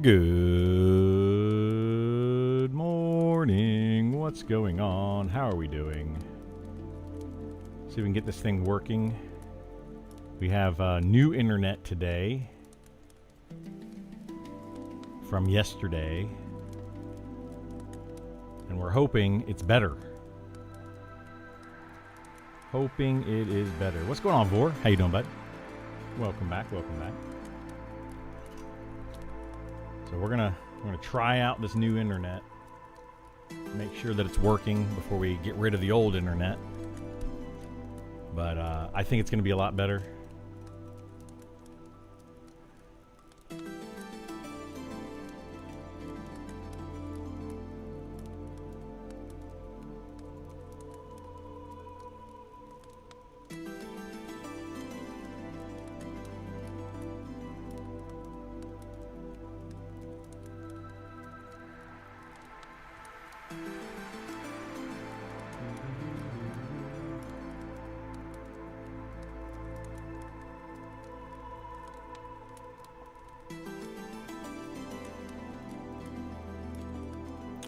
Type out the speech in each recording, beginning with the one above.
Good morning. What's going on? How are we doing? See if we can get this thing working. We have new internet today from yesterday, and we're hoping it's better. Hoping it is better. What's going on, Vor? How you doing, bud? Welcome back. Welcome back. So we're gonna try out this new internet. Make sure that it's working before we get rid of the old internet. But I think it's gonna be a lot better.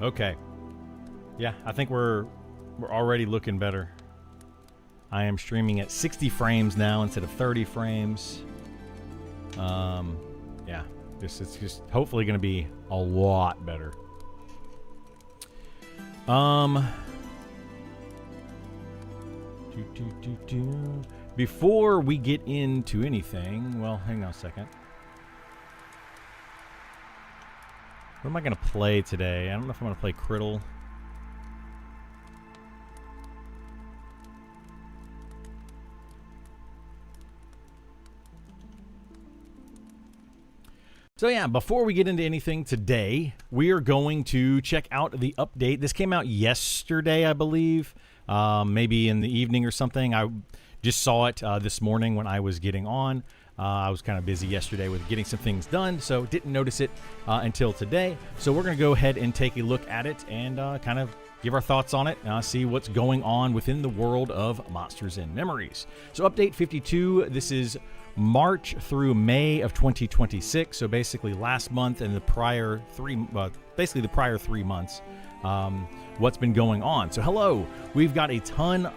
Okay. Yeah, I think we're already looking better. I am streaming at 60 frames now instead of 30 frames. Yeah, it's just hopefully going to be a lot better. Before we get into anything, well, hang on a second. What am I going to play today? I don't know if I'm going to play Criddle. So yeah, before we get into anything today, we are going to check out the update. This came out yesterday, I believe, maybe in the evening or something. I just saw it this morning when I was getting on. I was kind of busy yesterday with getting some things done, so didn't notice it until today. So we're going to go ahead and take a look at it and kind of give our thoughts on it, see what's going on within the world of Monsters and Memories. So update 52, this is March through May of 2026, so basically last month and the prior basically the prior 3 months, what's been going on. So hello, we've got a ton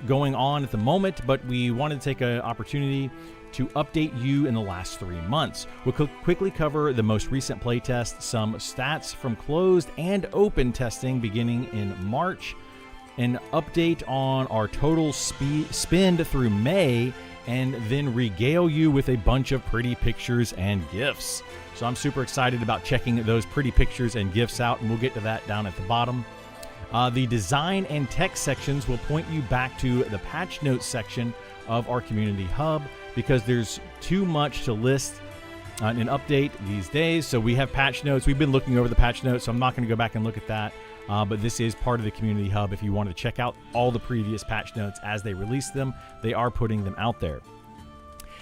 going on at the moment, but we wanted to take an opportunity to update you in the last 3 months. We'll quickly cover the most recent playtest, some stats from closed and open testing beginning in March, an update on our total spend through May, and then regale you with a bunch of pretty pictures and GIFs. So I'm super excited about checking those pretty pictures and GIFs out, and we'll get to that down at the bottom. The design and tech sections will point you back to the patch notes section of our community hub, because there's too much to list in an update these days. So we have patch notes. We've been looking over the patch notes, so I'm not going to go back and look at that. But this is part of the community hub. If you want to check out all the previous patch notes as they release them, they are putting them out there.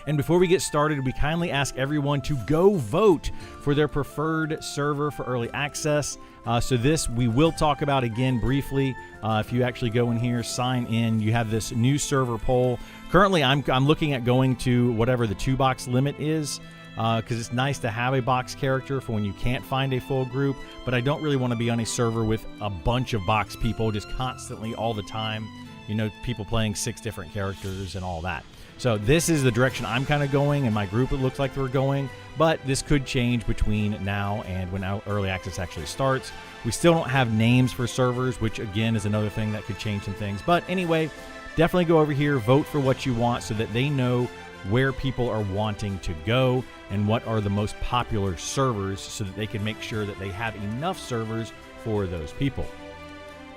And before we get started, we kindly ask everyone to go vote for their preferred server for early access. So this we will talk about again briefly. If you actually go in here, sign in, you have this new server poll. Currently, I'm looking at going to whatever the 2-box limit is, because it's nice to have a box character for when you can't find a full group, but I don't really want to be on a server with a bunch of box people just constantly all the time. You know, people playing 6 different characters and all that. So this is the direction I'm kind of going, and my group it looks like we're going, but this could change between now and when early access actually starts. We still don't have names for servers, which again is another thing that could change some things. But anyway, definitely go over here, vote for what you want so that they know where people are wanting to go and what are the most popular servers, so that they can make sure that they have enough servers for those people.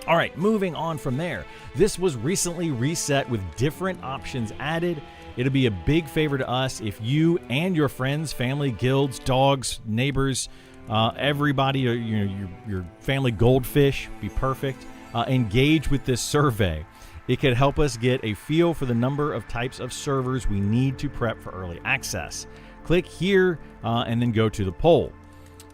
All right, moving on from there. This was recently reset with different options added. It'll be a big favor to us if you and your friends, family, guilds, dogs, neighbors, everybody, your family goldfish, be perfect, engage with this survey. It could help us get a feel for the number of types of servers we need to prep for early access. Click here and then go to the poll.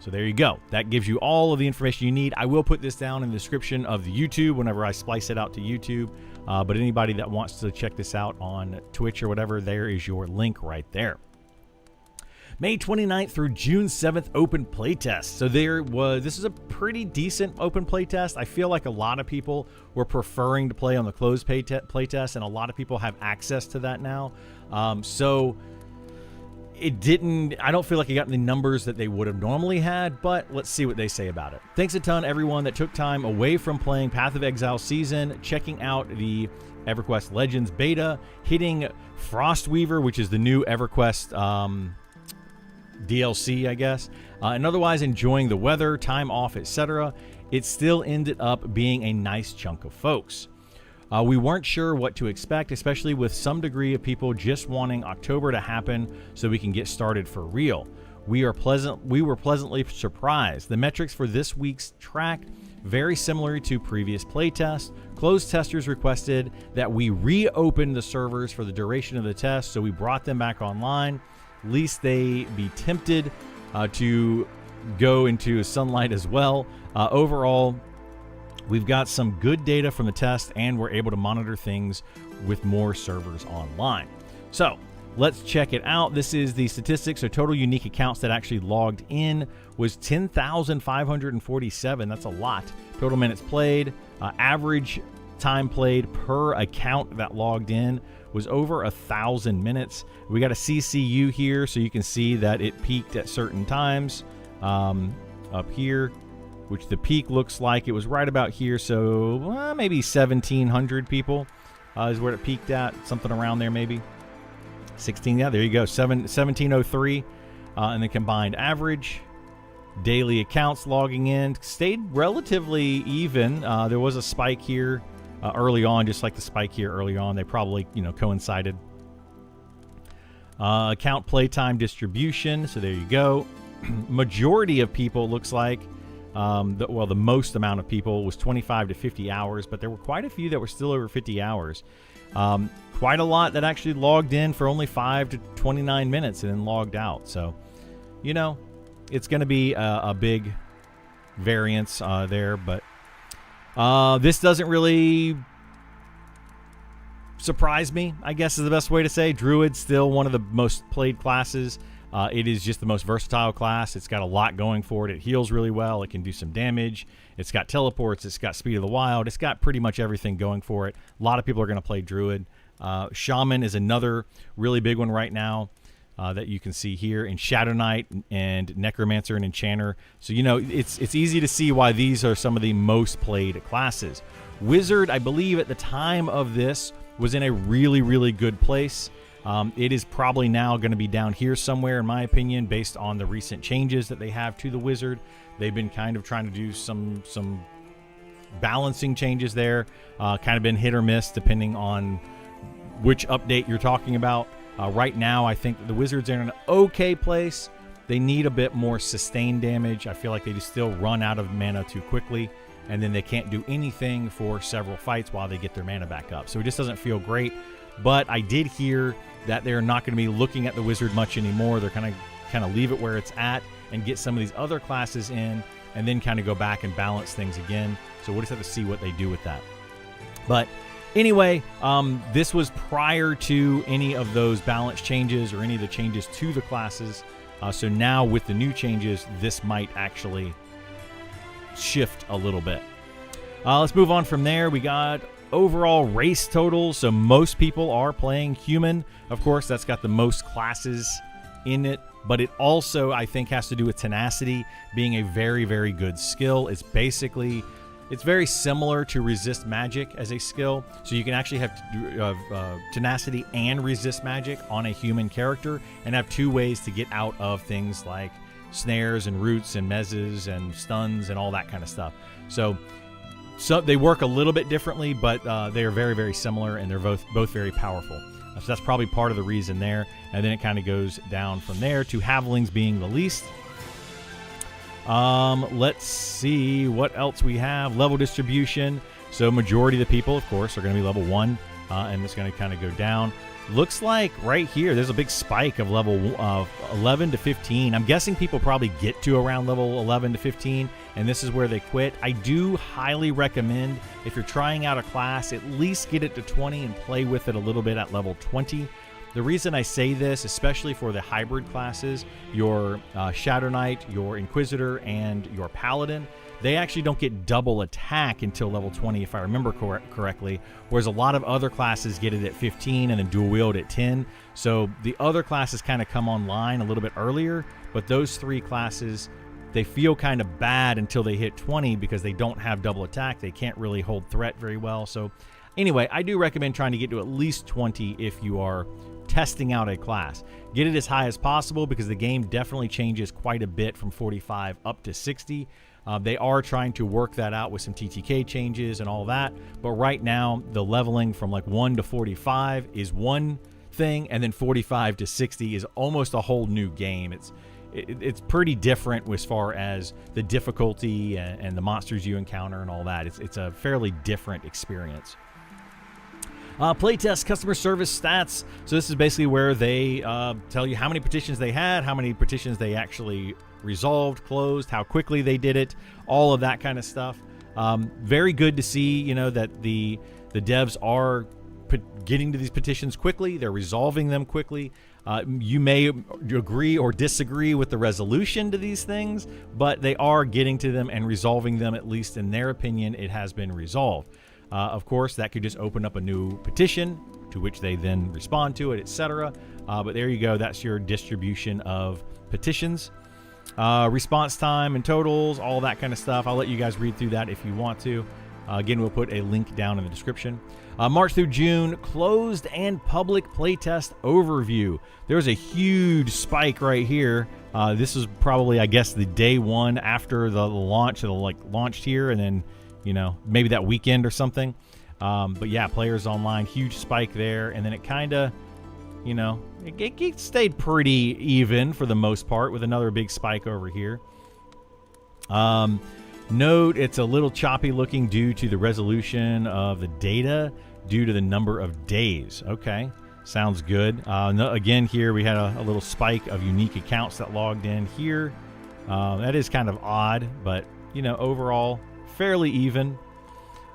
So there you go. That gives you all of the information you need. I will put this down in the description of the YouTube whenever I splice it out to YouTube. But anybody that wants to check this out on Twitch or whatever, there is your link right there. May 29th through June 7th open playtest. So this is a pretty decent open playtest. I feel like a lot of people were preferring to play on the closed playtest, and a lot of people have access to that now. So I don't feel like it got the numbers that they would have normally had, but let's see what they say about it. Thanks a ton, everyone that took time away from playing Path of Exile Season, checking out the EverQuest Legends beta, hitting Frostweaver, which is the new EverQuest DLC, I guess, and otherwise enjoying the weather, time off, etc. It still ended up being a nice chunk of folks. We weren't sure what to expect, especially with some degree of people just wanting October to happen so we can get started for real. We were pleasantly surprised. The metrics for this week's track very similar to previous playtests. Closed testers requested that we reopen the servers for the duration of the test, so we brought them back online, lest they be tempted to go into sunlight as well. Overall, we've got some good data from the test, and we're able to monitor things with more servers online. So let's check it out. This is the statistics. So total unique accounts that actually logged in was 10,547. That's a lot. Total minutes played, average time played per account that logged in was over 1,000 minutes. We got a CCU here, so you can see that it peaked at certain times up here, which the peak looks like it was right about here. So maybe 1,700 people is where it peaked at, something around there maybe. 16, yeah, there you go, 1703. And the combined average. Daily accounts logging in stayed relatively even. There was a spike here early on, just like the spike here early on. They probably, coincided. Account playtime distribution, so there you go. Majority of people, looks like, the most amount of people was 25 to 50 hours, but there were quite a few that were still over 50 hours. Quite a lot that actually logged in for only 5 to 29 minutes and then logged out. So, it's going to be a big variance there, but this doesn't really surprise me, I guess is the best way to say. Druid's still one of the most played classes. It is just the most versatile class. It's got a lot going for it. It heals really well. It can do some damage. It's got teleports. It's got Speed of the Wild. It's got pretty much everything going for it. A lot of people are going to play Druid. Shaman is another really big one right now that you can see here, in Shadow Knight and Necromancer and Enchanter. So, it's easy to see why these are some of the most played classes. Wizard, I believe at the time of this, was in a really, really good place. It is probably now going to be down here somewhere, in my opinion, based on the recent changes that they have to the Wizard. They've been kind of trying to do some balancing changes there, kind of been hit or miss depending on which update you're talking about. Right now, I think the Wizards are in an okay place. They need a bit more sustained damage. I feel like they just still run out of mana too quickly, and then they can't do anything for several fights while they get their mana back up. So it just doesn't feel great. But I did hear that they're not going to be looking at the Wizard much anymore. They're kind of leave it where it's at and get some of these other classes in, and then kind of go back and balance things again. So we'll just have to see what they do with that. But anyway, this was prior to any of those balance changes or any of the changes to the classes. So now with the new changes, this might actually shift a little bit. Let's move on from there. We got overall race totals. So most people are playing human. Of course, that's got the most classes in it, but it also, I think, has to do with tenacity being a very, very good skill. It's very similar to resist magic as a skill. So you can actually have tenacity and resist magic on a human character and have two ways to get out of things like snares and roots and mezzes and stuns and all that kind of stuff. So they work a little bit differently, but they are very, very similar, and they're both very powerful. So that's probably part of the reason there. And then it kind of goes down from there to halflings being the least. Let's see what else we have. Level distribution. So majority of the people, of course, are going to be level 1, and it's going to kind of go down. Looks like right here there's a big spike of level 11 to 15. I'm guessing people probably get to around level 11 to 15, and this is where they quit. I do highly recommend, if you're trying out a class, at least get it to 20 and play with it a little bit at level 20. The reason I say this, especially for the hybrid classes, your Shadow Knight, your Inquisitor, and your Paladin, they actually don't get double attack until level 20, if I remember correctly, whereas a lot of other classes get it at 15 and then dual wield at 10. So the other classes kind of come online a little bit earlier, but those 3 classes, they feel kind of bad until they hit 20 because they don't have double attack. They can't really hold threat very well. So anyway, I do recommend trying to get to at least 20 if you are testing out a class. Get it as high as possible because the game definitely changes quite a bit from 45 up to 60. They are trying to work that out with some TTK changes and all that, but right now the leveling from like 1 to 45 is one thing, and then 45 to 60 is almost a whole new game. It's pretty different as far as the difficulty and the monsters you encounter and all that. It's a fairly different experience. Playtest customer service stats. So this is basically where they tell you how many petitions they had, how many petitions they actually resolved, closed, how quickly they did it, all of that kind of stuff. Very good to see, that the devs are getting to these petitions quickly. They're resolving them quickly. You may agree or disagree with the resolution to these things, but they are getting to them and resolving them. At least in their opinion, it has been resolved. Of course, that could just open up a new petition to which they then respond to it, etc. But there you go. That's your distribution of petitions. Response time and totals, all that kind of stuff. I'll let you guys read through that if you want to. Again, we'll put a link down in the description. March through June, closed and public playtest overview. There's a huge spike right here. This is probably, I guess, the day one after the launch. It'll launched here and then, maybe that weekend or something. But yeah, players online, huge spike there. And then it kind of, it stayed pretty even for the most part with another big spike over here. Note it's a little choppy looking due to the resolution of the data due to the number of days. Okay, sounds good. Again, here we had a little spike of unique accounts that logged in here. That is kind of odd, but overall fairly even.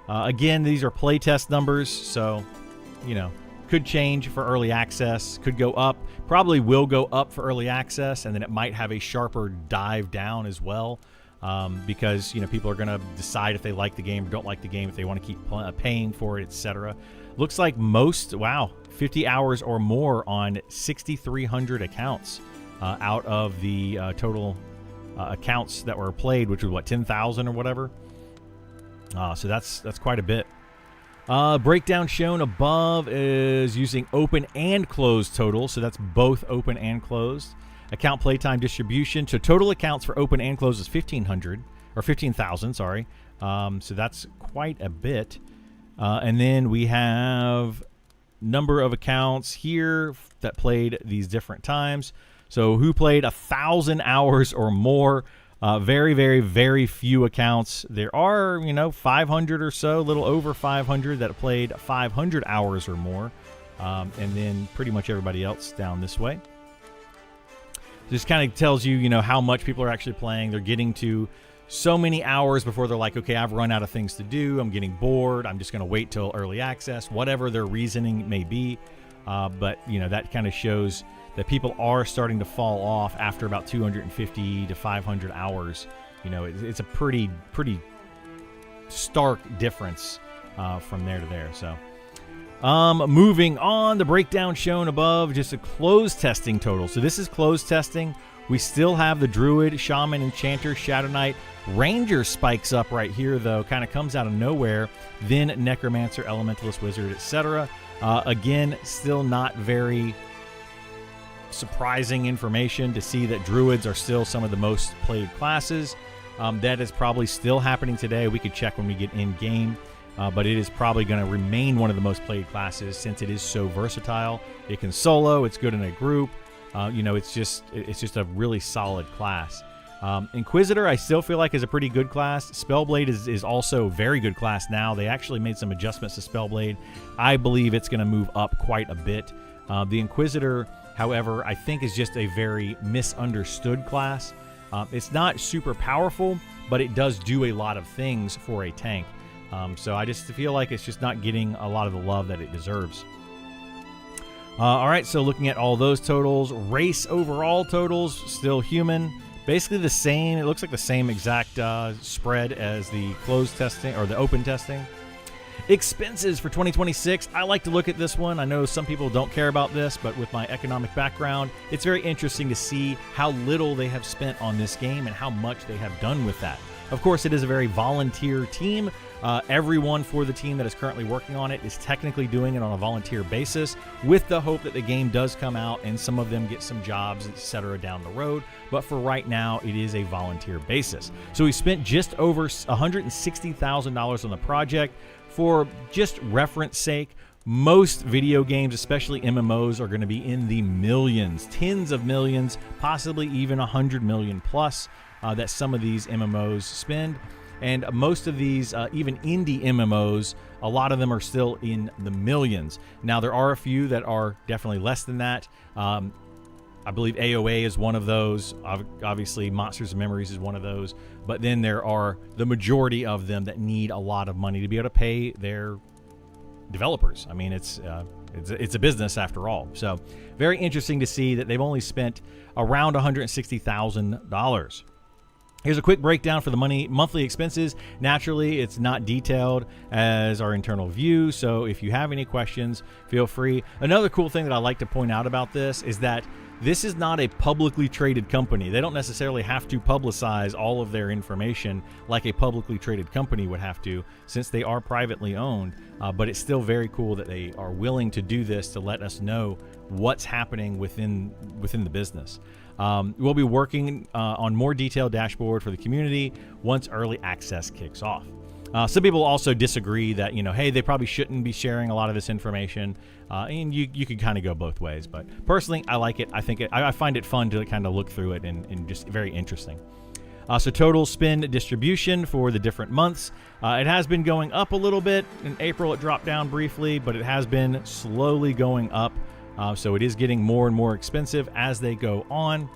Again, these are playtest numbers, so could change for early access, could go up, probably will go up for early access, and then it might have a sharper dive down as well. Because people are going to decide if they like the game or don't like the game, if they want to keep paying for it, etc. Looks like 50 hours or more on 6,300 accounts out of the total accounts that were played, which was 10,000 or whatever. So that's quite a bit. Breakdown shown above is using open and closed totals, so that's both open and closed. Account playtime distribution. So total accounts for open and closed is 1,500 or 15,000. Sorry. So that's quite a bit. And then we have number of accounts here that played these different times. So who played 1,000 hours or more? Very, very, very few accounts. There are 500 or so, a little over 500 that played 500 hours or more, and then pretty much everybody else down this way. Just kind of tells you, how much people are actually playing. They're getting to so many hours before they're like, okay, I've run out of things to do. I'm getting bored. I'm just going to wait till early access, whatever their reasoning may be. But, that kind of shows that people are starting to fall off after about 250 to 500 hours. It's a pretty stark difference from there to there. So moving on, the breakdown shown above, just a closed testing total. So this is closed testing. We still have the Druid, Shaman, Enchanter, Shadow Knight. Ranger spikes up right here, though, kind of comes out of nowhere. Then Necromancer, Elementalist, Wizard, etc. Again, still not very surprising information to see that Druids are still some of the most played classes. That is probably still happening today. We could check when we get in game. But it is probably going to remain one of the most played classes since it is so versatile. It can solo. It's good in a group. It's just a really solid class. Inquisitor, I still feel like is a pretty good class. Spellblade is also a very good class now. They actually made some adjustments to Spellblade. I believe it's going to move up quite a bit. The Inquisitor, however, I think is just a very misunderstood class. It's not super powerful, but it does do a lot of things for a tank. So I just feel like it's just not getting a lot of the love that it deserves. All right, so looking at all those totals, race overall totals, still human. Basically the same. It looks like the same exact spread as the closed testing or the open testing. Expenses for 2026. I like to look at this one. I know some people don't care about this, but with my economic background, it's very interesting to see how little they have spent on this game and how much they have done with that. Of course, it is a very volunteer team. Everyone for the team that is currently working on it is technically doing it on a volunteer basis with the hope that the game does come out and some of them get some jobs, etc. down the road. But for right now, it is a volunteer basis. So we spent just over $160,000 on the project. For just reference sake, most video games, especially MMOs, are going to be in the millions, tens of millions, possibly even 100 million plus that some of these MMOs spend. And most of these, even indie MMOs, a lot of them are still in the millions. Now, there are a few that are definitely less than that. I believe AOA is one of those. Obviously, Monsters and Memories is one of those. But then there are the majority of them that need a lot of money to be able to pay their developers. I mean, it's a business after all. So very interesting to see that they've only spent around $160,000. Here's a quick breakdown for the monthly expenses. Naturally, it's not detailed as our internal view, so if you have any questions, feel free. Another cool thing that I like to point out about this is that this is not a publicly traded company. They don't necessarily have to publicize all of their information like a publicly traded company would have to, since they are privately owned. But it's still very cool that they are willing to do this to let us know what's happening within the business. We'll be working on more detailed dashboard for the community once early access kicks off. Some people also disagree that, hey, they probably shouldn't be sharing a lot of this information. And you can kind of go both ways. But personally, I like it. I find it fun to kind of look through it and just very interesting. So total spend distribution for the different months. It has been going up a little bit. In April, it dropped down briefly, but it has been slowly going up. So it is getting more and more expensive as they go on,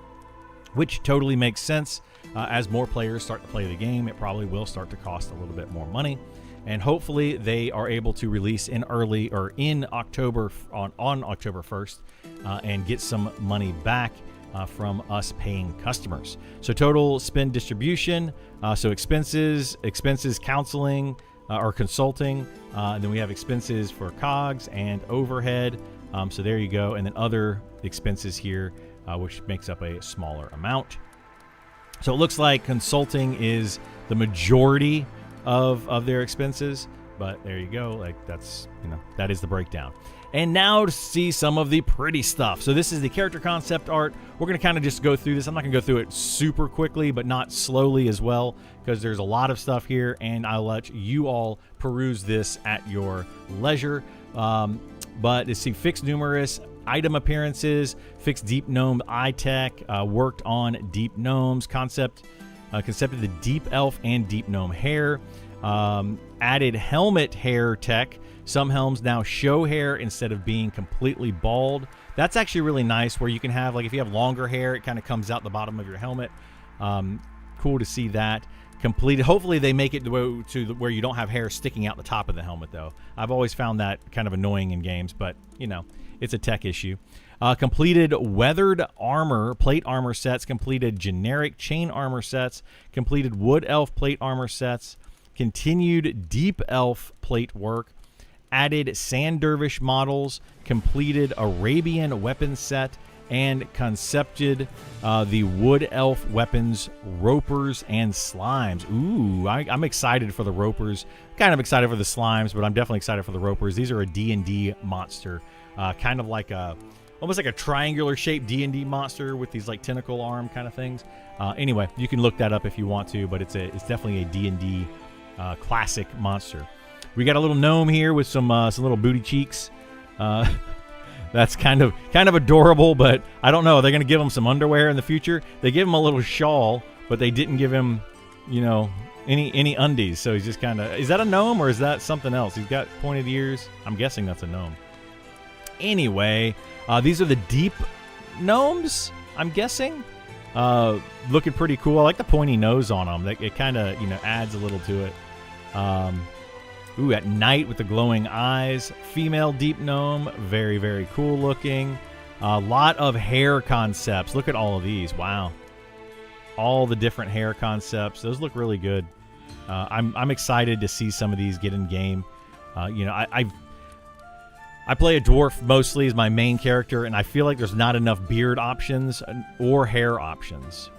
which totally makes sense. As more players start to play the game, it probably will start to cost a little bit more money. And hopefully they are able to release in October on October 1st and get some money back from us paying customers. So total spend distribution, so expenses, counseling or consulting, and then we have expenses for COGS and overhead. So there you go. And then other expenses here, which makes up a smaller amount. So it looks like consulting is the majority of their expenses, but there you go. Like that is the breakdown. And now to see some of the pretty stuff. So this is the character concept art. We're going to kind of just go through this. I'm not going to go through it super quickly, but not slowly as well, because there's a lot of stuff here, and I'll let you all peruse this at your leisure. But let's see, fixed numerous item appearances, fixed deep gnome eye tech, worked on deep gnomes, concepted the deep elf and deep gnome hair, added helmet hair tech. Some helms now show hair instead of being completely bald. That's actually really nice, where you can have, like, if you have longer hair, it kind of comes out the bottom of your helmet. Cool to see that completed. Hopefully they make it to where you don't have hair sticking out the top of the helmet, though. I've always found that kind of annoying in games, but it's a tech issue. Completed weathered armor, plate armor sets, completed generic chain armor sets, completed wood elf plate armor sets, continued deep elf plate work, added sand dervish models, completed Arabian weapon set, and concepted the wood elf weapons, ropers, and slimes. Ooh, I'm excited for the ropers. Kind of excited for the slimes, but I'm definitely excited for the ropers. These are a D&D monster, kind of like almost like a triangular shaped D&D monster with these like tentacle arm kind of things. Anyway, you can look that up if you want to, but it's definitely a D&D classic monster. We got a little gnome here with some little booty cheeks. That's kind of adorable, but I don't know. Are they going to give him some underwear in the future? They give him a little shawl, but they didn't give him, any undies. So he's just kind of... Is that a gnome or is that something else? He's got pointed ears. I'm guessing that's a gnome. Anyway, these are the deep gnomes, I'm guessing. Looking pretty cool. I like the pointy nose on them. It kind of, adds a little to it. Ooh, at night with the glowing eyes. Female deep gnome. Very, very cool looking. A lot of hair concepts. Look at all of these. Wow. All the different hair concepts. Those look really good. I'm excited to see some of these get in game. You know, I play a dwarf mostly as my main character, and I feel like there's not enough beard options or hair options.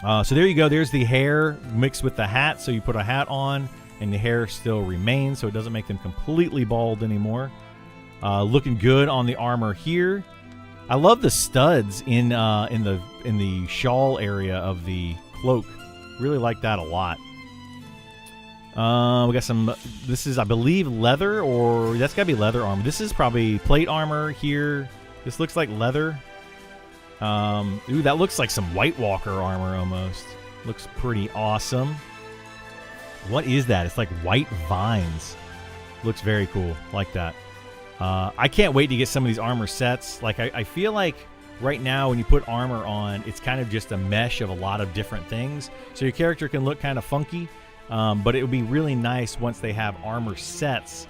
So there you go. There's the hair mixed with the hat. So you put a hat on, and the hair still remains, so it doesn't make them completely bald anymore. Looking good on the armor here. I love the studs in the shawl area of the cloak. Really like that a lot. We got some. This is, I believe, leather, or that's gotta be leather armor. This is probably plate armor here. This looks like leather. Ooh, that looks like some White Walker armor almost. Looks pretty awesome. What is that? It's like white vines. Looks very cool. Like that. I can't wait to get some of these armor sets. Like, I feel like right now when you put armor on, it's kind of just a mesh of a lot of different things. So your character can look kind of funky, but it would be really nice once they have armor sets.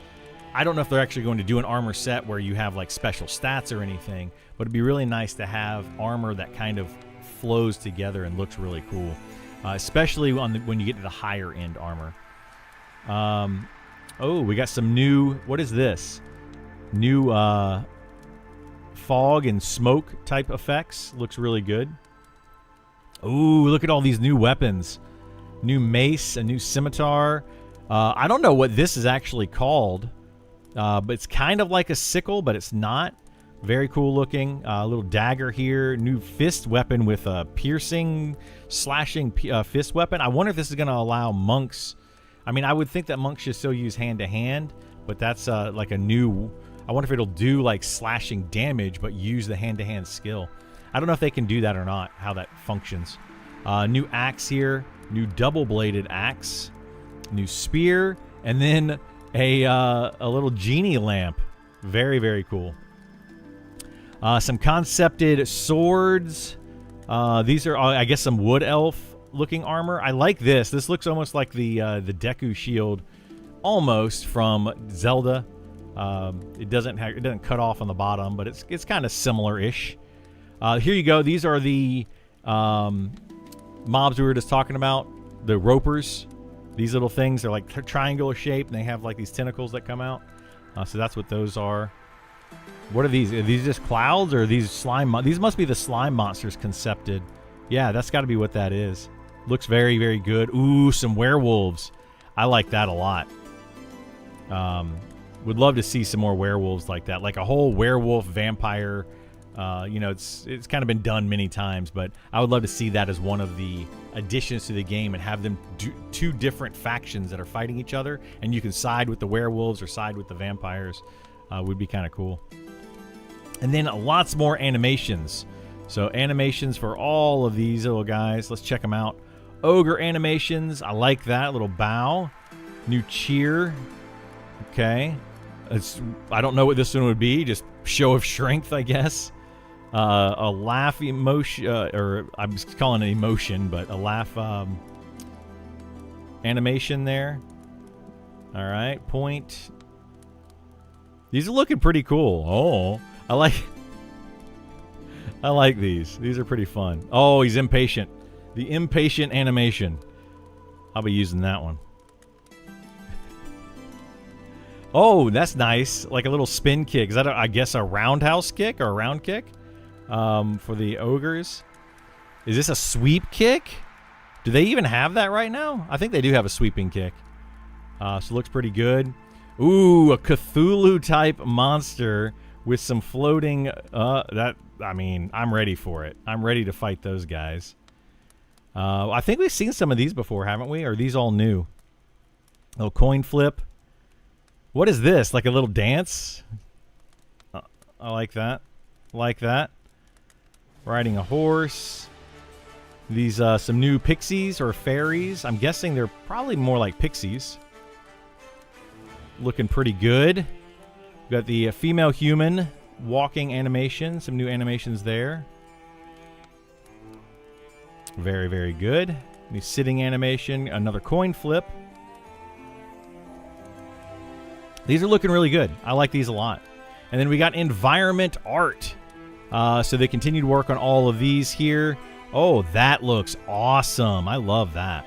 I don't know if they're actually going to do an armor set where you have like special stats or anything, but it'd be really nice to have armor that kind of flows together and looks really cool. Especially when you get to the higher end armor. Oh, we got some new. What is this? New fog and smoke type effects. Looks really good. Ooh, look at all these new weapons. New mace, a new scimitar. I don't know what this is actually called, but it's kind of like a sickle, but it's not. Very cool looking. A little dagger here. New fist weapon with a piercing, slashing fist weapon. I wonder if this is going to allow monks. I mean, I would think that monks should still use hand-to-hand, but that's like a new. I wonder if it'll do like slashing damage, but use the hand-to-hand skill. I don't know if they can do that or not, how that functions. New axe here. New double-bladed axe. New spear. And then a little genie lamp. Very, very cool. Some concepted swords. These are, I guess, some wood elf looking armor. I like this. This looks almost like the Deku shield, almost from Zelda. It doesn't cut off on the bottom, but it's kind of similar-ish. Here you go. These are the mobs we were just talking about. The ropers. These little things. They're like triangular shape, and they have like these tentacles that come out. So that's what those are. What are these? Are these just clouds, or are these slime? These must be the slime monsters concepted. Yeah, that's got to be what that is. Looks very, very good. Ooh, some werewolves. I like that a lot. Would love to see some more werewolves like that, like a whole werewolf vampire. You know, it's kind of been done many times, but I would love to see that as one of the additions to the game, and have them do two different factions that are fighting each other, and you can side with the werewolves or side with the vampires. Would be kind of cool. And then lots more animations. So animations for all of these little guys. Let's check them out. Ogre animations. I like that. Little bow. New cheer. Okay. I don't know what this one would be. Just show of strength, I guess. A laugh emotion. Or I'm just calling it emotion, but a laugh animation there. All right. Point. These are looking pretty cool. Oh, I like these. These are pretty fun. Oh, he's impatient. The impatient animation. I'll be using that one. Oh, that's nice. Like a little spin kick. Is that, I guess, a roundhouse kick or a round kick for the ogres? Is this a sweep kick? Do they even have that right now? I think they do have a sweeping kick. So it looks pretty good. Ooh, a Cthulhu-type monster with some floating... I mean, I'm ready for it. I'm ready to fight those guys. I think we've seen some of these before, haven't we? Or are these all new? Little coin flip. What is this? Like a little dance? I like that. Like that. Riding a horse. These, some new pixies or fairies. I'm guessing they're probably more like pixies. Looking pretty good. We've got the female human walking animation. Some new animations there. Very, very good. New sitting animation. Another coin flip. These are looking really good. I like these a lot. And then we got environment art. So they continue to work on all of these here. Oh, that looks awesome. I love that.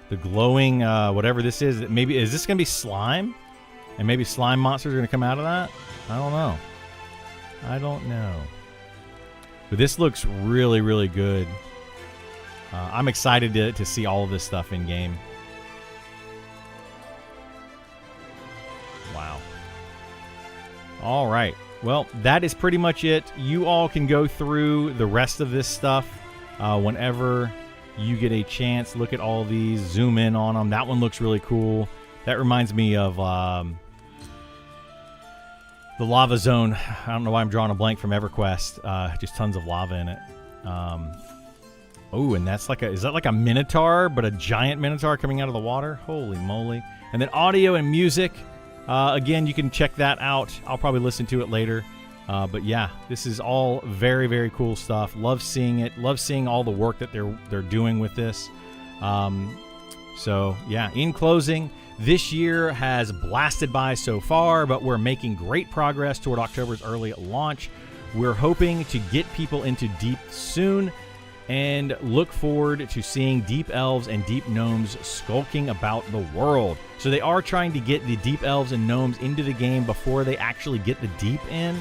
The glowing, whatever this is. Maybe, is this going to be slime? And maybe slime monsters are going to come out of that? I don't know. I don't know. But this looks really, really good. I'm excited to see all of this stuff in game. Wow. All right. Well, that is pretty much it. You all can go through the rest of this stuff whenever you get a chance. Look at all these. Zoom in on them. That one looks really cool. That reminds me of the lava zone. I don't know why I'm drawing a blank from EverQuest. Just tons of lava in it. Oh, and that's like is that like a minotaur, but a giant minotaur coming out of the water? Holy moly. And then audio and music. Again, you can check that out. I'll probably listen to it later. But yeah, this is all very, very cool stuff. Love seeing it. Love seeing all the work that they're doing with this. So yeah, in closing, this year has blasted by so far, but we're making great progress toward October's early launch. We're hoping to get people into Deep soon and look forward to seeing Deep Elves and Deep Gnomes skulking about the world. So they are trying to get the Deep Elves and Gnomes into the game before they actually get the Deep in,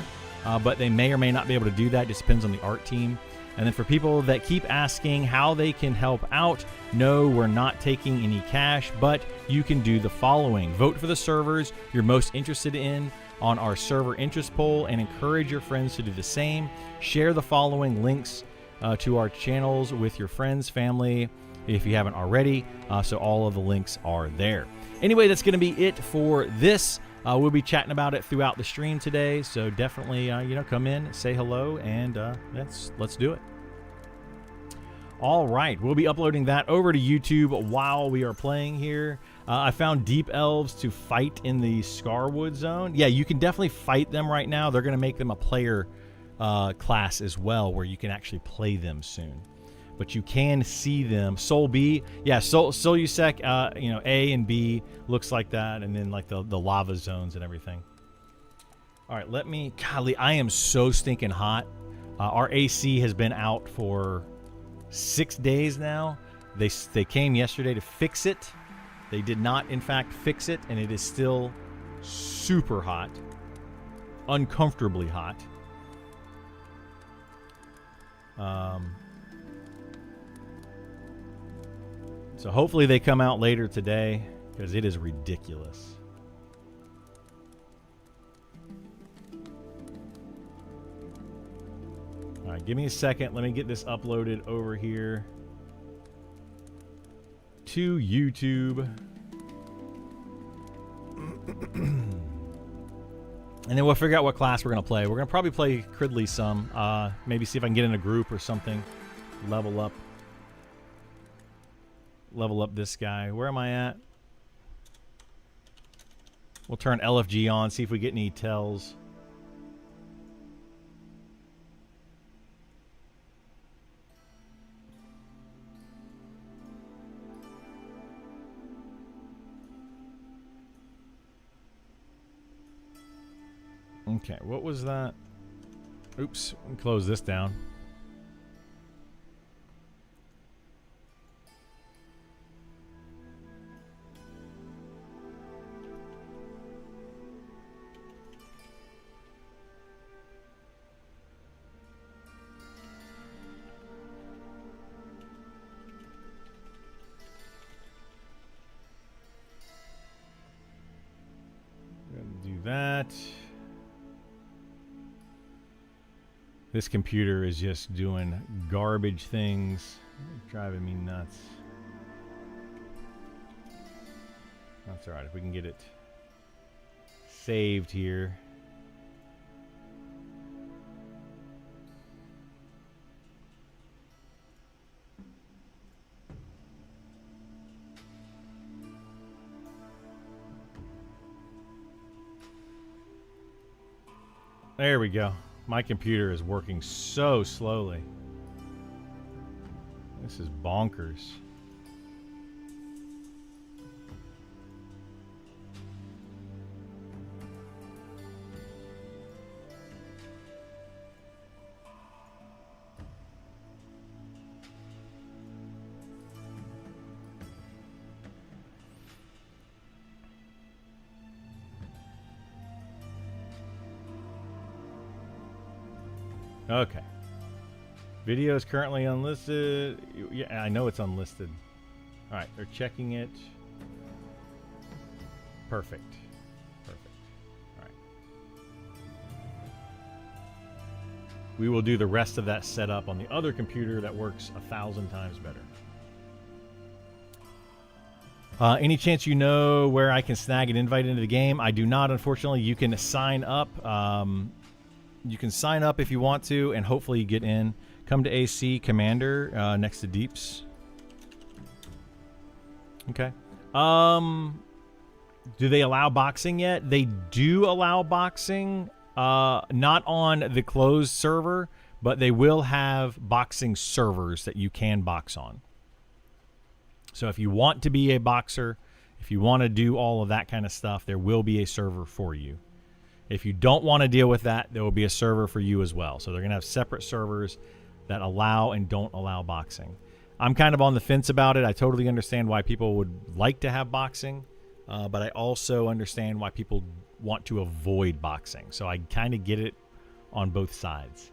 but they may or may not be able to do that. It just depends on the art team. And then for people that keep asking how they can help out, no, we're not taking any cash, but you can do the following. Vote for the servers you're most interested in on our server interest poll and encourage your friends to do the same. Share the following links to our channels with your friends, family, if you haven't already. So all of the links are there. Anyway, that's going to be it for this. We'll be chatting about it throughout the stream today. So definitely, come in, say hello, and let's do it. All right, we'll be uploading that over to YouTube while we are playing here. I found Deep Elves to fight in the Scarwood zone. Yeah, you can definitely fight them right now. They're going to make them a player class as well, where you can actually play them soon. But you can see them. Soul B, yeah, Soul Usec, A and B looks like that, and then like the lava zones and everything. All right, golly, I am so stinking hot. Our AC has been out for 6 days now. They came yesterday to fix it. They did not, in fact, fix it, and it is still super hot, uncomfortably hot. So hopefully they come out later today, because it is ridiculous. All right, give me a second. Let me get this uploaded over here to YouTube. And then we'll figure out what class we're going to play. We're going to probably play Cridley some. Maybe see if I can get in a group or something. Level up this guy. Where am I at? We'll turn LFG on, see if we get any tells. Okay, what was that? Oops, let me close this down. Do that. This computer is just doing garbage things, driving me nuts. That's all right. If we can get it saved here. There we go. My computer is working so slowly. This is bonkers. Okay. Video is currently unlisted. Yeah, I know it's unlisted. All right, they're checking it. Perfect. Perfect. All right. We will do the rest of that setup on the other computer that works 1,000 times better. Any chance you know where I can snag an invite into the game? I do not, unfortunately. You can sign up. You can sign up if you want to, and hopefully you get in. Come to AC Commander next to Deeps. Okay. Do they allow boxing yet? They do allow boxing. Not on the closed server, but they will have boxing servers that you can box on. So if you want to be a boxer, if you want to do all of that kind of stuff, there will be a server for you. If you don't want to deal with that, there will be a server for you as well. So they're going to have separate servers that allow and don't allow boxing. I'm kind of on the fence about it. I totally understand why people would like to have boxing, but I also understand why people want to avoid boxing. So I kind of get it on both sides.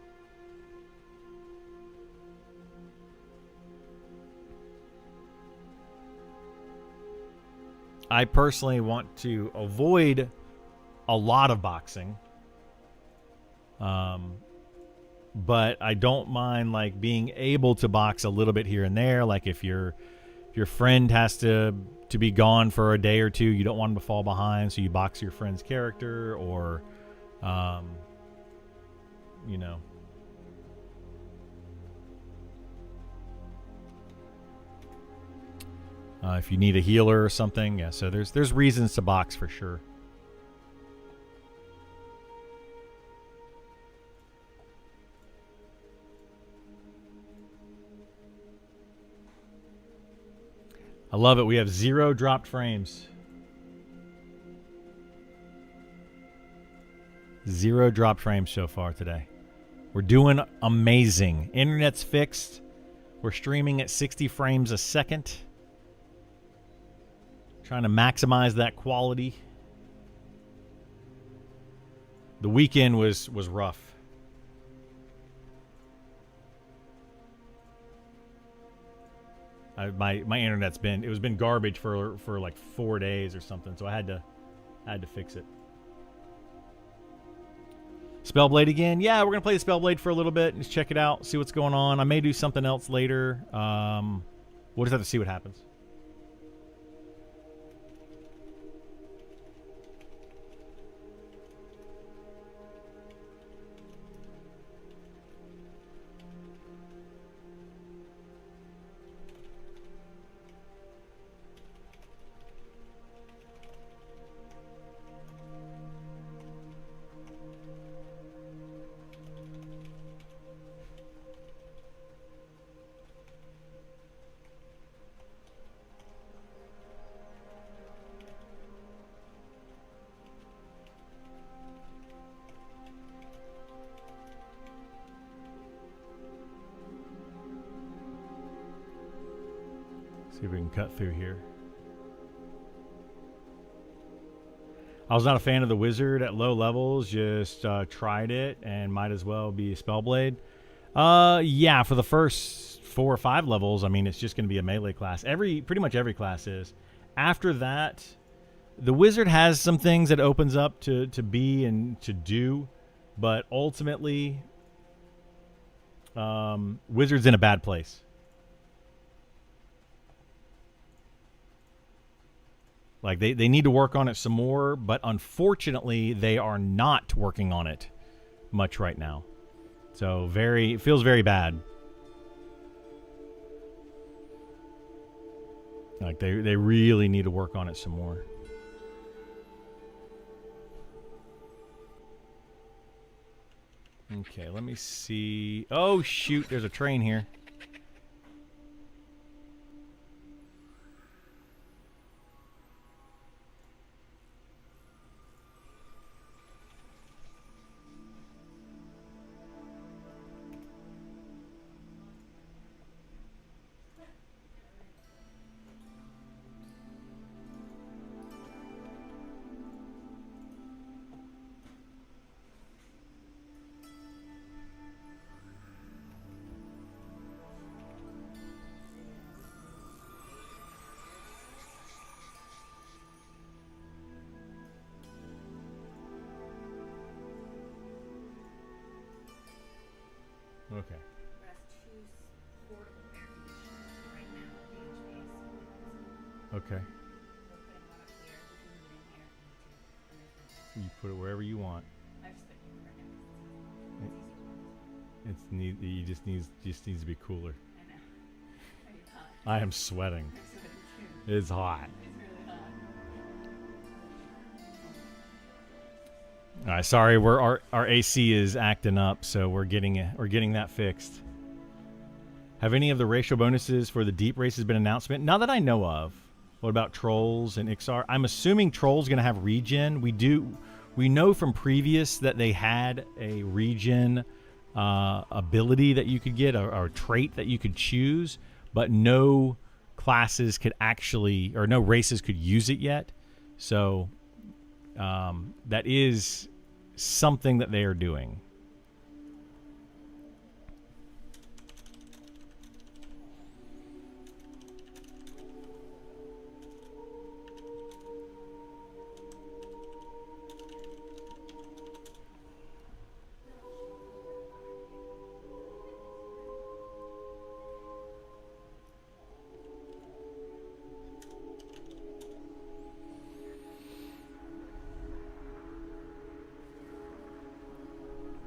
I personally want to avoid a lot of boxing, but I don't mind like being able to box a little bit here and there. Like if your friend has to be gone for a day or two, you don't want him to fall behind, so you box your friend's character, or you know. If you need a healer or something, yeah. So there's reasons to box for sure. I love it. We have 0 dropped frames. 0 dropped frames so far today. We're doing amazing. Internet's fixed. We're streaming at 60 frames a second. Trying to maximize that quality. The weekend was rough. My internet's been garbage for like 4 days or something, so I had to fix it. Spellblade again? Yeah, we're gonna play the Spellblade for a little bit and just check it out, see what's going on. I may do something else later. We'll just have to see what happens. See if we can cut through here. I was not a fan of the wizard at low levels. Just tried it and might as well be a Spellblade. Yeah, for the first 4 or 5 levels, I mean, it's just going to be a melee class. Pretty much every class is. After that, the wizard has some things that opens up to be and to do, but ultimately, wizard's in a bad place. Like, they need to work on it some more, but unfortunately, they are not working on it much right now. So, it feels very bad. Like, they really need to work on it some more. Okay, let me see. Oh, shoot, there's a train here. Okay. It has 2 portable air conditioners right now, HVAC. Okay. We're putting one up here. We can move it in here if we need to. You put it wherever you want. I just put it here right now. It's easy. You just needs to be cooler. I know. Are you hot? I am sweating. I'm sweating too. It's hot. It's really hot. All right, sorry, our AC is acting up, so we're getting that fixed. Have any of the racial bonuses for the deep races been announced? Not that I know of. What about Trolls and Ixar? I'm assuming Trolls going to have regen. We know from previous that they had a regen ability that you could get, or a trait that you could choose, but no classes could actually, or no races could use it yet. So that is something that they are doing.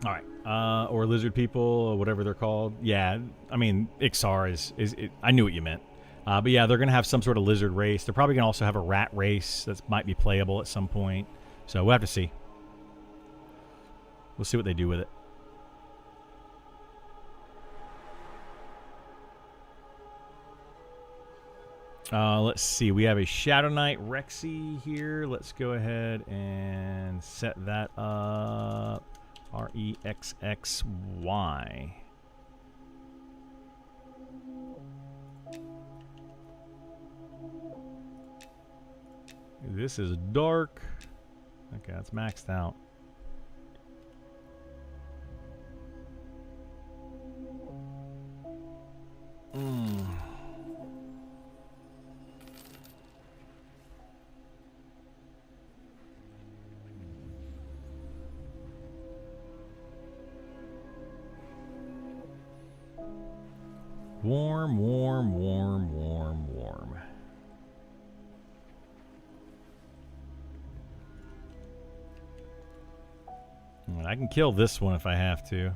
All right, or lizard people, or whatever they're called. Yeah, I mean, Ixar is I knew what you meant. But yeah, they're going to have some sort of lizard race. They're probably going to also have a rat race that might be playable at some point. So we'll have to see. We'll see what they do with it. Let's see. We have a Shadow Knight Rexy here. Let's go ahead and set that up. REXXY. This is dark. Okay, that's maxed out. Warm, warm, warm, warm, warm. And I can kill this one if I have to.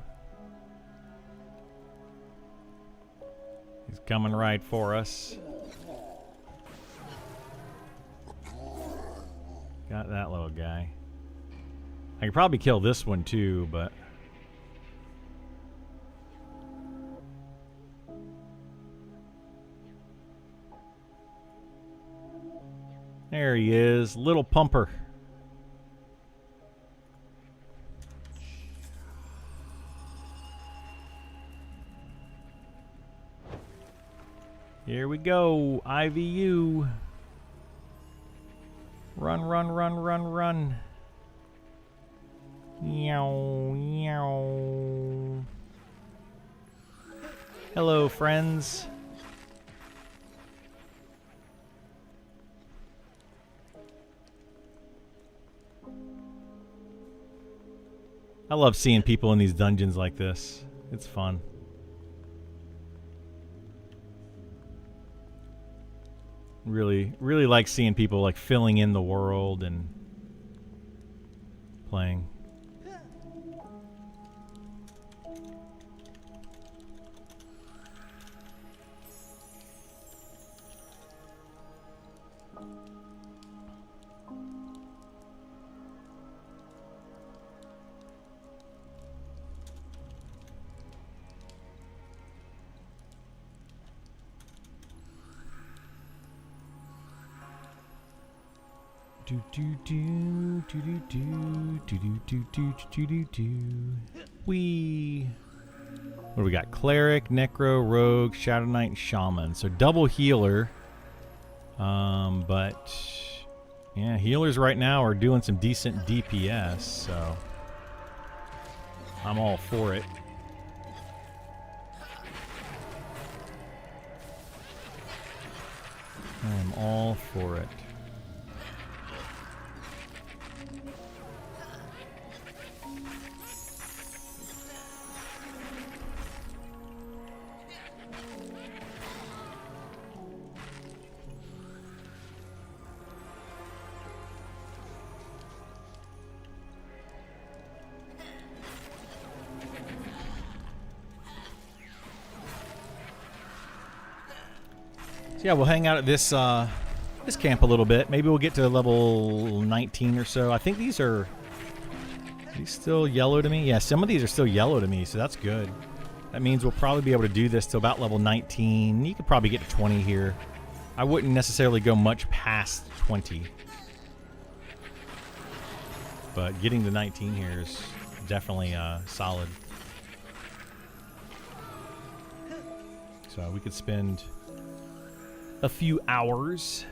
He's coming right for us. Got that little guy. I could probably kill this one too, but... There he is, little pumper. Here we go, IVU. Run, run, run, run, run. Meow, meow. Hello, friends. I love seeing people in these dungeons like this. It's fun. Really like seeing people like filling in the world and playing. Do do do do do do do do do do do do. Wee. What do we got? Cleric, Necro, Rogue, Shadow Knight, and Shaman. So double healer. But yeah, healers right now are doing some decent DPS, so I'm all for it. I'm all for it. So yeah, we'll hang out at this this camp a little bit. Maybe we'll get to level 19 or so. I think these are these still yellow to me. Yeah, some of these are still yellow to me, so that's good. That means we'll probably be able to do this till about level 19. You could probably get to 20 here. I wouldn't necessarily go much past 20. But getting to 19 here is definitely solid. So we could spend a few hours.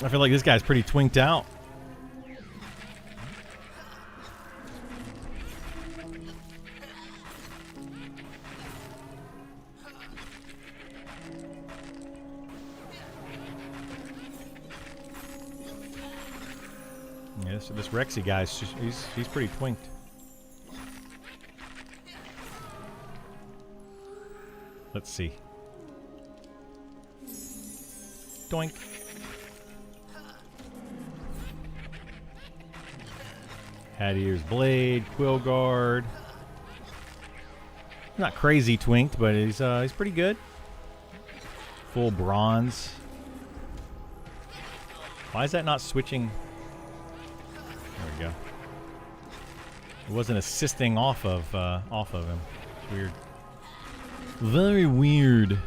I feel like this guy's pretty twinked out. Yeah, this Rexy guy's just, he's pretty twinked. Let's see. Doink. Hadier's Blade, Quill Guard. Not crazy twinked, but he's pretty good. Full bronze. Why is that not switching? There we go. It wasn't assisting off of him. It's weird. Very weird.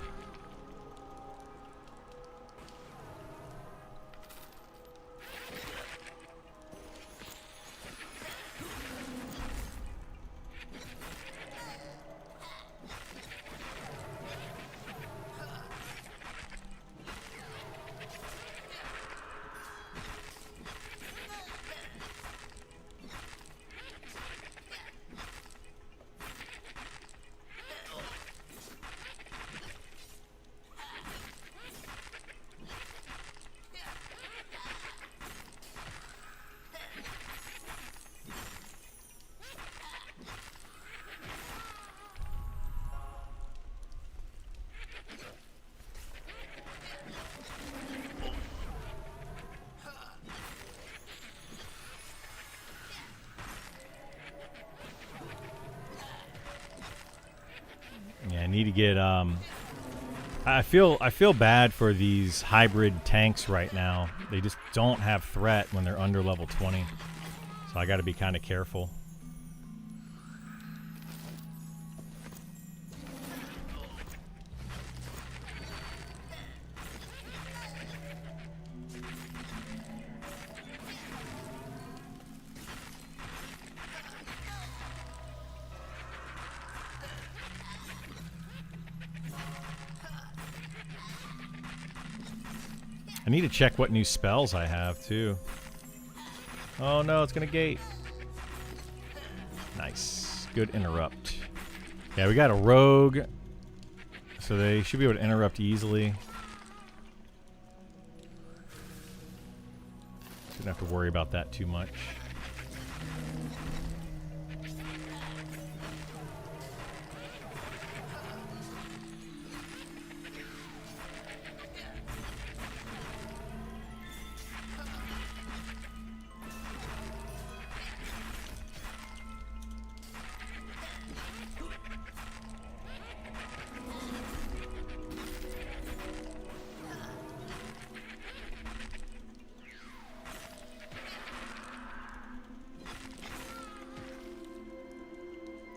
Yeah, I need to get I feel bad for these hybrid tanks right now. They just don't have threat when they're under level 20. So I got to be kind of careful. I need to check what new spells I have, too. Oh, no, it's going to gate. Nice. Good interrupt. Yeah, we got a rogue, so they should be able to interrupt easily. Shouldn't have to worry about that too much.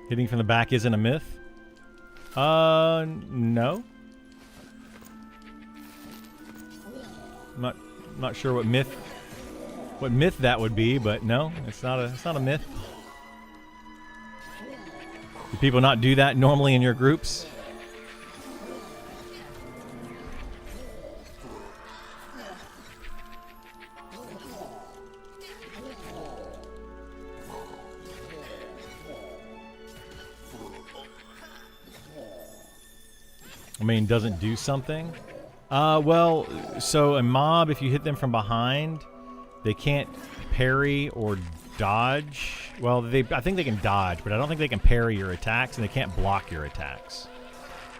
Hitting from the back isn't a myth? No. Not sure what myth that would be, but no, it's not a myth. Do people not do that normally in your groups? I mean, doesn't do something? Well, so a mob, if you hit them from behind, they can't parry or dodge. Well, I think they can dodge, but I don't think they can parry your attacks, and they can't block your attacks.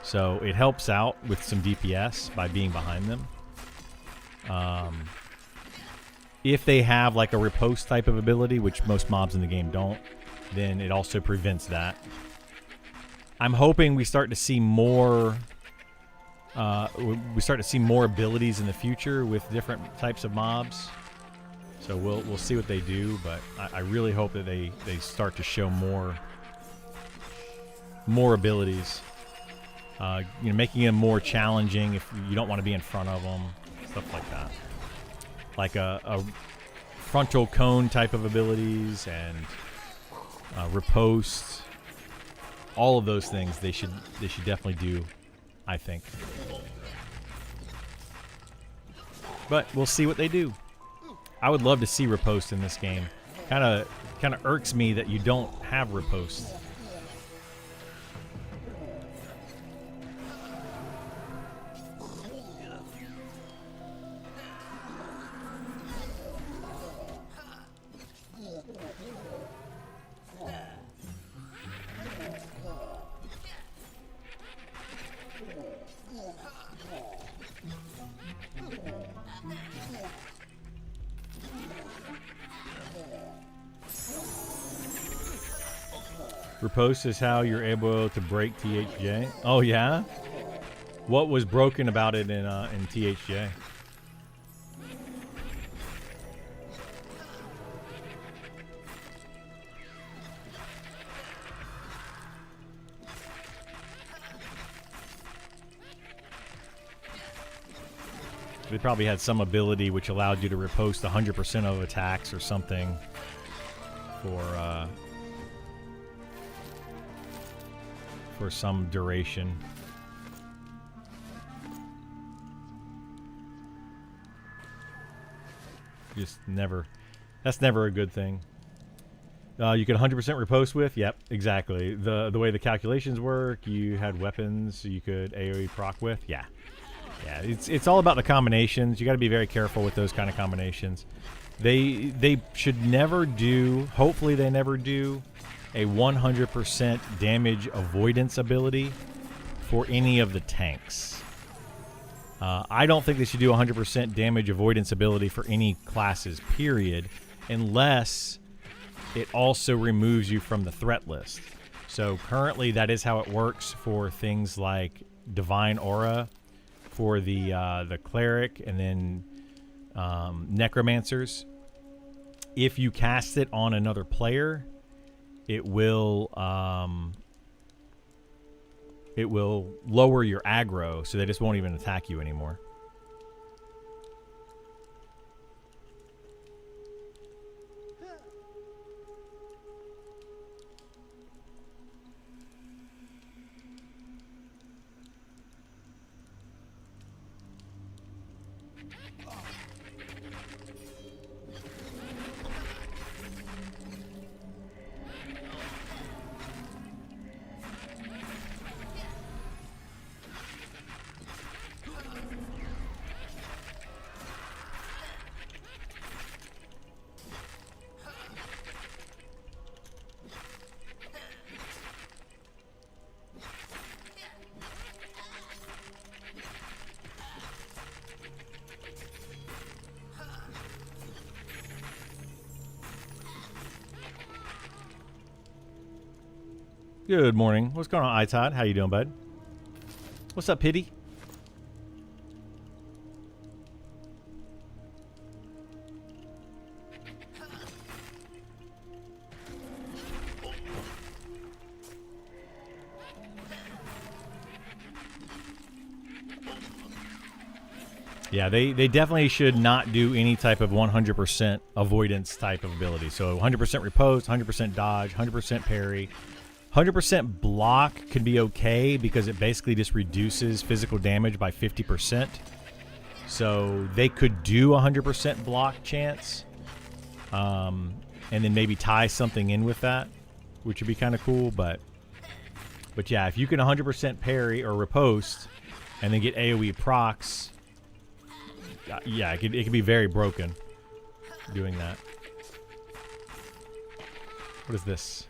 So it helps out with some DPS by being behind them. If they have like a riposte type of ability, which most mobs in the game don't, then it also prevents that. I'm hoping we start to see more. We start to see more abilities in the future with different types of mobs. So we'll see what they do, but I really hope that they start to show more abilities. You know, making them more challenging if you don't want to be in front of them, stuff like that. Like a frontal cone type of abilities and riposte. All of those things they should definitely do, I think. But we'll see what they do. I would love to see riposte in this game. Kind of irks me that you don't have riposte. Riposte is how you're able to break THJ. Oh yeah? What was broken about it in THJ? They probably had some ability which allowed you to riposte 100% of attacks or something for some duration. Just never. That's never a good thing. You can 100% riposte with? Yep, exactly. The way the calculations work, you had weapons you could AoE proc with? Yeah. Yeah, it's all about the combinations. You got to be very careful with those kind of combinations. They should never do, hopefully they never do, a 100% damage avoidance ability for any of the tanks. I don't think they should do 100% damage avoidance ability for any classes, period, unless it also removes you from the threat list. So currently that is how it works for things like Divine Aura, for the Cleric, and then Necromancers. If you cast it on another player, it will lower your aggro, so they just won't even attack you anymore. Good morning. What's going on, iTodd? How you doing, bud? What's up, Pity? Yeah, they definitely should not do any type of 100% avoidance type of ability. So 100% riposte, 100% dodge, 100% parry. 100% block can be okay because it basically just reduces physical damage by 50%. So they could do 100% block chance, and then maybe tie something in with that, which would be kind of cool. But yeah, if you can 100% parry or riposte and then get AoE procs, yeah, it could be very broken doing that. What is this?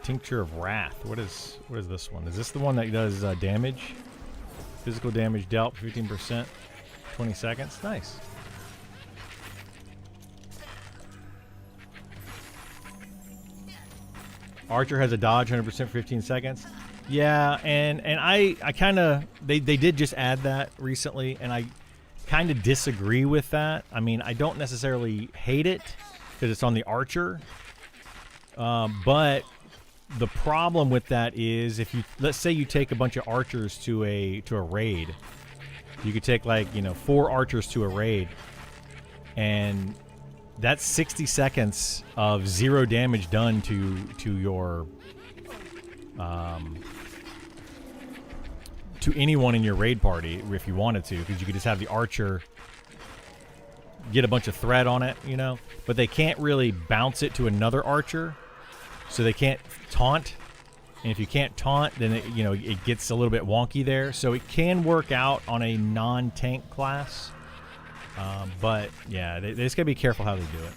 Tincture of Wrath. What is this one? Is this the one that does damage? Physical damage dealt 15%, 20 seconds. Nice. Archer has a dodge 100% for 15 seconds. Yeah, and I kind of they did just add that recently, and I kind of disagree with that. I mean, I don't necessarily hate it because it's on the Archer, but the problem with that is if you, let's say you take a bunch of archers to a raid, you could take like 4 archers to a raid, and that's 60 seconds of 0 damage done to your to anyone in your raid party if you wanted to, because you could just have the archer get a bunch of threat on it, but they can't really bounce it to another archer, so they can't taunt. And if you can't taunt, then it gets a little bit wonky there. So it can work out on a non-tank class, but yeah, they just gotta be careful how they do it.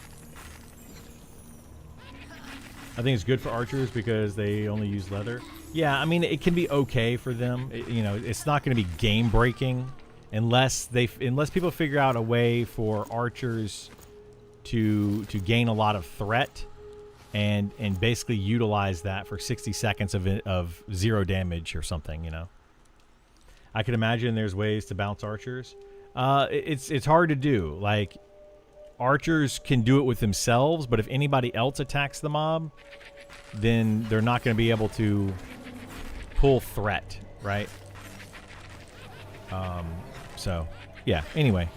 I think it's good for archers because they only use leather. Yeah, I mean, it can be okay for them. It's not going to be game breaking unless people figure out a way for archers to gain a lot of threat and basically utilize that for 60 seconds of 0 damage or something. I can imagine there's ways to bounce archers. It's hard to do. Like, archers can do it with themselves, but if anybody else attacks the mob, then they're not going to be able to pull threat, right? So yeah, anyway.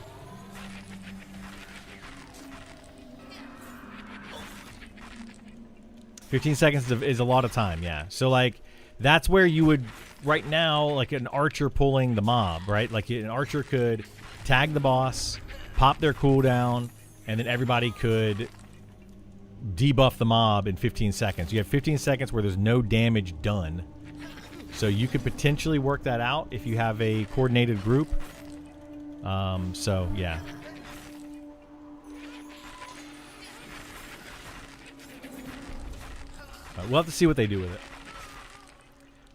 "15 seconds is a lot of time," yeah. So like, that's where you would, right now, like an archer pulling the mob, right? Like an archer could tag the boss, pop their cooldown, and then everybody could debuff the mob in 15 seconds. You have 15 seconds where there's no damage done. So you could potentially work that out if you have a coordinated group. So yeah. We'll have to see what they do with it.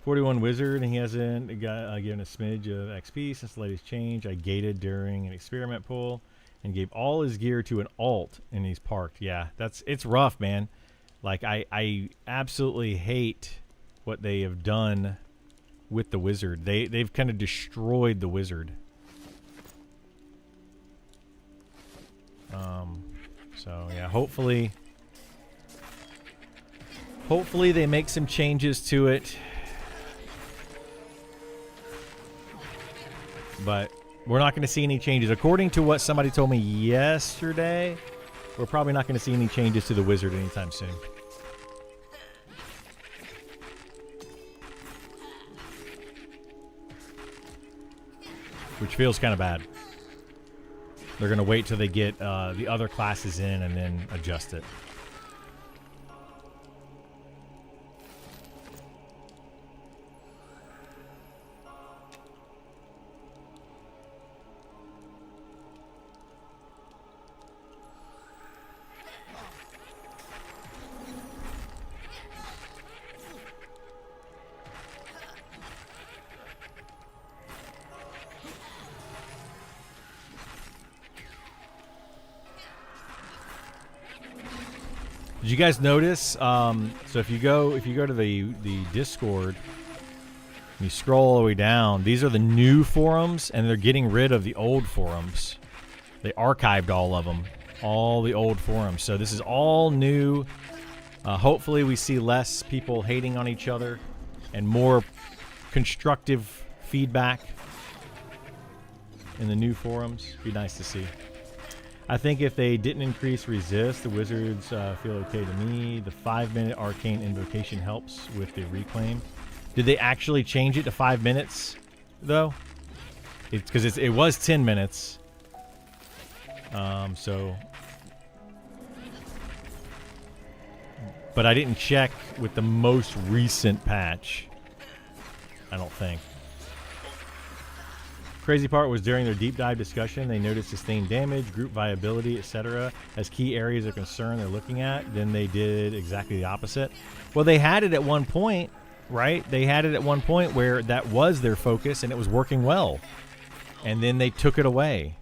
41 wizard, and he hasn't given a smidge of XP since the latest change. I gated during an experiment pull and gave all his gear to an alt, and he's parked. Yeah, it's rough, man. Like, I absolutely hate what they have done with the wizard. They've kind of destroyed the wizard. So yeah, hopefully they make some changes to it. But we're not going to see any changes. According to what somebody told me yesterday, we're probably not going to see any changes to the wizard anytime soon. Which feels kind of bad. They're going to wait till they get the other classes in and then adjust it. Did you guys notice? So if you go to the Discord, and you scroll all the way down, these are the new forums, and they're getting rid of the old forums. They archived all of them, all the old forums. So this is all new. Hopefully we see less people hating on each other and more constructive feedback in the new forums. Be nice to see. I think if they didn't increase resist, the wizards feel okay to me. The 5-minute arcane invocation helps with the reclaim. Did they actually change it to 5 minutes, though? It's because it was 10 minutes. But I didn't check with the most recent patch. I don't think. Crazy part was during their deep dive discussion, they noticed sustained damage, group viability, etc. as key areas of concern they're looking at. Then they did exactly the opposite. Well, they had it at one point, right? They had it at one point where that was their focus and it was working well. And then they took it away.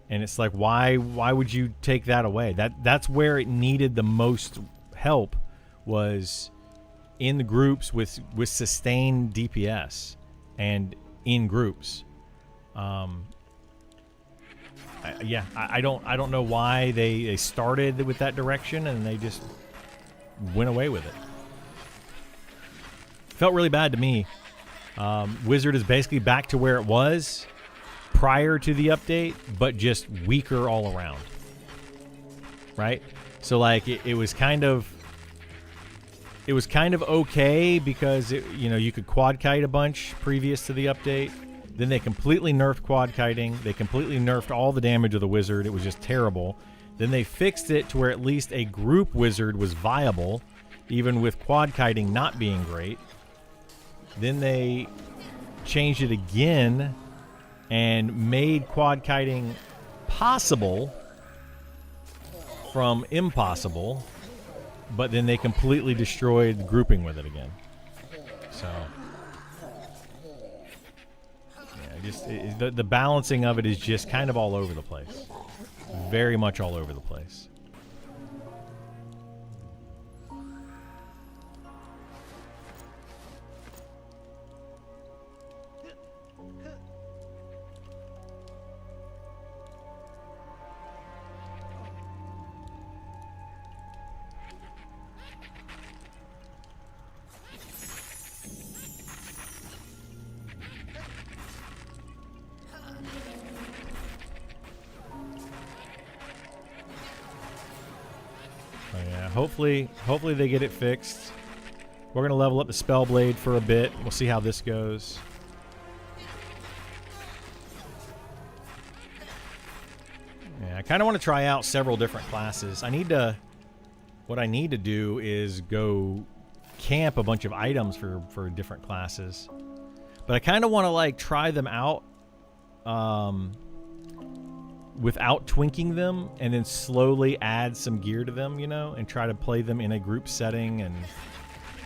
And it's like, why would you take that away? That's where it needed the most help, was in the groups with sustained DPS and in groups. I don't know why they started with that direction and they just went away with it. Felt really bad to me. Wizard is basically back to where it was prior to the update, but just weaker all around. Right? So like it was kind of okay because you could quad kite a bunch previous to the update. Then they completely nerfed quad kiting. They completely nerfed all the damage of the wizard. It was just terrible. Then they fixed it to where at least a group wizard was viable, even with quad kiting not being great. Then they changed it again and made quad kiting possible from impossible, but then they completely destroyed grouping with it again. So the balancing of it is just kind of all over the place. Very much all over the place. Hopefully they get it fixed. We're gonna level up the Spellblade for a bit. We'll see how this goes. Yeah, I kind of want to try out several different classes. What I need to do is go camp a bunch of items for different classes. But I kind of want to like try them out without twinking them, and then slowly add some gear to them, and try to play them in a group setting and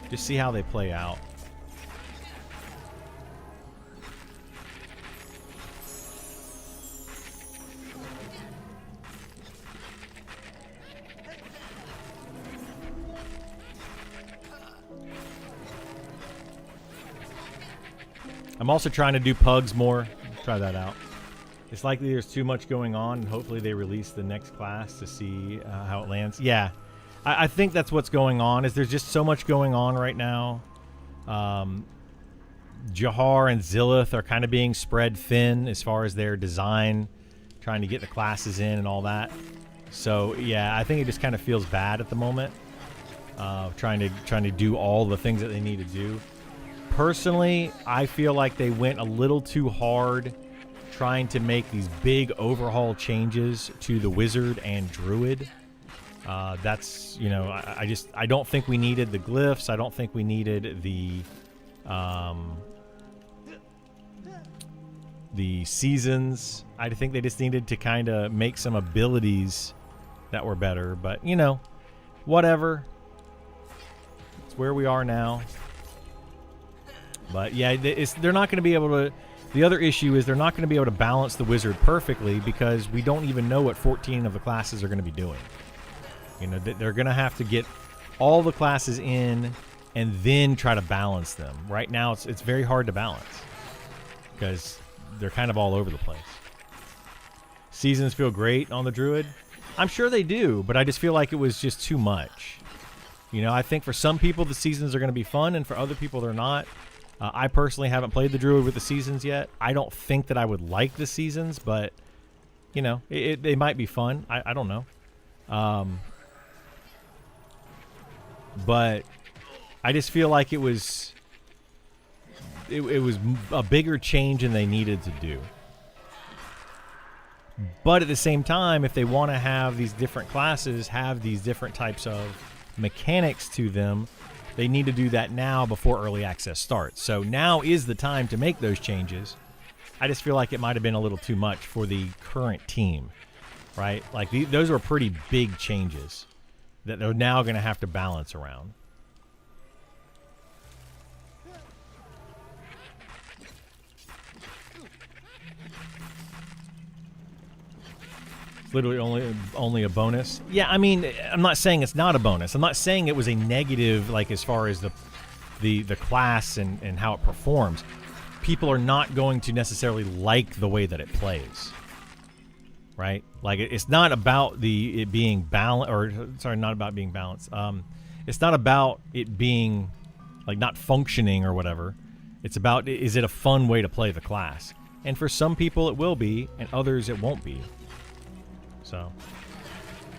just see how they play out. I'm also trying to do pugs more. Try that out. It's likely there's too much going on, and hopefully they release the next class to see how it lands. Yeah, I think that's what's going on, is there's just so much going on right now. Jahar and Zillith are kind of being spread thin as far as their design, trying to get the classes in and all that. So, yeah, I think it just kind of feels bad at the moment, trying to do all the things that they need to do. Personally, I feel like they went a little too hard trying to make these big overhaul changes to the wizard and druid. That's, I don't think we needed the glyphs. I don't think we needed the seasons. I think they just needed to kind of make some abilities that were better, but whatever. It's where we are now. But yeah, they're not going to be able to. The other issue is they're not going to be able to balance the wizard perfectly because we don't even know what 14 of the classes are going to be doing. They're going to have to get all the classes in and then try to balance them. Right now, it's very hard to balance because they're kind of all over the place. Seasons feel great on the druid. I'm sure they do, but I just feel like it was just too much. I think for some people the seasons are going to be fun, and for other people they're not. I personally haven't played the druid with the seasons yet. I don't think that I would like the seasons, but they might be fun. I don't know. But I just feel like it was a bigger change than they needed to do. But at the same time, if they want to have these different classes have these different types of mechanics to them, they need to do that now before early access starts. So now is the time to make those changes. I just feel like it might have been a little too much for the current team, right? Like those were pretty big changes that they're now going to have to balance around. Literally only a bonus. Yeah, I mean, I'm not saying it's not a bonus. I'm not saying it was a negative, like as far as the class and how it performs. People are not going to necessarily like the way that it plays, right? Like it's not about it being balanced, or sorry, not about being balanced. It's not about it being like not functioning or whatever. It's about, is it a fun way to play the class? And for some people it will be, and others it won't be. So,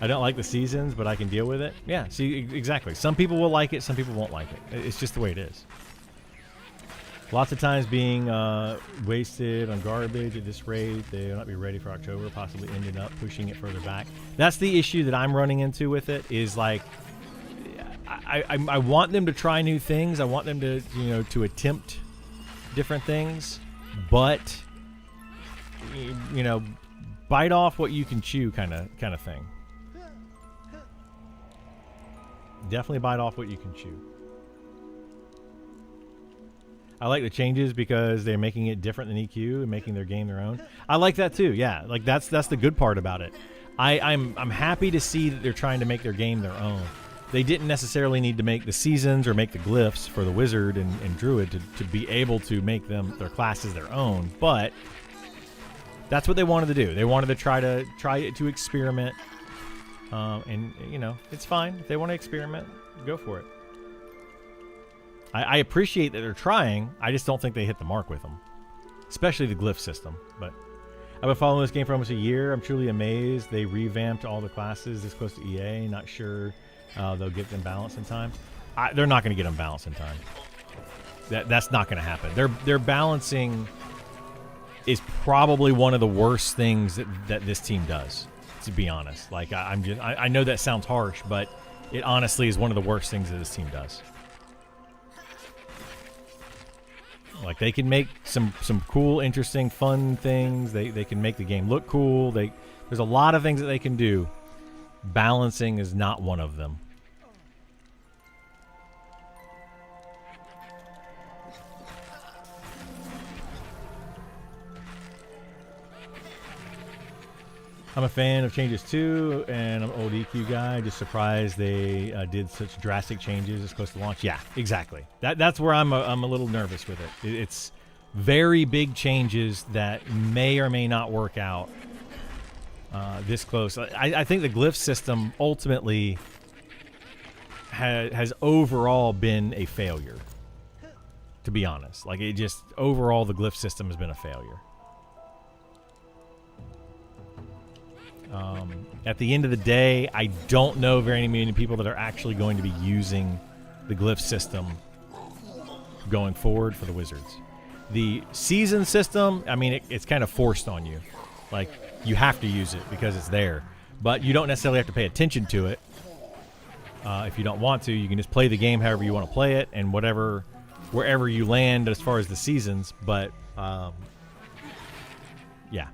I don't like the seasons, but I can deal with it. Yeah, see, exactly. Some people will like it, some people won't like it. It's just the way it is. Lots of times being wasted on garbage at this rate. They will not be ready for October, possibly ended up pushing it further back. That's the issue that I'm running into with it, is like, I want them to try new things. I want them to, to attempt different things, but, bite off what you can chew kind of thing. Definitely bite off what you can chew. I like the changes because they're making it different than EQ and making their game their own. I like that too. Yeah, like that's the good part about it. I'm happy to see that they're trying to make their game their own. They didn't necessarily need to make the seasons or make the glyphs for the wizard and druid to be able to make their classes their own, but that's what they wanted to do. They wanted to try it to experiment, and it's fine if they want to experiment. Go for it. I appreciate that they're trying. I just don't think they hit the mark with them, especially the glyph system. But I've been following this game for almost a year. I'm truly amazed they revamped all the classes this close to EA. Not sure they'll get them balanced in time. They're not going to get them balanced in time. That's not going to happen. Their balancing is probably one of the worst things that this team does, to be honest. Like I know that sounds harsh, but it honestly is one of the worst things that this team does. Like they can make some cool, interesting, fun things. They can make the game look cool. There's a lot of things that they can do. Balancing is not one of them. I'm a fan of changes too, and I'm an old EQ guy. Just surprised they did such drastic changes as close to launch. Yeah, exactly. That's where I'm a little nervous with it. It's very big changes that may or may not work out this close. I think the glyph system ultimately has overall been a failure, to be honest. Like overall the glyph system has been a failure. At the end of the day, I don't know very many people that are actually going to be using the glyph system going forward for the Wizards. The season system, I mean, it's kind of forced on you. Like, you have to use it because it's there. But you don't necessarily have to pay attention to it. If you don't want to, you can just play the game however you want to play it, and wherever you land as far as the seasons. But, yeah.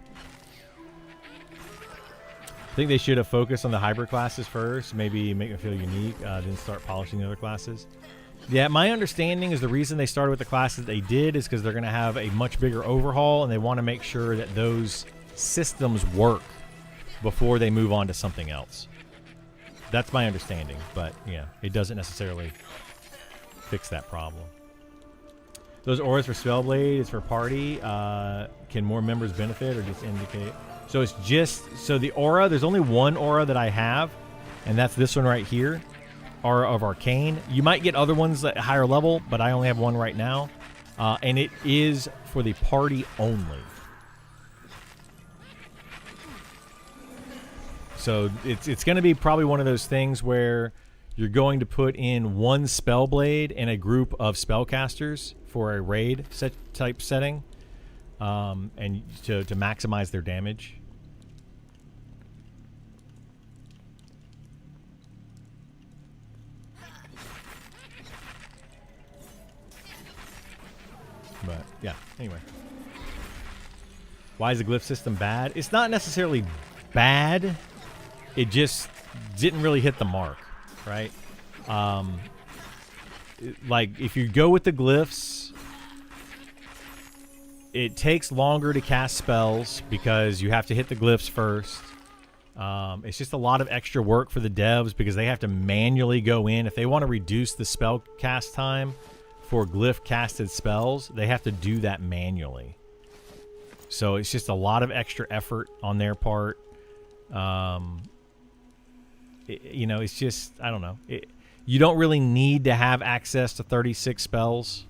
I think they should have focused on the hybrid classes first, maybe make them feel unique, then start polishing the other classes. Yeah, my understanding is the reason they started with the classes they did is because they're going to have a much bigger overhaul, and they want to make sure that those systems work before they move on to something else. That's my understanding, but yeah, it doesn't necessarily fix that problem. Those auras for Spellblade is for party. Can more members benefit or just indicate? So it's so the aura, there's only one aura that I have, and that's this one right here, Aura of Arcane. You might get other ones at higher level, but I only have one right now, and it is for the party only. So it's going to be probably one of those things where you're going to put in one Spellblade and a group of spellcasters for a raid type setting, and to maximize their damage. But yeah, anyway. Why is the glyph system bad? It's not necessarily bad. It just didn't really hit the mark, right? Like, if you go with the glyphs, it takes longer to cast spells because you have to hit the glyphs first. It's just a lot of extra work for the devs because they have to manually go in. If they want to reduce the spell cast time for glyph casted spells, they have to do that manually. So it's just a lot of extra effort on their part. You know, it's just, I don't know. You don't really need to have access to 36 spells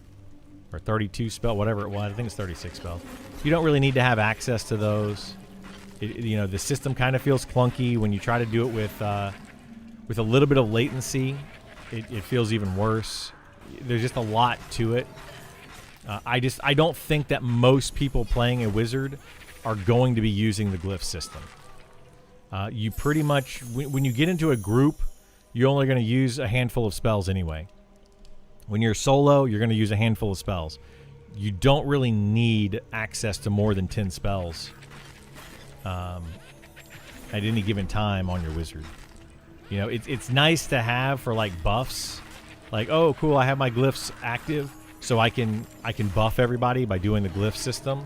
or 32 spell, whatever it was. I think it's 36 spells. You don't really need to have access to those. You know, the system kind of feels clunky when you try to do it with a little bit of latency. It feels even worse. There's just a lot to it. I don't think that most people playing a wizard are going to be using the glyph system. You pretty much, when you get into a group, you're only going to use a handful of spells anyway. When you're solo, you're going to use a handful of spells. You don't really need access to more than 10 spells at any given time on your wizard. You know, it's nice to have for like buffs. Like, oh, cool, I have my glyphs active, so I can buff everybody by doing the glyph system,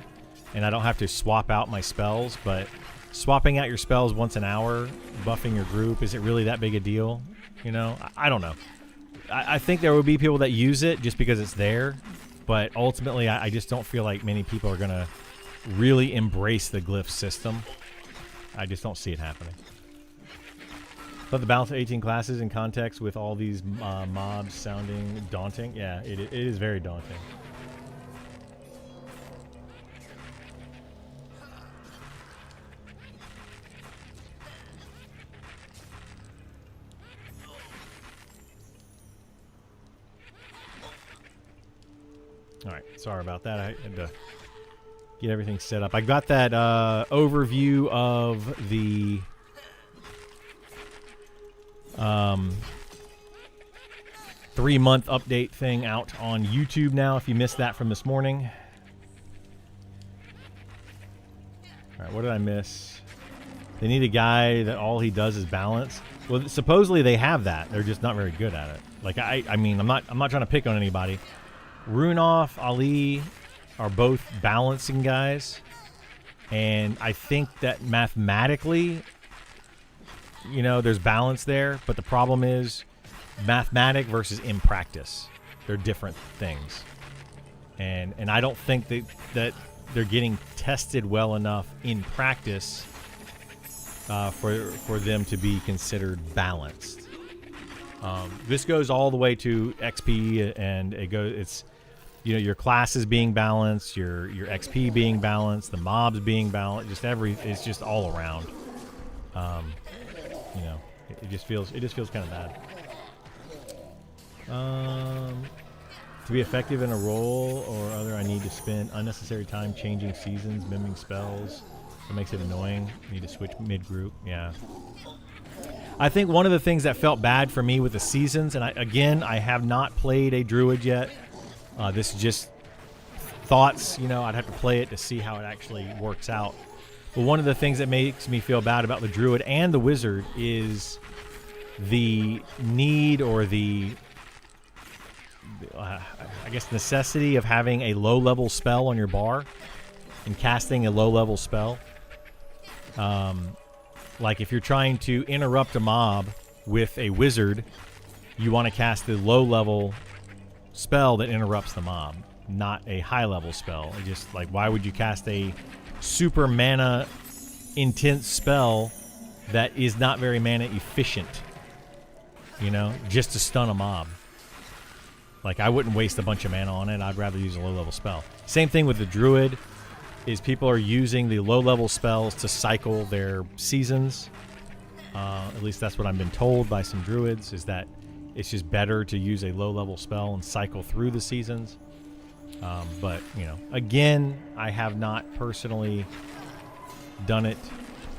and I don't have to swap out my spells. But swapping out your spells once an hour, buffing your group, is it really that big a deal? You know, I don't know. I think there will be people that use it just because it's there, but ultimately I just don't feel like many people are going to really embrace the glyph system. I just don't see it happening. But the balance of 18 classes in context with all these mobs sounding daunting. Yeah, it is very daunting. All right, sorry about that. I had to get everything set up. I got that overview of the 3-month update thing out on YouTube now, if you missed that from this morning. All right, what did I miss? They need a guy that all he does is balance. Well, supposedly they have that. They're just not very good at it. Like, I mean, I'm not trying to pick on anybody. Runoff, Ali are both balancing guys, and I think that mathematically, you know, there's balance there, but the problem is mathematic versus in practice. They're different things. And I don't think that they're getting tested well enough in practice for them to be considered balanced. This goes all the way to XP, and it's you know, your classes being balanced, your XP being balanced, the mobs being balanced, it's just all around. You know, it just feels kind of bad. To be effective in a role or other, I need to spend unnecessary time changing seasons, miming spells. It makes it annoying. I need to switch mid-group. Yeah. I think one of the things that felt bad for me with the seasons, and I have not played a druid yet. This is just thoughts. You know, I'd have to play it to see how it actually works out. But one of the things that makes me feel bad about the druid and the wizard is the need or the I guess necessity of having a low-level spell on your bar and casting a low-level spell. Like if you're trying to interrupt a mob with a wizard, you want to cast the low-level spell that interrupts the mob, not a high-level spell. It just like, why would you cast a super mana intense spell that is not very mana efficient, you know, just to stun a mob? Like, I wouldn't waste a bunch of mana on it. I'd rather use a low-level spell. Same thing with the druid, is people are using the low-level spells to cycle their seasons. At least that's what I've been told by some druids, is that it's just better to use a low-level spell and cycle through the seasons. But, you know, again, I have not personally done it,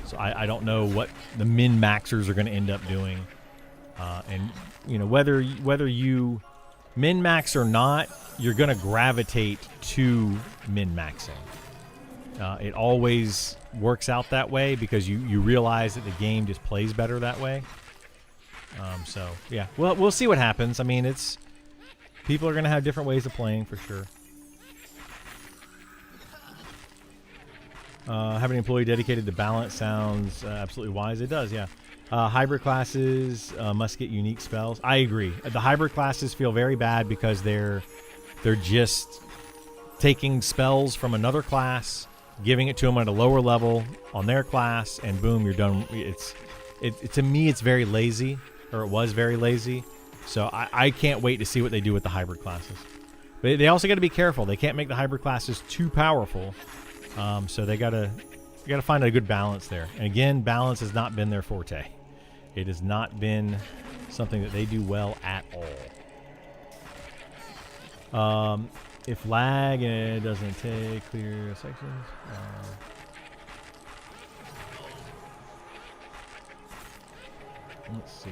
so I don't know what the min-maxers are going to end up doing. And, you know, whether you min-max or not, you're going to gravitate to min-maxing. It always works out that way because you realize that the game just plays better that way. So yeah, well, we'll see what happens. I mean, people are going to have different ways of playing for sure. Having an employee dedicated to balance sounds absolutely wise. It does, yeah. Hybrid classes must get unique spells. I agree. The hybrid classes feel very bad because they're just taking spells from another class, giving it to them at a lower level on their class, and boom, you're done. To me, it's very lazy, or it was very lazy. So I can't wait to see what they do with the hybrid classes. But they also got to be careful. They can't make the hybrid classes too powerful. So they gotta find a good balance there. And again, balance has not been their forte. It has not been something that they do well at all. If lag and it doesn't take clear sections. Let's see.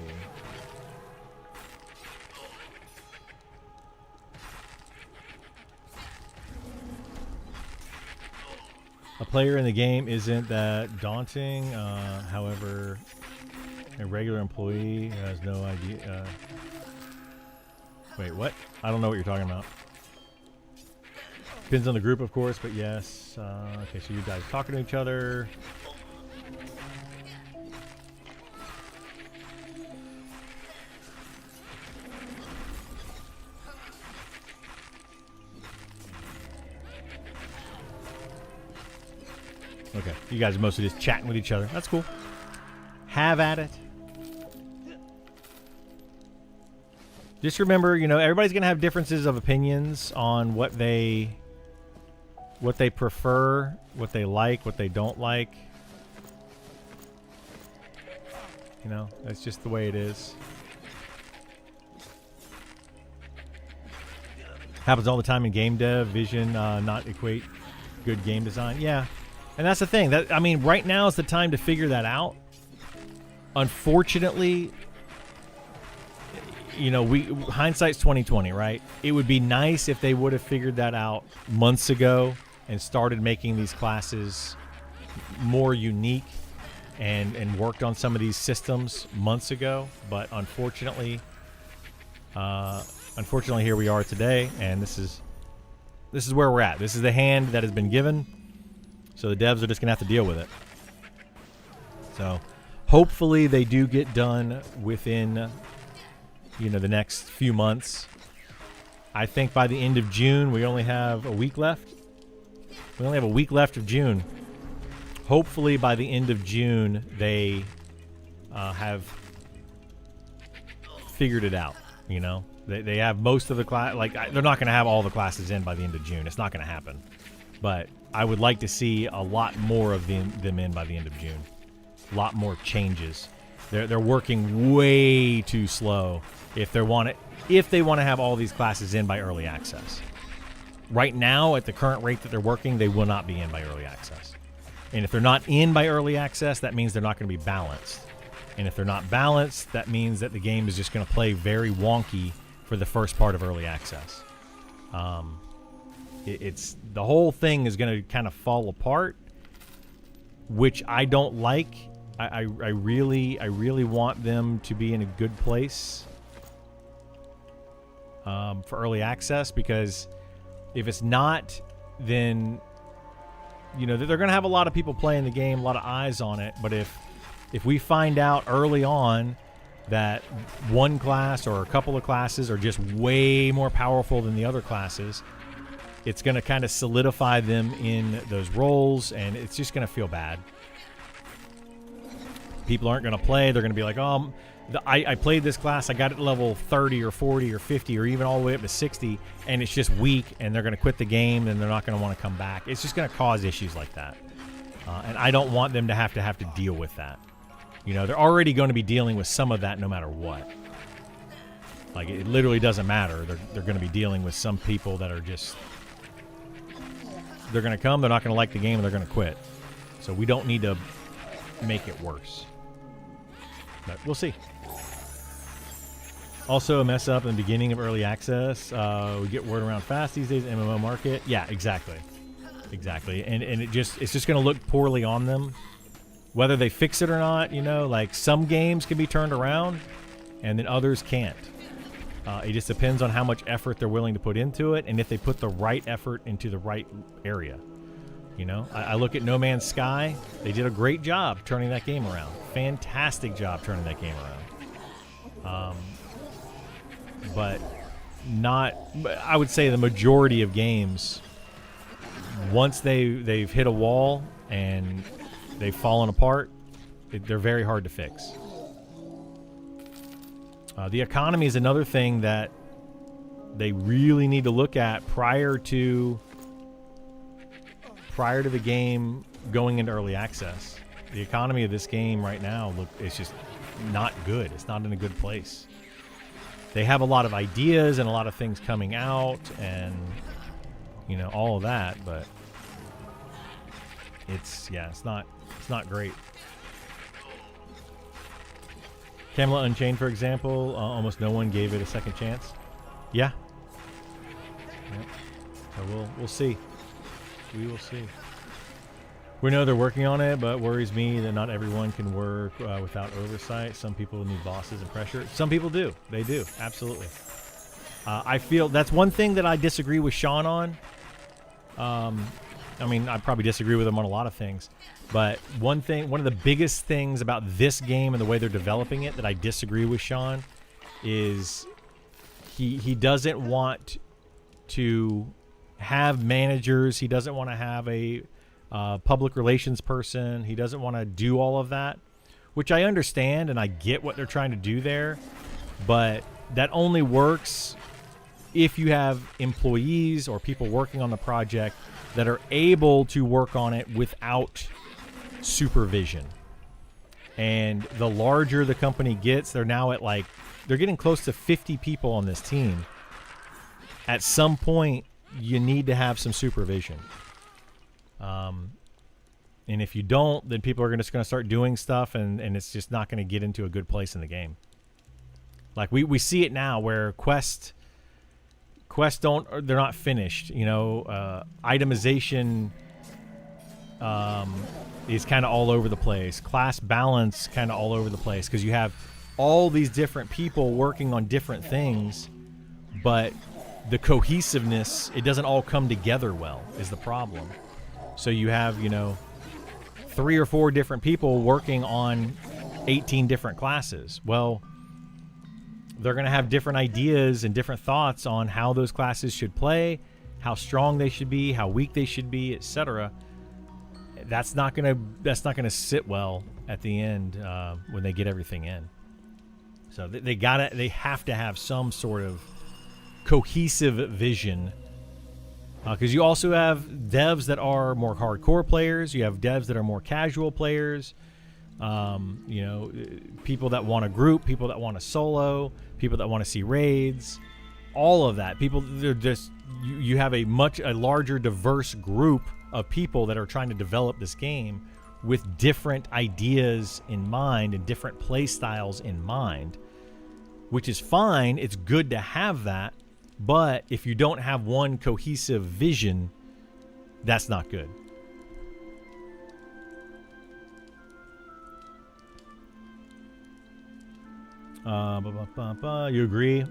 A player in the game isn't that daunting. However, a regular employee has no idea. Wait, what? I don't know what you're talking about. Depends on the group, of course, but yes. Okay, so you guys talking to each other. Okay, you guys are mostly just chatting with each other. That's cool. Have at it. Just remember, everybody's going to have differences of opinions on what they prefer, what they like, what they don't like. That's just the way it is. Happens all the time in game dev. Vision not equate good game design. Yeah. And that's the thing. Right now is the time to figure that out. Unfortunately, hindsight's 2020, right? It would be nice if they would have figured that out months ago and started making these classes more unique and worked on some of these systems months ago. But unfortunately, here we are today, and this is where we're at. This is the hand that has been given. So the devs are just going to have to deal with it. So hopefully they do get done within, the next few months. I think by the end of June, we only have a week left. We only have a week left of June. Hopefully by the end of June, they have figured it out, They have most of the class. They're not going to have all the classes in by the end of June. It's not going to happen. But I would like to see a lot more of them in by the end of June. A lot more changes. They're working way too slow if they want to have all these classes in by early access. Right now, at the current rate that they're working, they will not be in by early access. And if they're not in by early access, that means they're not going to be balanced. And if they're not balanced, that means that the game is just going to play very wonky for the first part of early access. It's the whole thing is going to kind of fall apart, which I don't like. I really want them to be in a good place for early access, because if it's not, then they're going to have a lot of people playing the game, a lot of eyes on it. But if we find out early on that one class or a couple of classes are just way more powerful than the other classes, it's going to kind of solidify them in those roles, and it's just going to feel bad. People aren't going to play. They're going to be like, I played this class. I got it level 30 or 40 or 50 or even all the way up to 60, and it's just weak, and they're going to quit the game, and they're not going to want to come back. It's just going to cause issues like that. And I don't want them to have to deal with that. They're already going to be dealing with some of that no matter what. It literally doesn't matter. They're going to be dealing with some people that are just... They're going to come, they're not going to like the game, and they're going to quit. So we don't need to make it worse. But we'll see. Also, a mess up in the beginning of early access. We get word around fast these days, MMO market. Yeah, exactly. Exactly. And it's just going to look poorly on them, whether they fix it or not. You know, like some games can be turned around, and then others can't. It just depends on how much effort they're willing to put into it, and if they put the right effort into the right area. You know, I look at No Man's Sky. They did a great job turning that game around. Fantastic job turning that game around. But not, I would say the majority of games, once they've hit a wall and they've fallen apart, they're very hard to fix. The economy is another thing that they really need to look at prior to the game going into early access. The economy of this game right now, it's just not good. It's not in a good place. They have a lot of ideas and a lot of things coming out and, you know, all of that, but it's not great. Camelot Unchained, for example, almost no one gave it a second chance. Yeah. So we'll see. We will see. We know they're working on it, but worries me that not everyone can work without oversight. Some people need bosses and pressure. Some people do. They do. Absolutely. I feel that's one thing that I disagree with Sean on. I mean, I probably disagree with him on a lot of things. But one of the biggest things about this game and the way they're developing it that I disagree with Sean is he doesn't want to have managers. He doesn't want to have a public relations person. He doesn't want to do all of that, which I understand and I get what they're trying to do there. But that only works if you have employees or people working on the project that are able to work on it without supervision. And the larger the company gets, they're now at they're getting close to 50 people on this team. At some point, you need to have some supervision. And if you don't, then people are just going to start doing stuff, and it's just not going to get into a good place in the game. Like we see it now where quests they're not finished. You know, itemization is kind of all over the place. Class balance kind of all over the place because you have all these different people working on different things, but the cohesiveness, it doesn't all come together well is the problem. So you have, 3 or 4 different people working on 18 different classes. Well, they're going to have different ideas and different thoughts on how those classes should play, how strong they should be, how weak they should be, etc. That's not going to sit well at the end when they get everything in. So they have to have some sort of cohesive vision. Because you also have devs that are more hardcore players. You have devs that are more casual players. People that want a group, people that want a solo, people that want to see raids, all of that. You have a larger diverse group of people that are trying to develop this game with different ideas in mind and different play styles in mind, which is fine. It's good to have that. But if you don't have one cohesive vision, that's not good. You agree,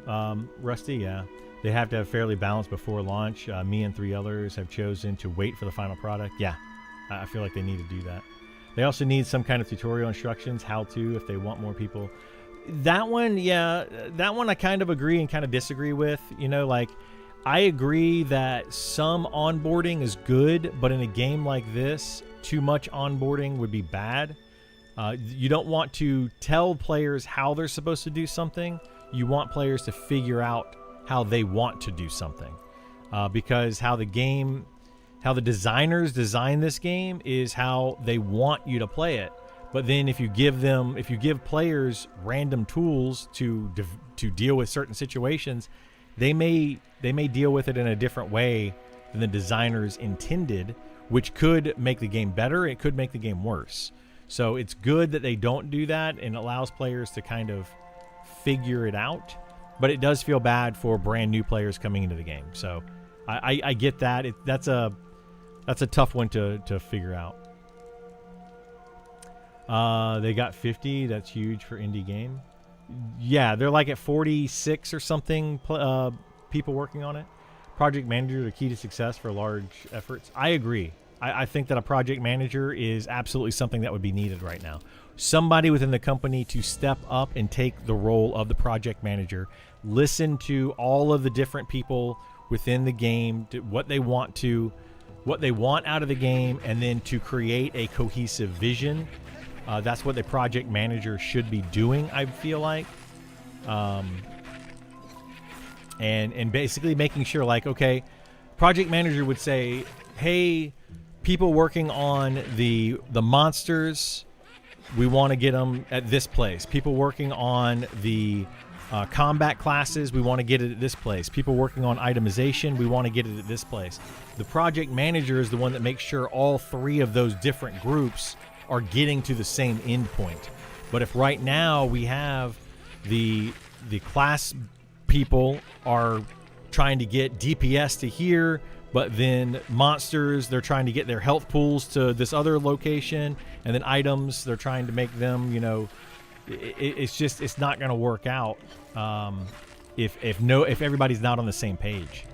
Rusty? Yeah. They have to have fairly balanced before launch. Me and 3 others have chosen to wait for the final product. Yeah, I feel like they need to do that. They also need some kind of tutorial instructions, how to, if they want more people. That one I kind of agree and kind of disagree with. I agree that some onboarding is good, but in a game like this, too much onboarding would be bad. You don't want to tell players how they're supposed to do something. You want players to figure out how they want to do something. Because how the designers design this game is how they want you to play it. But then if you give players random tools to deal with certain situations, they may deal with it in a different way than the designers intended, which could make the game better. It could make the game worse. So it's good that they don't do that and allows players to kind of figure it out. But it does feel bad for brand new players coming into the game. So I get that. That's a That's a tough one to figure out. They got 50. That's huge for indie game. Yeah, they're like at 46 or something people working on it. Project manager, the key to success for large efforts. I agree. I think that a project manager is absolutely something that would be needed right now. Somebody within the company to step up and take the role of the project manager. Listen to all of the different people within the game, what they want out of the game, and then to create a cohesive vision. That's what the project manager should be doing, I feel like. And basically making sure, like, okay, project manager would say, hey, people working on the monsters, we want to get them at this place. People working on the combat classes, we want to get it at this place. People working on itemization, we want to get it at this place. The project manager is the one that makes sure all three of those different groups are getting to the same end point. But if right now we have the class people are trying to get DPS to here, but then monsters, they're trying to get their health pools to this other location, and then items, they're trying to make them, it's not going to work out if everybody's not on the same page.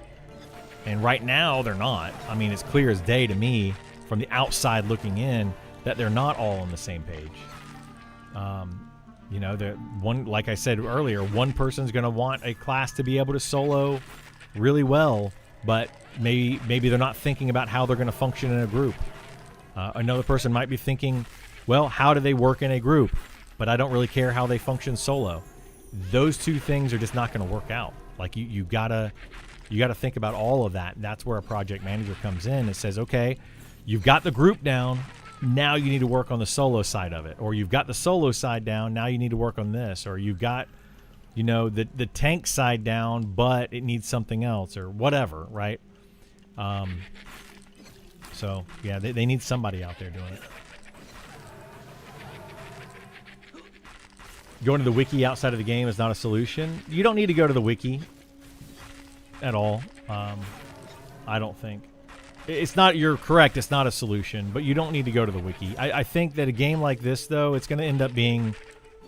And right now they're not. I mean, it's clear as day to me from the outside looking in that they're not all on the same page. Like I said earlier, one person's going to want a class to be able to solo really well, but maybe they're not thinking about how they're going to function in a group. Another person might be thinking, well, how do they work in a group? But I don't really care how they function solo. Those two things are just not going to work out. Like you gotta think about all of that. And that's where a project manager comes in and says, okay, you've got the group down. Now you need to work on the solo side of it. Or you've got the solo side down. Now you need to work on this. Or you've got, the tank side down, but it needs something else or whatever, right? So, yeah, they need somebody out there doing it. Going to the wiki outside of the game is not a solution. You don't need to go to the wiki at all. I don't think. It's not, you're correct, it's not a solution, but you don't need to go to the wiki. I think that a game like this, though, it's going to end up being,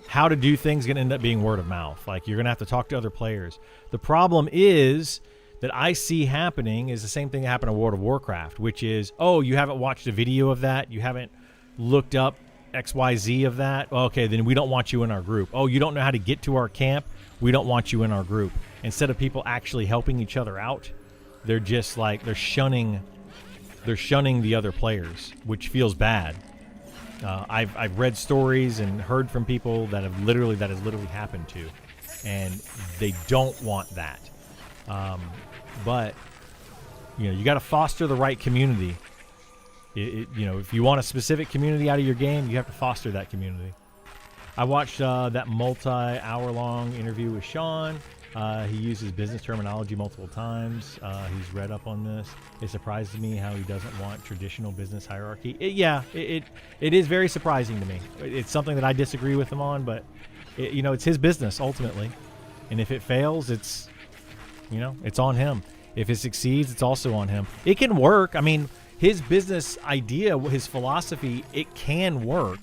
how to do things going to end up being word of mouth. Like, you're going to have to talk to other players. The problem is that I see happening is the same thing that happened in World of Warcraft, which is, oh, you haven't watched a video of that? You haven't looked up XYZ of that? Well, okay, then we don't want you in our group. Oh, you don't know how to get to our camp? We don't want you in our group. Instead of people actually helping each other out, they're just like, they're shunning the other players, which feels bad. I've read stories and heard from people that has literally happened to, and they don't want that. But you got to foster the right community. If you want a specific community out of your game, you have to foster that community. I watched that multi-hour-long interview with Sean. He uses business terminology multiple times. He's read up on this. It surprises me how he doesn't want traditional business hierarchy. It is very surprising to me. It's something that I disagree with him on, but it's his business ultimately, and if it fails, it's on him. If it succeeds, it's also on him. It can work. I mean, his business idea, his philosophy, it can work.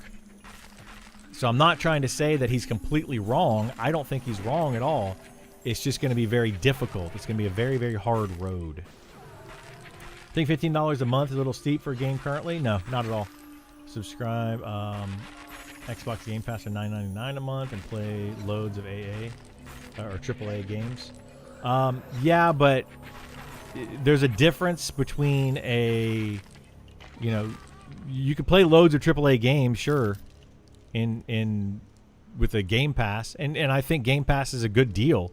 So I'm not trying to say that he's completely wrong. I don't think he's wrong at all. It's just going to be very difficult. It's going to be a very, very hard road. I think $15 a month is a little steep for a game currently. No, not at all. Subscribe. Xbox Game Pass for $9.99 a month and play loads of AA or AAA games. Yeah, but there's a difference between you can play loads of AAA games, sure, with a Game Pass, and I think Game Pass is a good deal.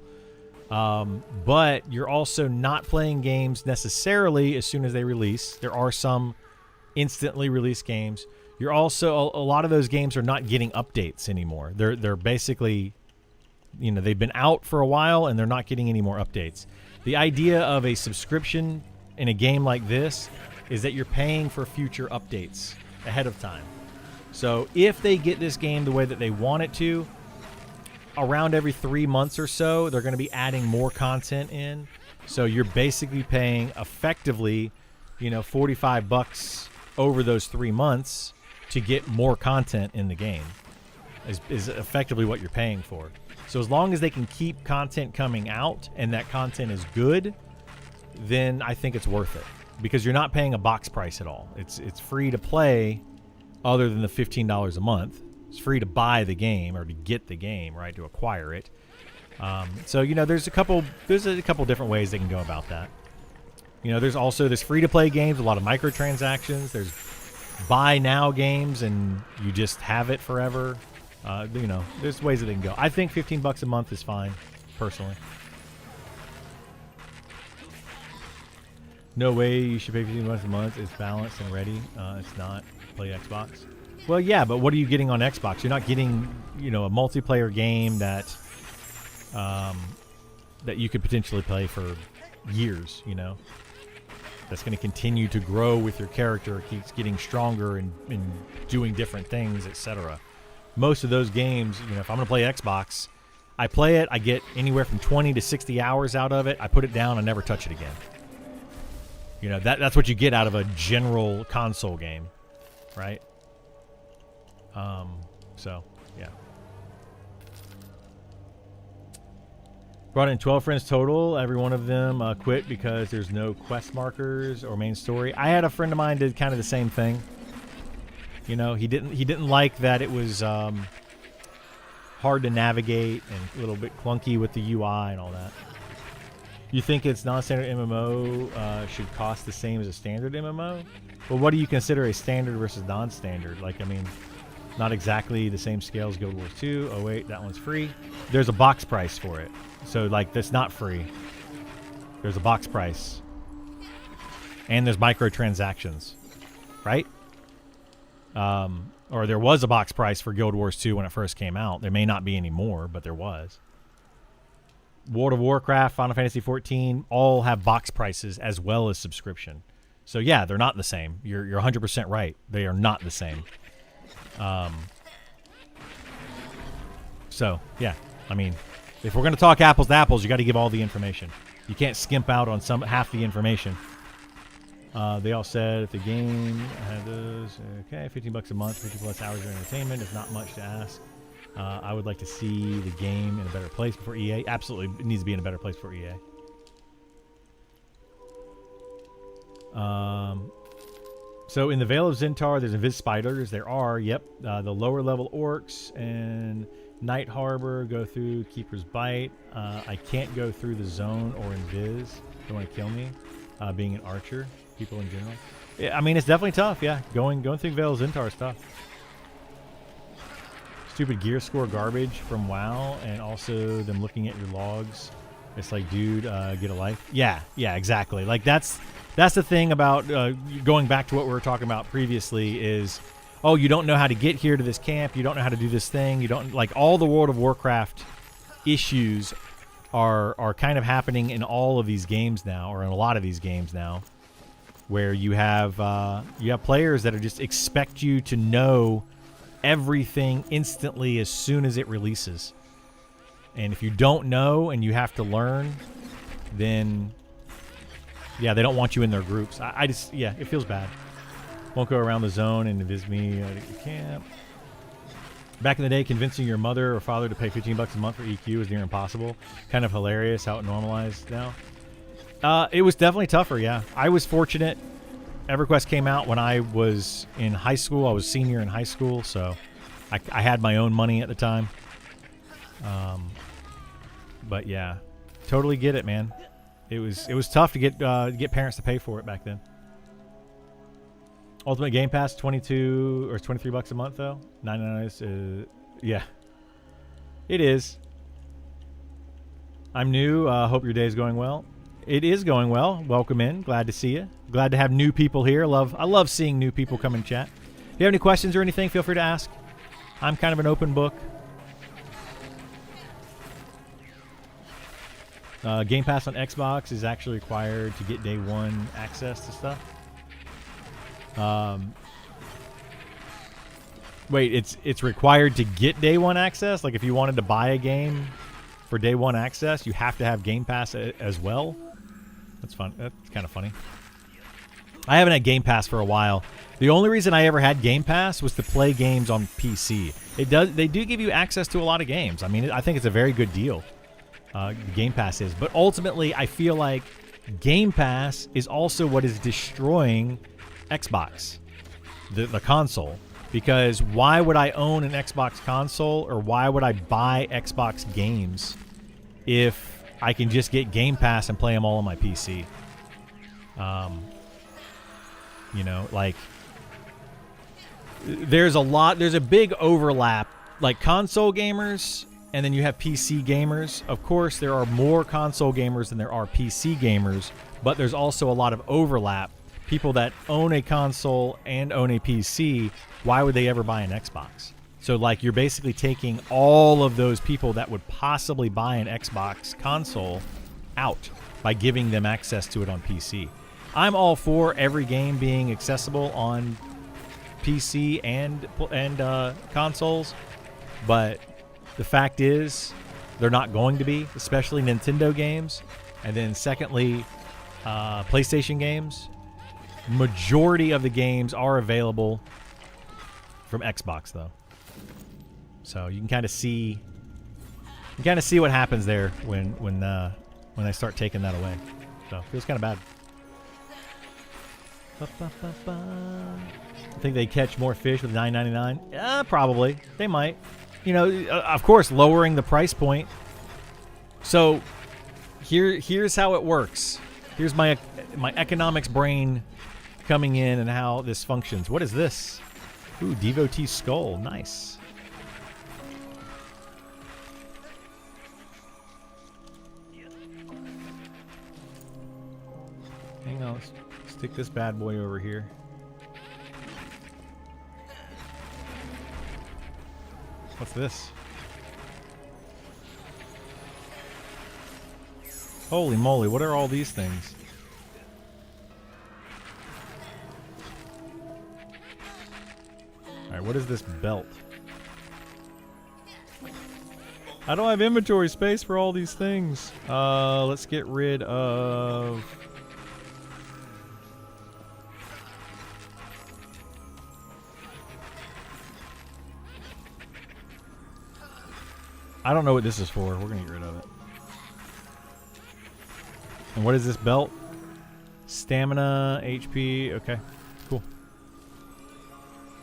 But you're also not playing games necessarily as soon as they release. There are some instantly released games. You're also, a lot of those games are not getting updates anymore. They're basically, they've been out for a while and they're not getting any more updates. The idea of a subscription in a game like this is that you're paying for future updates ahead of time. So if they get this game the way that they want it to, around every 3 months or so, they're going to be adding more content in. So you're basically paying effectively $45 over those 3 months to get more content in the game is effectively what you're paying for. So as long as they can keep content coming out and that content is good, then I think it's worth it, because you're not paying a box price at all. It's free to play, other than the $15 a month. It's free to buy the game, or to get the game, right, to acquire it. So there's a couple different ways they can go about that. There's free to play games, a lot of microtransactions. There's buy now games, and you just have it forever. There's ways that they can go. I think $15 a month is fine, personally. No way you should pay $15 a month. It's balanced and ready. It's not. Play Xbox. Well, yeah, but what are you getting on Xbox? You're not getting, a multiplayer game that you could potentially play for years. That's going to continue to grow with your character, keeps getting stronger and doing different things, etc. Most of those games, if I'm going to play Xbox, I play it, I get anywhere from 20 to 60 hours out of it, I put it down, I never touch it again. That's what you get out of a general console game, right? So, yeah. Brought in 12 friends total. Every one of them quit because there's no quest markers or main story. I had a friend of mine did kind of the same thing. He didn't like that it was hard to navigate and a little bit clunky with the UI and all that. You think it's non-standard MMO should cost the same as a standard MMO? Well, what do you consider a standard versus non-standard? Not exactly the same scale as Guild Wars 2. Oh wait, that one's free. There's a box price for it. So that's not free. There's a box price. And there's microtransactions. Right? Or there was a box price for Guild Wars 2 when it first came out. There may not be anymore, but there was. World of Warcraft, Final Fantasy 14 all have box prices as well as subscription. So yeah, they're not the same. You're 100% right. They are not the same. So yeah, if we're going to talk apples to apples, you got to give all the information. You can't skimp out on half the information. They all said if the game had those, okay, $15 a month, 50 plus hours of entertainment is not much to ask. I would like to see the game in a better place before EA. Absolutely, it needs to be in a better place before EA. So in the Vale of Zentar, there's Invis spiders. There are, yep, the lower level orcs and Night Harbor go through Keeper's Bite. I can't go through the zone or Invis. They want to kill me, being an archer. People in general. Yeah, it's definitely tough. Yeah, going through Vale of Zentar is tough. Stupid gear score garbage from WoW, and also them looking at your logs. It's like, dude, get a life. Yeah, exactly. That's the thing about going back to what we were talking about previously is, oh, you don't know how to get here to this camp. You don't know how to do this thing. You don't all the World of Warcraft issues are kind of happening in all of these games now, or in a lot of these games now, where you have players that are just expect you to know everything instantly as soon as it releases. And if you don't know and you have to learn, then yeah, they don't want you in their groups. I just, yeah, it feels bad. Won't go around the zone and visit me at the camp. Back in the day, convincing your mother or father to pay $15 a month for EQ is near impossible. Kind of hilarious how it normalized now. It was definitely tougher, yeah. I was fortunate. EverQuest came out when I was in high school. I was senior in high school, so I had my own money at the time. But yeah, totally get it, man. It was tough to get parents to pay for it back then. Ultimate Game Pass, $22 or $23 a month though. $99 is yeah. It is. I'm new. Hope your day is going well. It is going well. Welcome in. Glad to see you. Glad to have new people here. I love seeing new people come and chat. If you have any questions or anything, feel free to ask. I'm kind of an open book. Game Pass on Xbox is actually required to get day one access to stuff. Wait, it's required to get day one access? Like if you wanted to buy a game for day one access, you have to have Game Pass as well? That's fun. That's kind of funny. I haven't had Game Pass for a while. The only reason I ever had Game Pass was to play games on PC. They do give you access to a lot of games. I mean, I think it's a very good deal. Game Pass is, but ultimately, I feel like Game Pass is also what is destroying Xbox, the console. Because why would I own an Xbox console, or why would I buy Xbox games if I can just get Game Pass and play them all on my PC? You know, like, there's a big overlap, like console gamers, and then you have PC gamers. Of course, there are more console gamers than there are PC gamers, but there's also a lot of overlap. People that own a console and own a PC, why would they ever buy an Xbox? So, like, you're basically taking all of those people that would possibly buy an Xbox console out by giving them access to it on PC. I'm all for every game being accessible on PC and consoles, but the fact is they're not going to be, especially Nintendo games. And then secondly, PlayStation games. Majority of the games are available from Xbox, though. So you can kind of see what happens there when they start taking that away. So it feels kind of bad. I think they catch more fish with $9.99. Yeah, probably. They might. You know, of course, lowering the price point. So here's how it works. Here's my economics brain coming in and how this functions. What is this? Ooh, Devotee Skull. Nice. Hang on. Let's stick this bad boy over here. What's this? Holy moly, what are all these things? Alright, what is this belt? I don't have inventory space for all these things. Let's get rid of... I don't know what this is for. We're going to get rid of it. And what is this belt? Stamina, HP. Okay, cool.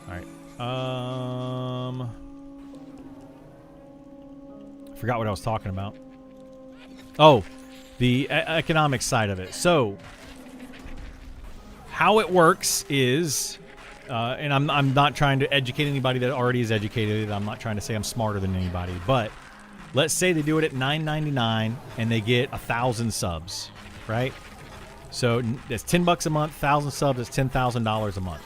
Alright. I forgot what I was talking about. Oh, the economic side of it. So, how it works is... and I'm not trying to educate anybody that already is educated. I'm not trying to say I'm smarter than anybody. But let's say they do it at $9.99 and they get 1,000 subs, right? So that's $10 a month. 1,000 subs is $10,000 a month.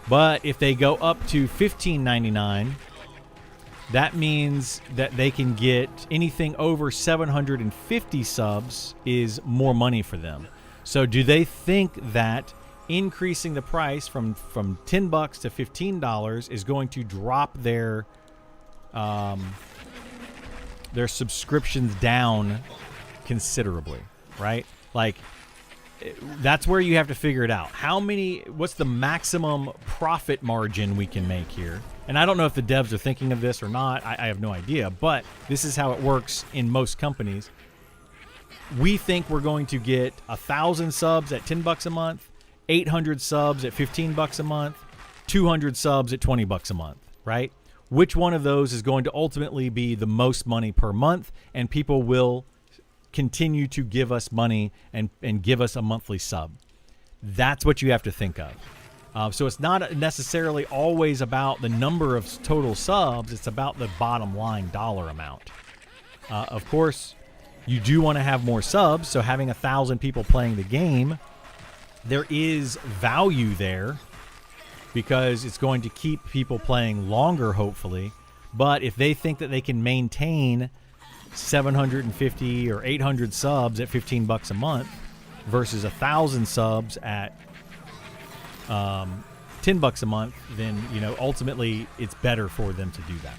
But if they go up to $15.99, that means that they can get anything over 750 subs is more money for them. So do they think that increasing the price from $10 to $15 is going to drop their subscriptions down considerably, right? Like, that's where you have to figure it out. What's the maximum profit margin we can make here? And I don't know if the devs are thinking of this or not. I have no idea, but this is how it works in most companies. We think we're going to get 1,000 subs at $10 a month, 800 subs at $15 a month, 200 subs at $20 a month, right? Which one of those is going to ultimately be the most money per month, and people will continue to give us money and give us a monthly sub? That's what you have to think of. So it's not necessarily always about the number of total subs. It's about the bottom line dollar amount. Of course, you do want to have more subs, so having 1,000 people playing the game, there is value there because it's going to keep people playing longer, hopefully. But if they think that they can maintain 750 or 800 subs at $15 a month versus 1,000 subs at $10 a month, then, you know, ultimately it's better for them to do that.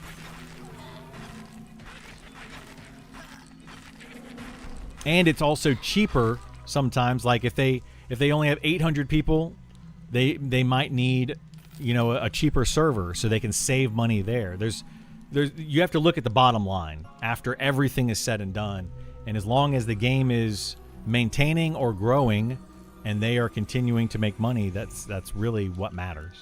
And it's also cheaper sometimes. Like if they If they only have 800 people, they might need, you know, a cheaper server so they can save money there. There's you have to look at the bottom line after everything is said and done. And as long as the game is maintaining or growing and they are continuing to make money, that's really what matters.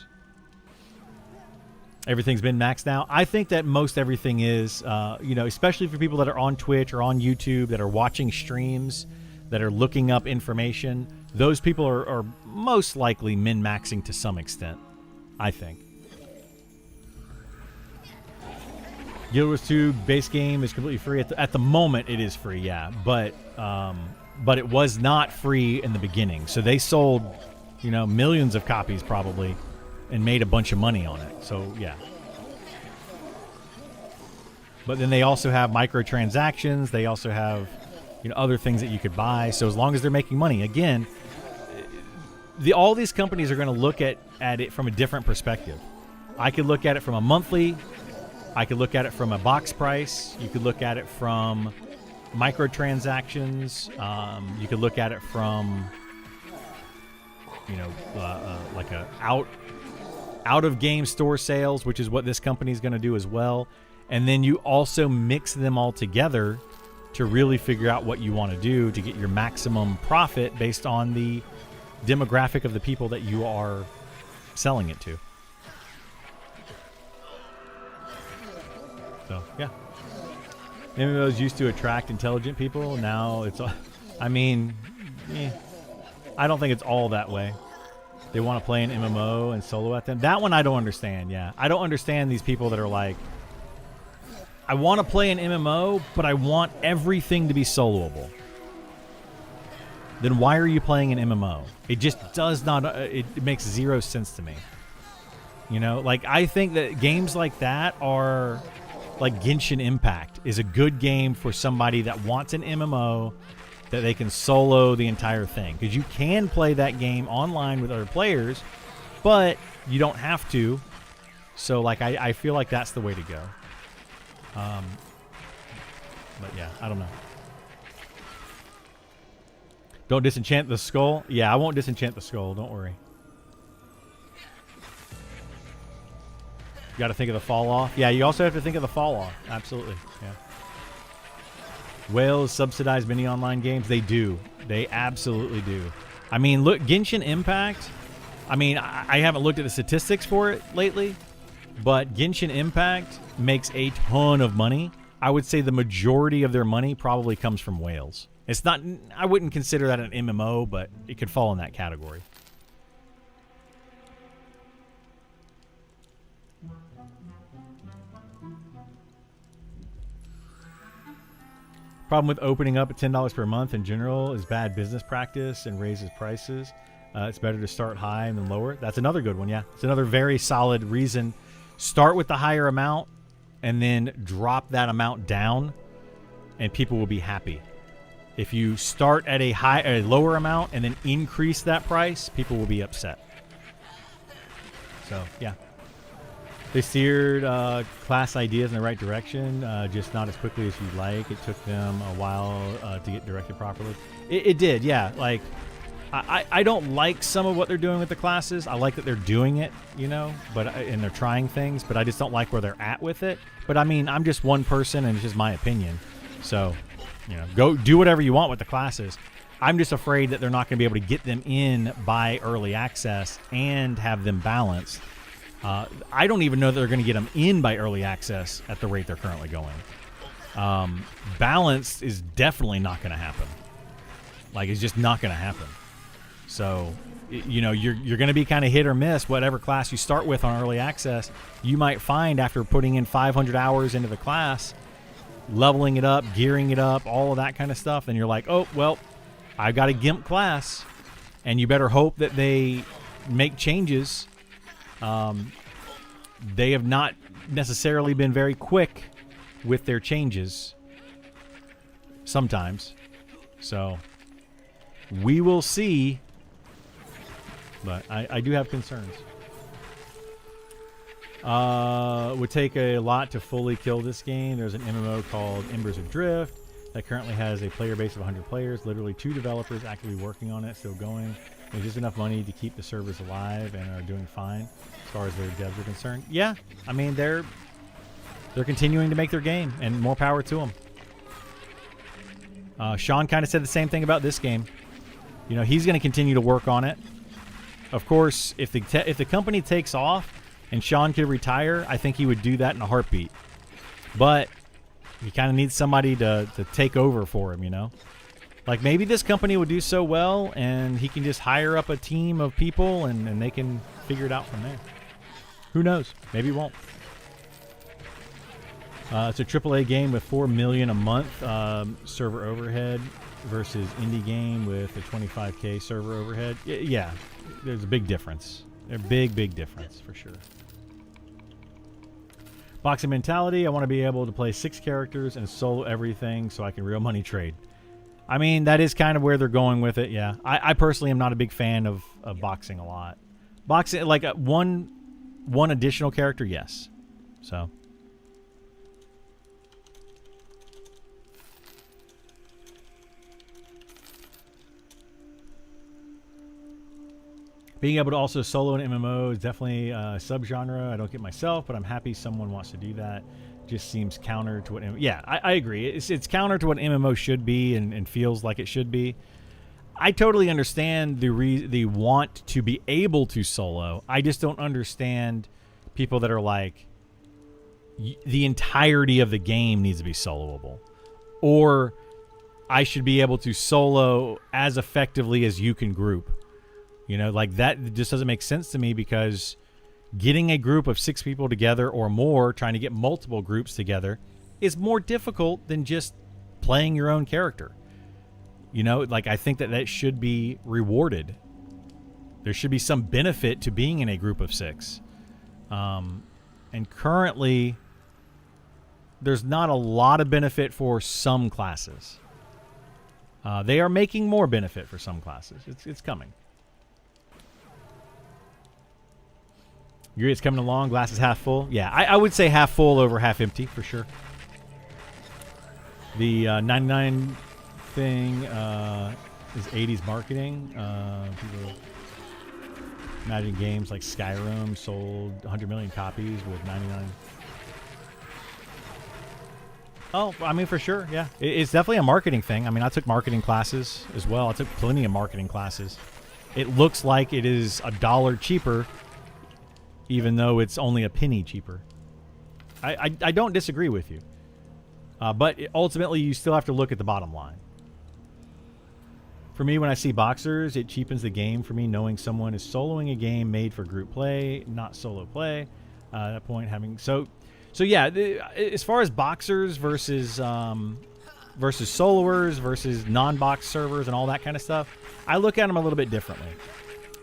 Everything's been maxed out. I think that most everything is, you know, especially for people that are on Twitch or on YouTube that are watching streams, that are looking up information. Those people are most likely min-maxing to some extent, I think. Guild Wars 2 base game is completely free. At the moment, it is free, yeah. But it was not free in the beginning. So they sold, you know, millions of copies probably and made a bunch of money on it. So, yeah. But then they also have microtransactions. They also have, you know, other things that you could buy. So as long as they're making money, again, all these companies are going to look at it from a different perspective. I could look at it from a monthly. I could look at it from a box price. You could look at it from microtransactions. You could look at it from, you know, like a out of game store sales, which is what this company is going to do as well. And then you also mix them all together to really figure out what you want to do to get your maximum profit based on the demographic of the people that you are selling it to. So, yeah. MMOs used to attract intelligent people. Now it's, I mean, I don't think it's all that way. They want to play an MMO and solo at them. That one I don't understand, yeah. I don't understand these people that are like, I want to play an MMO, but I want everything to be soloable. Then why are you playing an MMO? It just does not, it makes zero sense to me. You know, like I think that games like that are, like Genshin Impact is a good game for somebody that wants an MMO that they can solo the entire thing. Because you can play that game online with other players, but you don't have to. So, like, I feel like that's the way to go. But, yeah, I don't know. Don't disenchant the skull? Yeah, I won't disenchant the skull. Don't worry. You got to think of the fall off. Yeah, you also have to think of the fall off. Absolutely. Yeah. Whales subsidize many online games. They do. They absolutely do. I mean, look, Genshin Impact. I mean, I haven't looked at the statistics for it lately, but Genshin Impact makes a ton of money. I would say the majority of their money probably comes from whales. It's not. I wouldn't consider that an MMO, but it could fall in that category. Problem with opening up at $10 per month in general is bad business practice and raises prices. It's better to start high and then lower it. That's another good one, yeah. It's another very solid reason. Start with the higher amount and then drop that amount down and people will be happy. If you start at a lower amount and then increase that price, people will be upset. So, yeah. They steered class ideas in the right direction, just not as quickly as you'd like. It took them a while to get directed properly. It did, yeah. Like, I don't like some of what they're doing with the classes. I like that they're doing it, you know, and they're trying things, but I just don't like where they're at with it. But, I mean, I'm just one person, and it's just my opinion. So, you know, go do whatever you want with the classes. I'm just afraid that they're not going to be able to get them in by early access and have them balanced. I don't even know that they're going to get them in by early access at the rate they're currently going. Balanced is definitely not going to happen. Like, it's just not going to happen. So, you know, you're going to be kind of hit or miss. Whatever class you start with on early access, you might find after putting in 500 hours into the class, leveling it up, gearing it up, all of that kind of stuff, and you're like, oh, well, I've got a GIMP class, and you better hope that they make changes. They have not necessarily been very quick with their changes sometimes. So we will see, but I do have concerns. Would take a lot to fully kill this game. There's an MMO called Embers Adrift that currently has a player base of 100 players. Literally 2 developers actively working on it, still going. There's just enough money to keep the servers alive and are doing fine as far as their devs are concerned. Yeah, I mean they're continuing to make their game, and more power to them. Sean kind of said the same thing about this game. You know, he's going to continue to work on it. Of course, if the company takes off and Sean could retire, I think he would do that in a heartbeat. But he kind of needs somebody to take over for him, you know? Like, maybe this company would do so well, and he can just hire up a team of people, and they can figure it out from there. Who knows? Maybe he won't. It's a AAA game with $4 million a month server overhead versus indie game with a $25K server overhead. Yeah, there's a big difference. A big difference for sure. Boxing mentality. I want to be able to play 6 characters and solo everything so I can real money trade. I mean, that is kind of where they're going with it, yeah. I personally am not a big fan of boxing a lot. Boxing, like one additional character, yes. So. Being able to also solo an MMO is definitely a subgenre I don't get myself, but I'm happy someone wants to do that. Just seems counter to what... Yeah, I agree. It's counter to what MMO should be and feels like it should be. I totally understand the want to be able to solo. I just don't understand people that are like, the entirety of the game needs to be soloable. Or I should be able to solo as effectively as you can group. You know, like that just doesn't make sense to me, because getting a group of 6 people together or more, trying to get multiple groups together, is more difficult than just playing your own character. You know, like I think that should be rewarded. There should be some benefit to being in a group of 6. And currently, there's not a lot of benefit for some classes. They are making more benefit for some classes. It's coming. It's coming along. Glass is half full. Yeah, I would say half full over half empty for sure. The 99 thing is 80s marketing. People imagine games like Skyrim sold 100 million copies with 99. Oh, I mean, for sure, yeah. It's definitely a marketing thing. I mean, I took marketing classes as well. I took plenty of marketing classes. It looks like it is $1 cheaper, even though it's only a penny cheaper. I don't disagree with you. But ultimately, you still have to look at the bottom line. For me, when I see boxers, it cheapens the game for me, knowing someone is soloing a game made for group play, not solo play. At that point, having... So yeah, as far as boxers versus soloers versus non-box servers and all that kind of stuff, I look at them a little bit differently.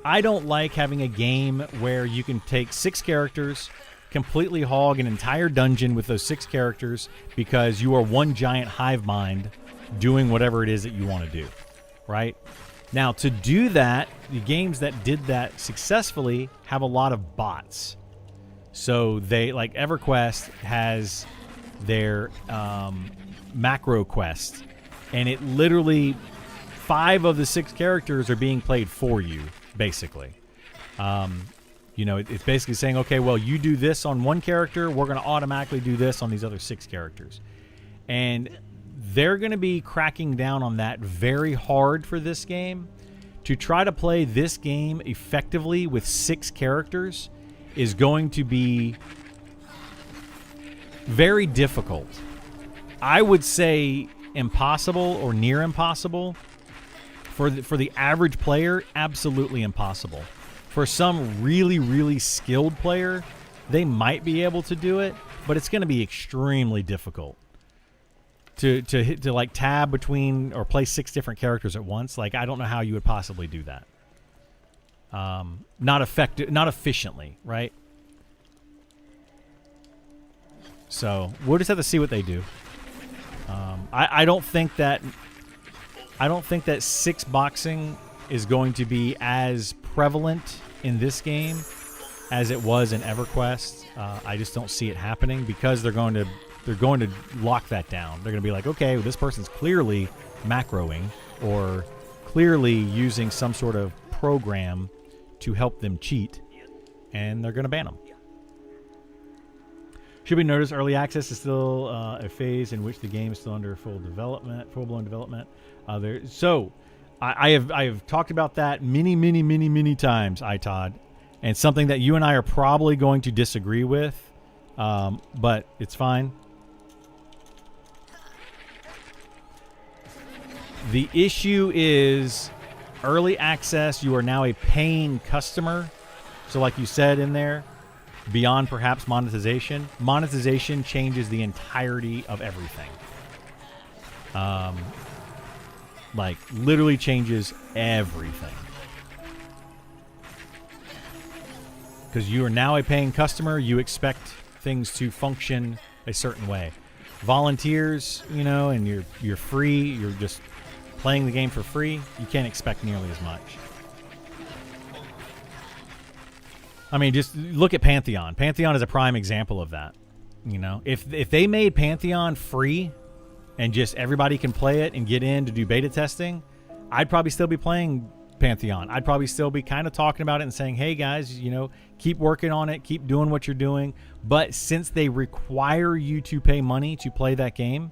I don't like having a game where you can take 6 characters, completely hog an entire dungeon with those 6 characters because you are one giant hive mind doing whatever it is that you want to do, right? Now, to do that, the games that did that successfully have a lot of bots. So they, like EverQuest has their macro quest, and it literally 5 of the 6 characters are being played for you, basically. You know, it's basically saying, okay, well, you do this on one character, we're going to automatically do this on these other 6 characters. And they're going to be cracking down on that very hard for this game. To try to play this game effectively with 6 characters is going to be very difficult. I would say impossible or near impossible. For the average player, absolutely impossible. For some really, really skilled player, they might be able to do it, but it's going to be extremely difficult to like tab between or play 6 different characters at once. Like, I don't know how you would possibly do that. Not efficiently, right? So we'll just have to see what they do. I don't think that 6 boxing is going to be as prevalent in this game as it was in EverQuest. I just don't see it happening because they're going to lock that down. They're going to be like, okay, well, this person's clearly macroing or clearly using some sort of program to help them cheat, and they're going to ban them. Should be noticed, early access is still a phase in which the game is still under full-blown development. I have talked about that many times, Todd, and something that you and I are probably going to disagree with, but it's fine. The issue is early access. You are now a paying customer, so like you said in there, beyond perhaps monetization. Monetization changes the entirety of everything. Like literally changes everything. Because you are now a paying customer, you expect things to function a certain way. Volunteers, you know, and you're free, you're just playing the game for free, you can't expect nearly as much. I mean, just look at Pantheon. Pantheon is a prime example of that. You know, if they made Pantheon free and just everybody can play it and get in to do beta testing, I'd probably still be playing Pantheon. I'd probably still be kind of talking about it and saying, hey guys, you know, keep working on it, keep doing what you're doing. But since they require you to pay money to play that game,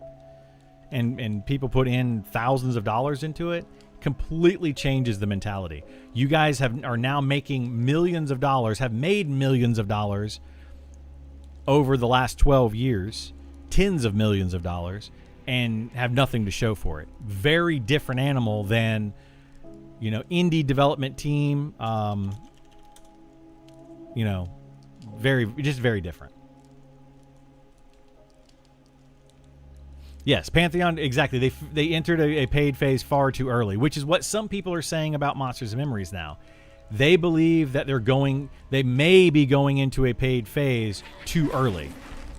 and people put in thousands of dollars into it, completely changes the mentality. You guys are now making millions of dollars, have made millions of dollars over the last 12 years, tens of millions of dollars, and have nothing to show for it. Very different animal than, you know, indie development team, you know, very different. Yes, Pantheon, exactly. They entered a paid phase far too early, which is what some people are saying about Monsters and Memories now. They believe that they may be going into a paid phase too early.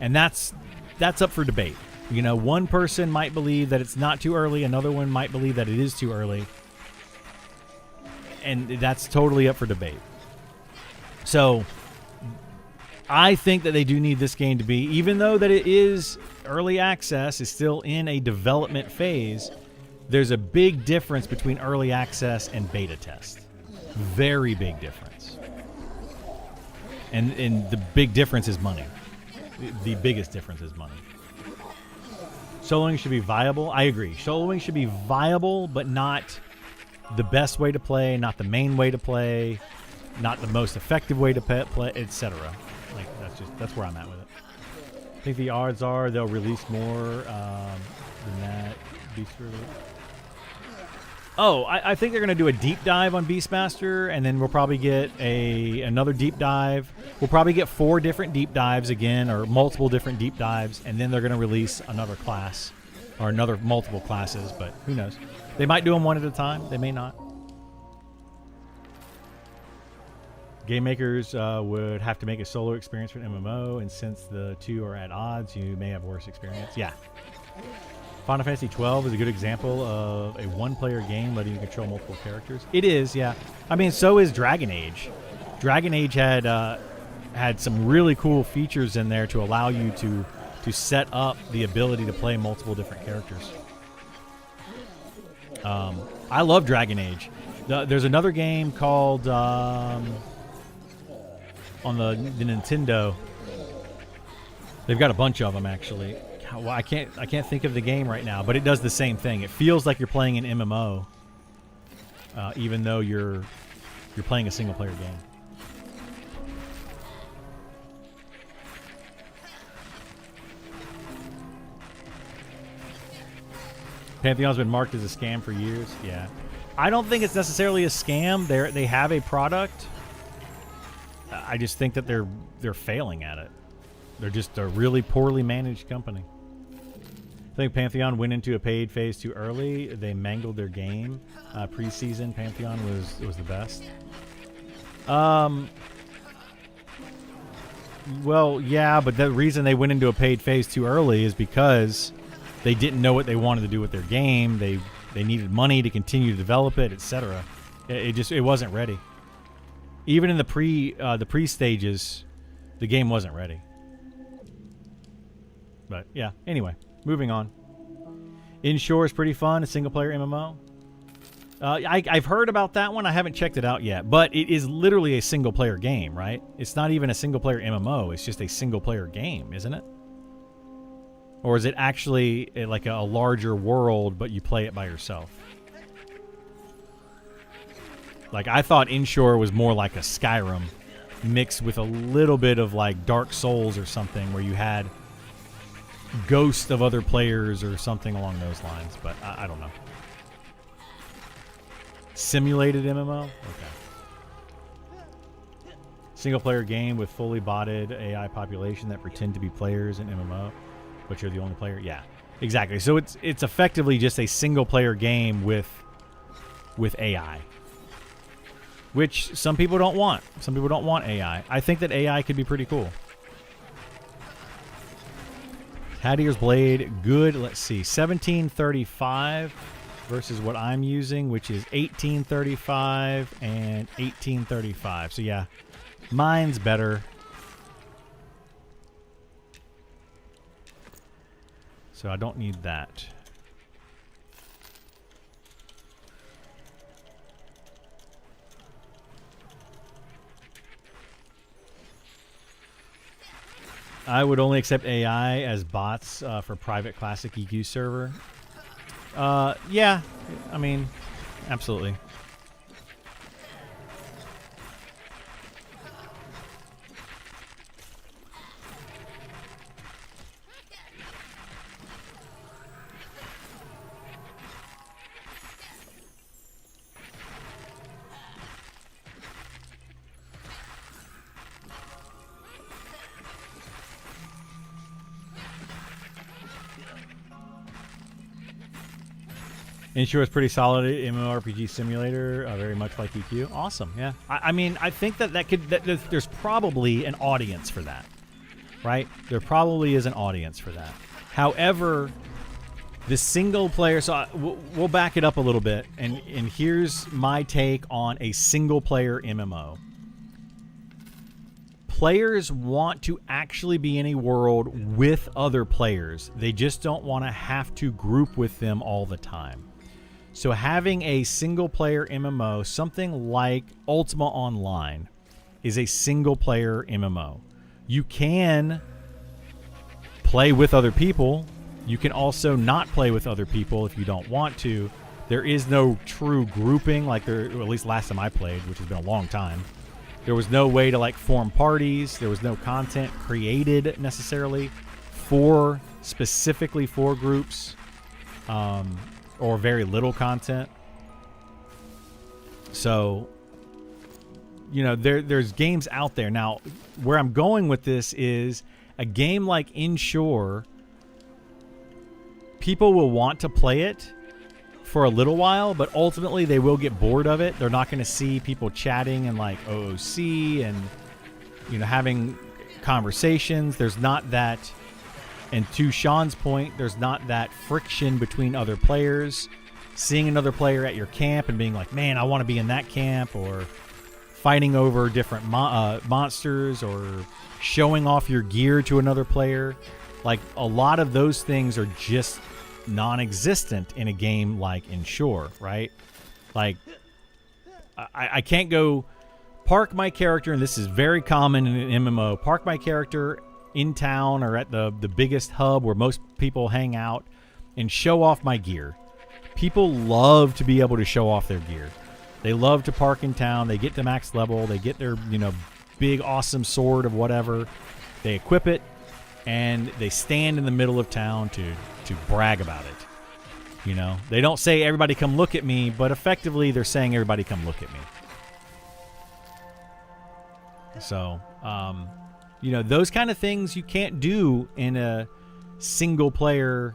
And that's up for debate. You know, one person might believe that it's not too early, another one might believe that it is too early. And that's totally up for debate. So I think that they do need this game to be, even though that it is early access, is still in a development phase, there's a big difference between early access and beta test. Very big difference. And the big difference is money. The biggest difference is money. Soloing should be viable. I agree. Soloing should be viable, but not the best way to play, not the main way to play, not the most effective way to play, etc. Like that's where I'm at with it. I think the odds are they'll release more than that. Oh, I think they're going to do a deep dive on Beastmaster, and then we'll probably get another deep dive. We'll probably get 4 different deep dives again, or multiple different deep dives, and then they're going to release another class, or another multiple classes, but who knows. They might do them one at a time. They may not. Game makers would have to make a solo experience for an MMO, and since the two are at odds, you may have worse experience. Yeah. Final Fantasy XII is a good example of a one-player game letting you control multiple characters. It is, yeah. I mean, so is Dragon Age. Dragon Age had some really cool features in there to allow you to set up the ability to play multiple different characters. I love Dragon Age. There's another game called on the Nintendo. They've got a bunch of them actually. Well, I can't think of the game right now, but it does the same thing. It feels like you're playing an MMO, even though you're playing a single player game. Pantheon's been marked as a scam for years. Yeah, I don't think it's necessarily a scam. They have a product. I just think that they're failing at it. They're just a really poorly managed company. I think Pantheon went into a paid phase too early. They mangled their game. Preseason Pantheon was the best. Well, yeah, but the reason they went into a paid phase too early is because they didn't know what they wanted to do with their game. They needed money to continue to develop it, etc. It wasn't ready. Even in the pre stages, the game wasn't ready. But yeah, anyway, moving on. Inshore is pretty fun, a single player MMO. I've heard about that one. I haven't checked it out yet, but it is literally a single player game, right? It's not even a single player MMO. It's just a single player game, isn't it? Or is it actually like a larger world, but you play it by yourself? Like, I thought Inshore was more like a Skyrim mixed with a little bit of like Dark Souls or something, where you had ghosts of other players or something along those lines, but I don't know. Simulated MMO? Okay. Single player game with fully botted AI population that pretend to be players in MMO, but you're the only player? Yeah, exactly. So it's effectively just a single player game with AI, which some people don't want. Some people don't want AI. I think that AI could be pretty cool. Hadier's Blade, good. Let's see, 1735 versus what I'm using, which is 1835 and 1835. So yeah, mine's better. So I don't need that. I would only accept AI as bots for private classic EQ server. Yeah, I mean, absolutely. Inshore is pretty solid MMORPG simulator, very much like EQ. Awesome, yeah. I mean, I think that there's probably an audience for that, right? There probably is an audience for that. However, the single player, so we'll back it up a little bit, and here's my take on a single player MMO. Players want to actually be in a world with other players. They just don't want to have to group with them all the time. So having a single-player MMO, something like Ultima Online, is a single-player MMO. You can play with other people. You can also not play with other people if you don't want to. There is no true grouping, like there, or at least last time I played, which has been a long time. There was no way to like form parties. There was no content created necessarily specifically for groups. Or very little content. So, you know, there's games out there. Now, where I'm going with this is a game like Inshore, people will want to play it for a little while, but ultimately they will get bored of it. They're not going to see people chatting and like OOC and, you know, having conversations. There's not that... And to Sean's point, there's not that friction between other players. Seeing another player at your camp and being like, man, I want to be in that camp, or fighting over different monsters, or showing off your gear to another player. Like, a lot of those things are just non-existent in a game like Inshore, right? Like, I can't go park my character, and this is very common in an MMO, park my character in town or at the biggest hub where most people hang out and show off my gear. People love to be able to show off their gear. They love to park in town. They get to max level. They get their, you know, big awesome sword of whatever. They equip it and they stand in the middle of town to brag about it. You know, they don't say everybody come look at me, but effectively they're saying everybody come look at me. So, you know, those kind of things you can't do in a single-player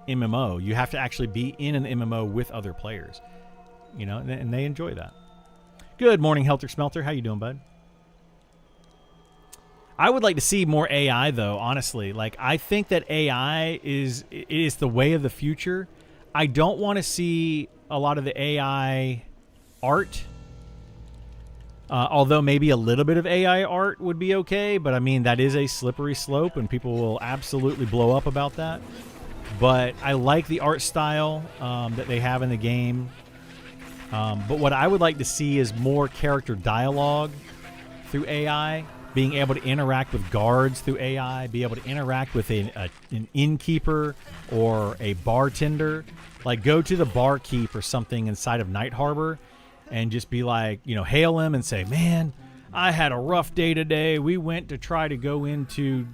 MMO. You have to actually be in an MMO with other players, you know, and they enjoy that. Good morning, Helter Smelter. How you doing, bud? I would like to see more AI, though, honestly. Like, I think that AI is the way of the future. I don't want to see a lot of the AI art. Although maybe a little bit of AI art would be okay, but I mean, that is a slippery slope and people will absolutely blow up about that. But I like the art style that they have in the game. But what I would like to see is more character dialogue through AI, being able to interact with guards through AI, be able to interact with an innkeeper or a bartender. Like, go to the barkeep or something inside of Night Harbor and just be like, hail him and say, man, I had a rough day today. We went to try to go into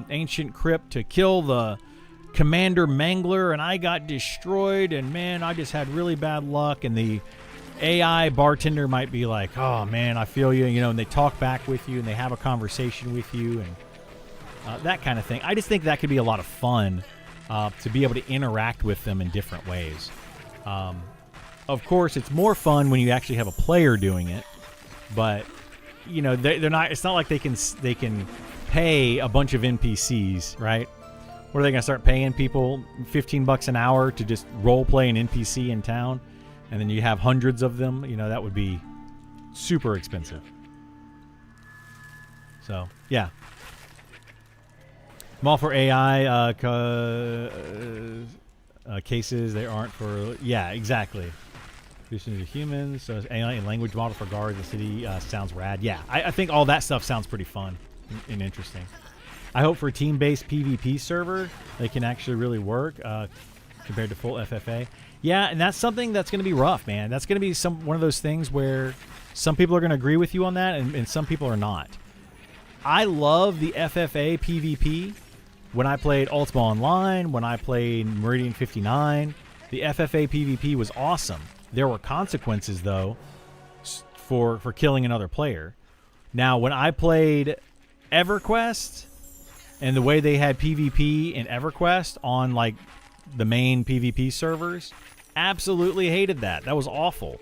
Ancient Crypt to kill the Commander Mangler, and I got destroyed, and man, I just had really bad luck. And the AI bartender might be like, oh man, I feel you, and they talk back with you and they have a conversation with you and that kind of thing. I just think that could be a lot of fun to be able to interact with them in different ways. Of course, it's more fun when you actually have a player doing it, but they're not. It's not like they can pay a bunch of NPCs, right? What are they gonna start paying people $15 an hour to just role play an NPC in town, and then you have hundreds of them? That would be super expensive. So yeah, I'm all for AI cases. They aren't for exactly. Introducing to humans, so AI and language model for guards in the city sounds rad. Yeah, I think all that stuff sounds pretty fun and interesting. I hope for a team-based PvP server, they can actually really work compared to full FFA. Yeah, and that's something that's going to be rough, man. That's going to be one of those things where some people are going to agree with you on that, and some people are not. I love the FFA PvP. When I played Ultima Online, when I played Meridian 59, the FFA PvP was awesome. There were consequences, though, for killing another player. Now, when I played EverQuest, and the way they had PvP in EverQuest on, like, the main PvP servers, absolutely hated that. That was awful.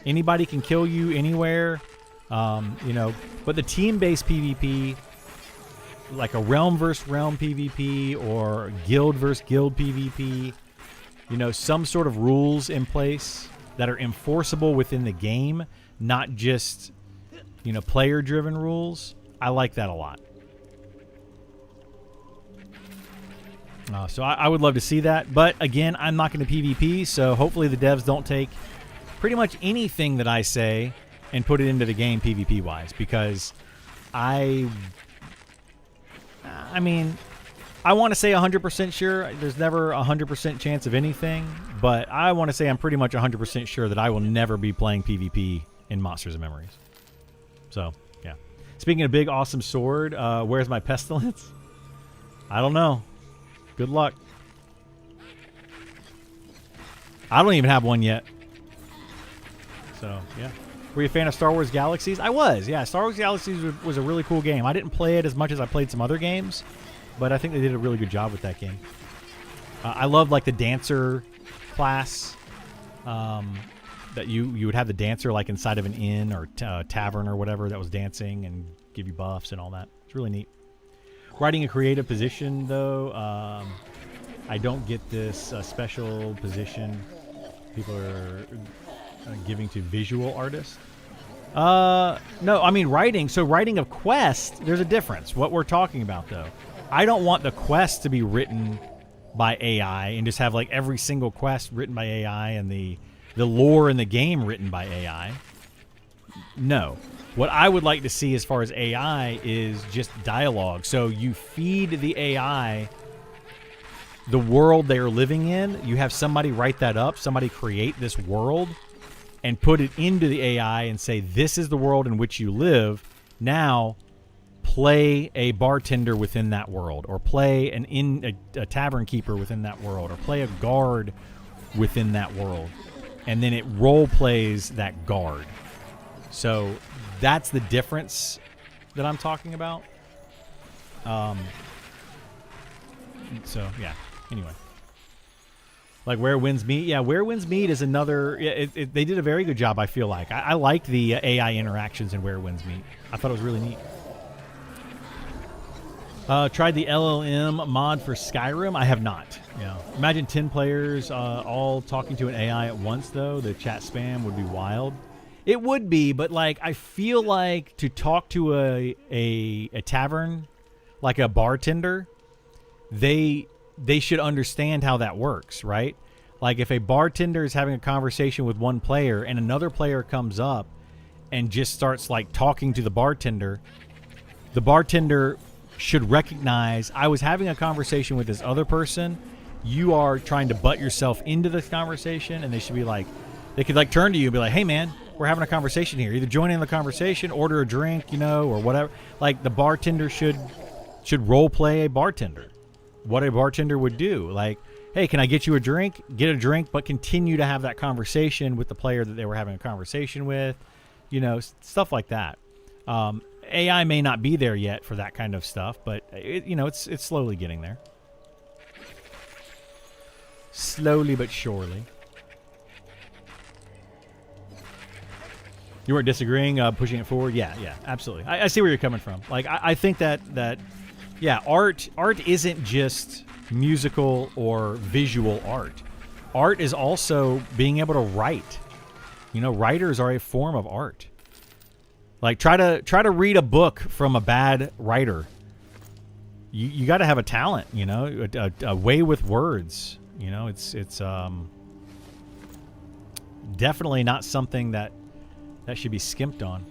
Anybody can kill you anywhere, But the team-based PvP, like a realm versus realm PvP or guild versus guild PvP, some sort of rules in place that are enforceable within the game, not just, player-driven rules. I like that a lot. So I would love to see that. But, again, I'm not going to PvP, so hopefully the devs don't take pretty much anything that I say and put it into the game PvP-wise, because I want to say 100% sure. There's never a 100% chance of anything, but I want to say I'm pretty much 100% sure that I will never be playing PvP in Monsters and Memories. So, yeah. Speaking of big, awesome sword, where's my pestilence? I don't know. Good luck. I don't even have one yet. So, yeah. Were you a fan of Star Wars Galaxies? I was, yeah. Star Wars Galaxies was a really cool game. I didn't play it as much as I played some other games, but I think they did a really good job with that game. I love, like, the dancer class. That you would have the dancer, like, inside of an inn or tavern or whatever that was dancing and give you buffs and all that. It's really neat. Writing a creative position, though, I don't get this special position people are giving to visual artists. No, I mean writing. So writing of quests, there's a difference. What we're talking about, though, I don't want the quest to be written by AI and just have like every single quest written by AI and the lore in the game written by AI. No. What I would like to see as far as AI is just dialogue. So you feed the AI the world they are living in. You have somebody write that up, somebody create this world and put it into the AI and say, this is the world in which you live. Now play a bartender within that world, or play a tavern keeper within that world, or play a guard within that world. And then it role plays that guard. So that's the difference that I'm talking about. So yeah. Anyway, like Where Winds Meet. Yeah, Where Winds Meet is another. They did a very good job. I feel like I liked the AI interactions in Where Winds Meet. I thought it was really neat. Tried the LLM mod for Skyrim. I have not. Yeah. Imagine 10 players all talking to an AI at once, though. The chat spam would be wild. It would be, but like I feel like to talk to a tavern, like a bartender, they should understand how that works, right? Like if a bartender is having a conversation with one player and another player comes up and just starts like talking to the bartender should recognize I was having a conversation with this other person. You are trying to butt yourself into this conversation, and they should be like, they could like turn to you and be like, hey man, we're having a conversation here. Either join in the conversation, order a drink, you know, or whatever. Like the bartender should role play a bartender. What a bartender would do. Like, hey, can I get you a drink? Get a drink, but continue to have that conversation with the player that they were having a conversation with. You know, stuff like that. AI may not be there yet for that kind of stuff, but it's slowly getting there. Slowly but surely. You weren't disagreeing, pushing it forward? Yeah, absolutely. I see where you're coming from. Like, I think that art isn't just musical or visual art. Art is also being able to write. You know, writers are a form of art. Like try to read a book from a bad writer. You got to have a talent, you know, a way with words. You know, it's definitely not something that should be skimped on.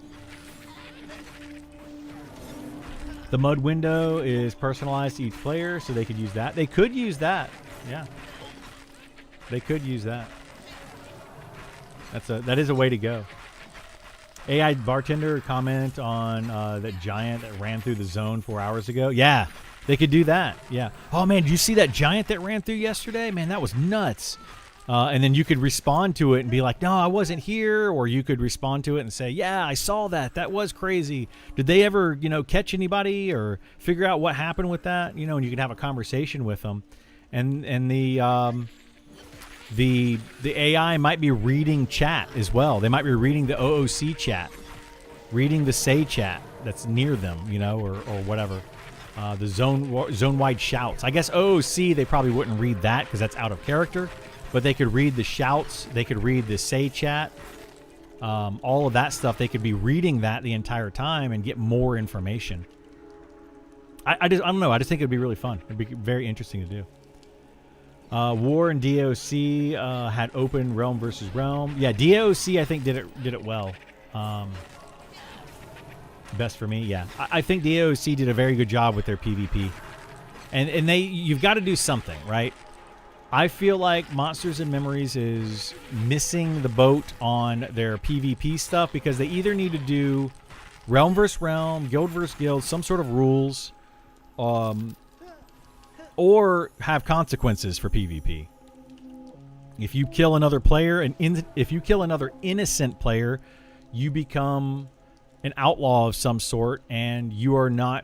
The mud window is personalized to each player, so they could use that. They could use that. Yeah. They could use that. That is a way to go. AI bartender comment on that giant that ran through the zone 4 hours ago. Yeah, they could do that. Yeah. Oh man, did you see that giant that ran through yesterday? Man, that was nuts. And then you could respond to it and be like, no, I wasn't here. Or you could respond to it and say, yeah, I saw that. That was crazy. Did they ever, catch anybody or figure out what happened with that? And you could have a conversation with them. And the AI might be reading chat as well. They might be reading the OOC chat, reading the Say chat that's near them, or whatever. The zone-wide shouts. I guess OOC, they probably wouldn't read that because that's out of character. But they could read the shouts. They could read the Say chat. All of that stuff. They could be reading that the entire time and get more information. I don't know. I just think it'd be really fun. It'd be very interesting to do. War and DOC had open realm versus realm. Yeah, DOC I think did it well. Best for me, yeah. I think DOC did a very good job with their PvP, and you've got to do something, right? I feel like Monsters and Memories is missing the boat on their PvP stuff because they either need to do realm versus realm, guild versus guild, some sort of rules, or have consequences for PvP. If you kill another player, if you kill another innocent player, you become an outlaw of some sort, and you are no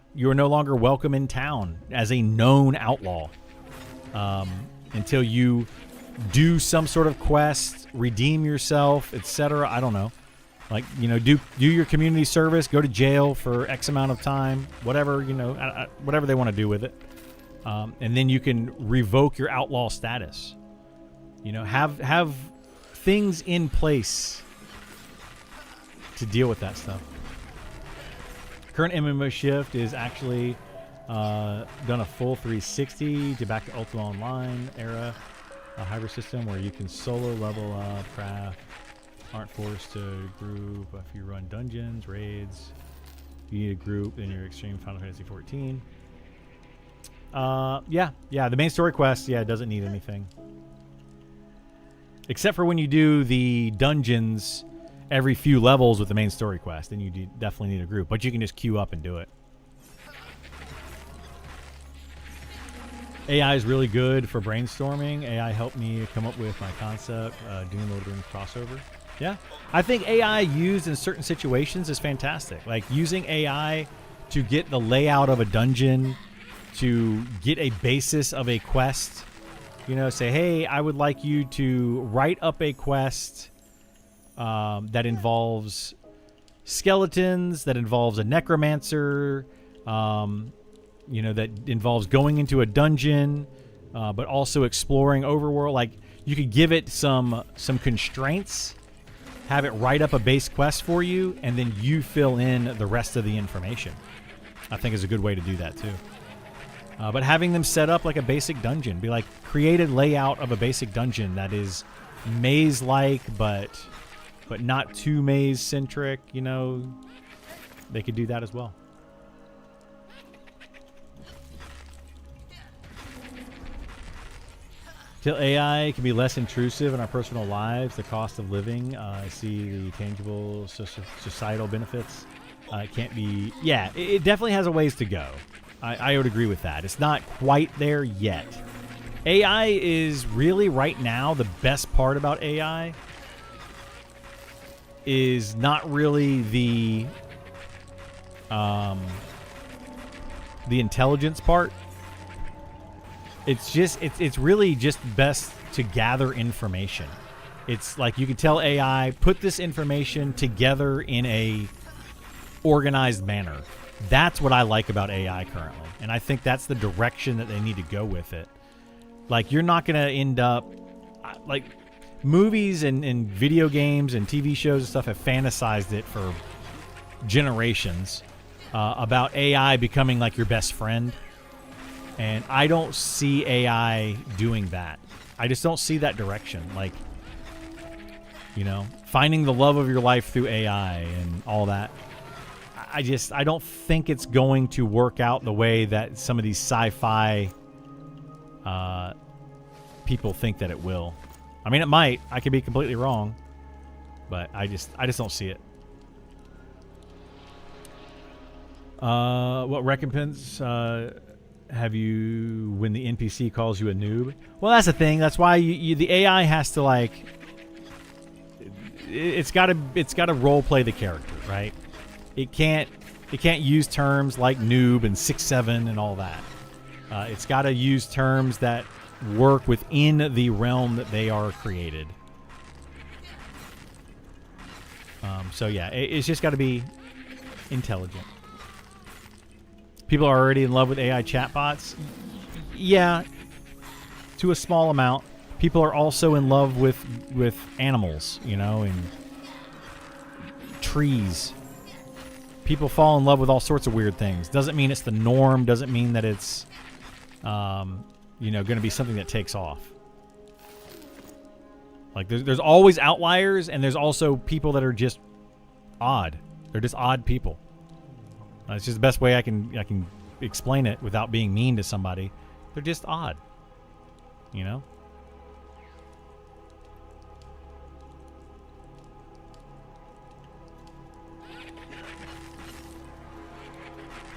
longer welcome in town as a known outlaw. Until you do some sort of quest, redeem yourself, etc. I don't know. Like, do your community service, go to jail for X amount of time, whatever, whatever they want to do with it. And then you can revoke your outlaw status. Have things in place to deal with that stuff. Current MMO shift is actually done a full 360 to back to Ultima Online era, a hybrid system where you can solo level up, craft, aren't forced to group. If you run dungeons, raids, you need a group in your extreme Final Fantasy 14. Yeah, the main story quest, it doesn't need anything. Except for when you do the dungeons every few levels with the main story quest, then you definitely need a group. But you can just queue up and do it. AI is really good for brainstorming. AI helped me come up with my concept, doing Lord of the Rings crossover. Yeah, I think AI used in certain situations is fantastic. Like using AI to get the layout of a dungeon, to get a basis of a quest. Say, hey, I would like you to write up a quest that involves skeletons, that involves a necromancer, that involves going into a dungeon, but also exploring overworld. Like, you could give it some constraints, have it write up a base quest for you, and then you fill in the rest of the information. I think is a good way to do that too. But having them set up like a basic dungeon, be like created layout of a basic dungeon that is maze-like, but not too maze-centric. You know, they could do that as well. Till AI can be less intrusive in our personal lives, the cost of living, I see the tangible societal benefits. It can't be... Yeah, it definitely has a ways to go. I would agree with that. It's not quite there yet. AI is really, right now, the best part about AI is not really the intelligence part. It's really just best to gather information. It's like you can tell AI, put this information together in a organized manner. That's what I like about AI currently. And I think that's the direction that they need to go with it. Like, you're not going to end up... Like, movies and video games and TV shows and stuff have fantasized it for generations about AI becoming like your best friend. And I don't see AI doing that. I just don't see that direction. Like, you know, finding the love of your life through AI and all that. I don't think it's going to work out the way that some of these sci-fi people think that it will. I mean, it might. I could be completely wrong, but I just don't see it. What recompense have you when the NPC calls you a noob? Well, that's the thing. That's why the AI has to, like, it's got to role play the character, right? It can't use terms like noob and 6'7" and all that. It's got to use terms that work within the realm that they are created. So yeah, it's just got to be intelligent. People are already in love with AI chatbots. Yeah, to a small amount. People are also in love with animals, you know, and trees. People fall in love with all sorts of weird things. Doesn't mean it's the norm. Doesn't mean that it's, you know, going to be something that takes off. Like, there's always outliers, and there's also people that are just odd. They're just odd people. It's just the best way I can explain it without being mean to somebody. They're just odd, you know?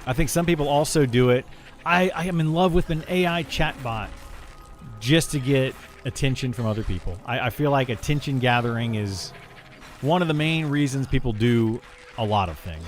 I think some people also do it. I am in love with an AI chatbot just to get attention from other people. I feel like attention gathering is one of the main reasons people do a lot of things.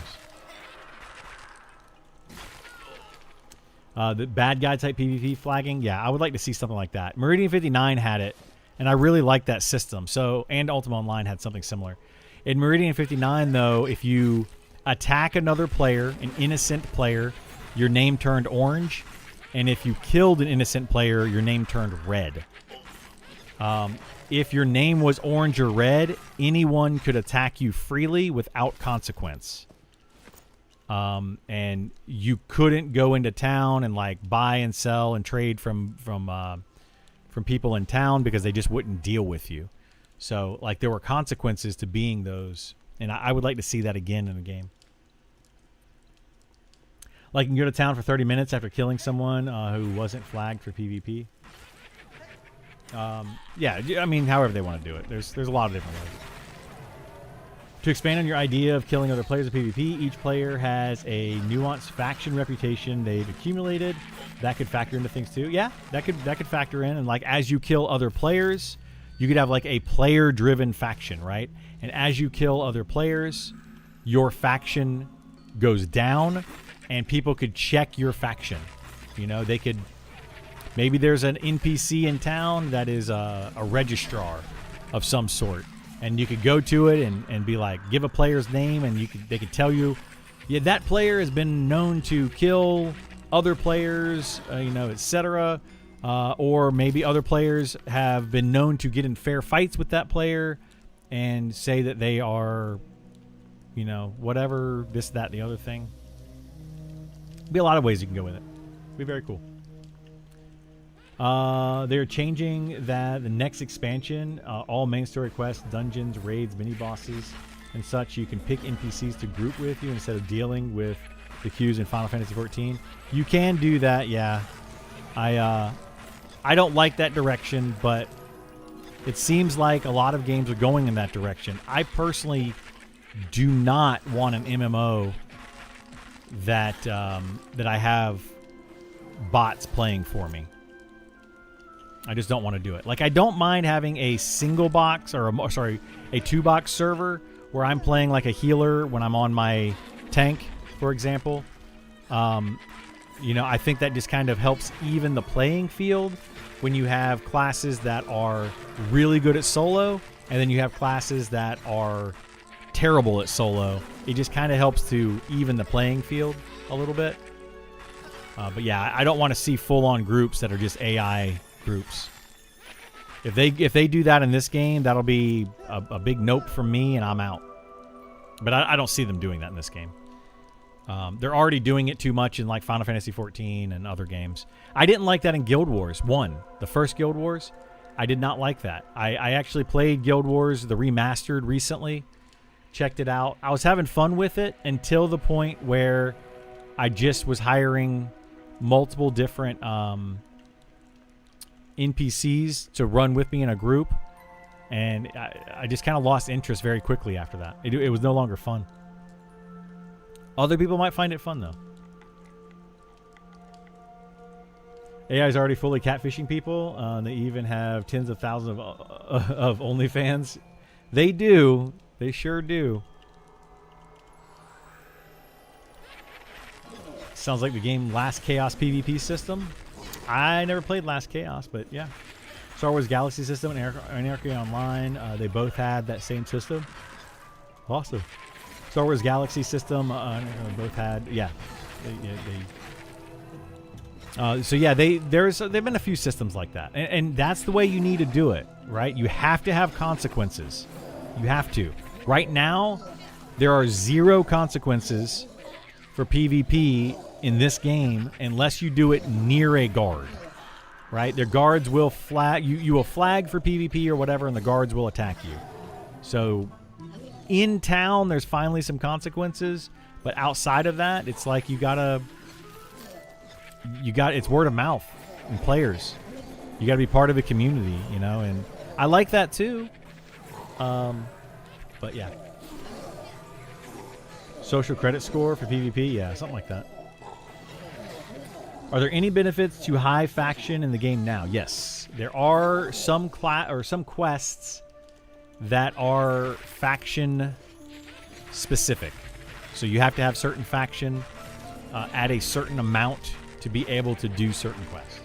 The bad guy type PvP flagging, yeah, I would like to see something like that. Meridian 59 had it, and I really liked that system. So, and Ultima Online had something similar. In Meridian 59, though, if you attack another player, an innocent player, your name turned orange, and if you killed an innocent player, your name turned red. If your name was orange or red, anyone could attack you freely without consequence. And you couldn't go into town and like buy and sell and trade from people in town because they just wouldn't deal with you. So like there were consequences to being those, and I would like to see that again in the game. Like you can go to town for 30 minutes after killing someone who wasn't flagged for PvP. Yeah, I mean, however they want to do it. There's a lot of different ways. To expand on your idea of killing other players in PvP, each player has a nuanced faction reputation they've accumulated. That could factor into things too. Yeah, that could factor in. And like as you kill other players, you could have like a player-driven faction, right? And as you kill other players, your faction goes down, and people could check your faction. You know, they could. Maybe there's an NPC in town that is a registrar of some sort. And you could go to it and be like, give a player's name, and they could tell you, yeah, that player has been known to kill other players, you know, etc. Or maybe other players have been known to get in fair fights with that player and say that they are, you know, whatever, this, that, the other thing. Be a lot of ways you can go with it. Be very cool. They're changing that the next expansion, all main story quests, dungeons, raids, mini bosses, and such, you can pick NPCs to group with you instead of dealing with the queues in Final Fantasy XIV. You can do that, yeah. I don't like that direction, but it seems like a lot of games are going in that direction. I personally do not want an MMO that that I have bots playing for me. I just don't want to do it. Like, I don't mind having a single box or a 2-box server where I'm playing like a healer when I'm on my tank, for example. You know, I think that just kind of helps even the playing field when you have classes that are really good at solo and then you have classes that are terrible at solo. It just kind of helps to even the playing field a little bit. But yeah, I don't want to see full-on groups that are just AI groups. If they do that in this game, that'll be a big nope from me, and I'm out. But I don't see them doing that in this game. They're already doing it too much in like Final Fantasy XIV and other games. I didn't like that in Guild Wars 1, the first Guild Wars. I did not like that. I actually played Guild Wars, the remastered, recently. Checked it out. I was having fun with it until the point where I just was hiring multiple different NPCs to run with me in a group, and I just kind of lost interest very quickly after that. It was no longer fun. Other people might find it fun, though. AI is already fully catfishing people. They even have tens of thousands of OnlyFans. They do. They sure do. Sounds like the game Last Chaos PvP system. I never played Last Chaos, but yeah. Star Wars Galaxy system and Anarchy Online, they both had that same system. Awesome. Star Wars Galaxy system, both had, yeah. So yeah, there've been a few systems like that, and that's the way you need to do it, right? You have to have consequences. You have to. Right now, there are 0 consequences for PvP in this game unless you do it near a guard, right? Their guards will flag you will flag for PvP or whatever, and the guards will attack you. So in town, there's finally some consequences, but outside of that, it's like it's word of mouth and players. You got to be part of a community, you know, and I like that too. But yeah. Social credit score for PvP? Yeah, something like that. Are there any benefits to high faction in the game now? Yes. There are some quests that are faction specific. So you have to have certain faction at a certain amount to be able to do certain quests.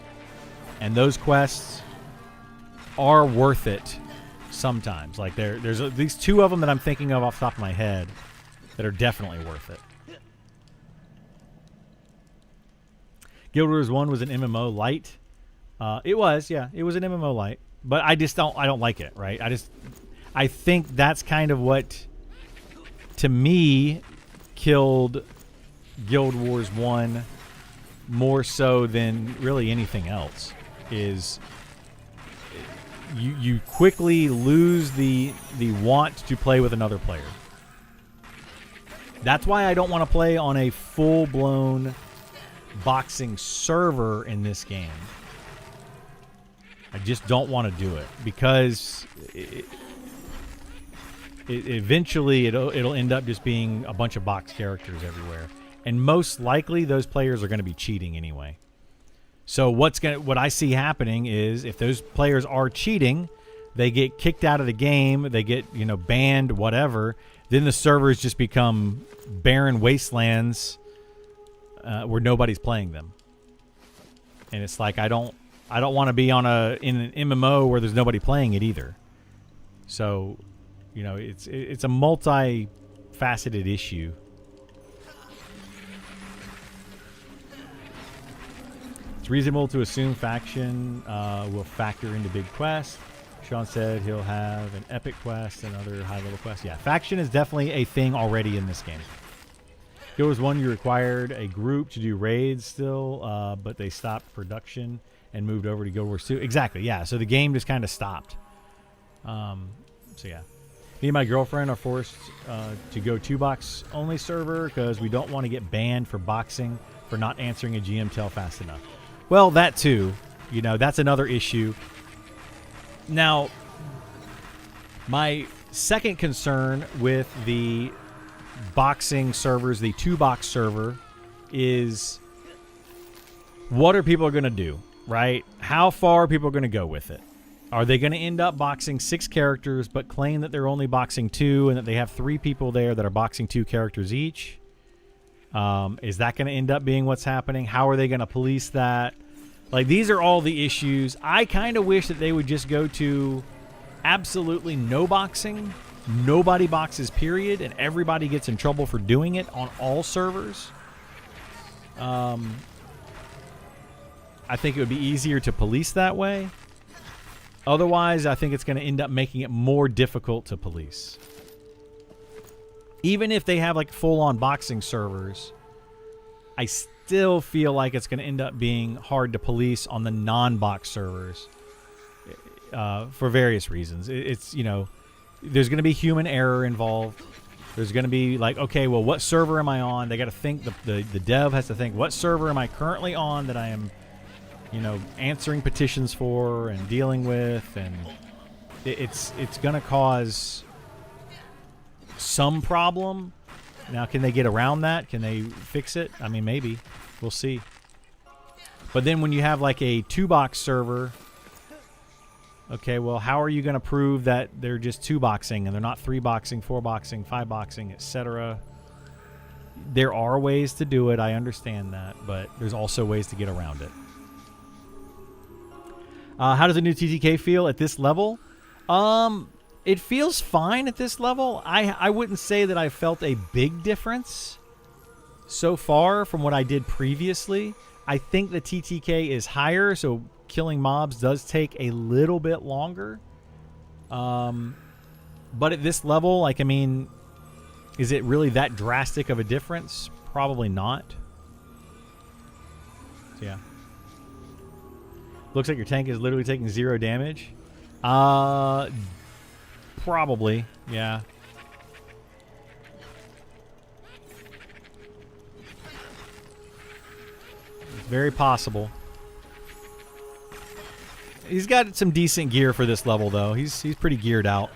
And those quests are worth it sometimes. Like there's at least 2 of them that I'm thinking of off the top of my head that are definitely worth it. Guild Wars 1 was an MMO light. It was an MMO light, but I don't like it, right? I think that's kind of what, to me, killed Guild Wars 1 more so than really anything else. Is you quickly lose the want to play with another player. That's why I don't want to play on a full-blown boxing server in this game. I just don't want to do it because eventually it'll end up just being a bunch of box characters everywhere, and most likely those players are going to be cheating anyway. So what I see happening is if those players are cheating, they get kicked out of the game, they get banned, whatever. Then the servers just become barren wastelands where nobody's playing them, and it's like I don't want to be in an MMO where there's nobody playing it either. So, it's a multi-faceted issue. It's reasonable to assume faction will factor into big quests. Sean said he'll have an epic quest and other high-level quests. Yeah, faction is definitely a thing already in this game. Guild Wars 1, you required a group to do raids still, but they stopped production and moved over to Guild Wars 2. Exactly, yeah. So the game just kind of stopped. So yeah. Me and my girlfriend are forced to go 2-box only server because we don't want to get banned for boxing for not answering a GM tell fast enough. Well, that too. You know, that's another issue. Now, my second concern with the boxing servers, the 2-box server, is what are people going to do, right? How far are people going to go with it? Are they going to end up boxing 6 characters but claim that they're only boxing 2 and that they have 3 people there that are boxing 2 characters each? Is that going to end up being what's happening? How are they going to police that? Like, these are all the issues. I kind of wish that they would just go to absolutely no boxing. Nobody boxes, period, and everybody gets in trouble for doing it on all servers. I think it would be easier to police that way. Otherwise, I think it's going to end up making it more difficult to police. Even if they have like full-on boxing servers, I still feel like it's going to end up being hard to police on the non-box servers for various reasons. It's, you know, there's going to be human error involved. There's going to be like, okay, well, what server am I on? They got to think, the dev has to think, what server am I currently on that I am, you know, answering petitions for and dealing with, and it's going to cause some problem. Now, can they get around that? Can they fix it? I mean, maybe. We'll see. But then when you have like a 2-box server, okay, well, how are you going to prove that they're just 2-boxing and they're not 3-boxing, 4-boxing, 5-boxing, etc.? There are ways to do it. I understand that, but there's also ways to get around it. How does the new TTK feel at this level? It feels fine at this level. I wouldn't say that I felt a big difference so far from what I did previously. I think the TTK is higher, so killing mobs does take a little bit longer. But at this level, like, I mean, is it really that drastic of a difference? Probably not. So, yeah. Looks like your tank is literally taking 0 damage. Probably, yeah. It's very possible. He's got some decent gear for this level, though. He's pretty geared out.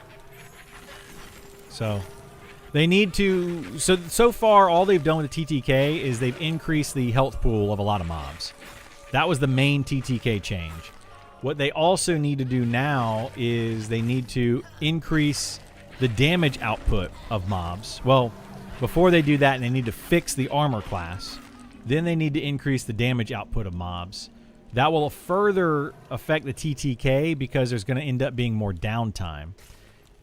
So they need to. So far, all they've done with the TTK is they've increased the health pool of a lot of mobs. That was the main TTK change. What they also need to do now is they need to increase the damage output of mobs. Well, before they do that, they need to fix the armor class. Then they need to increase the damage output of mobs. That will further affect the TTK because there's going to end up being more downtime.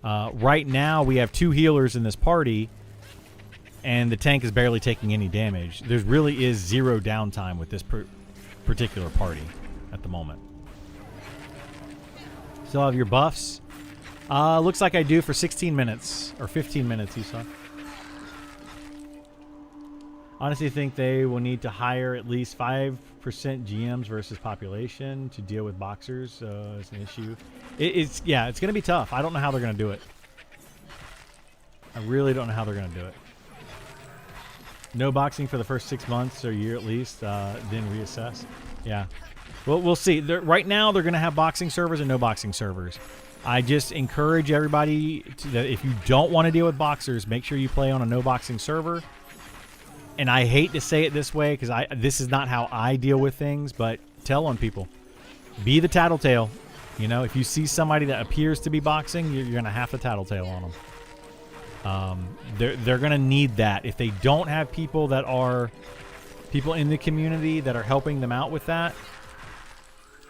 Right now, we have 2 healers in this party, and the tank is barely taking any damage. There really is 0 downtime with this particular party at the moment. Still have your buffs. Looks like I do for 16 minutes or 15 minutes, Esau. Honestly, think they will need to hire at least 5% GMs versus population to deal with boxers. It's an issue. It's going to be tough. I don't know how they're going to do it. I really don't know how they're going to do it. No boxing for the first 6 months or year at least, then reassess. Yeah. Well, we'll see. Right now, they're going to have boxing servers and no boxing servers. I just encourage everybody that if you don't want to deal with boxers, make sure you play on a no boxing server. And I hate to say it this way because this is not how I deal with things, but tell on people. Be the tattletale. You know, if you see somebody that appears to be boxing, you're going to have to tattletale on them. They're going to need that. If they don't have people that are people in the community that are helping them out with that,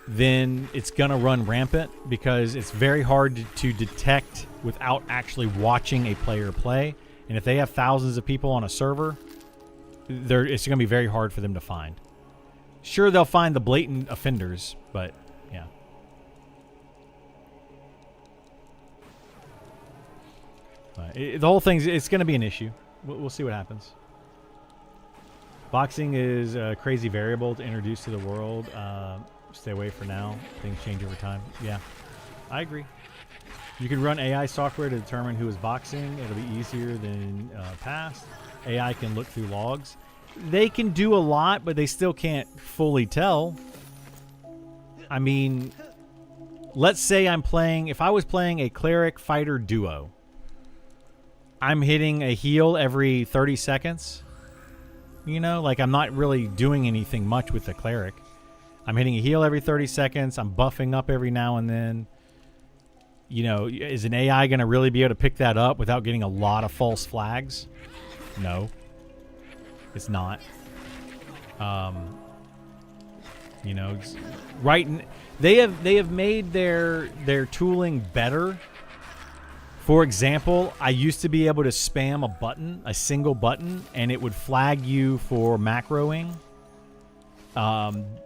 then it's going to run rampant because it's very hard to detect without actually watching a player play. And if they have thousands of people on a server, it's going to be very hard for them to find. Sure, they'll find the blatant offenders, but yeah. The whole thing's, it's going to be an issue. We'll see what happens. Boxing is a crazy variable to introduce to the world. Stay away for now. Things change over time. Yeah, I agree. You can run AI software to determine who is boxing. It'll be easier than past. AI can look through logs. They can do a lot, but they still can't fully tell. I mean, let's say if I was playing a cleric fighter duo, I'm hitting a heal every 30 seconds. You know, like I'm not really doing anything much with the cleric. I'm hitting a heal every 30 seconds. I'm buffing up every now and then. You know, is an AI going to really be able to pick that up without getting a lot of false flags? No, it's not. You know, they have made their tooling better. For example, I used to be able to spam a single button, and it would flag you for macroing.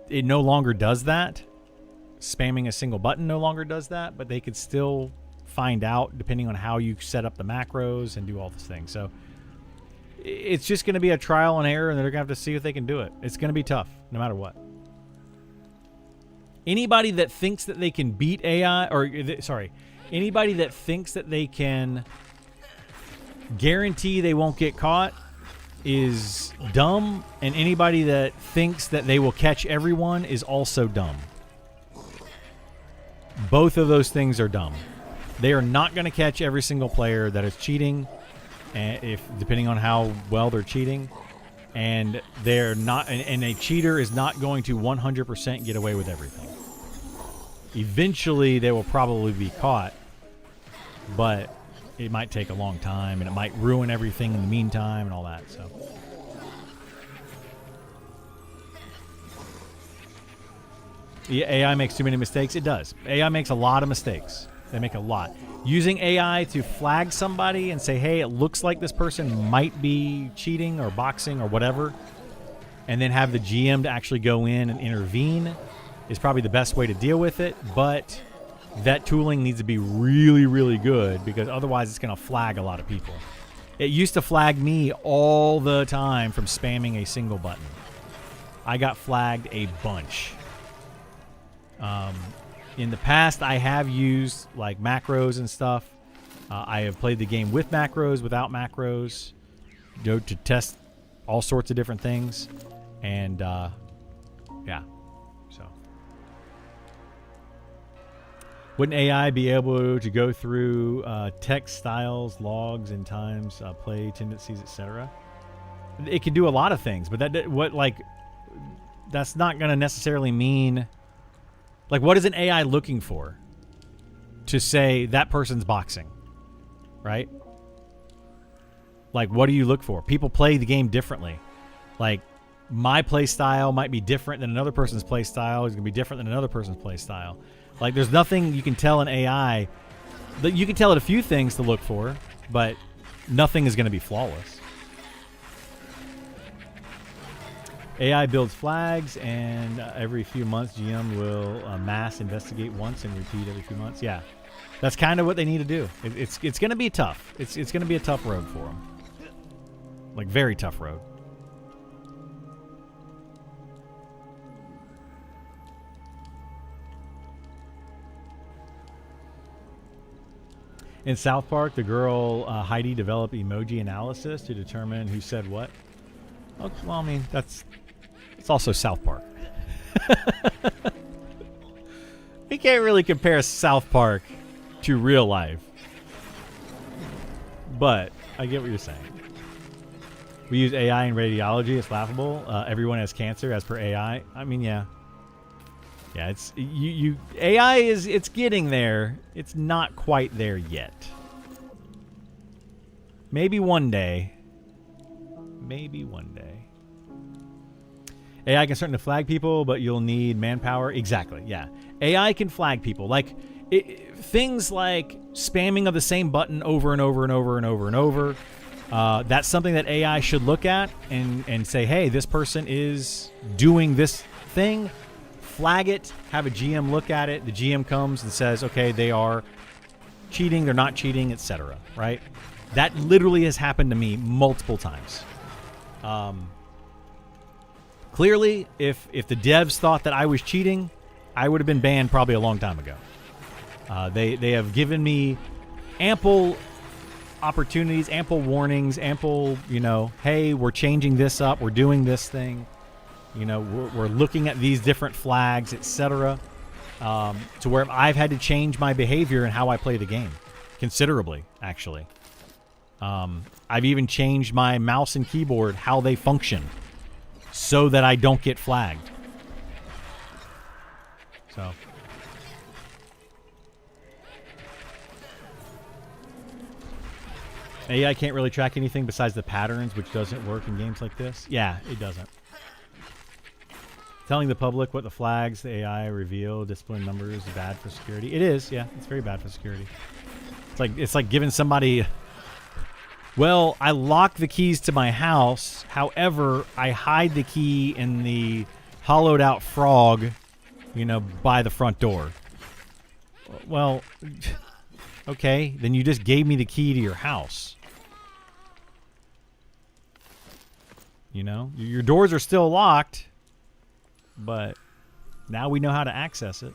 It no longer does that. Spamming a single button no longer does that, but they could still find out depending on how you set up the macros and do all these things. So it's just going to be a trial and error, and they're going to have to see if they can do it. It's going to be tough, no matter what. Anybody that thinks that they can beat AI, anybody that thinks that they can guarantee they won't get caught is dumb, and anybody that thinks that they will catch everyone is also dumb. Both of those things are dumb. They are not going to catch every single player that is cheating, depending on how well they're cheating, and they're not. And a cheater is not going to 100% get away with everything. Eventually, they will probably be caught, but it might take a long time, and it might ruin everything in the meantime and all that. So, yeah, AI makes too many mistakes. It does. AI makes a lot of mistakes. They make a lot. Using AI to flag somebody and say, hey, it looks like this person might be cheating or boxing or whatever, and then have the GM to actually go in and intervene is probably the best way to deal with it, but that tooling needs to be really, really good, because otherwise it's going to flag a lot of people. It used to flag me all the time from spamming a single button. I got flagged a bunch. In the past, I have used like macros and stuff. I have played the game with macros, without macros, to test all sorts of different things. And yeah, so. Wouldn't AI be able to go through text styles, logs, and times, play tendencies, etc.? It can do a lot of things, but that's not going to necessarily mean. Like, what is an AI looking for to say that person's boxing, right? Like, what do you look for? People play the game differently. Like, my play style might be different than another person's play style. It's going to be different than another person's play style. Like, there's nothing you can tell an AI. You can tell it a few things to look for, but nothing is going to be flawless. AI builds flags, and every few months, GM will mass investigate once and repeat every few months. Yeah, that's kind of what they need to do. It's going to be tough. It's going to be a tough road for them. Like, very tough road. In South Park, the girl Heidi developed emoji analysis to determine who said what. Oh, well, I mean, it's also South Park. We can't really compare South Park to real life. But I get what you're saying. We use AI in radiology. It's laughable. Everyone has cancer as per AI. I mean, yeah. Yeah, it's AI it's getting there. It's not quite there yet. Maybe one day. Maybe one day. AI can start to flag people, but you'll need manpower. Exactly, yeah. AI can flag people. Like, things like spamming of the same button over and over and over and over and over. That's something that AI should look at and say, hey, this person is doing this thing. Flag it, have a GM look at it. The GM comes and says, okay, they are cheating, they're not cheating, etc. Right? That literally has happened to me multiple times. Clearly, if the devs thought that I was cheating, I would have been banned probably a long time ago. They have given me ample opportunities, ample warnings, ample, hey, we're changing this up, we're doing this thing, we're looking at these different flags, etc. To where I've had to change my behavior and how I play the game considerably, actually. I've even changed my mouse and keyboard, how they function, so that I don't get flagged. So. AI can't really track anything besides the patterns, which doesn't work in games like this. Yeah, it doesn't. Telling the public what the flags the AI reveal, discipline numbers, is bad for security. It is, yeah. It's very bad for security. It's like giving somebody... Well, I lock the keys to my house. However, I hide the key in the hollowed out frog, by the front door. Well, okay. Then you just gave me the key to your house. Your doors are still locked, but now we know how to access it.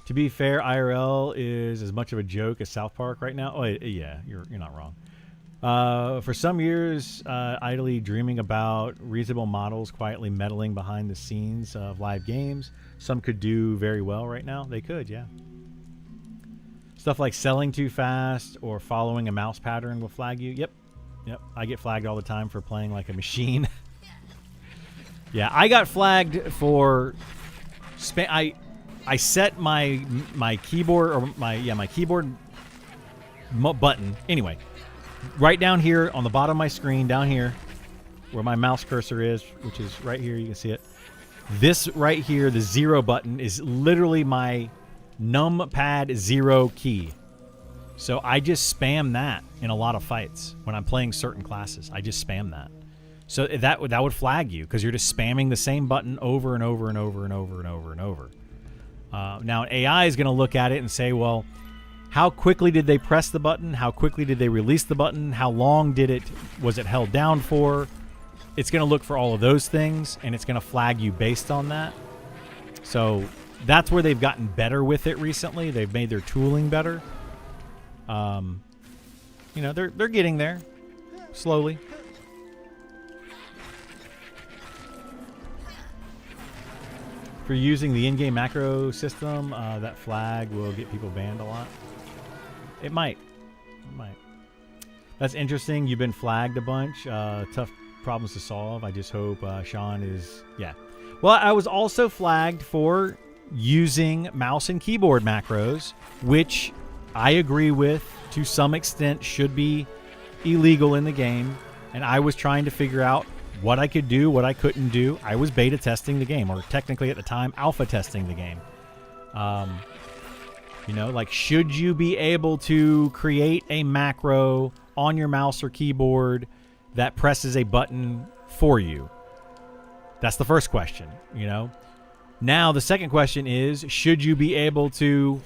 To be fair, IRL is as much of a joke as South Park right now. Oh, yeah, you're not wrong. For some years, idly dreaming about reasonable models quietly meddling behind the scenes of live games. Some could do very well right now. They could, yeah. Stuff like selling too fast or following a mouse pattern will flag you. Yep. I get flagged all the time for playing like a machine. Yeah, I got flagged for... I set my keyboard or my keyboard button. Anyway, right down here on the bottom of my screen, down here where my mouse cursor is, which is right here, you can see it. This right here, the 0 button, is literally my numpad 0 key. So I just spam that in a lot of fights when I'm playing certain classes. I just spam that. So that would flag you because you're just spamming the same button over and over and over and over and over and over. Now AI is going to look at it and say, well, how quickly did they press the button? How quickly did they release the button? How long was it held down for? It's going to look for all of those things, and it's going to flag you based on that. So that's where they've gotten better with it recently. They've made their tooling better. They're getting there slowly. For using the in-game macro system, that flag will get people banned a lot. It might. That's interesting. You've been flagged a bunch. Tough problems to solve. I just hope Sean is... Yeah. Well, I was also flagged for using mouse and keyboard macros, which I agree with to some extent should be illegal in the game. And I was trying to figure out what I could do, what I couldn't do. I was beta testing the game, or technically at the time, alpha testing the game. Should you be able to create a macro on your mouse or keyboard that presses a button for you? That's the first question, Now, the second question is, should you be able to,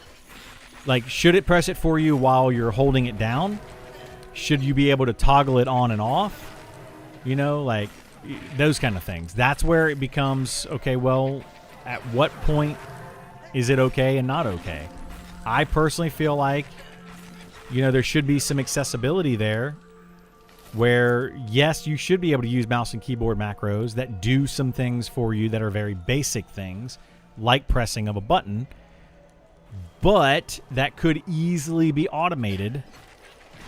should it press it for you while you're holding it down? Should you be able to toggle it on and off? Those kind of things. That's where it becomes, okay, well, at what point is it okay and not okay? I personally feel like, there should be some accessibility there where, yes, you should be able to use mouse and keyboard macros that do some things for you that are very basic things, like pressing of a button, but that could easily be automated.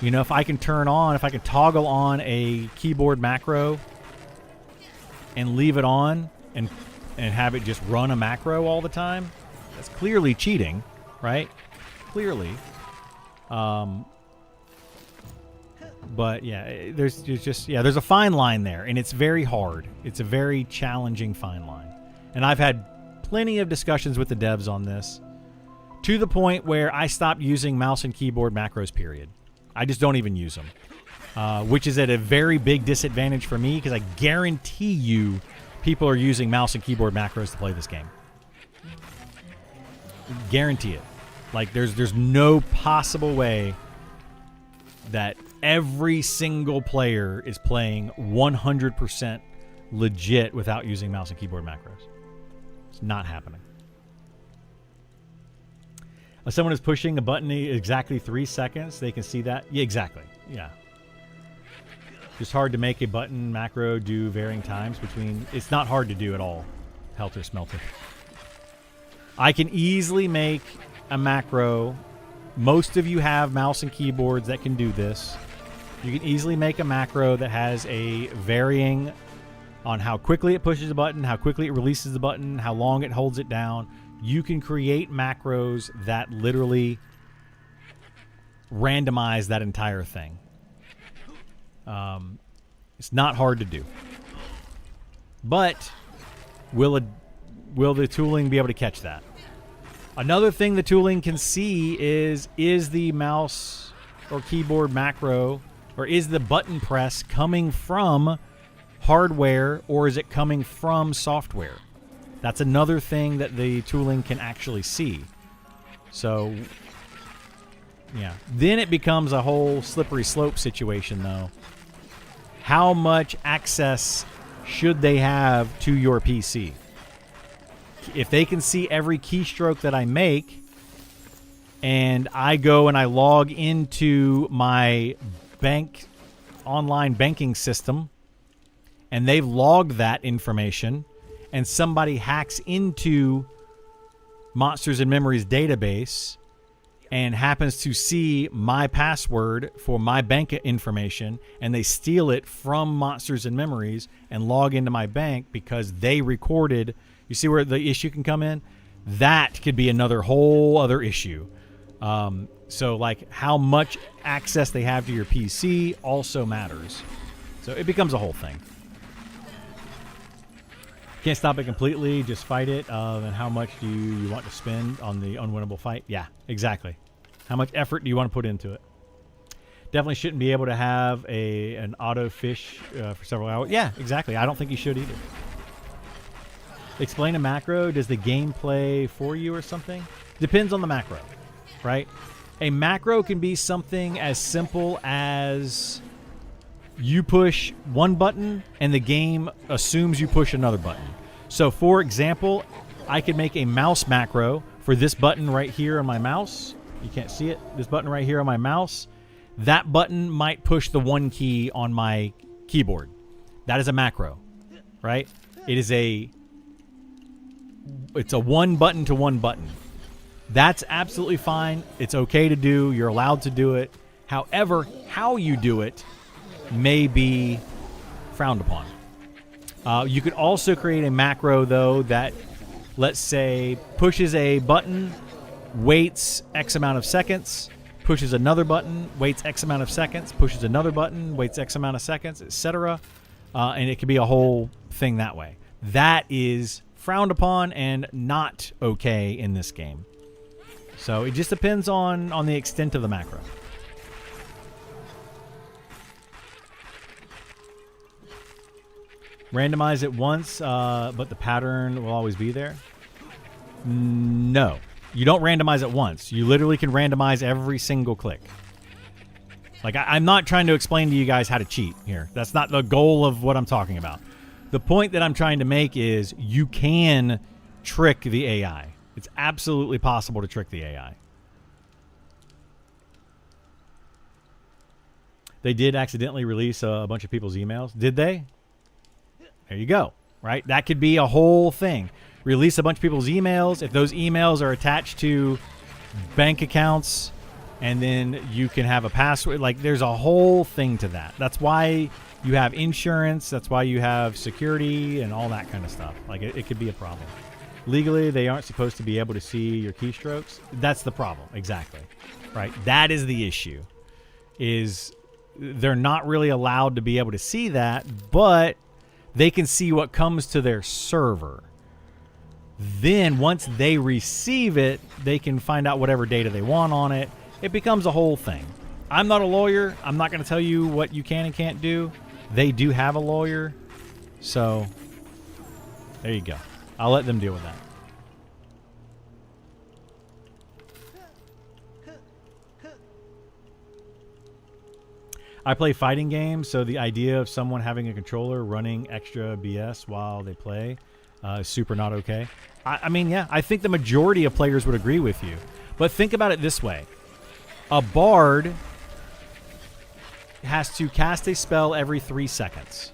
If I can toggle on a keyboard macro and leave it on and have it just run a macro all the time, that's clearly cheating, right? Clearly. But yeah, there's a fine line there, and it's very hard. It's a very challenging fine line. And I've had plenty of discussions with the devs on this, to the point where I stopped using mouse and keyboard macros, period. I just don't even use them, which is at a very big disadvantage for me because I guarantee you people are using mouse and keyboard macros to play this game. Guarantee it. There's no possible way that every single player is playing 100% legit without using mouse and keyboard macros. It's not happening. If someone is pushing a button exactly 3 seconds, they can see that. Yeah, exactly. Yeah. Just hard to make a button macro do varying times between. It's not hard to do at all. Helter Smelter. I can easily make a macro. Most of you have mouse and keyboards that can do this. You can easily make a macro that has a varying on how quickly it pushes a button, how quickly it releases the button, how long it holds it down. You can create macros that literally randomize that entire thing. It's not hard to do. But will the tooling be able to catch that? Another thing the tooling can see is the mouse or keyboard macro, or is the button press coming from hardware or is it coming from software? That's another thing that the tooling can actually see. So, yeah. Then it becomes a whole slippery slope situation, though. How much access should they have to your PC? If they can see every keystroke that I make, and I go and I log into my online banking system, and they've logged that information, and somebody hacks into Monsters and Memories database and happens to see my password for my bank information, and they steal it from Monsters and Memories and log into my bank because they recorded. You see where the issue can come in? That could be another whole other issue. So like how much access they have to your PC also matters. So it becomes a whole thing. Can't stop it completely, just fight it. Then how much do you want to spend on the unwinnable fight? Yeah, exactly. How much effort do you want to put into it? Definitely shouldn't be able to have an auto fish for several hours. Yeah, exactly. I don't think you should either. Explain a macro. Does the game play for you or something? Depends on the macro, right? A macro can be something as simple as you push one button and the game assumes you push another button. So for example, I could make a mouse macro for this button right here on my mouse. You can't see it. This button right here on my mouse. That button might push the one key on my keyboard. That is a macro, right? It's a one button to one button. That's absolutely fine. It's okay to do. You're allowed to do it. However, how you do it may be frowned upon. You could also create a macro, though, that, let's say, pushes a button, waits X amount of seconds, pushes another button, waits X amount of seconds, pushes another button, waits X amount of seconds, etc. And it could be a whole thing that way. That is frowned upon and not okay in this game. So it just depends on the extent of the macro. Randomize it once, but the pattern will always be there? No. You don't randomize it once. You literally can randomize every single click. Like, I'm not trying to explain to you guys how to cheat here. That's not the goal of what I'm talking about. The point that I'm trying to make is you can trick the AI. It's absolutely possible to trick the AI. They did accidentally release a bunch of people's emails. Did they? There you go, right? That could be a whole thing. Release a bunch of people's emails. If those emails are attached to bank accounts, and then you can have a password. Like, there's a whole thing to that. That's why you have insurance. That's why you have security and all that kind of stuff. Like, it could be a problem. Legally, they aren't supposed to be able to see your keystrokes. That's the problem. Exactly. Right? That is the issue. Is they're not really allowed to be able to see that, but they can see what comes to their server. Then once they receive it, they can find out whatever data they want on it. It becomes a whole thing. I'm not a lawyer. I'm not going to tell you what you can and can't do. They do have a lawyer. So there you go. I'll let them deal with that. I play fighting games, so the idea of someone having a controller running extra BS while they play is super not okay. I mean, yeah, I think the majority of players would agree with you. But think about it this way. A bard has to cast a spell every 3 seconds,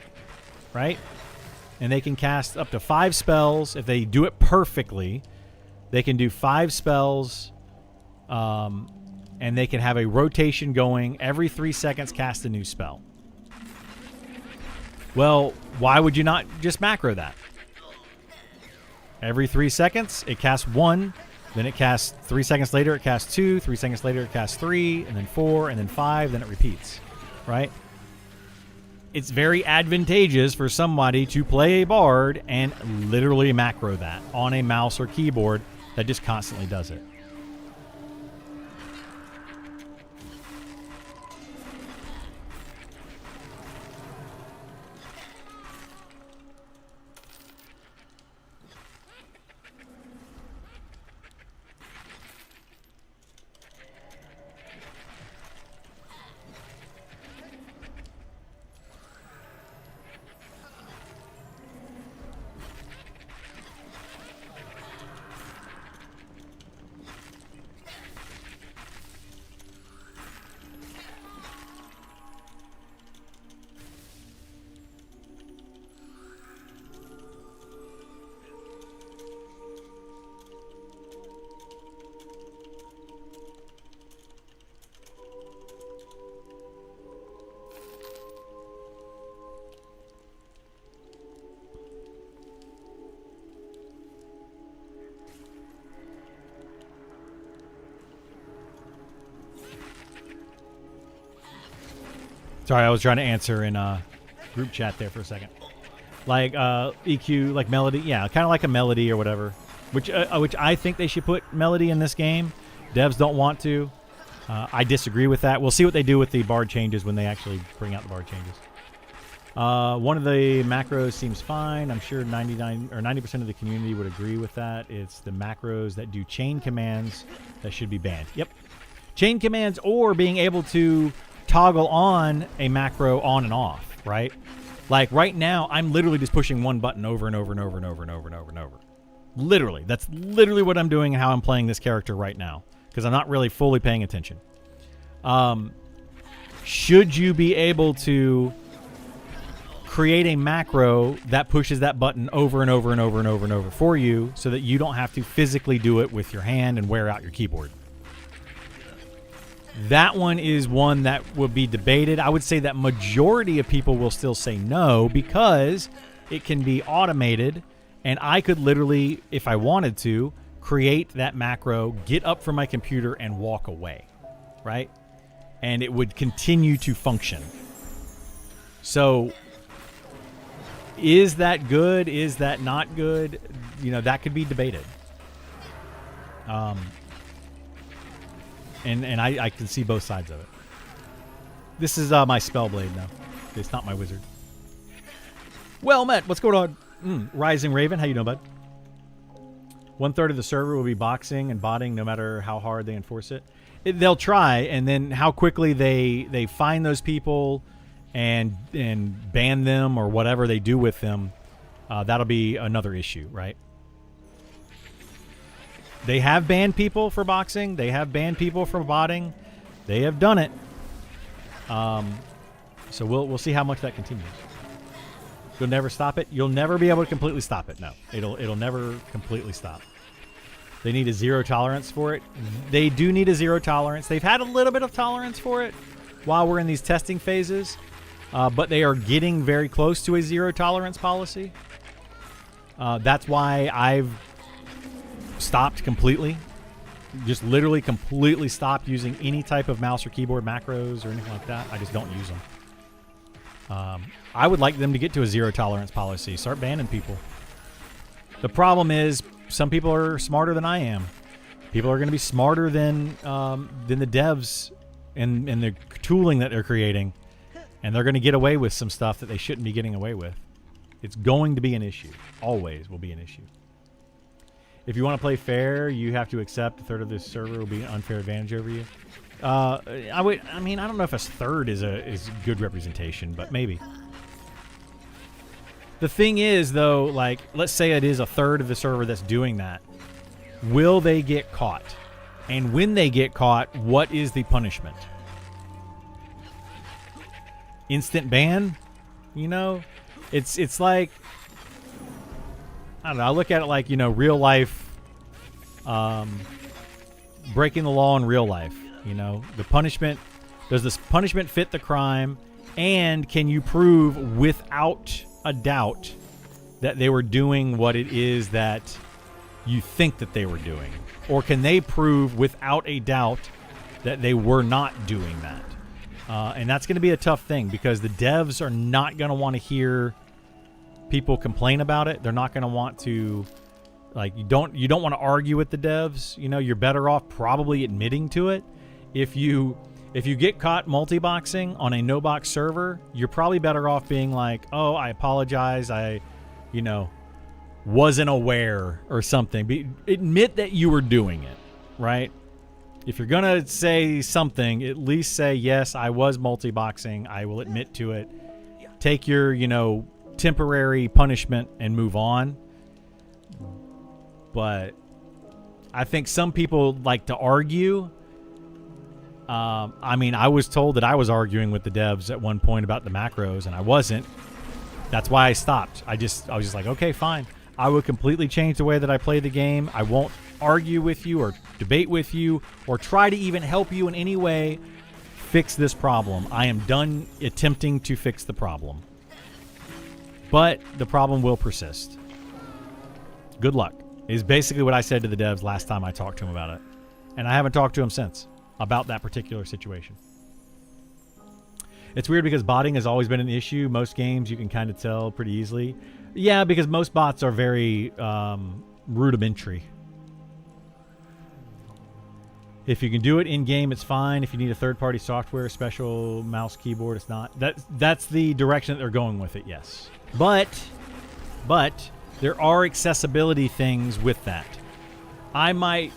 right? And they can cast up to 5 spells. If they do it perfectly, they can do 5 spells, and they can have a rotation going. Every 3 seconds, cast a new spell. Well, why would you not just macro that? Every 3 seconds, it casts 1. Then it casts 3 seconds later, it casts 2. 3 seconds later, it casts 3, and then 4, and then 5. Then it repeats, right? It's very advantageous for somebody to play a bard and literally macro that on a mouse or keyboard that just constantly does it. Sorry, I was trying to answer in group chat there for a second. Like EQ, like melody, yeah, kind of like a melody or whatever. Which I think they should put melody in this game. Devs don't want to. I disagree with that. We'll see what they do with the bard changes when they actually bring out the bard changes. One of the macros seems fine. I'm sure 99 or 90% of the community would agree with that. It's the macros that do chain commands that should be banned. Yep, chain commands or being able to toggle on a macro on and off, right? Like right now, I'm literally just pushing one button over and over and over and over and over and over and over. Literally, that's literally what I'm doing and how I'm playing this character right now because I'm not really fully paying attention. Should you be able to create a macro that pushes that button over and over and over and over and over for you so that you don't have to physically do it with your hand and wear out your keyboard? That one is one that will be debated. I would say that majority of people will still say no because it can be automated and I could literally, if I wanted to, create that macro, get up from my computer and walk away, right? And it would continue to function. So is that good? Is that not good? You know, that could be debated. And I can see both sides of it. This is my Spellblade now. It's not my wizard. Well met. What's going on? Rising Raven. How you doing, bud? 1/3 of the server will be boxing and botting no matter how hard they enforce it. They'll try, and then how quickly they find those people and ban them or whatever they do with them, that'll be another issue, right? They have banned people for boxing. They have banned people for botting. They have done it. So we'll see how much that continues. You'll never stop it. You'll never be able to completely stop it. No, it'll never completely stop. They need a 0 tolerance for it. They do need a 0 tolerance. They've had a little bit of tolerance for it while we're in these testing phases, but they are getting very close to a 0 tolerance policy. That's why I've stopped completely. Just literally completely stopped using any type of mouse or keyboard macros or anything like that. I just don't use them. I would like them to get to a 0 tolerance policy. Start banning people. The problem is some people are smarter than I am. People are going to be smarter than the devs and the tooling that they're creating, and they're going to get away with some stuff that they shouldn't be getting away with. It's going to be an issue. Always will be an issue. If you want to play fair, you have to accept a third of this server will be an unfair advantage over you. I mean, I don't know if a third is good representation, but maybe. The thing is, though, like, let's say it is a third of the server that's doing that. Will they get caught? And when they get caught, what is the punishment? Instant ban? You know? It's like, I don't know, I look at it like, you know, real life, breaking the law in real life. You know, the punishment, does this punishment fit the crime? And can you prove without a doubt that they were doing what it is that you think that they were doing? Or can they prove without a doubt that they were not doing that? And that's going to be a tough thing because the devs are not going to want to hear people complain about it. They're not going to want to, like, you don't want to argue with the devs. You know, you're better off probably admitting to it. If you get caught multi-boxing on a no-box server, you're probably better off being like, oh, I apologize. I, you know, wasn't aware or something. Admit that you were doing it, right? If you're going to say something, at least say, yes, I was multi-boxing. I will admit to it. Take your, you know, temporary punishment and move on. But I think some people like to argue. I mean, I was told that I was arguing with the devs at one point about the macros, and I wasn't. That's why I stopped. I was just like, okay, fine. I will completely change the way that I play the game. I won't argue with you or debate with you or try to even help you in any way fix this problem. I am done attempting to fix the problem. But the problem will persist. Good luck, is basically what I said to the devs last time I talked to them about it. And I haven't talked to them since about that particular situation. It's weird because botting has always been an issue. Most games you can kind of tell pretty easily. Yeah, because most bots are very rudimentary. If you can do it in-game, it's fine. If you need a third-party software, special mouse, keyboard, it's not. That's the direction that they're going with it, yes. But there are accessibility things with that. I might,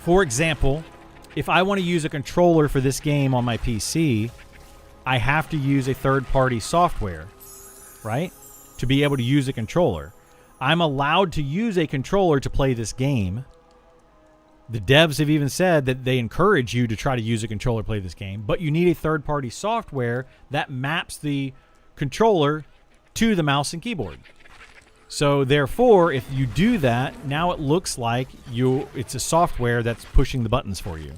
for example, if I want to use a controller for this game on my PC, I have to use a third-party software, right? To be able to use a controller. I'm allowed to use a controller to play this game. The devs have even said that they encourage you to try to use a controller to play this game, but you need a third-party software that maps the controller to the mouse and keyboard. So therefore, if you do that, now it looks like it's a software that's pushing the buttons for you,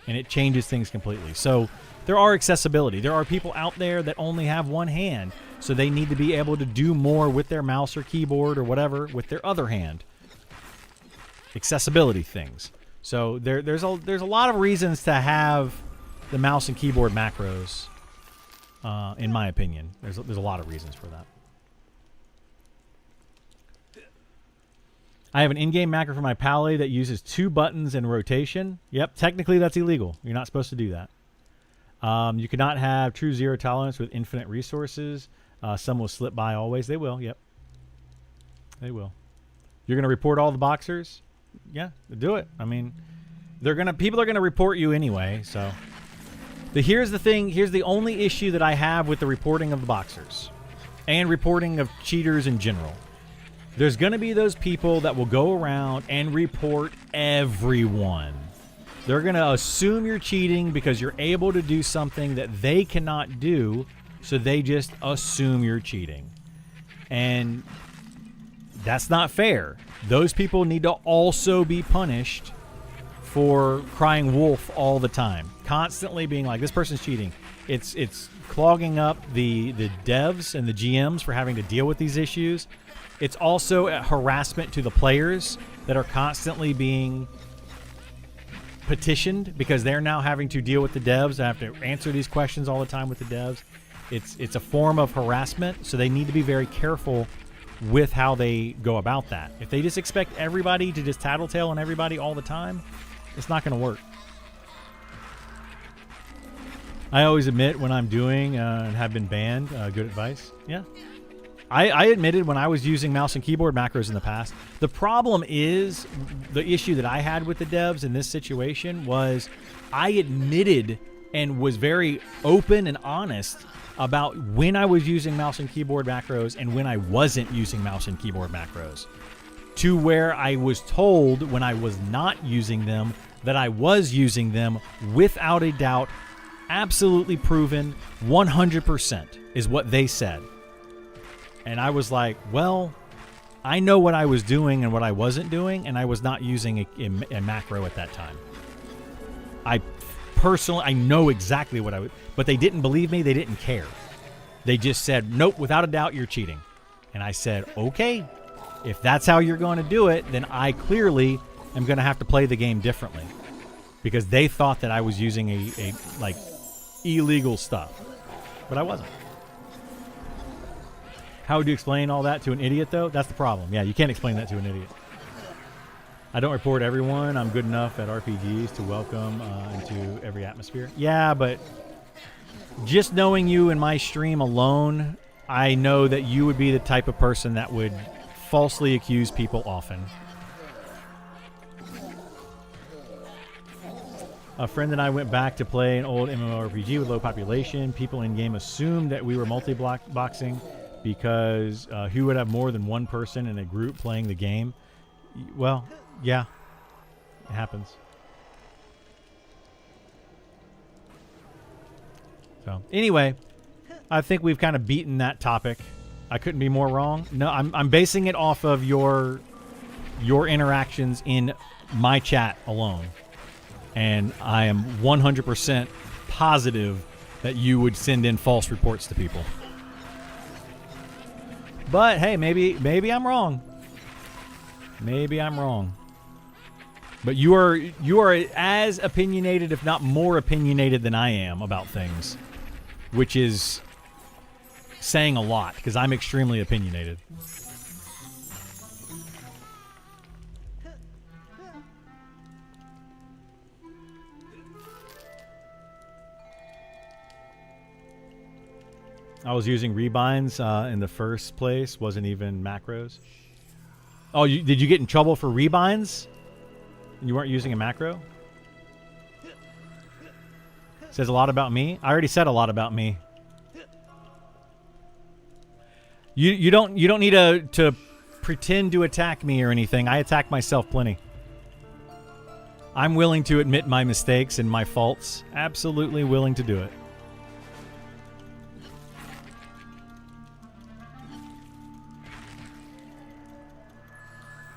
and it changes things completely. So there are accessibility. There are people out there that only have one hand, so they need to be able to do more with their mouse or keyboard or whatever with their other hand. Accessibility things. So there's a lot of reasons to have the mouse and keyboard macros. In my opinion, there's a lot of reasons for that. I have an in-game macro for my Pally that uses 2 buttons in rotation. Yep, technically that's illegal. You're not supposed to do that. You cannot have true zero tolerance with infinite resources. Some will slip by always. They will, yep. They will. You're going to report all the boxers? Yeah, do it. I mean, people are going to report you anyway, so. Here's the thing. Here's the only issue that I have with the reporting of the boxers and reporting of cheaters in general. There's going to be those people that will go around and report everyone. They're going to assume you're cheating because you're able to do something that they cannot do, so they just assume you're cheating. And that's not fair. Those people need to also be punished for crying wolf all the time. Constantly being like, this person's cheating. It's clogging up the devs and the GMs for having to deal with these issues. It's also a harassment to the players that are constantly being petitioned because they're now having to deal with the devs and have to answer these questions all the time with the devs. It's a form of harassment, so they need to be very careful with how they go about that. If they just expect everybody to just tattletale on everybody all the time, it's not going to work. I always admit when I'm doing and have been banned. Good advice. Yeah. I admitted when I was using mouse and keyboard macros in the past, the problem is the issue that I had with the devs in this situation was I admitted and was very open and honest about when I was using mouse and keyboard macros and when I wasn't using mouse and keyboard macros, to where I was told when I was not using them that I was using them without a doubt, absolutely proven, 100% is what they said. And I was like, well, I know what I was doing and what I wasn't doing, and I was not using a macro at that time. I know exactly what I would, but they didn't believe me. They didn't care. They just said, nope, without a doubt, you're cheating. And I said, okay, if that's how you're going to do it, then I clearly am going to have to play the game differently, because they thought that I was using a like illegal stuff, but I wasn't. How would you explain all that to an idiot, though? That's the problem. Yeah, you can't explain that to an idiot. I don't report everyone. I'm good enough at RPGs to welcome into every atmosphere. Yeah, but just knowing you in my stream alone, I know that you would be the type of person that would falsely accuse people often. A friend and I went back to play an old MMORPG with low population. People in-game assumed that we were multi-boxing because who would have more than one person in a group playing the game? Well, yeah, it happens. So anyway, I think we've kind of beaten that topic. I couldn't be more wrong. No, I'm basing it off of your interactions in my chat alone. And I am 100% positive that you would send in false reports to people. But hey, maybe I'm wrong. Maybe I'm wrong. But you are as opinionated, if not more opinionated than I am about things, which is saying a lot because I'm extremely opinionated. I was using rebinds in the first place. Wasn't even macros. Oh, did you get in trouble for rebinds? You weren't using a macro? Says a lot about me. I already said a lot about me. You don't need to pretend to attack me or anything. I attack myself plenty. I'm willing to admit my mistakes and my faults. Absolutely willing to do it.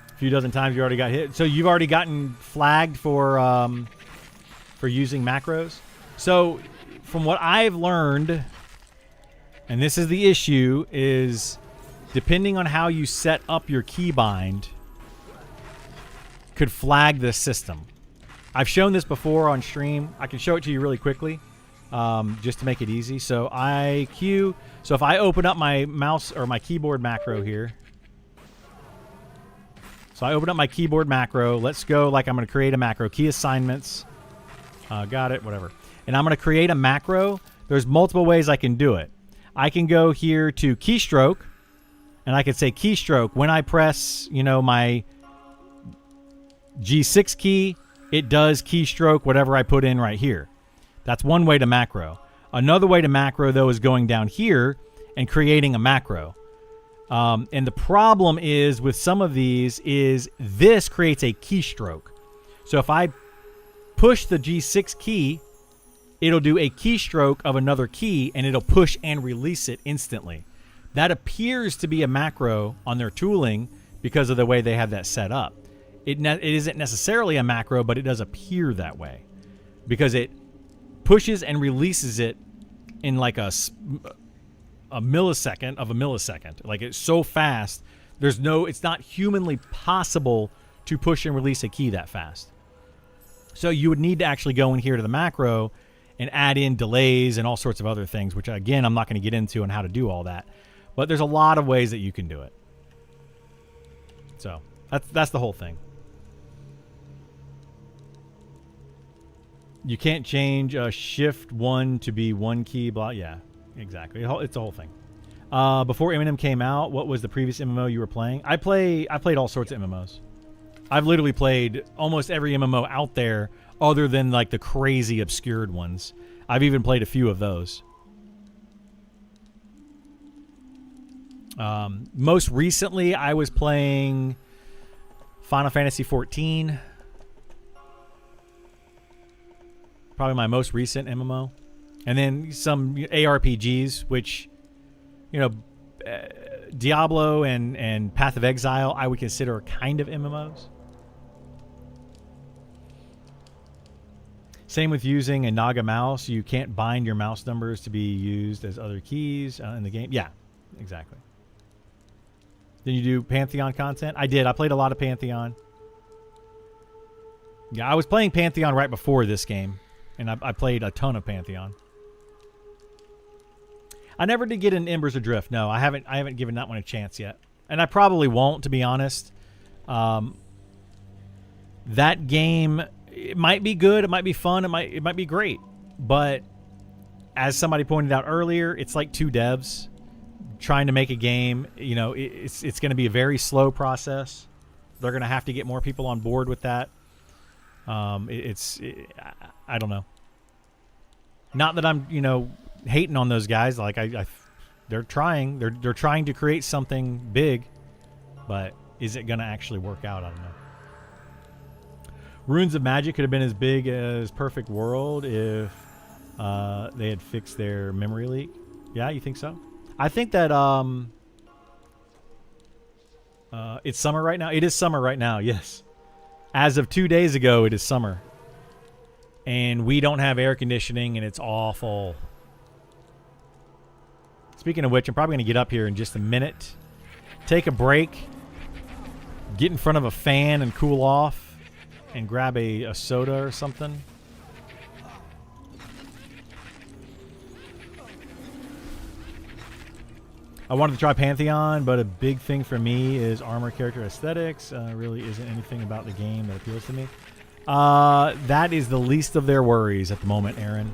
A few dozen times you already got hit. So you've already gotten flagged for using macros. So from what I've learned, and this is the issue, is depending on how you set up your keybind could flag the system. I've shown this before on stream. I can show it to you really quickly just to make it easy. So so if I open up my mouse or my keyboard macro here. So I open up my keyboard macro. Let's go like I'm going to create a macro. Key assignments. Got it. Whatever. And I'm going to create a macro. There's multiple ways I can do it. I can go here to keystroke. And I can say keystroke. When I press, my G6 key, it does keystroke whatever I put in right here. That's one way to macro. Another way to macro, though, is going down here and creating a macro. And the problem is with some of these is this creates a keystroke. So if I push the G6 key, it'll do a keystroke of another key and it'll push and release it instantly. That appears to be a macro on their tooling because of the way they have that set up. It isn't necessarily a macro, but it does appear that way because it pushes and releases it in like a millisecond of a millisecond. Like it's so fast, it's not humanly possible to push and release a key that fast. So you would need to actually go in here to the macro and add in delays and all sorts of other things, which again, I'm not going to get into on how to do all that. But there's a lot of ways that you can do it. So that's the whole thing. You can't change shift 1 to be one key, blah. Yeah, exactly. It's the whole thing. Before MnM came out, what was the previous MMO you were playing? I played all sorts of MMOs. I've literally played almost every MMO out there other than like the crazy obscured ones. I've even played a few of those. Most recently, I was playing Final Fantasy XIV. Probably my most recent MMO. And then some ARPGs, which, you know, Diablo and Path of Exile, I would consider kind of MMOs. Same with using a Naga mouse. You can't bind your mouse numbers to be used as other keys in the game. Yeah, exactly. Did you do Pantheon content? I did. I played a lot of Pantheon. Yeah, I was playing Pantheon right before this game, and I played a ton of Pantheon. I never did get in Embers Adrift. No, I haven't given that one a chance yet, and I probably won't, to be honest. That game, it might be good, it might be fun, it might be great, but as somebody pointed out earlier, it's like two devs trying to make a game. You know, it's going to be a very slow process. They're going to have to get more people on board with that. I don't know. Not that I'm, you know, hating on those guys. Like they're trying. They're trying to create something big, but is it going to actually work out? I don't know. Runes of Magic could have been as big as Perfect World if they had fixed their memory leak. Yeah, you think so? I think that it's summer right now. It is summer right now, yes. As of 2 days ago, it is summer. And we don't have air conditioning, and it's awful. Speaking of which, I'm probably going to get up here in just a minute, take a break, get in front of a fan and cool off, and grab a soda or something. I wanted to try Pantheon, but a big thing for me is armor character aesthetics. Really isn't anything about the game that appeals to me. That is the least of their worries at the moment, Aaron.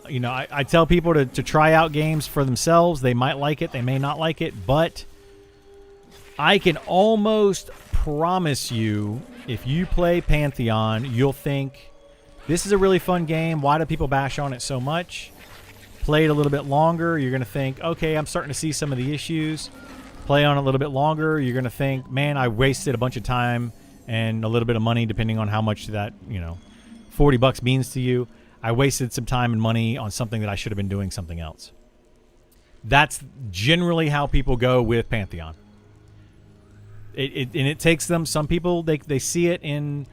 You know, I tell people to try out games for themselves. They might like it, they may not like it, but I can almost promise you, if you play Pantheon, you'll think, this is a really fun game. Why do people bash on it so much? Play it a little bit longer, you're going to think, okay, I'm starting to see some of the issues. Play on it a little bit longer, you're going to think, man, I wasted a bunch of time and a little bit of money, depending on how much that, you know, $40 means to you. I wasted some time and money on something that I should have been doing something else. That's generally how people go with Pantheon. And it takes them, some people, they see it in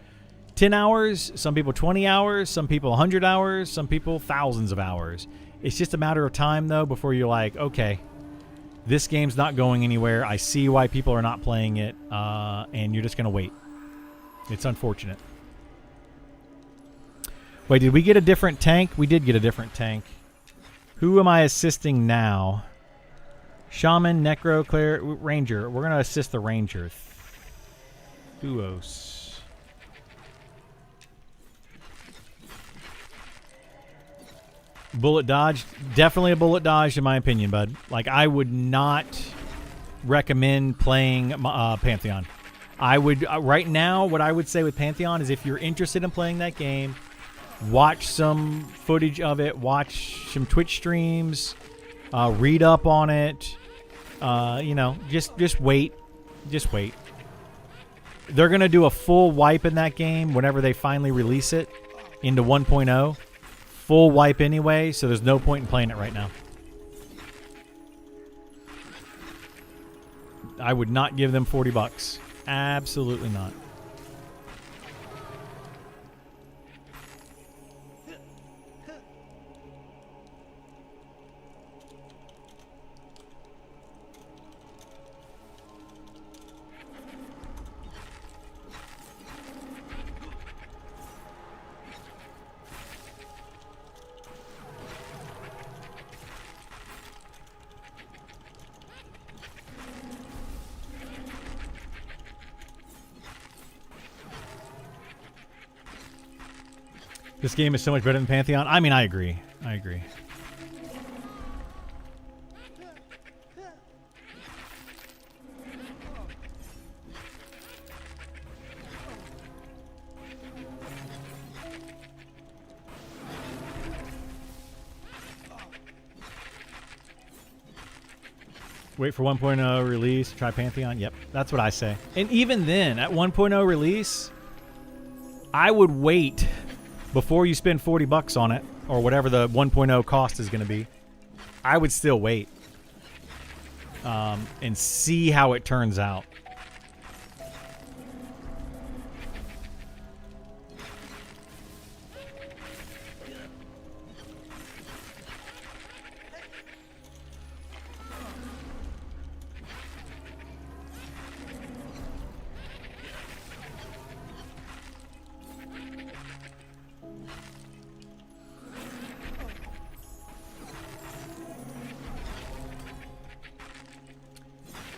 10 hours, some people 20 hours, some people 100 hours, some people thousands of hours. It's just a matter of time, though, before you're like, okay, this game's not going anywhere. I see why people are not playing it, and you're just going to wait. It's unfortunate. Wait, did we get a different tank? We did get a different tank. Who am I assisting now? Shaman, Necro, Cleric, Ranger. We're going to assist the Ranger. Thuos. Bullet dodge. Definitely a bullet dodge, in my opinion, bud. Like, I would not recommend playing Pantheon. I would, right now, what I would say with Pantheon is if you're interested in playing that game, watch some footage of it, watch some Twitch streams, read up on it. You know, just wait. Just wait. They're going to do a full wipe in that game whenever they finally release it into 1.0. Full wipe anyway, so there's no point in playing it right now. I would not give them $40. Absolutely not. This game is so much better than Pantheon. I mean, I agree. I agree. Wait for 1.0 release. Try Pantheon. Yep, that's what I say. And even then, at 1.0 release, I would wait before you spend $40 on it, or whatever the 1.0 cost is going to be. I would still wait and see how it turns out.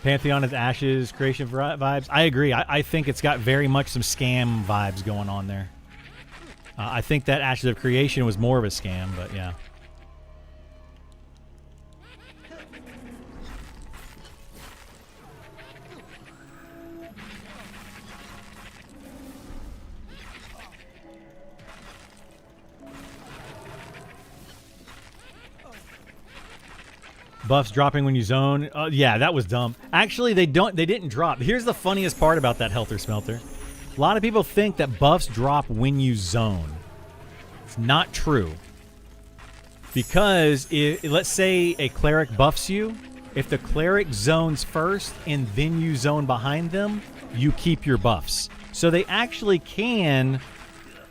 Pantheon is Ash's creation vibes. I agree. I think it's got very much some scam vibes going on there. I think that Ashes of Creation was more of a scam, but yeah. Buffs dropping when you zone. Yeah, that was dumb. Actually, they didn't drop. Here's the funniest part about that Helter Smelter. A lot of people think that buffs drop when you zone. It's not true. Because let's say a cleric buffs you, if the cleric zones first and then you zone behind them, you keep your buffs. So they actually can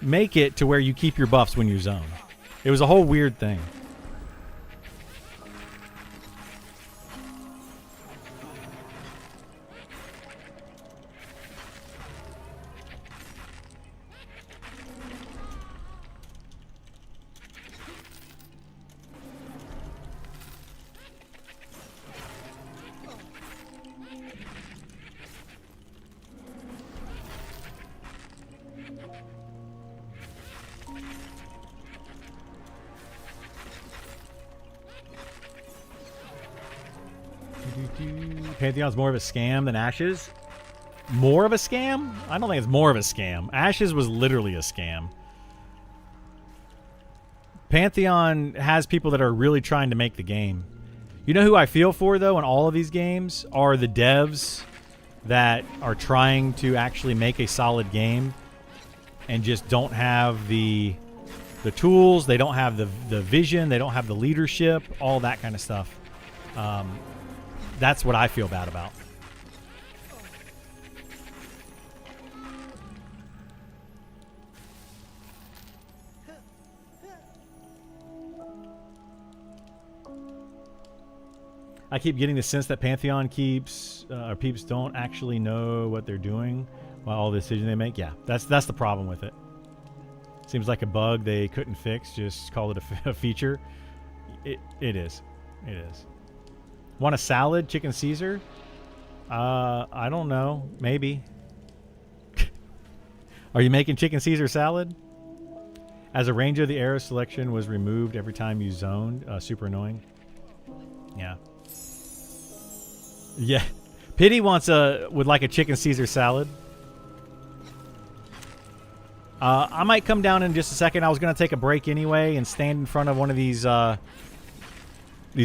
make it to where you keep your buffs when you zone. It was a whole weird thing. Pantheon's more of a scam than Ashes? More of a scam? I don't think it's more of a scam. Ashes was literally a scam. Pantheon has people that are really trying to make the game. You know who I feel for, though, in all of these games? Are the devs that are trying to actually make a solid game and just don't have the tools, they don't have the vision, they don't have the leadership, all that kind of stuff. That's what I feel bad about. I keep getting the sense that Pantheon peeps don't actually know what they're doing while all the decisions they make. Yeah, that's the problem with it. Seems like a bug they couldn't fix. Just call it a feature. It is. It is. Want a salad? Chicken Caesar? I don't know. Maybe. Are you making chicken Caesar salad? As a ranger, the arrow selection was removed every time you zoned. Super annoying. Yeah. Yeah. Pity would like a chicken Caesar salad. I might come down in just a second. I was going to take a break anyway and stand in front of one of these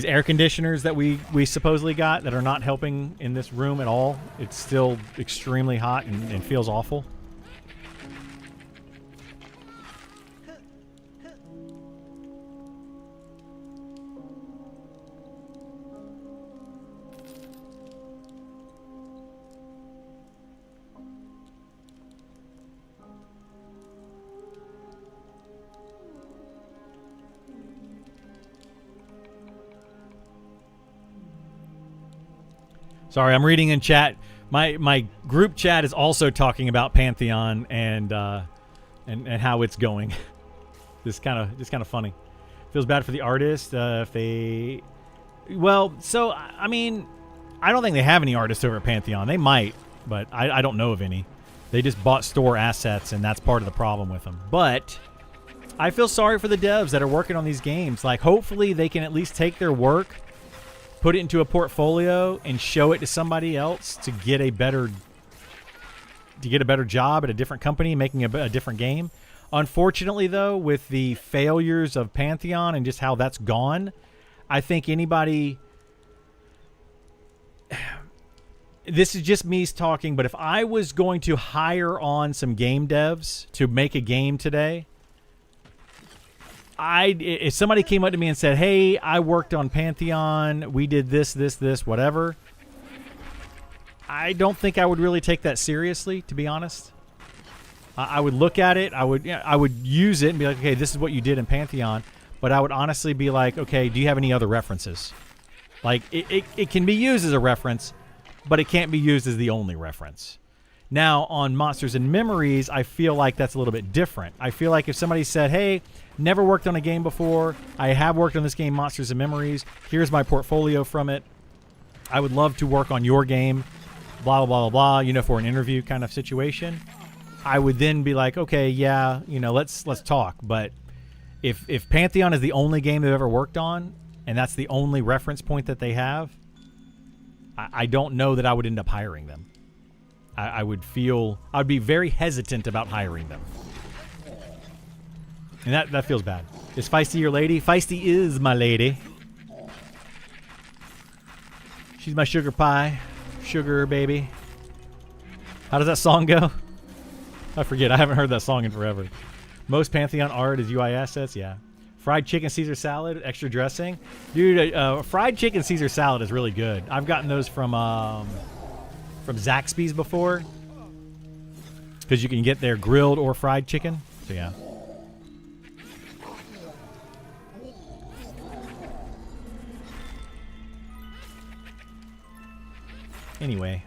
air conditioners that we supposedly got that are not helping in this room at all. It's still extremely hot and feels awful. Sorry, I'm reading in chat. My group chat is also talking about Pantheon and how it's going. Just kind of funny. Feels bad for the artist if they. Well, so I mean, I don't think they have any artists over at Pantheon. They might, but I don't know of any. They just bought store assets, and that's part of the problem with them. But I feel sorry for the devs that are working on these games. Like, hopefully they can at least take their work, put it into a portfolio, and show it to somebody else to get a better job at a different company making a different game. Unfortunately, though, with the failures of Pantheon and just how that's gone, I think anybody this is just me talking, but if I was going to hire on some game devs to make a game today, if somebody came up to me and said, hey, I worked on Pantheon, we did this, whatever, I don't think I would really take that seriously, to be honest. I would look at it, I would use it and be like, okay, this is what you did in Pantheon, but I would honestly be like, okay, do you have any other references? Like, it can be used as a reference, but it can't be used as the only reference. Now, on Monsters and Memories, I feel like that's a little bit different. I feel like if somebody said, hey, never worked on a game before, I have worked on this game, Monsters and Memories, here's my portfolio from it, I would love to work on your game, blah, blah, blah, blah, you know, for an interview kind of situation, I would then be like, okay, yeah, you know, let's talk. But if Pantheon is the only game they've ever worked on, and that's the only reference point that they have, I don't know that I would end up hiring them. I would be very hesitant about hiring them. And that feels bad. Is Feisty your lady? Feisty is my lady. She's my sugar pie. Sugar baby. How does that song go? I forget. I haven't heard that song in forever. Most Pantheon art is UI assets. Yeah. Fried chicken Caesar salad, extra dressing. Dude, fried chicken Caesar salad is really good. I've gotten those from Zaxby's before. Because you can get their grilled or fried chicken. So, yeah. Anyway.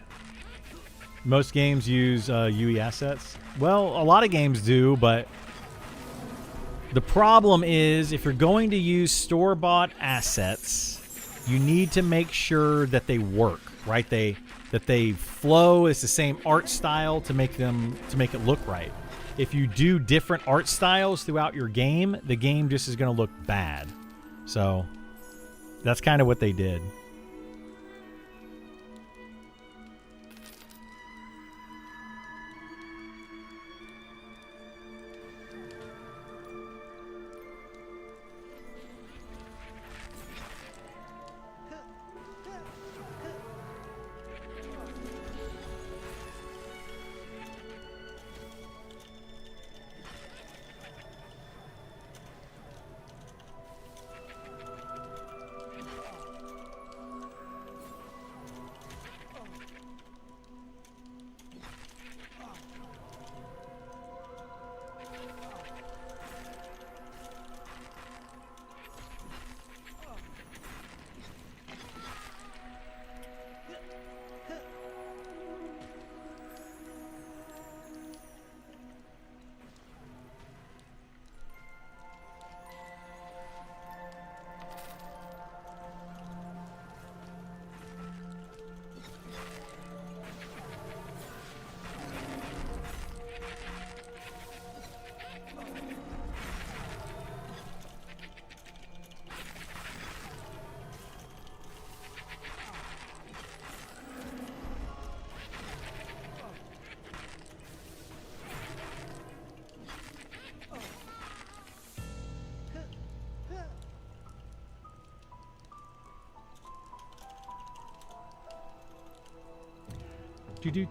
Most games use UE assets. Well, a lot of games do, but the problem is if you're going to use store-bought assets, you need to make sure that they work, right? That they flow. It's the same art style to make it look right. If you do different art styles throughout your game, the game just is going to look bad. So that's kind of what they did.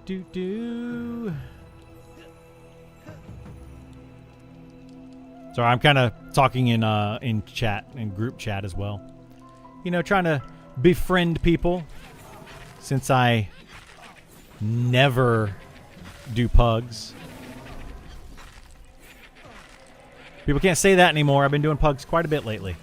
Do. Sorry, I'm kind of talking in chat, in group chat as well. You know, trying to befriend people since I never do pugs. People can't say that anymore. I've been doing pugs quite a bit lately.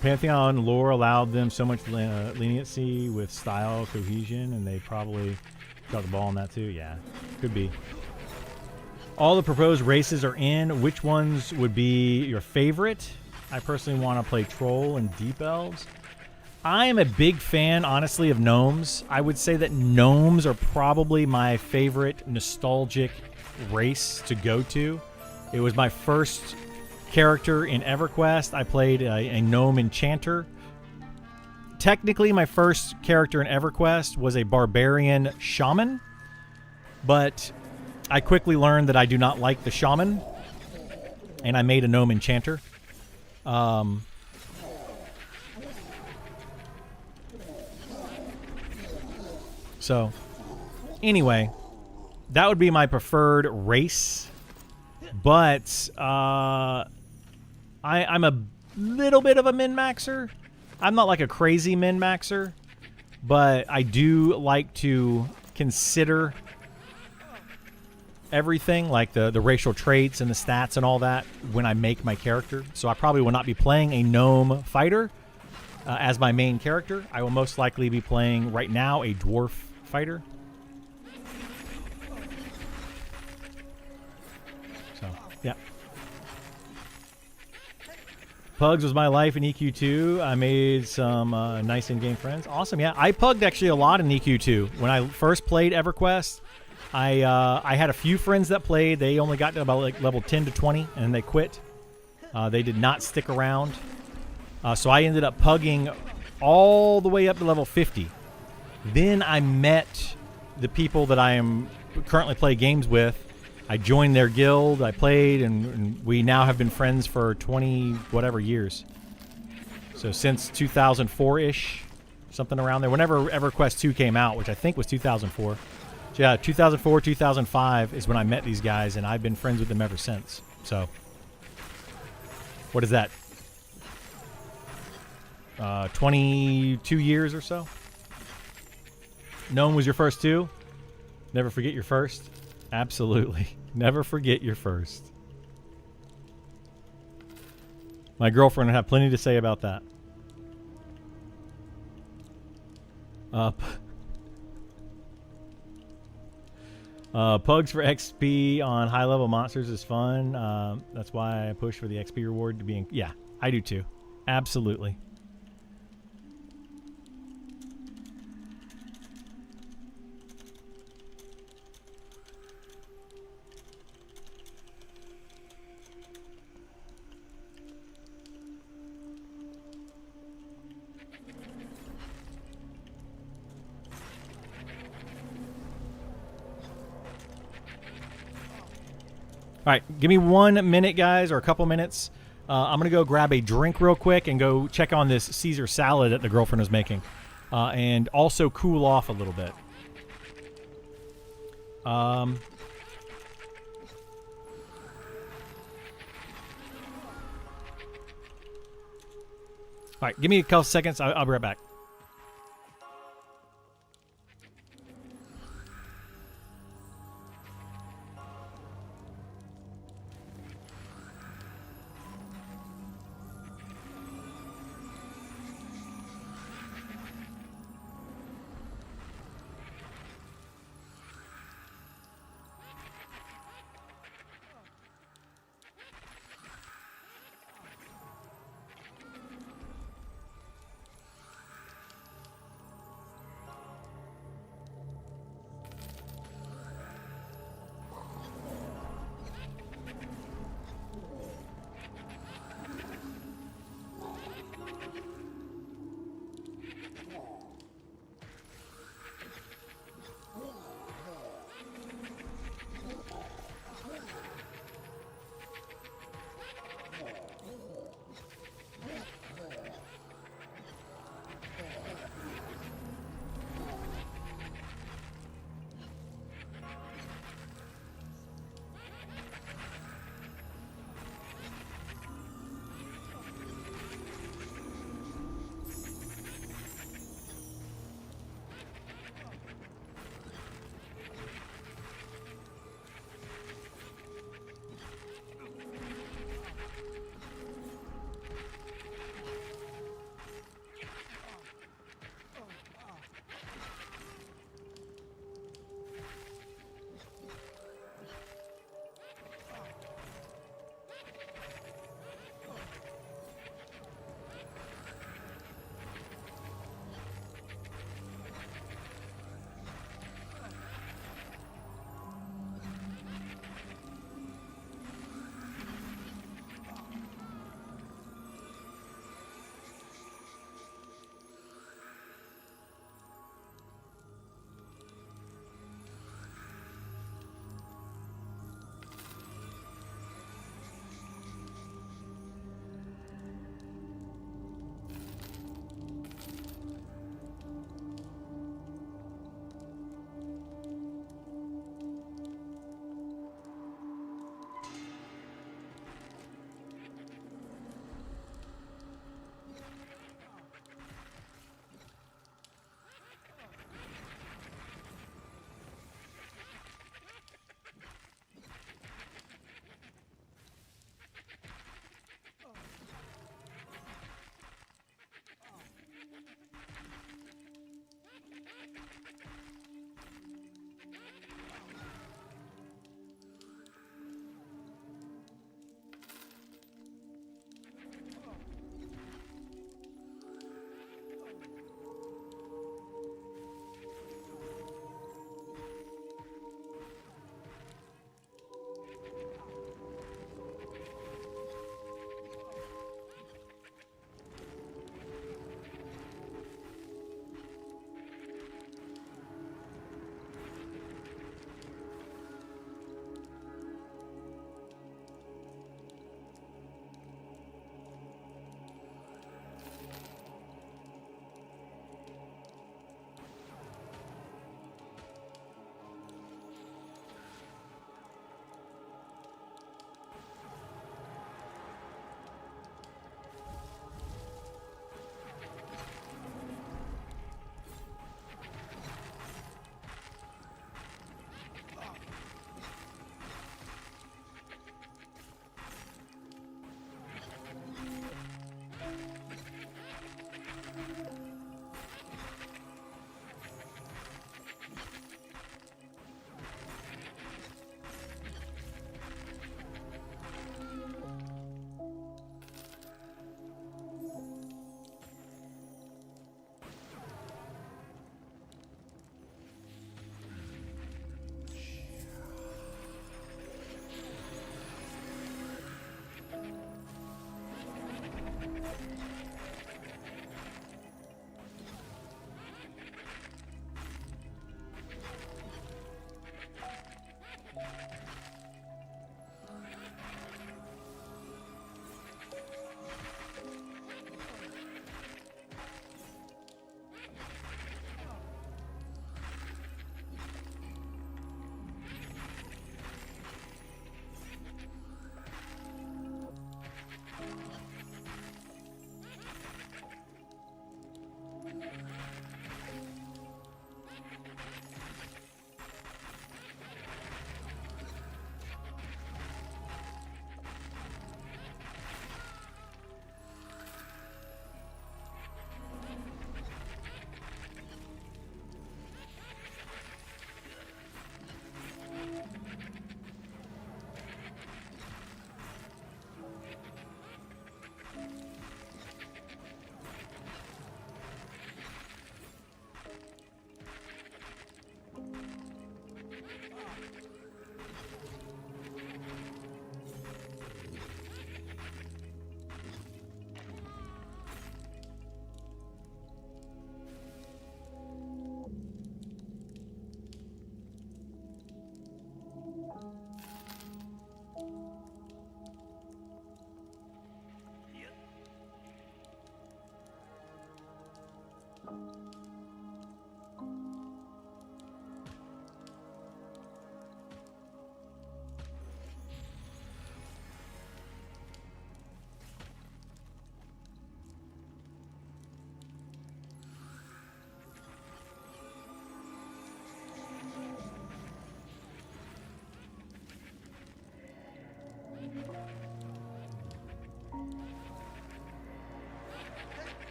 Pantheon lore allowed them so much leniency with style cohesion, and they probably got the ball on that too. Yeah, could be. All the proposed races are in. Which ones would be your favorite? I personally want to play Troll and Deep Elves. I am a big fan, honestly, of Gnomes. I would say that Gnomes are probably my favorite nostalgic race to go to. It was my first character in EverQuest. I played a gnome enchanter. Technically, my first character in EverQuest was a barbarian shaman, but I quickly learned that I do not like the shaman, and I made a gnome enchanter. So, anyway, that would be my preferred race. But I'm a little bit of a min-maxer. I'm not like a crazy min-maxer, but I do like to consider everything, like the racial traits and the stats and all that, when I make my character. So I probably will not be playing a gnome fighter as my main character. I will most likely be playing, right now, a dwarf fighter. So, yeah. Pugs was my life in EQ2. I made some nice in-game friends. Awesome, yeah. I pugged actually a lot in EQ2. When I first played EverQuest, I had a few friends that played. They only got to about like level 10 to 20, and they quit. They did not stick around. So I ended up pugging all the way up to level 50. Then I met the people that I am currently play games with. I joined their guild, I played, and we now have been friends for 20 whatever years. So since 2004-ish, something around there. Whenever EverQuest 2 came out, which I think was 2004. So yeah, 2004, 2005 is when I met these guys, and I've been friends with them ever since. So, what is that? 22 years or so? Gnome was your first too? Never forget your first? Absolutely. Never forget your first. My girlfriend would have plenty to say about that. Pugs for XP on high-level monsters is fun. That's why I push for the XP reward to be... Yeah, I do too. Absolutely. All right, give me 1 minute, guys, or a couple minutes. I'm going to go grab a drink real quick and go check on this Caesar salad that the girlfriend is making. And also cool off a little bit. All right, give me a couple seconds. I'll be right back.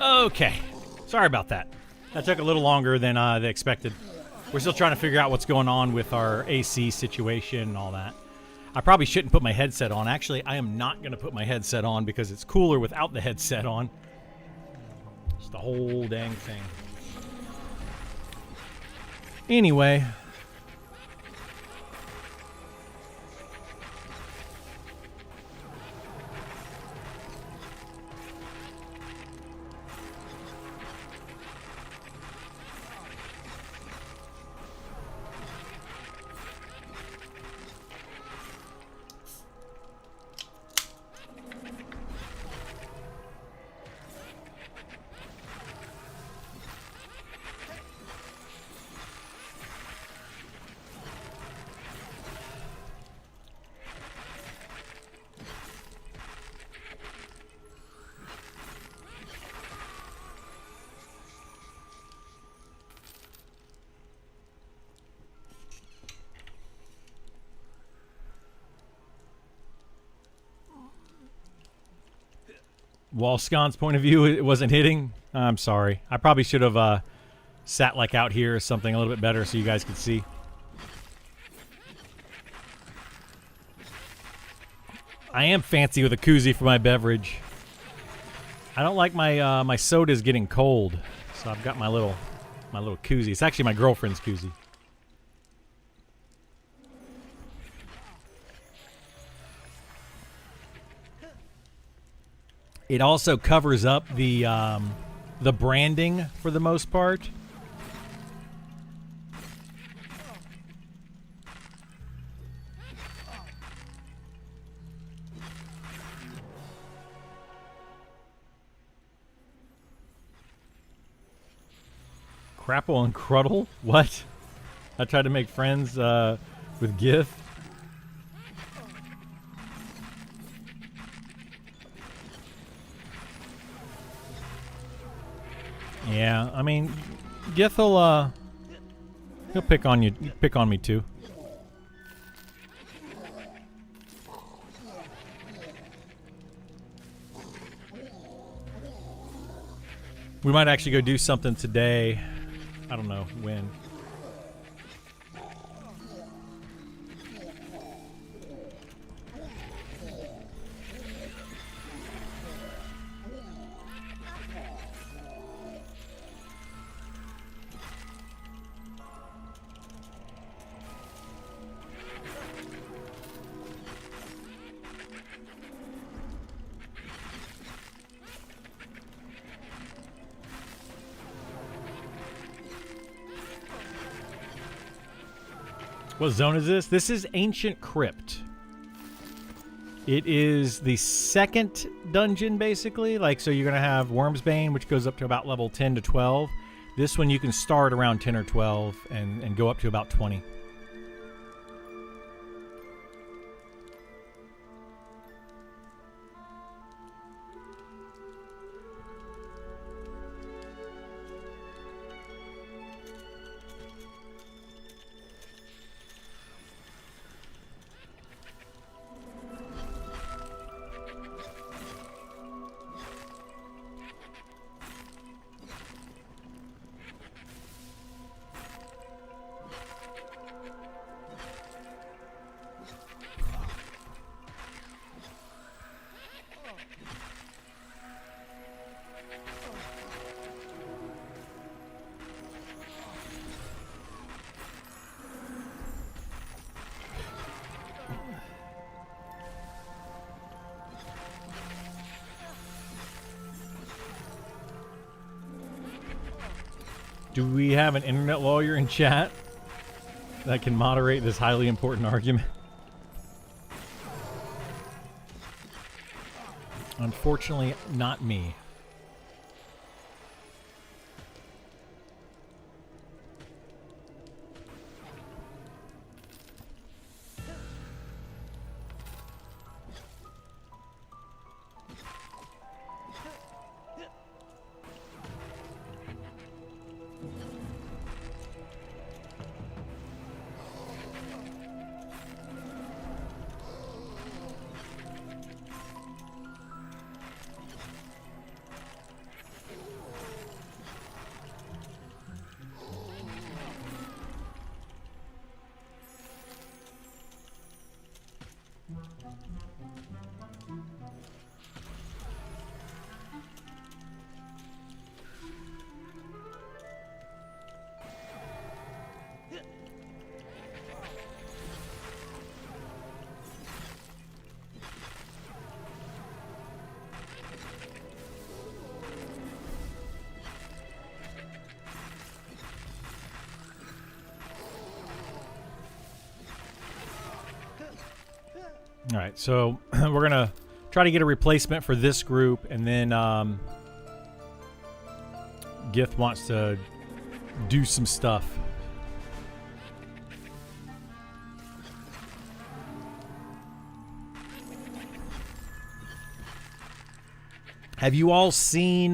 Okay. Sorry about that. That took a little longer than they expected. We're still trying to figure out what's going on with our AC situation and all that. I probably shouldn't put my headset on. Actually, I am not going to put my headset on because it's cooler without the headset on. It's the whole dang thing. Anyway. Walscon's point of view, it wasn't hitting. I'm sorry. I probably should have sat like out here or something a little bit better so you guys could see. I am fancy with a koozie for my beverage. I don't like my my sodas getting cold, so I've got my little koozie. It's actually my girlfriend's koozie. It also covers up the branding for the most part. Crapple and Cruddle? What? I tried to make friends with GIF. Yeah, I mean, Gith will he'll pick on you, pick on me too. We might actually go do something today. I don't know when. What zone is this? This is Ancient Crypt. It is the second dungeon, basically. Like, so you're going to have Worm's Bane, which goes up to about level 10 to 12. This one you can start around 10 or 12 and go up to about 20. Do we have an internet lawyer in chat that can moderate this highly important argument? Unfortunately, not me. All right, so we're gonna try to get a replacement for this group, and then Gith wants to do some stuff. Have you all seen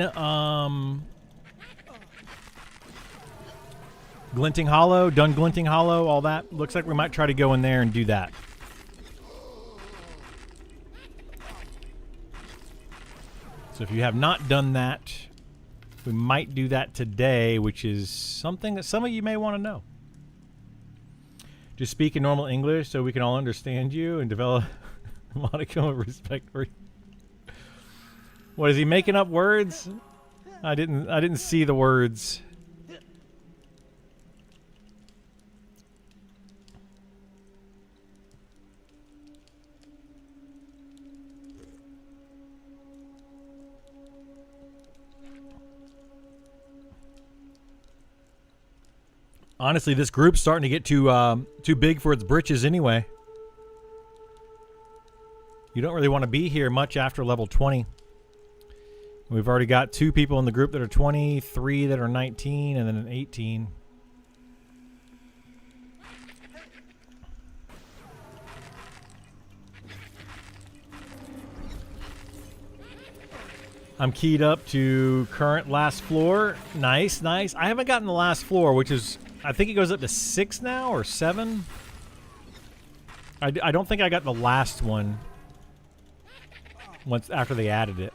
Glinting Hollow? Done Glinting Hollow? All that? Looks like we might try to go in there and do that. So if you have not done that, we might do that today, which is something that some of you may want to know. Just speak in normal English so we can all understand you and develop a modicum of respect for you. What, is he making up words? I didn't see the words. Honestly, this group's starting to get too big for its britches anyway. You don't really want to be here much after level 20. We've already got 2 people in the group that are 20, 3 that are 19, and then an 18. I'm keyed up to current last floor. Nice, nice. I haven't gotten the last floor, which is, I think it goes up to 6 now or 7. I don't think I got the last one once after they added it.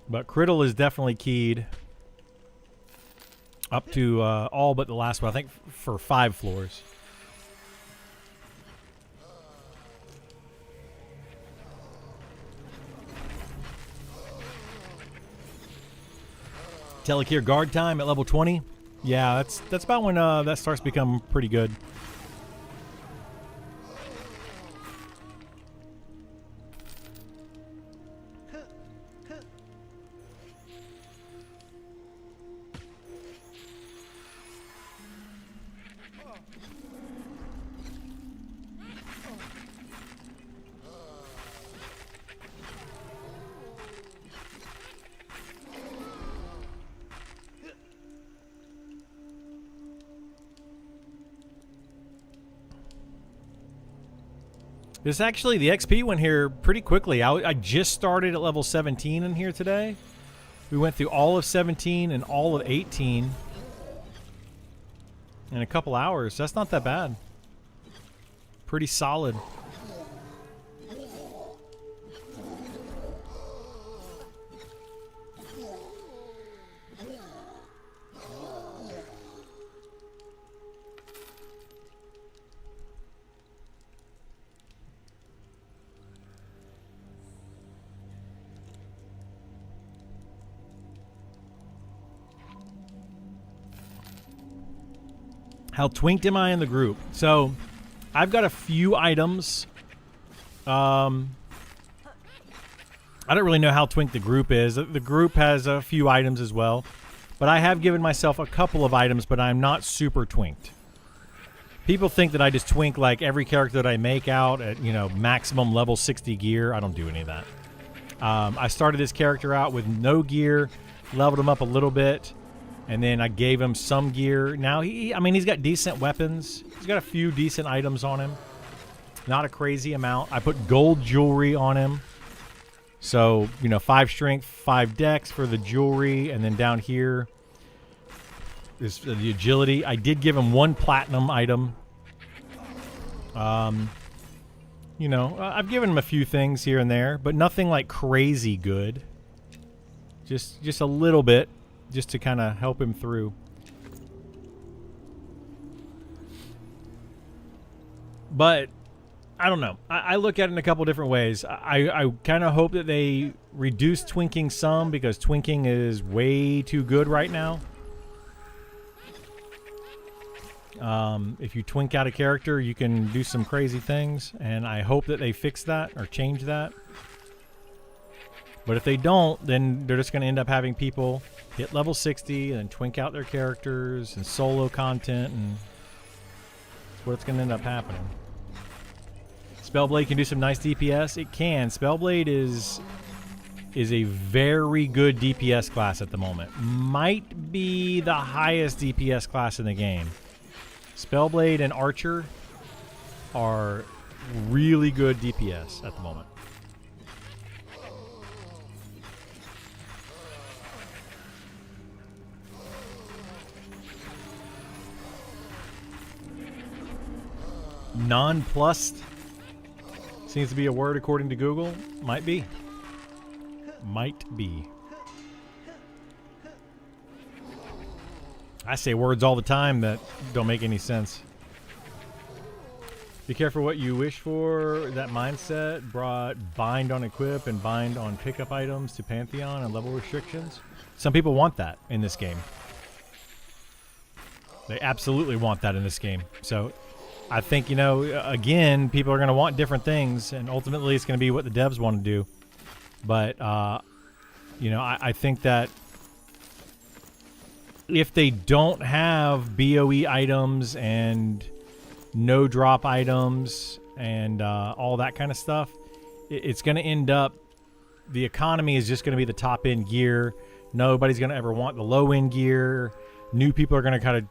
But Criddle is definitely keyed up to all but the last one, I think, for 5 floors. Telekir guard time at level 20. Yeah, that's about when that starts to become pretty good. This actually, the XP went here pretty quickly. I just started at level 17 in here today. We went through all of 17 and all of 18 in a couple hours. That's not that bad. Pretty solid. How twinked am I in the group? So, I've got a few items. I don't really know how twinked the group is. The group has a few items as well. But I have given myself a couple of items, but I'm not super twinked. People think that I just twink like every character that I make out at, you know, maximum level 60 gear. I don't do any of that. I started this character out with no gear, leveled him up a little bit. And then I gave him some gear. Now, I mean, he's got decent weapons. He's got a few decent items on him. Not a crazy amount. I put gold jewelry on him. So, you know, 5 strength, 5 dex for the jewelry. And then down here is the agility. I did give him 1 platinum item. You know, I've given him a few things here and there, but nothing like crazy good. Just a little bit. Just to kind of help him through. But I don't know. I look at it in a couple different ways. I kind of hope that they reduce twinking some, because twinking is way too good right now. If you twink out a character, you can do some crazy things, and I hope that they fix that or change that. But if they don't, then they're just going to end up having people hit level 60 and then twink out their characters and solo content, and that's what's going to end up happening. Spellblade can do some nice DPS. It can. Spellblade is a very good DPS class at the moment. Might be the highest DPS class in the game. Spellblade and Archer are really good DPS at the moment. Nonplussed seems to be a word according to Google. Might be. Might be. I say words all the time that don't make any sense. Be careful what you wish for. That mindset brought bind on equip and bind on pickup items to Pantheon and level restrictions. Some people want that in this game. They absolutely want that in this game. So I think, you know, again, people are going to want different things, and ultimately it's going to be what the devs want to do. But, you know, I think that if they don't have BOE items and no drop items and all that kind of stuff, it's going to end up, the economy is just going to be the top end gear. Nobody's going to ever want the low end gear. New people are going to kind of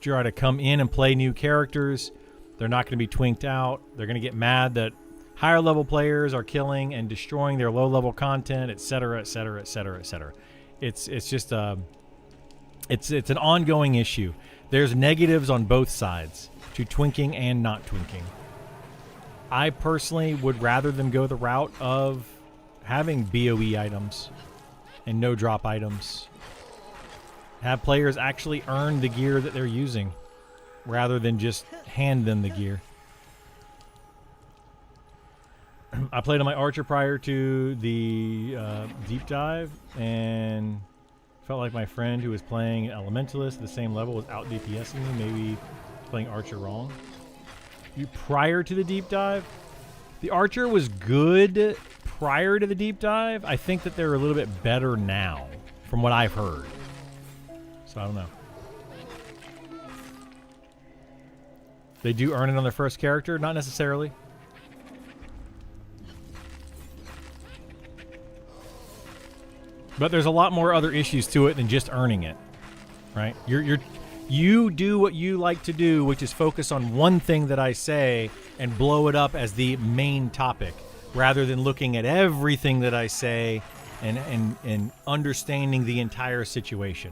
try to come in and play new characters. They're not going to be twinked out. They're going to get mad that higher level players are killing and destroying their low level content, etc., etc., etc., etc. It's just it's an ongoing issue. There's negatives on both sides to twinking and not twinking. I personally would rather them go the route of having BOE items and no drop items. Have players actually earn the gear that they're using, rather than just hand them the gear. I played on my Archer prior to the deep dive, and felt like my friend who was playing Elementalist at the same level was out DPSing me, maybe playing Archer wrong. Prior to the deep dive, the Archer was good prior to the deep dive. I think that they're a little bit better now, from what I've heard. So I don't know. They do earn it on their first character? Not necessarily. But there's a lot more other issues to it than just earning it, right? You do what you like to do, which is focus on one thing that I say and blow it up as the main topic, rather than looking at everything that I say and understanding the entire situation.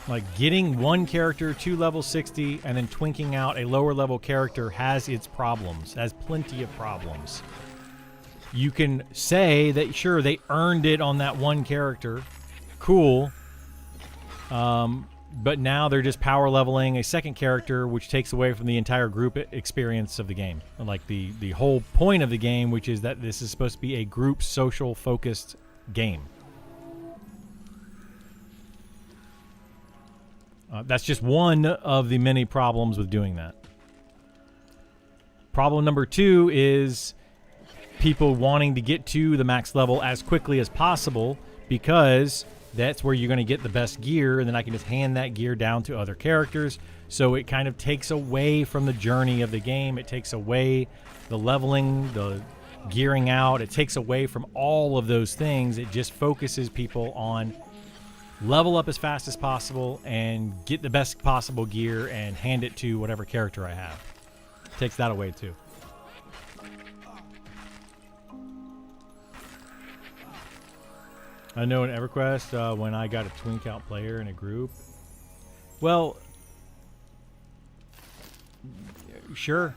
Like getting one character to level 60 and then twinking out a lower level character has its problems, has plenty of problems. You can say that, sure, they earned it on that one character. Cool. But now they're just power leveling a second character, which takes away from the entire group experience of the game. Like the whole point of the game, which is that this is supposed to be a group social focused game. That's just one of the many problems with doing that. Problem number 2 is people wanting to get to the max level as quickly as possible, because that's where you're going to get the best gear, and then I can just hand that gear down to other characters. So it kind of takes away from the journey of the game. It takes away the leveling, the gearing out. It takes away from all of those things. It just focuses people on level up as fast as possible and get the best possible gear and hand it to whatever character I have. Takes that away too. I know in EverQuest, when I got a twin count player in a group, well, sure.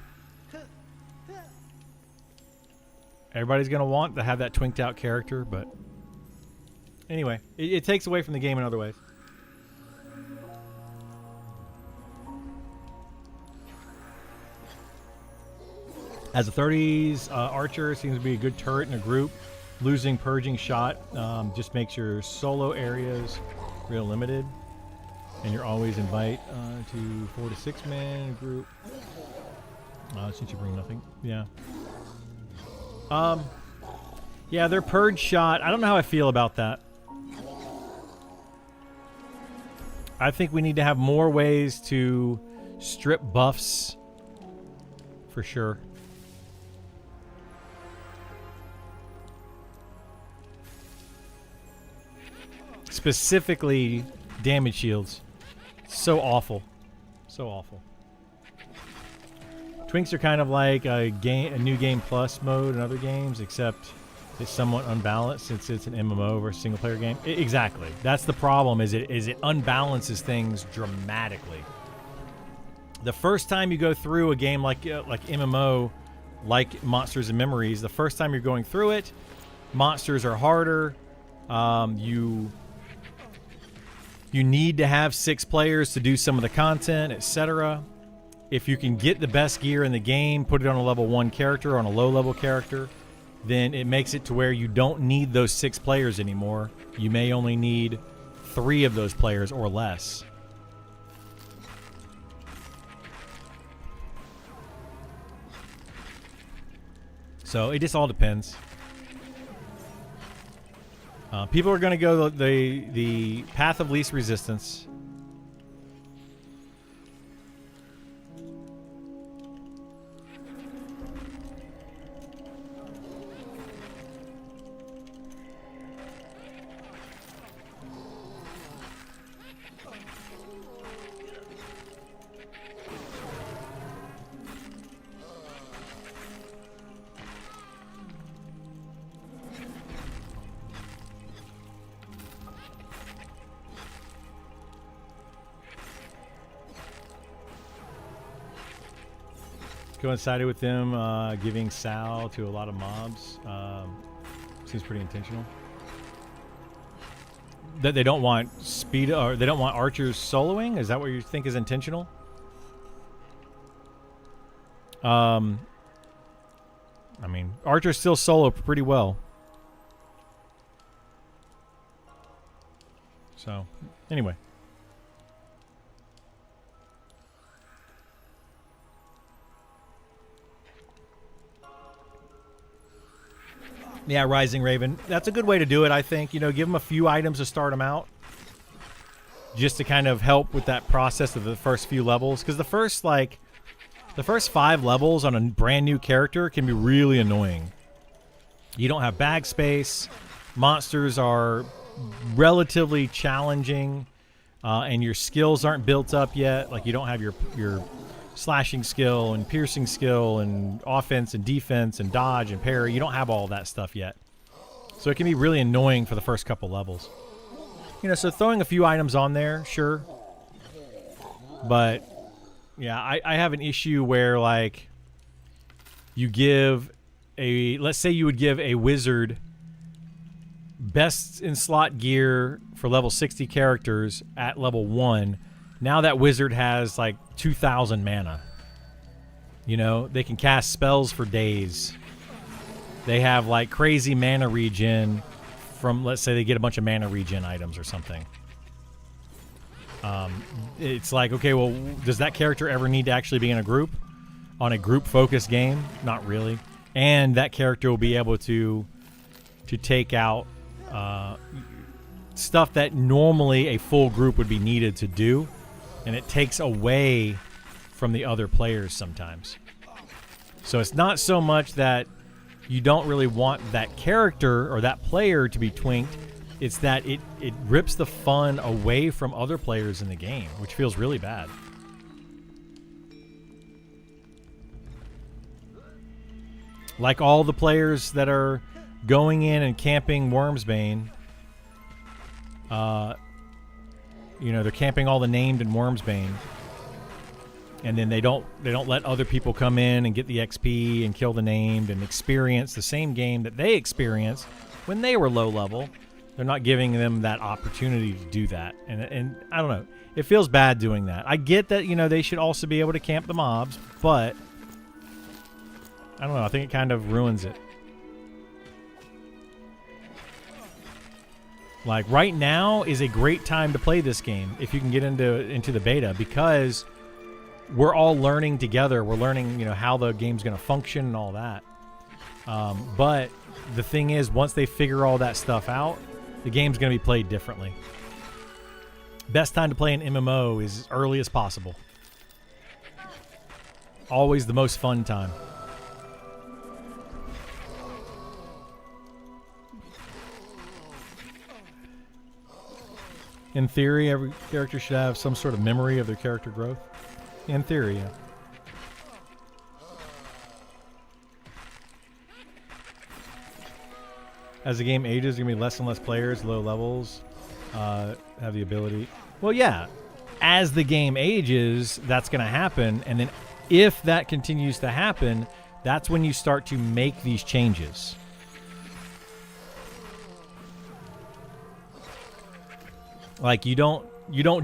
Everybody's going to want to have that twinked out character, but anyway, it takes away from the game in other ways. As a 30s archer, seems to be a good turret in a group. Losing purging shot just makes your solo areas real limited, and you're always invite to 4 to 6 man group. Since you bring nothing, yeah. Yeah, their purge shot. I don't know how I feel about that. I think we need to have more ways to strip buffs, for sure. Specifically, damage shields. So awful. So awful. Twinks are kind of like a new game plus mode in other games, except it's somewhat unbalanced since it's an MMO versus single player game. Exactly. That's the problem, is it unbalances things dramatically. The first time you go through a game like MMO, like Monsters and Memories, the first time you're going through it, monsters are harder. You need to have 6 players to do some of the content, etc. If you can get the best gear in the game, put it on a level 1 character, on a low level character, then it makes it to where you don't need those 6 players anymore. You may only need 3 of those players or less. So it just all depends. People are going to go the path of least resistance. Coincided with them giving Sal to a lot of mobs. Seems pretty intentional. That they don't want speed, or they don't want archers soloing. Is that what you think is intentional? I mean, archers still solo pretty well. So, anyway. Yeah, Rising Raven. That's a good way to do it, I think. You know, give them a few items to start them out, just to kind of help with that process of the first few levels. Because the first, like, The first 5 levels on a brand new character can be really annoying. You don't have bag space. Monsters are relatively challenging, and your skills aren't built up yet. Like, you don't have your slashing skill and piercing skill and offense and defense and dodge and parry. You don't have all that stuff yet. So it can be really annoying for the first couple levels. You know, so throwing a few items on there, sure. But, yeah, I have an issue where, like, you give let's say you would give a wizard best in slot gear for level 60 characters at level 1. Now that wizard has like 2,000 mana. You know, they can cast spells for days. They have like crazy mana regen from, let's say they get a bunch of mana regen items or something. It's like, okay, well, does that character ever need to actually be in a group? On a group-focused game? Not really. And that character will be able to take out stuff that normally a full group would be needed to do, and it takes away from the other players sometimes. So it's not so much that you don't really want that character or that player to be twinked, it's that it rips the fun away from other players in the game, which feels really bad. Like all the players that are going in and camping Wormsbane, you know, they're camping all the named in Wormsbane, and then they don't let other people come in and get the XP and kill the named and experience the same game that they experienced when they were low level. They're not giving them that opportunity to do that, and I don't know. It feels bad doing that. I get that, you know, they should also be able to camp the mobs, but I don't know. I think it kind of ruins it. Like, right now is a great time to play this game if you can get into the beta, because we're all learning together. We're learning, you know, how the game's going to function and all that. But the thing is, once they figure all that stuff out, the game's going to be played differently. Best time to play an MMO is as early as possible. Always the most fun time. In theory, every character should have some sort of memory of their character growth. In theory, yeah. As the game ages, there's going to be less and less players, low levels, have the ability. Well, yeah. As the game ages, that's going to happen. And then if that continues to happen, that's when you start to make these changes. Like, you don't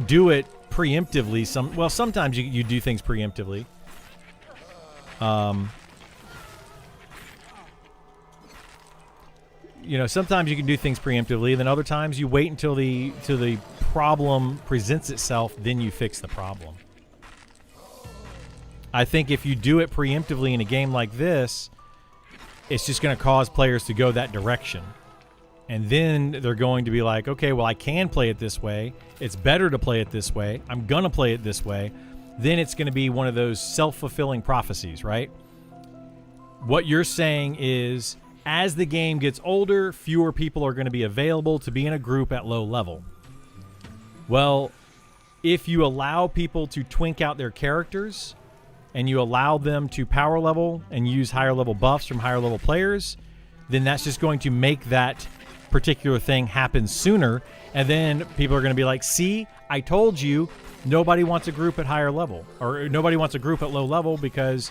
do it preemptively. Sometimes you do things preemptively. You know, sometimes you can do things preemptively, and then other times you wait until the problem presents itself, then you fix the problem. I think if you do it preemptively in a game like this, it's just going to cause players to go that direction. And then they're going to be like, okay, well, I can play it this way. It's better to play it this way. I'm going to play it this way. Then it's going to be one of those self-fulfilling prophecies, right? What you're saying is, as the game gets older, fewer people are going to be available to be in a group at low level. Well, if you allow people to twink out their characters and you allow them to power level and use higher level buffs from higher level players, then that's just going to make that particular thing happen sooner. And then people are going to be like, see, I told you, nobody wants a group at higher level, or nobody wants a group at low level because,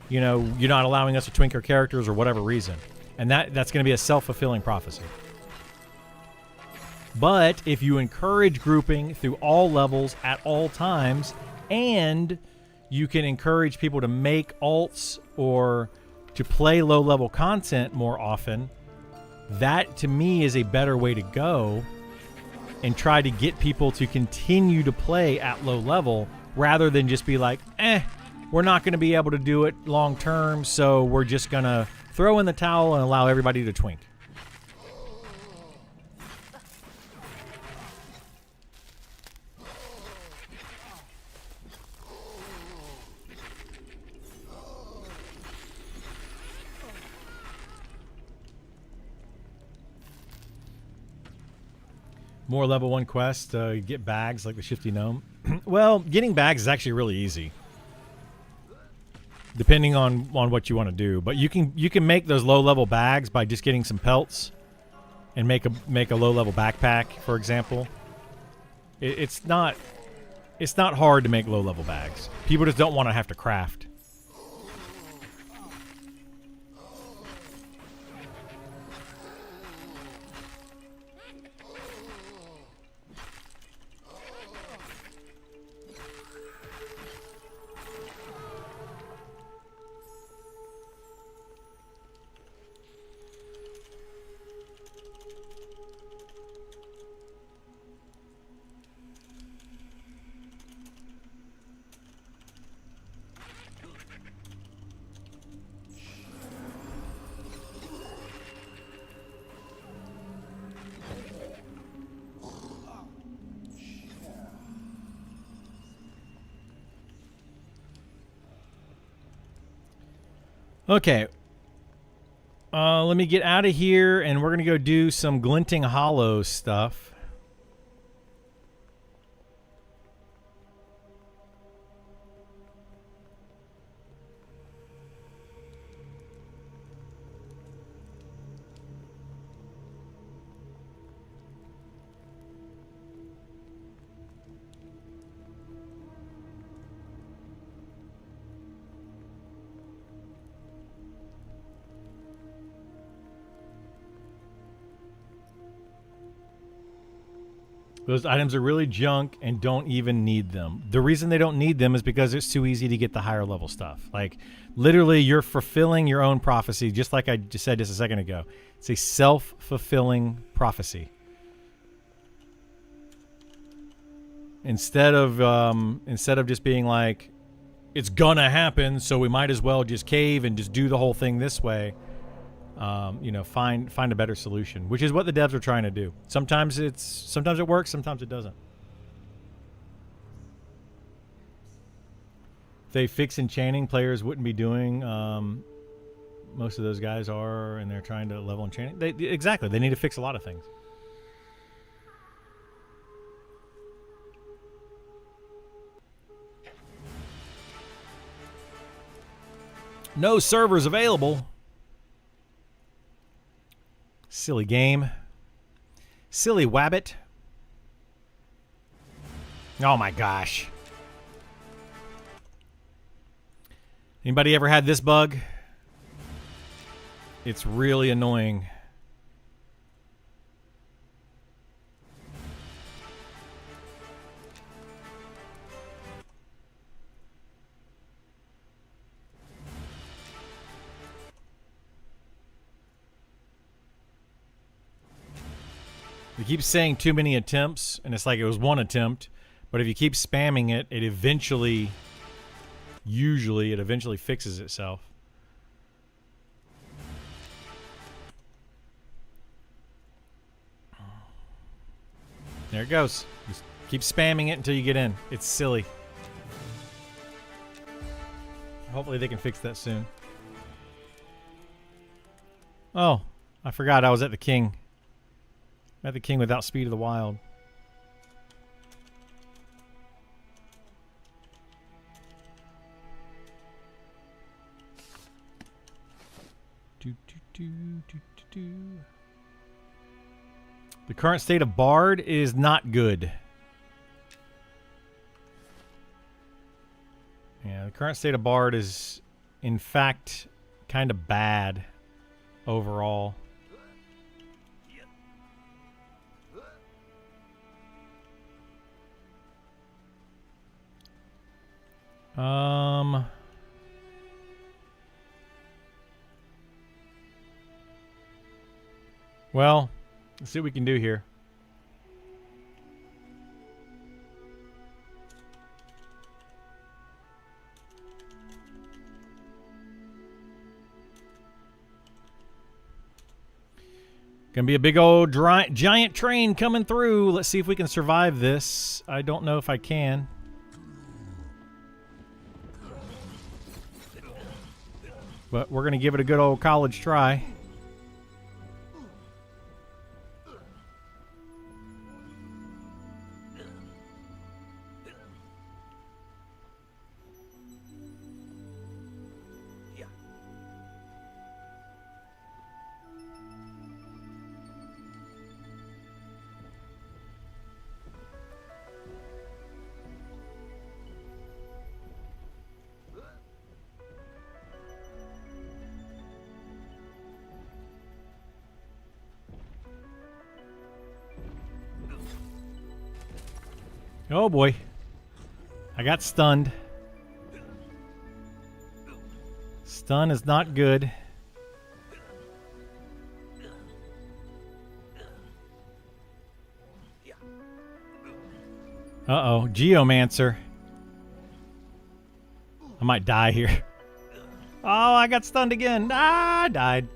you know, you're not allowing us to twink our characters or whatever reason. And that's going to be a self-fulfilling prophecy. But if you encourage grouping through all levels at all times, and you can encourage people to make alts or to play low-level content more often, that to me is a better way to go and try to get people to continue to play at low level rather than just be like, we're not going to be able to do it long term, so we're just going to throw in the towel and allow everybody to twink. More level 1 quests, get bags like the Shifty Gnome. Well, getting bags is actually really easy, depending on what you want to do. But you can make those low level bags by just getting some pelts and make a low level backpack, for example. It's not hard to make low level bags. People just don't want to have to craft. Okay. Let me get out of here, and we're going to go do some Glinting Hollow stuff. Those items are really junk and don't even need them. The reason they don't need them is because it's too easy to get the higher level stuff. Like, literally, you're fulfilling your own prophecy, just like I just said just a second ago. It's a self-fulfilling prophecy. Instead of just being like, it's gonna happen, so we might as well just cave and just do the whole thing this way. You know, find a better solution, which is what the devs are trying to do. Sometimes it works, sometimes it doesn't. If they fix enchanting, players wouldn't be doing. Most of those guys are, and they're trying to level enchanting. Exactly, they need to fix a lot of things. No servers available. Silly game. Silly wabbit. Oh my gosh. Anybody ever had this bug? It's really annoying. You keep saying too many attempts, and it's like it was one attempt, but if you keep spamming it, it eventually fixes itself. There it goes. Just keep spamming it until you get in. It's silly. Hopefully they can fix that soon. Oh, I forgot I was at the king. At the king without Speed of the Wild. The current state of Bard is not good. Yeah, the current state of Bard is, in fact, kind of bad overall. Well, let's see what we can do here. Gonna be a big old giant train coming through. Let's see if we can survive this. I don't know if I can. But we're going to give it a good old college try. Oh boy. I got stunned. Stun is not good. Uh-oh. Geomancer. I might die here. Oh, I got stunned again. Ah, I died.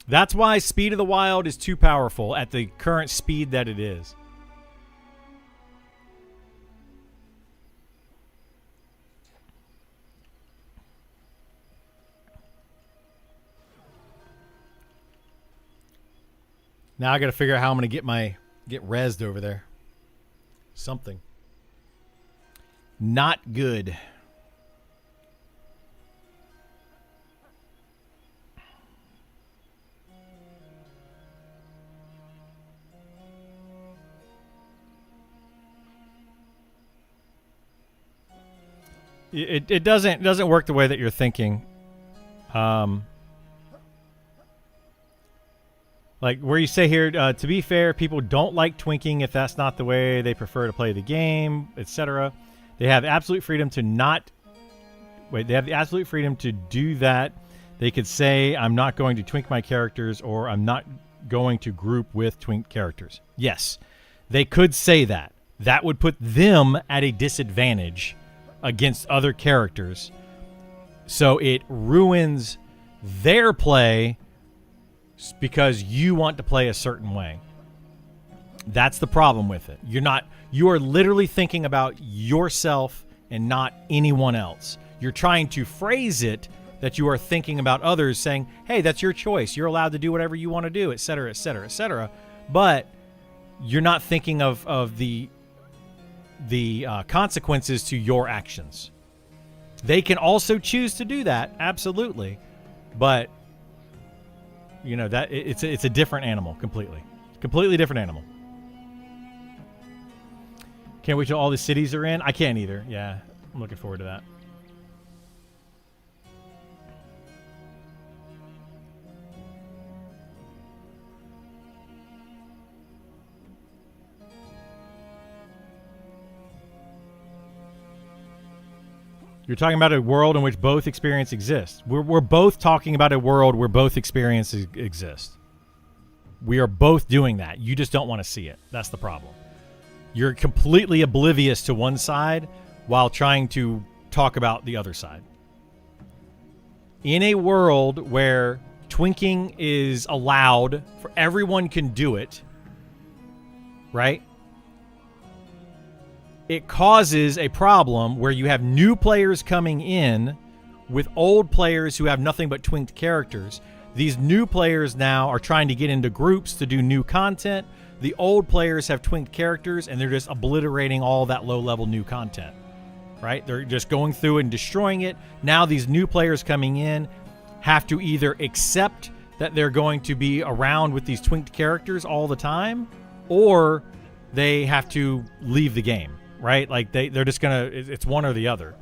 That's why Speed of the Wild is too powerful at the current speed that it is. Now I got to figure out how I'm going to get rezzed over there. Something. Not good. It doesn't work the way that you're thinking. Like where you say here, to be fair, people don't like twinking if that's not the way they prefer to play the game, etc. They have absolute freedom to not... Wait, they have the absolute freedom to do that. They could say, I'm not going to twink my characters, or I'm not going to group with twinked characters. Yes, they could say that. That would put them at a disadvantage against other characters. So it ruins their play because you want to play a certain way. That's the problem with it. You are literally thinking about yourself and not anyone else. You're trying to phrase it that you are thinking about others, saying, hey, that's your choice. You're allowed to do whatever you want to do, etc., etc., etc. But you're not thinking of the consequences to your actions. They can also choose to do that, absolutely, but you know that it's a different animal, completely different animal. Can't wait till all the cities are in. I can't either. Yeah, I'm looking forward to that. You're talking about a world in which both experiences exist. We're both talking about a world where both experiences exist. We are both doing that. You just don't want to see it. That's the problem. You're completely oblivious to one side while trying to talk about the other side. In a world where twinking is allowed, for everyone can do it, right? It causes a problem where you have new players coming in with old players who have nothing but twinked characters. These new players now are trying to get into groups to do new content. The old players have twinked characters, and they're just obliterating all that low-level new content, right? They're just going through and destroying it. Now these new players coming in have to either accept that they're going to be around with these twinked characters all the time, or they have to leave the game. Right? Like they're just gonna, it's one or the other.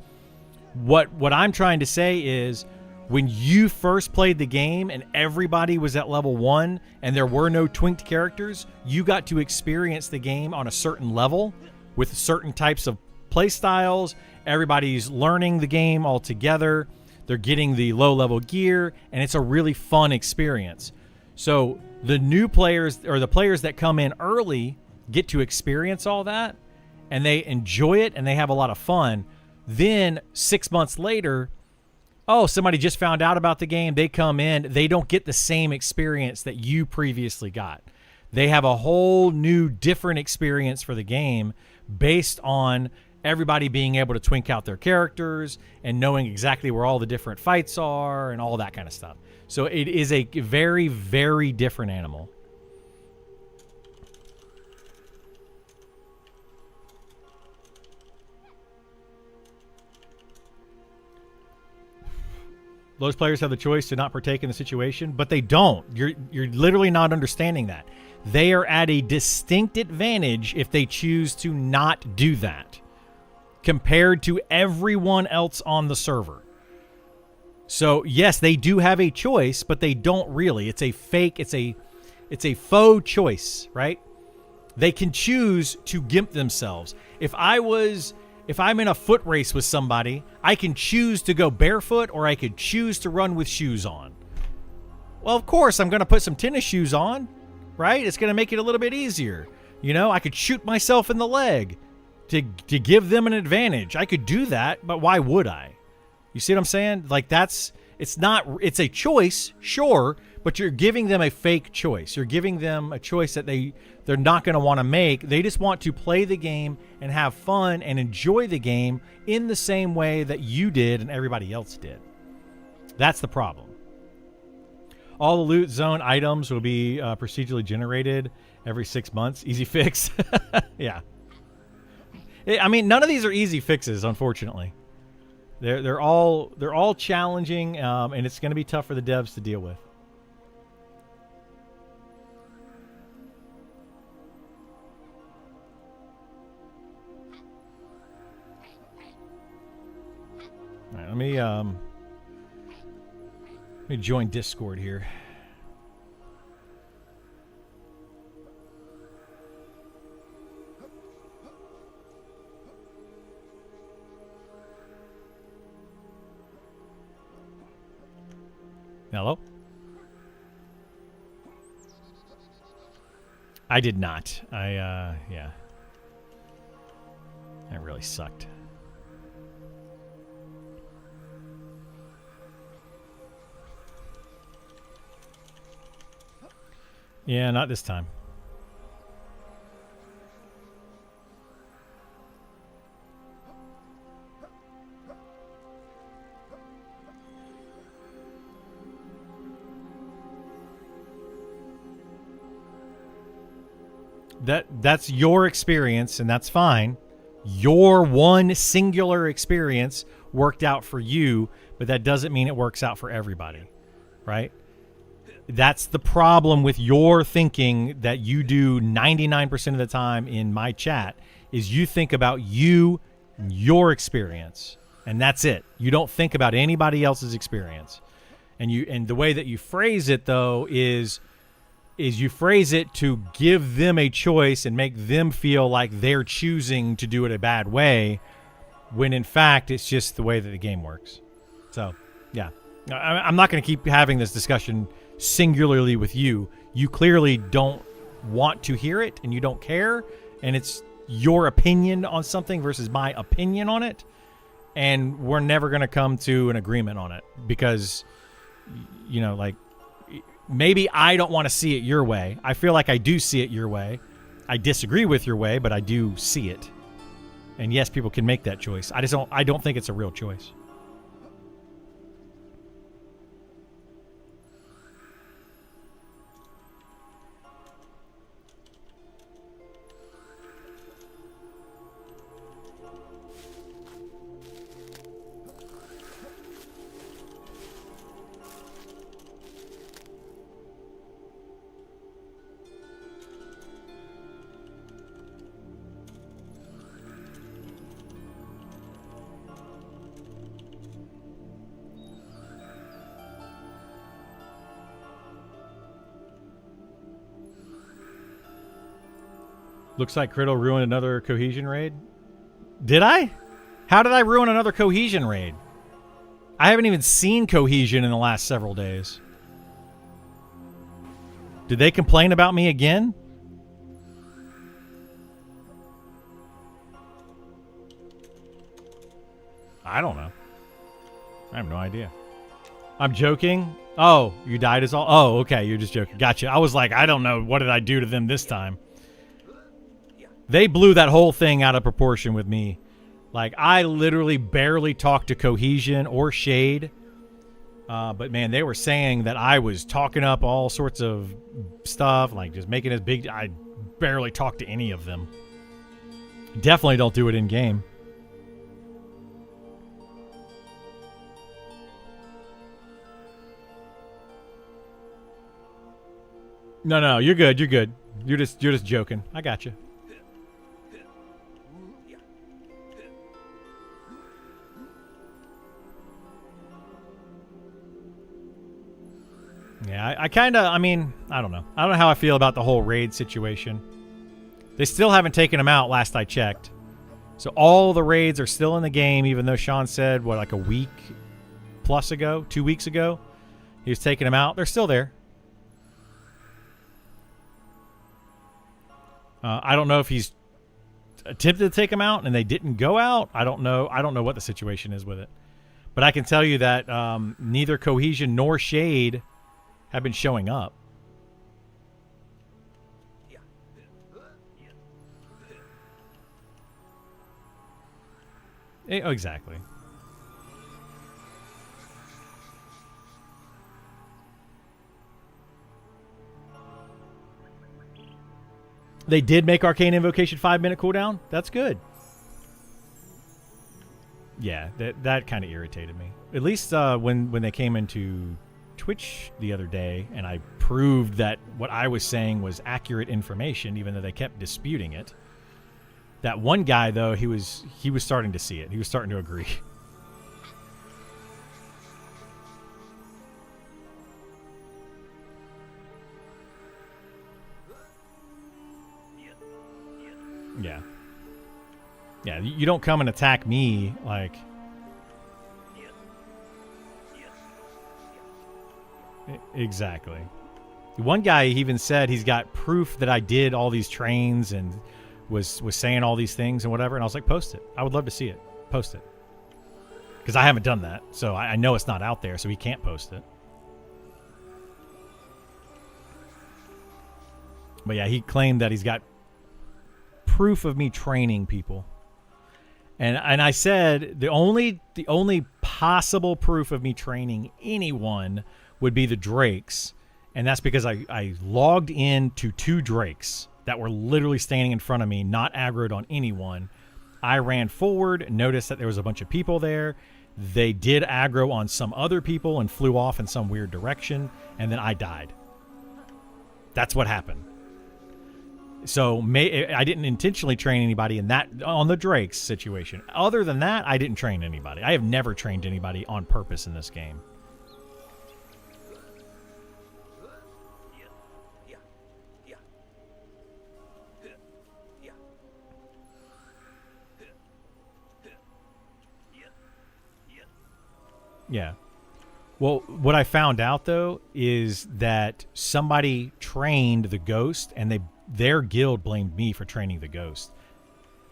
What I'm trying to say is, when you first played the game and everybody was at level 1 and there were no twinked characters, you got to experience the game on a certain level with certain types of play styles. Everybody's learning the game all together. They're getting the low level gear, and it's a really fun experience. So the new players, or the players that come in early, get to experience all that, and they enjoy it, and they have a lot of fun. Then 6 months later, oh, somebody just found out about the game. They come in. They don't get the same experience that you previously got. They have a whole new, different experience for the game based on everybody being able to twink out their characters and knowing exactly where all the different fights are and all that kind of stuff. So it is a very, very different animal. Those players have the choice to not partake in the situation, but they don't. You're literally not understanding that. They are at a distinct advantage if they choose to not do that compared to everyone else on the server. So yes, they do have a choice, but they don't really. It's a fake. It's a faux choice, right? They can choose to gimp themselves. If I'm in a foot race with somebody, I can choose to go barefoot or I could choose to run with shoes on. Well, of course, I'm going to put some tennis shoes on, right? It's going to make it a little bit easier. You know, I could shoot myself in the leg to give them an advantage. I could do that, but why would I? You see what I'm saying? Like it's a choice, sure, but you're giving them a fake choice. You're giving them a choice that they're not going to want to make. They just want to play the game and have fun and enjoy the game in the same way that you did and everybody else did. That's the problem. All the loot zone items will be procedurally generated every 6 months. Easy fix. Yeah. I mean, none of these are easy fixes, unfortunately. They're all challenging, and it's going to be tough for the devs to deal with. All right, let me join Discord here. Hello? I did not. Yeah. That really sucked. Yeah, not this time. That's your experience, and that's fine. Your one singular experience worked out for you, but that doesn't mean it works out for everybody, right? That's the problem with your thinking that you do 99% of the time in my chat is you think about you, your experience, and that's it. You don't think about anybody else's experience. And the way that you phrase it though is you phrase it to give them a choice and make them feel like they're choosing to do it a bad way, when in fact it's just the way that the game works. So, yeah. I'm not going to keep having this discussion singularly with you. You clearly don't want to hear it and you don't care, and it's your opinion on something versus my opinion on it, and we're never going to come to an agreement on it because, you know, like, maybe I don't want to see it your way. I feel like I do see it your way. I disagree with your way, but I do see it. And yes, people can make that choice. I don't think it's a real choice. Looks like Criddle ruined another cohesion raid. Did I? How did I ruin another cohesion raid? I haven't even seen cohesion in the last several days. Did they complain about me again? I don't know. I have no idea. I'm joking. Oh, you died as all? Oh, okay. You're just joking. Gotcha. I was like, I don't know. What did I do to them this time? They blew that whole thing out of proportion with me. Like, I literally barely talked to Cohesion or Shade. But, man, they were saying that I was talking up all sorts of stuff, like just making it big. I barely talked to any of them. Definitely don't do it in-game. No, you're good. You're good. You're just joking. I got you. Yeah, I kind of, I mean, I don't know. I don't know how I feel about the whole raid situation. They still haven't taken him out last I checked. So all the raids are still in the game, even though Sean said, what, like a week plus ago, 2 weeks ago, he was taking them out. They're still there. I don't know if he's attempted to take them out and they didn't go out. I don't know. I don't know what the situation is with it. But I can tell you that neither Cohesion nor Shade have been showing up. Exactly. They did make Arcane Invocation 5-minute cooldown. That's good. Yeah, that kind of irritated me. At least when they came into Twitch the other day and I proved that what I was saying was accurate information, even though they kept disputing it. That one guy, though, he was starting to see it. He was starting to agree. Yeah. Yeah, you don't come and attack me, like... Exactly. One guy even said he's got proof that I did all these trains and was saying all these things and whatever, and I was like, post it. I would love to see it. Post it. Because I haven't done that, so I know it's not out there, so he can't post it. But yeah, he claimed that he's got proof of me training people. And I said the only possible proof of me training anyone would be the Drakes. And that's because I logged in to 2 Drakes that were literally standing in front of me, not aggroed on anyone. I ran forward, noticed that there was a bunch of people there. They did aggro on some other people and flew off in some weird direction, and then I died. That's what happened. So I didn't intentionally train anybody in that on the Drakes situation. Other than that, I didn't train anybody. I have never trained anybody on purpose in this game. Yeah. Well, what I found out, though, is that somebody trained the Ghost, and their guild blamed me for training the Ghost.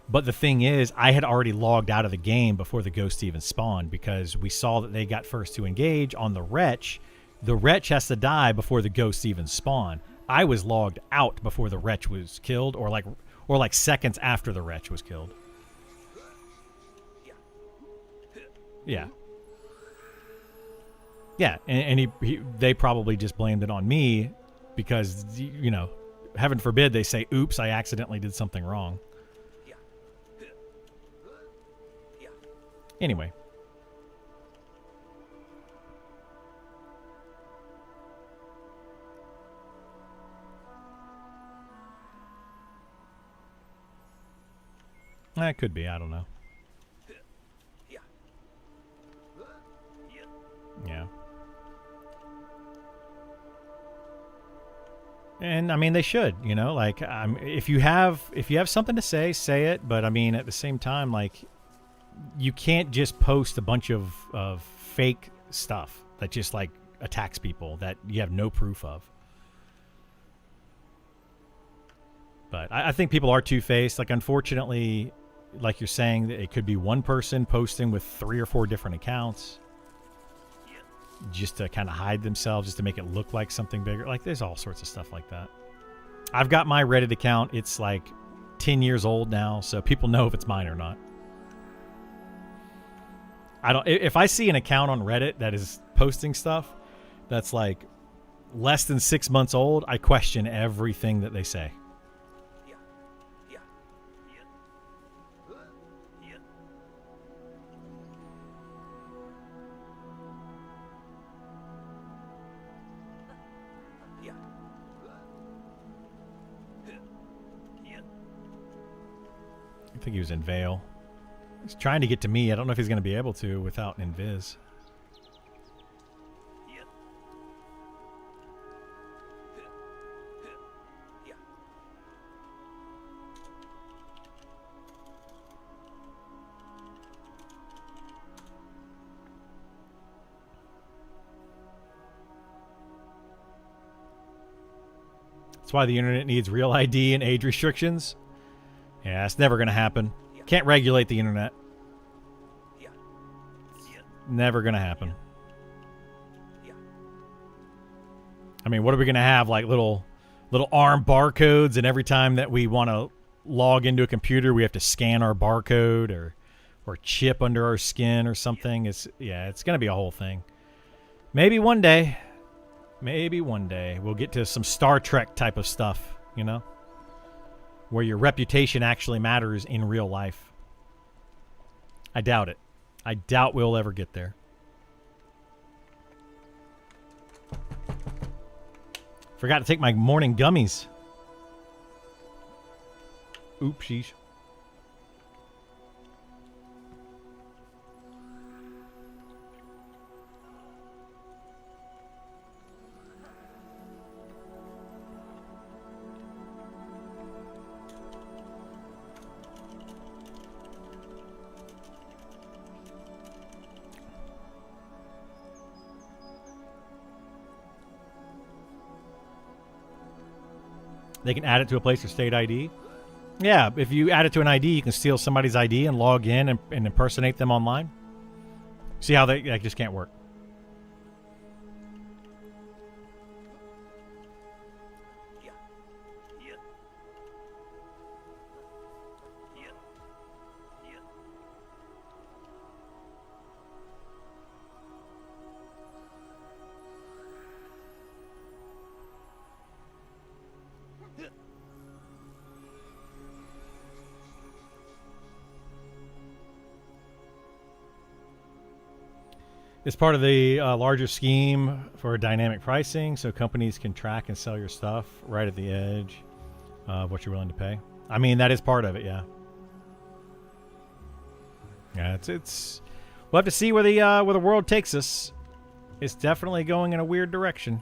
But the thing is, I had already logged out of the game before the Ghost even spawned, because we saw that they got first to engage on the Wretch. The Wretch has to die before the Ghost even spawn. I was logged out before the Wretch was killed, or like seconds after the Wretch was killed. Yeah. Yeah, and they probably just blamed it on me because, you know, heaven forbid they say, oops, I accidentally did something wrong. Anyway. That could be, I don't know. Yeah. And I mean, they should, you know, like, if you have something to say, say it. But I mean, at the same time, like, you can't just post a bunch of fake stuff that just like attacks people that you have no proof of. But I think people are two-faced. Like, unfortunately, like you're saying, that it could be one person posting with 3 or 4 different accounts just to kind of hide themselves, just to make it look like something bigger. Like, there's all sorts of stuff like that. I've got my Reddit account. It's like 10 years old now, so people know if it's mine or not. If I see an account on Reddit that is posting stuff that's like less than 6 months old, I question everything that they say. I think he was in Vale. He's trying to get to me. I don't know if he's going to be able to without an invis. That's why the internet needs real ID and age restrictions. Yeah, it's never going to happen. Can't regulate the internet. Never going to happen. I mean, what are we going to have? Like little ARM barcodes, and every time that we want to log into a computer, we have to scan our barcode or chip under our skin or something. It's going to be a whole thing. Maybe one day we'll get to some Star Trek type of stuff, you know, where your reputation actually matters in real life. I doubt it. I doubt we'll ever get there. Forgot to take my morning gummies. Oopsies. They can add it to a place or state ID. Yeah, if you add it to an ID, you can steal somebody's ID and log in and impersonate them online. See how that just can't work. It's part of the larger scheme for dynamic pricing, so companies can track and sell your stuff right at the edge of what you're willing to pay. I mean, that is part of it, yeah. Yeah, it's. We'll have to see where the world takes us. It's definitely going in a weird direction.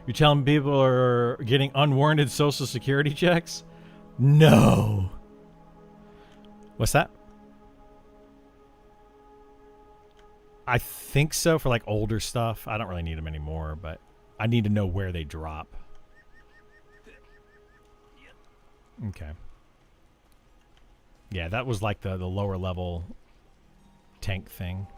You're telling people are getting unwarranted social security checks? No. What's that? I think so for like older stuff. I don't really need them anymore, but I need to know where they drop. Okay. Yeah, that was like the lower level tank thing.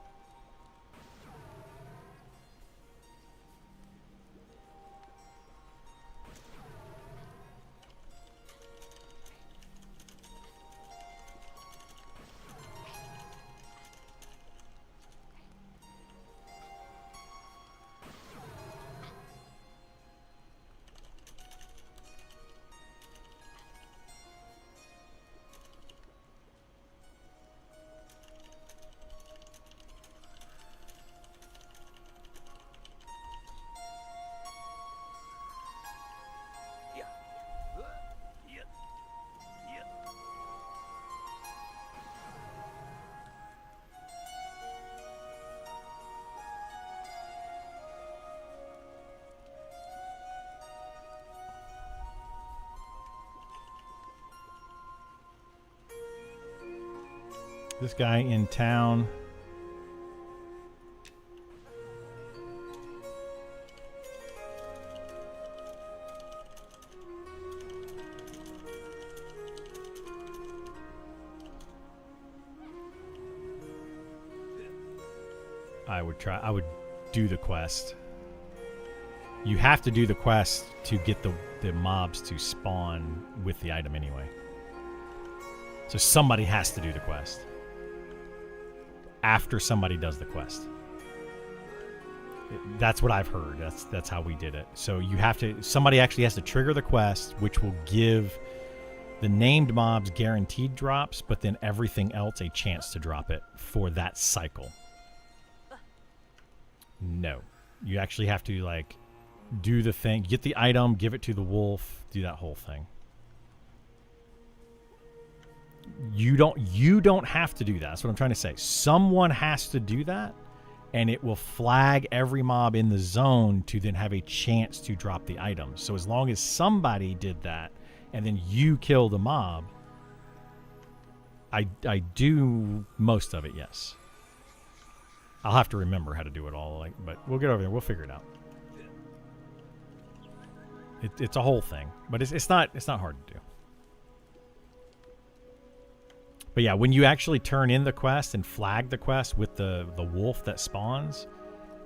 This guy in town. I would do the quest. You have to do the quest to get the mobs to spawn with the item anyway. So somebody has to do the quest. After somebody does the quest. That's what I've heard. That's how we did it. So you have to, somebody actually has to trigger the quest, which will give The named mobs guaranteed drops, but then everything else a chance to drop it for that cycle. No. You actually have to, like, do the thing. Get the item, give it to the wolf, do that whole thing. You don't have to do that. That's what I'm trying to say. Someone has to do that, and it will flag every mob in the zone to then have a chance to drop the item. So as long as somebody did that, and then you kill the mob, I do most of it, yes. I'll have to remember how to do it all, like, but we'll get over there. We'll figure it out. It's a whole thing, but it's not hard to do. But yeah, when you actually turn in the quest and flag the quest with the wolf that spawns,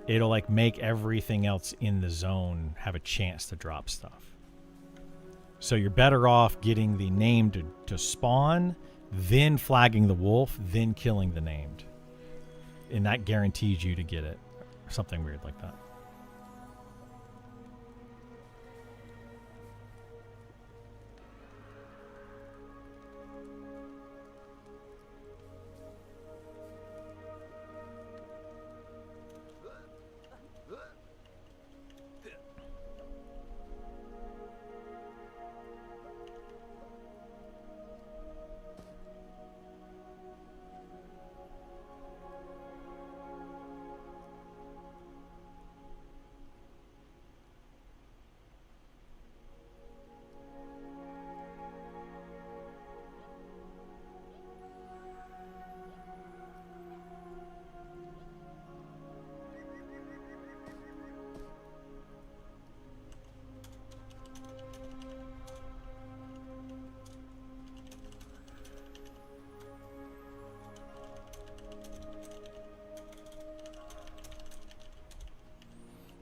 it'll like make everything else in the zone have a chance to drop stuff. So you're better off getting the named to spawn, then flagging the wolf, then killing the named. And that guarantees you to get it. Something weird like that.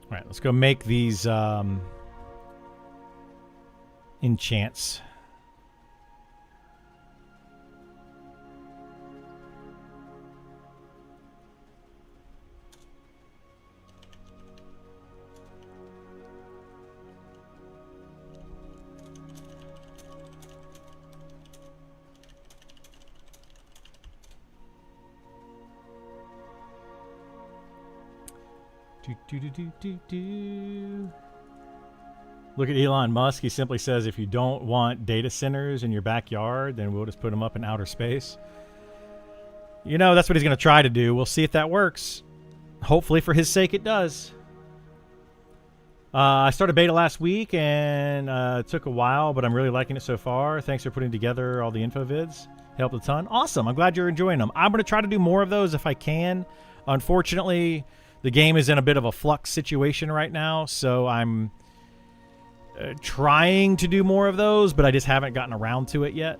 All right, let's go make these enchants. Look at Elon Musk. He simply says, if you don't want data centers in your backyard, then we'll just put them up in outer space. You know, that's what he's going to try to do. We'll see if that works. Hopefully, for his sake, it does. I started beta last week, and it took a while, but I'm really liking it so far. Thanks for putting together all the info vids. Helped a ton. Awesome. I'm glad you're enjoying them. I'm going to try to do more of those if I can. Unfortunately, the game is in a bit of a flux situation right now, so I'm trying to do more of those, but I just haven't gotten around to it yet.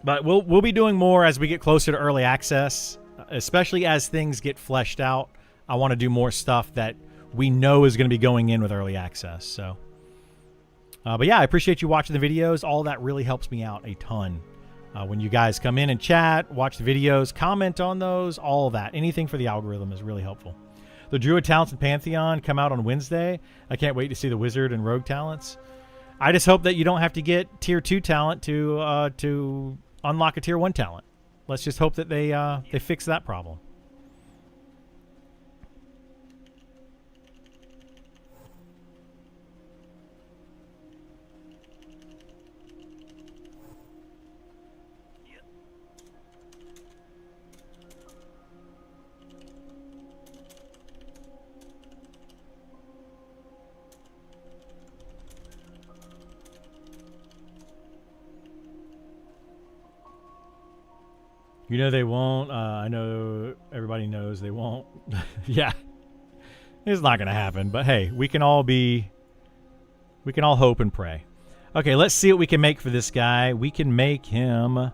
But we'll be doing more as we get closer to early access, especially as things get fleshed out. I want to do more stuff that we know is going to be going in with early access. So, but yeah, I appreciate you watching the videos. All that really helps me out a ton. When you guys come in and chat, watch the videos, comment on those, all that. Anything for the algorithm is really helpful. The Druid talents and Pantheon come out on Wednesday. I can't wait to see the Wizard and Rogue talents. I just hope that you don't have to get Tier 2 talent to unlock a Tier 1 talent. Let's just hope that they fix that problem. You know they won't. I know everybody knows they won't. Yeah. It's not going to happen. But hey, we can all hope and pray. Okay, let's see what we can make for this guy. We can make him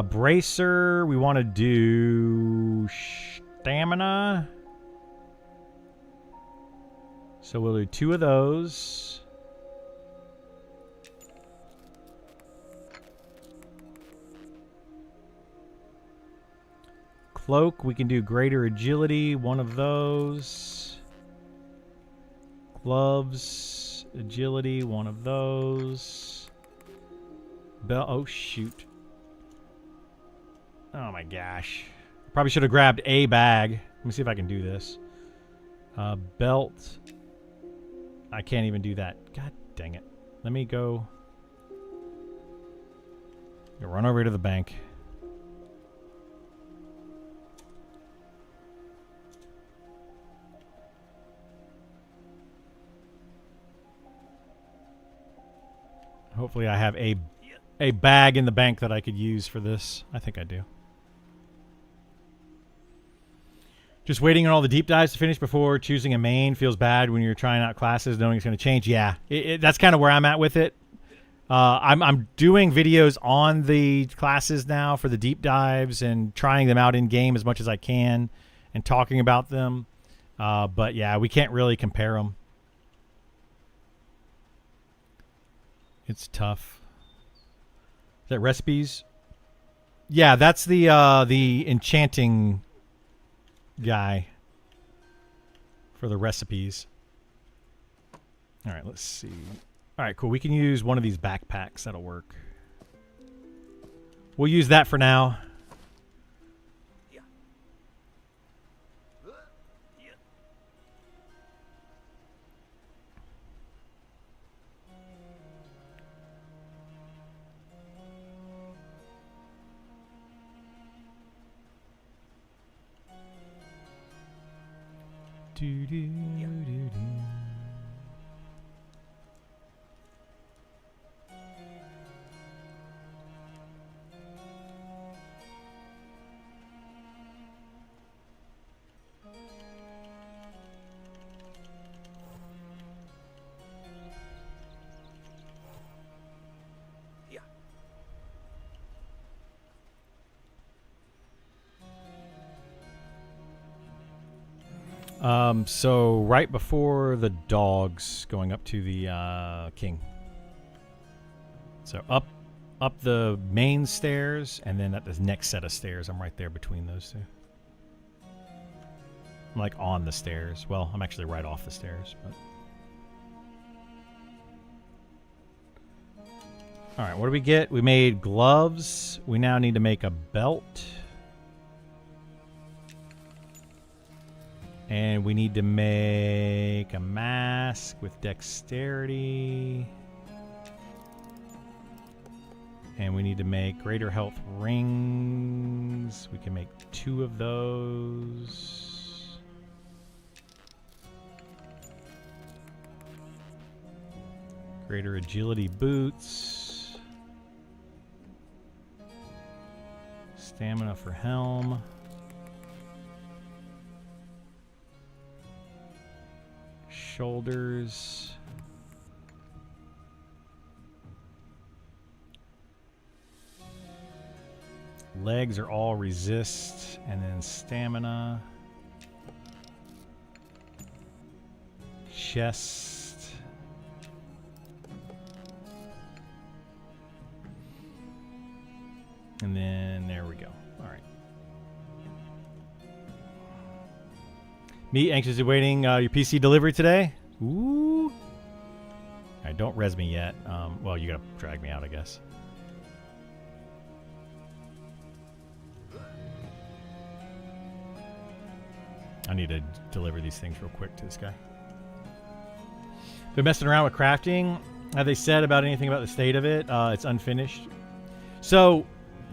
Bracer. We want to do Stamina. So we'll do 2 of those. Cloak, we can do greater agility, 1 of those. Gloves, agility, 1 of those. Belt. Oh, shoot. Oh, my gosh. Probably should have grabbed a bag. Let me see if I can do this. Belt. I can't even do that. God dang it. Let me go. Run over to the bank. Hopefully I have a bag in the bank that I could use for this. I think I do. Just waiting on all the deep dives to finish before choosing a main feels bad when you're trying out classes knowing it's going to change. Yeah, that's kind of where I'm at with it. I'm doing videos on the classes now for the deep dives and trying them out in game as much as I can and talking about them. But yeah, we can't really compare them. It's tough. Is that recipes? Yeah, that's the enchanting guy for the recipes. All right, let's see. All right, cool. We can use one of these backpacks. That'll work. We'll use that for now. Do, do, do, do. So right before the dogs going up to the king. So up the main stairs, and then at the next set of stairs, I'm right there between those two. I'm like on the stairs. Well, I'm actually right off the stairs, but. All right, what do we get? We made gloves. We now need to make a belt. And we need to make a mask with dexterity. And we need to make greater health rings. We can make 2 of those. Greater agility boots. Stamina for helm. Shoulders. Legs are all resist, and then stamina. Chest. And then there we go. All right. Me anxiously waiting your PC delivery today. Ooh. All right, don't res me yet. Well, you gotta drag me out, I guess. I need to deliver these things real quick to this guy. Been messing around with crafting. Have they said about anything about the state of it? It's unfinished. So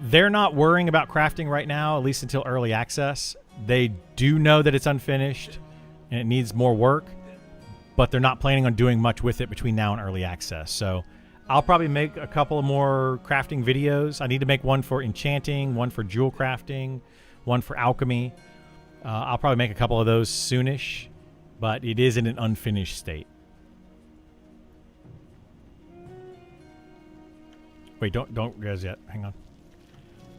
they're not worrying about crafting right now, at least until early access. They do know that it's unfinished and it needs more work, but they're not planning on doing much with it between now and early access. So I'll probably make a couple of more crafting videos. I need to make one for enchanting, one for jewel crafting, one for alchemy. I'll probably make a couple of those soonish, but it is in an unfinished state. Wait, don't guys yet. Hang on.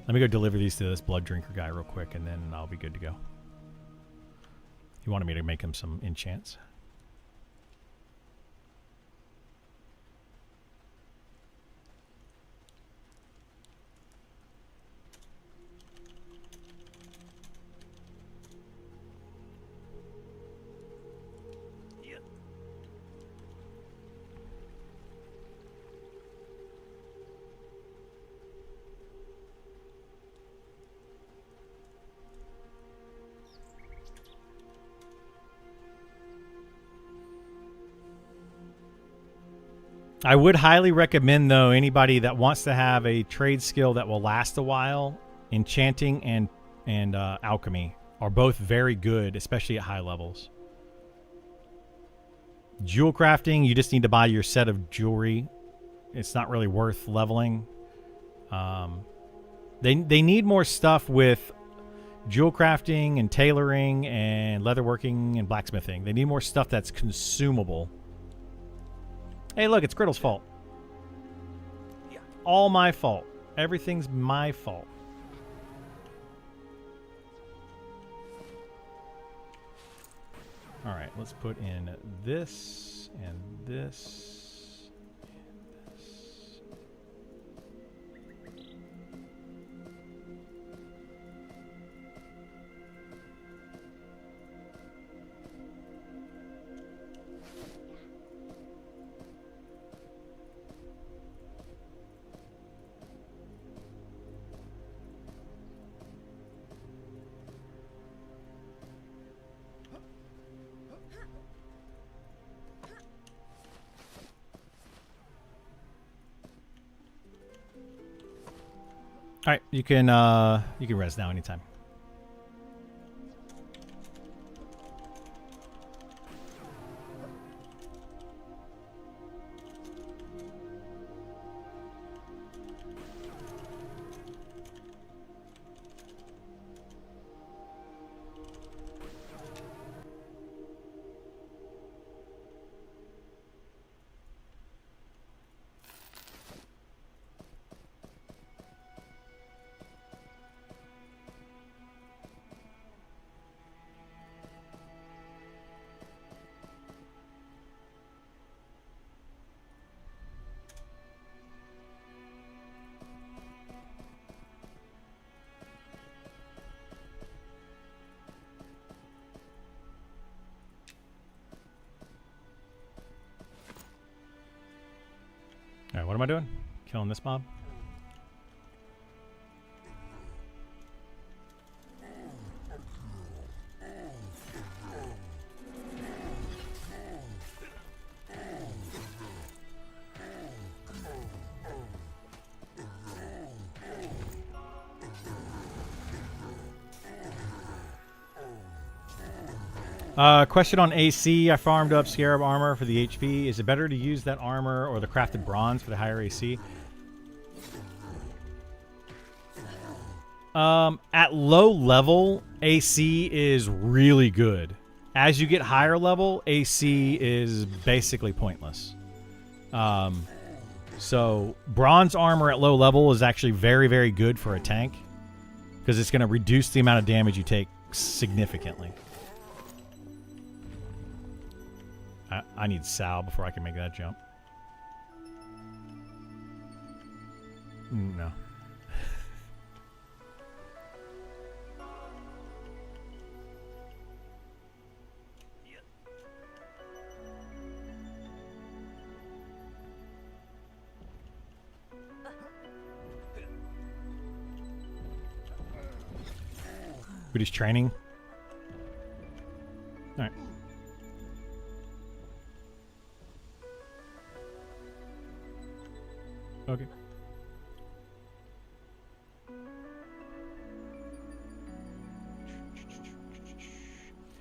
Let me go deliver these to this blood drinker guy real quick, and then I'll be good to go. He wanted me to make him some enchants. I would highly recommend, though, anybody that wants to have a trade skill that will last a while, enchanting and alchemy are both very good, especially at high levels. Jewel crafting, you just need to buy your set of jewelry. It's not really worth leveling. They need more stuff with jewel crafting and tailoring and leatherworking and blacksmithing. They need more stuff that's consumable. Hey, look, it's Griddle's fault. All my fault. Everything's my fault. All right, let's put in this and this and this. All right, you can rest now anytime. All right, what am I doing? Killing this mob? Question on AC. I farmed up Scarab armor for the HP. Is it better to use that armor or the crafted bronze for the higher AC? At low level, AC is really good. As you get higher level, AC is basically pointless. So bronze armor at low level is actually very, very good for a tank because it's going to reduce the amount of damage you take significantly. I need Sal before I can make that jump. No. But he's training. All right. Okay.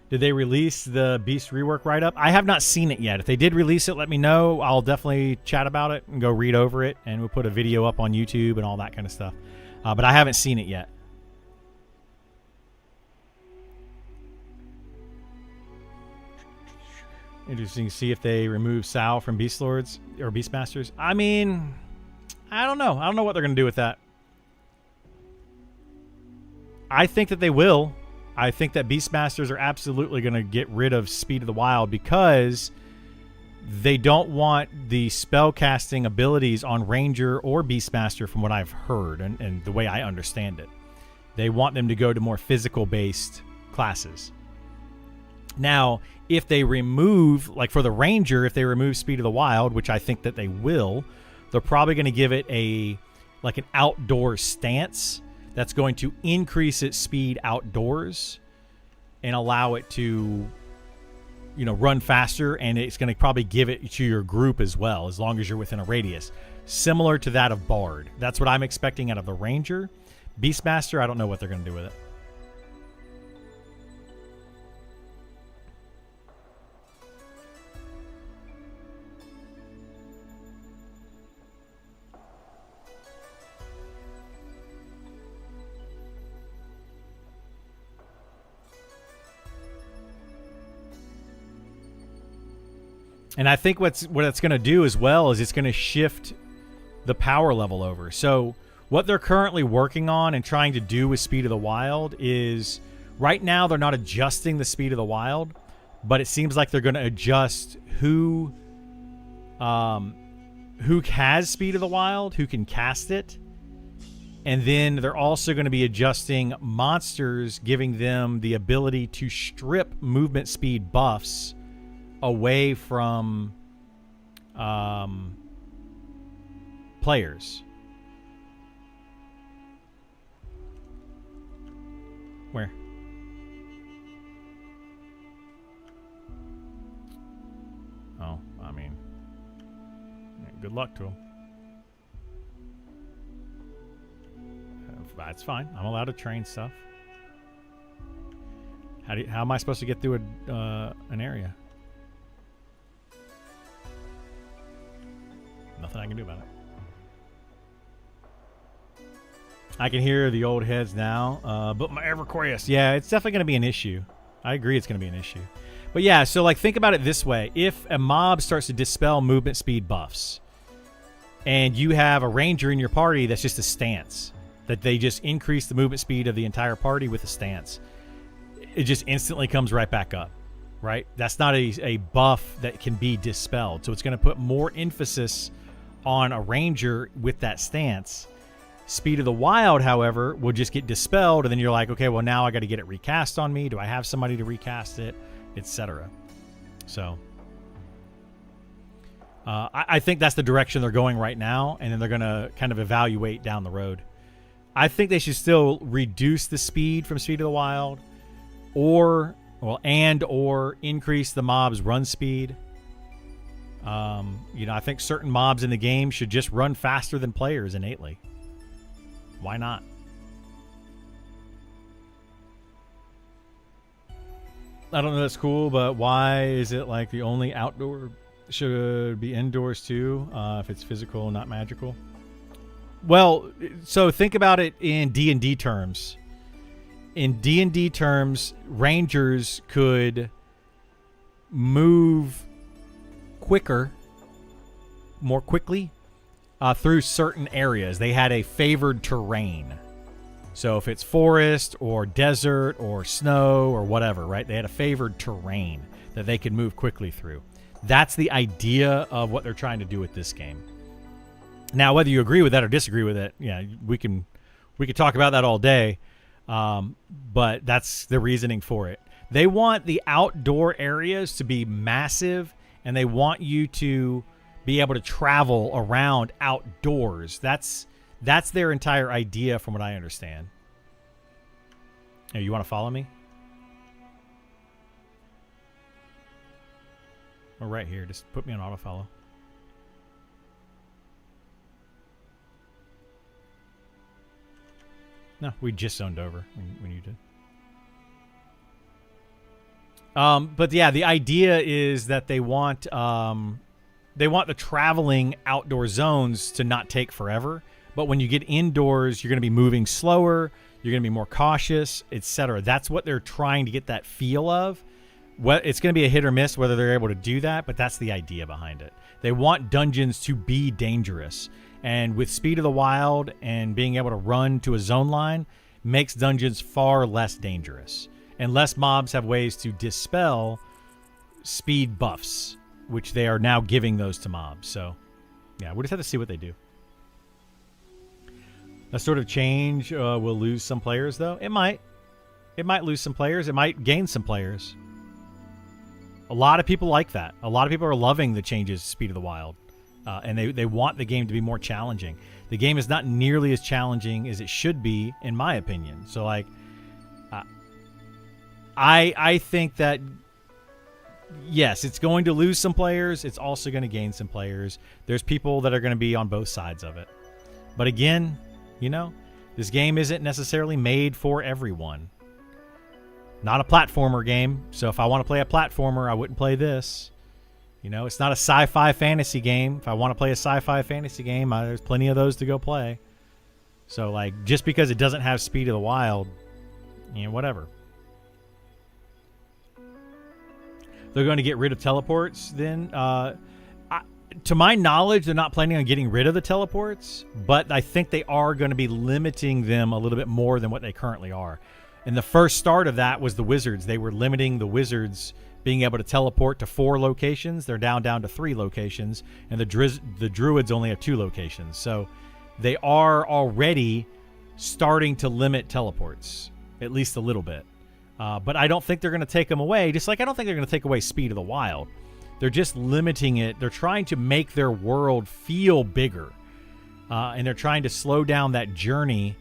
Did they release the Beast rework write-up? I have not seen it yet. If they did release it, let me know. I'll definitely chat about it and go read over it, and we'll put a video up on YouTube and all that kind of stuff. But I haven't seen it yet. Interesting to see if they remove Sal from Beast Lords or Beastmasters. I mean, I don't know. I don't know what they're going to do with that. I think that they will. I think that Beastmasters are absolutely going to get rid of Speed of the Wild because they don't want the spellcasting abilities on Ranger or Beastmaster from what I've heard and the way I understand it. They want them to go to more physical-based classes. Now, if they remove, like for the Ranger, if they remove Speed of the Wild, which I think that they will, they're probably going to give it an outdoor stance that's going to increase its speed outdoors and allow it to run faster, and it's going to probably give it to your group as well, as long as you're within a radius. Similar to that of Bard. That's what I'm expecting out of the Ranger. Beastmaster, I don't know what they're going to do with it. And I think what it's going to do as well is it's going to shift the power level over. So what they're currently working on and trying to do with Speed of the Wild is, right now they're not adjusting the Speed of the Wild, but it seems like they're going to adjust who has Speed of the Wild, who can cast it. And then they're also going to be adjusting monsters, giving them the ability to strip movement speed buffs away from players. Where? Oh, I mean, good luck to them. That's fine. I'm allowed to train stuff. How am I supposed to get through an area? Nothing I can do about it. I can hear the old heads now, but my EverQuest, yeah, it's definitely going to be an issue. I agree it's going to be an issue. But yeah, so like think about it this way. If a mob starts to dispel movement speed buffs, and you have a ranger in your party that's just a stance, that they just increase the movement speed of the entire party with a stance, it just instantly comes right back up, right? That's not a buff that can be dispelled. So it's going to put more emphasis on a ranger with that stance. Speed of the Wild, however, will just get dispelled, and then you're like, okay, well, now I got to get it recast on me. Do I have somebody to recast it, etc.? So I think that's the direction they're going right now, and then they're going to kind of evaluate down the road. I think they should still reduce the speed from Speed of the Wild, or increase the mob's run speed. I think certain mobs in the game should just run faster than players innately. Why not? I don't know, that's cool, but why is it like the only outdoor should be indoors too, if it's physical, not magical? Well, so think about it in D&D terms. In D&D terms, rangers could move more quickly through certain areas. They had a favored terrain. So if it's forest or desert or snow or whatever, right? They had a favored terrain that they could move quickly through. That's the idea of what they're trying to do with this game. Now, whether you agree with that or disagree with it, yeah, we could talk about that all day. But that's the reasoning for it. They want the outdoor areas to be massive, and they want you to be able to travel around outdoors. That's their entire idea, from what I understand. Hey, you want to follow me? Or right here, just put me on autofollow. No, we just zoned over when you did. But yeah, the idea is that they want the traveling outdoor zones to not take forever. But when you get indoors, you're going to be moving slower. You're going to be more cautious, etc. That's what they're trying to get that feel of. It's going to be a hit or miss whether they're able to do that, but that's the idea behind it. They want dungeons to be dangerous. And with Speed of the Wild and being able to run to a zone line makes dungeons far less dangerous. And less mobs have ways to dispel speed buffs, which they are now giving those to mobs. So, yeah, we'll just have to see what they do. That sort of change will lose some players, though. It might. It might lose some players. It might gain some players. A lot of people like that. A lot of people are loving the changes to Speed of the Wild. And they want the game to be more challenging. The game is not nearly as challenging as it should be, in my opinion. So, like, I think that yes, it's going to lose some players. It's also going to gain some players. There's people that are going to be on both sides of it. But again, this game isn't necessarily made for everyone. Not a platformer game. So if I want to play a platformer, I wouldn't play this. It's not a sci-fi fantasy game. If I want to play a sci-fi fantasy game, there's plenty of those to go play. So, like, just because it doesn't have Speed of the Wild, whatever. They're going to get rid of teleports then. To my knowledge, they're not planning on getting rid of the teleports, but I think they are going to be limiting them a little bit more than what they currently are. And the first start of that was the wizards. They were limiting the wizards being able to teleport to 4 locations. They're down to 3 locations, and the druids only have 2 locations. So they are already starting to limit teleports, at least a little bit. But I don't think they're going to take them away, just like I don't think they're going to take away Speed of the Wild. They're just limiting it. They're trying to make their world feel bigger. And they're trying to slow down that journey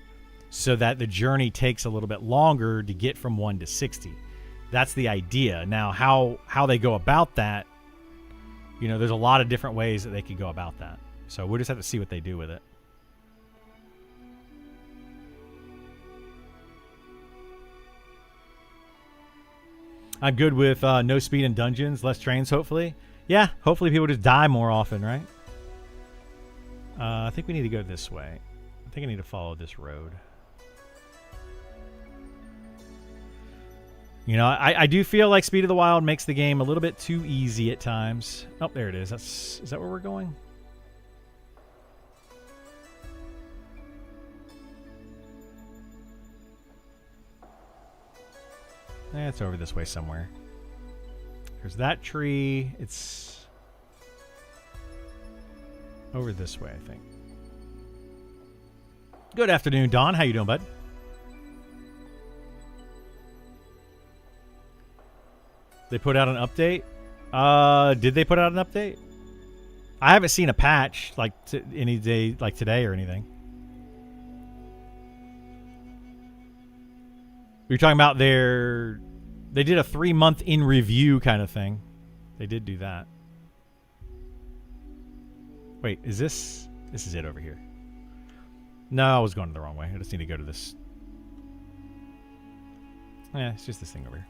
so that the journey takes a little bit longer to get from 1 to 60. That's the idea. Now, how they go about that, there's a lot of different ways that they could go about that. So we'll just have to see what they do with it. I'm good with no speed in dungeons, less trains, hopefully. Yeah, hopefully people just die more often, right? I think we need to go this way. I think I need to follow this road. I do feel like Speed of the Wild makes the game a little bit too easy at times. Oh, there it is. Is that where we're going? It's over this way somewhere. There's that tree. It's over this way, I think. Good afternoon, Don. How you doing, bud? They put out an update? Did they put out an update? I haven't seen a patch like any day, like today or anything. You're talking about they did a 3-month in review kind of thing. They did do that. Wait, is this is it over here? No, I was going the wrong way. I just need to go to this. Yeah, it's just this thing over here.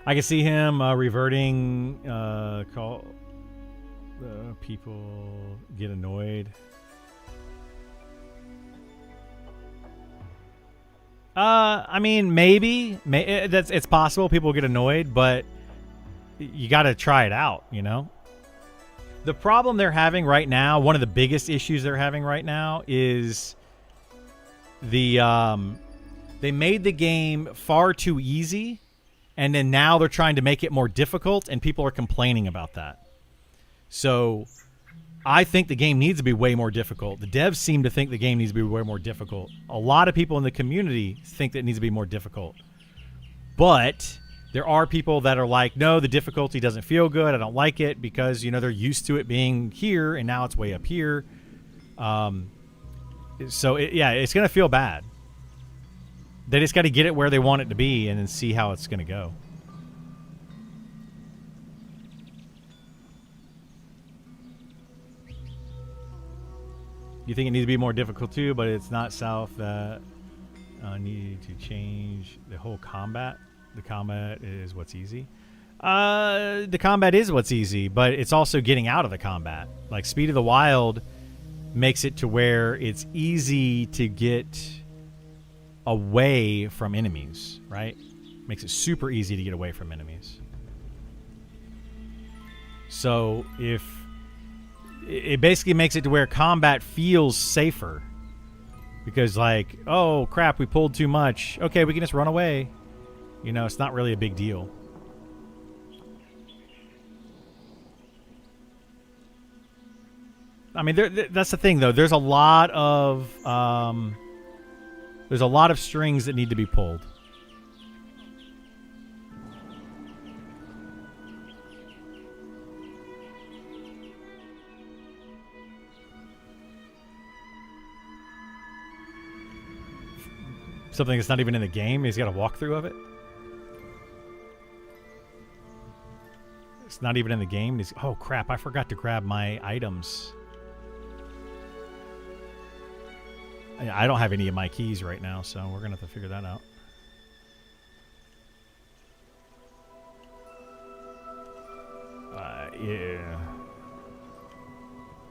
I can see him reverting. Call people get annoyed. I mean, maybe it's possible people get annoyed, but you got to try it out. The problem they're having right now, one of the biggest issues they're having right now, is they made the game far too easy. And then now they're trying to make it more difficult, and people are complaining about that. So I think the game needs to be way more difficult. The devs seem to think the game needs to be way more difficult. A lot of people in the community think that it needs to be more difficult. But there are people that are like, no, the difficulty doesn't feel good. I don't like it because, they're used to it being here, and now it's way up here. So, it's going to feel bad. They just got to get it where they want it to be and then see how it's going to go. You think it needs to be more difficult too, but it's not south that needed to change the whole combat. The combat is what's easy. The combat is what's easy, but it's also getting out of the combat. Like Speed of the Wild makes it to where it's easy to get away from enemies, right? Makes it super easy to get away from enemies. So if it basically makes it to where combat feels safer, because like, oh crap, we pulled too much. Okay, we can just run away. It's not really a big deal. I mean, that's the thing though. There's a lot of strings that need to be pulled. Something that's not even in the game. He's got a walkthrough of it. It's not even in the game. Oh crap! I forgot to grab my items. I don't have any of my keys right now, so we're gonna have to figure that out. Yeah.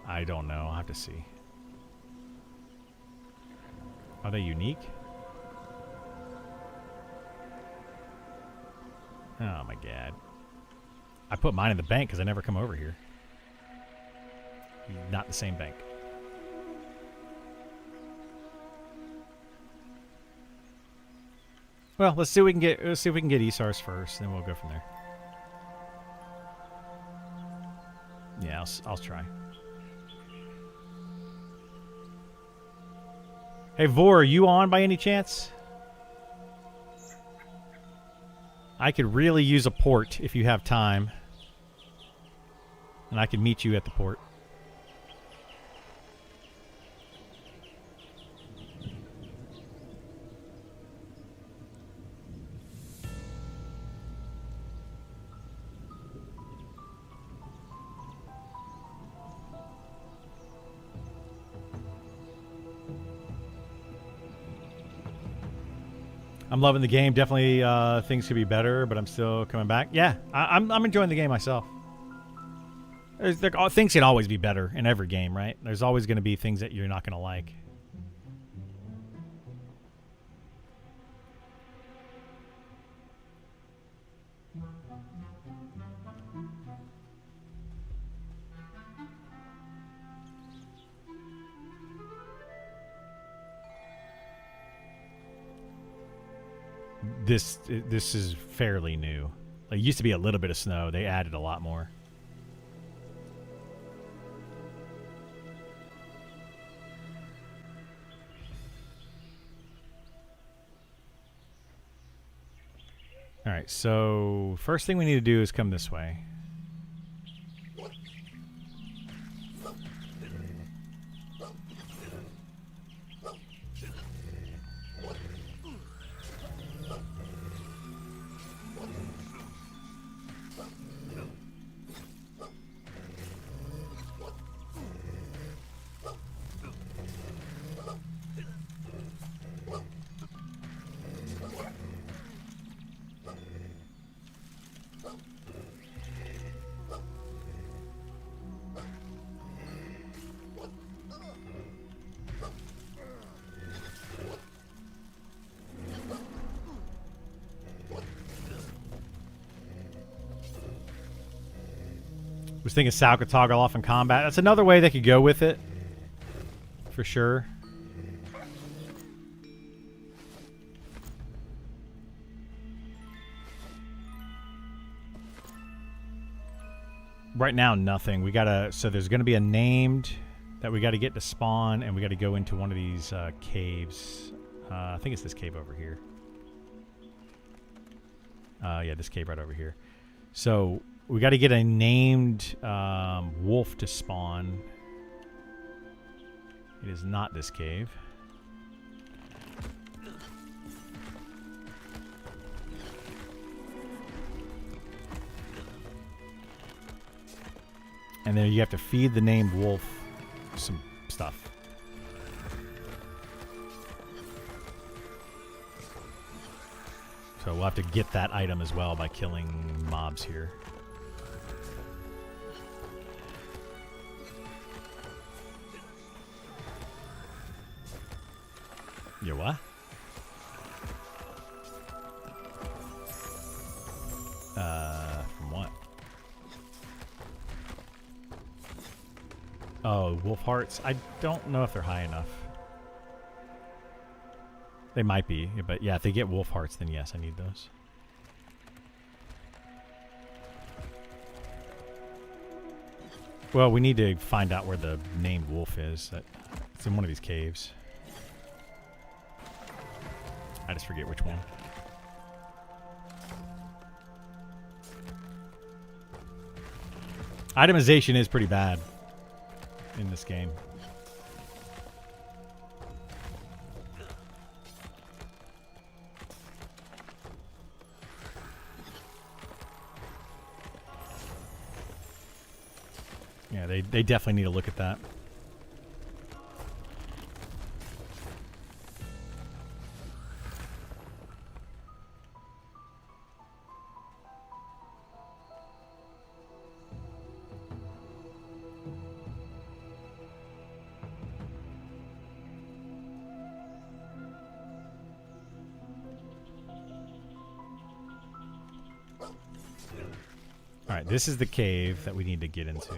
I don't know. I'll have to see. Are they unique? Oh my god. I put mine in the bank because I never come over here. Not the same bank. Well, let's see if we can get Isars first, then we'll go from there. Yeah, I'll try. Hey Vor, are you on by any chance? I could really use a port if you have time. And I can meet you at the port. I'm loving the game. Definitely things could be better, but I'm still coming back. Yeah, I'm enjoying the game myself. Things can always be better in every game, right? There's always going to be things that you're not going to like. This is fairly new. Like, it used to be a little bit of snow. They added a lot more. All right, so first thing we need to do is come this way. Was thinking Sal could toggle off in combat. That's another way they could go with it. For sure. Right now, nothing. We gotta... So there's gonna be a named that we gotta get to spawn, and we gotta go into one of these caves. I think it's this cave over here. Yeah, this cave right over here. So... we got to get a named wolf to spawn. It is not this cave. And then you have to feed the named wolf some stuff. So we'll have to get that item as well by killing mobs here. You what? From what? Oh, wolf hearts. I don't know if they're high enough. They might be, but yeah, if they get wolf hearts, then yes, I need those. Well, we need to find out where the named wolf is. It's in one of these caves. I just forget which one. Itemization is pretty bad in this game. they definitely need to look at that. All right, this is the cave that we need to get into.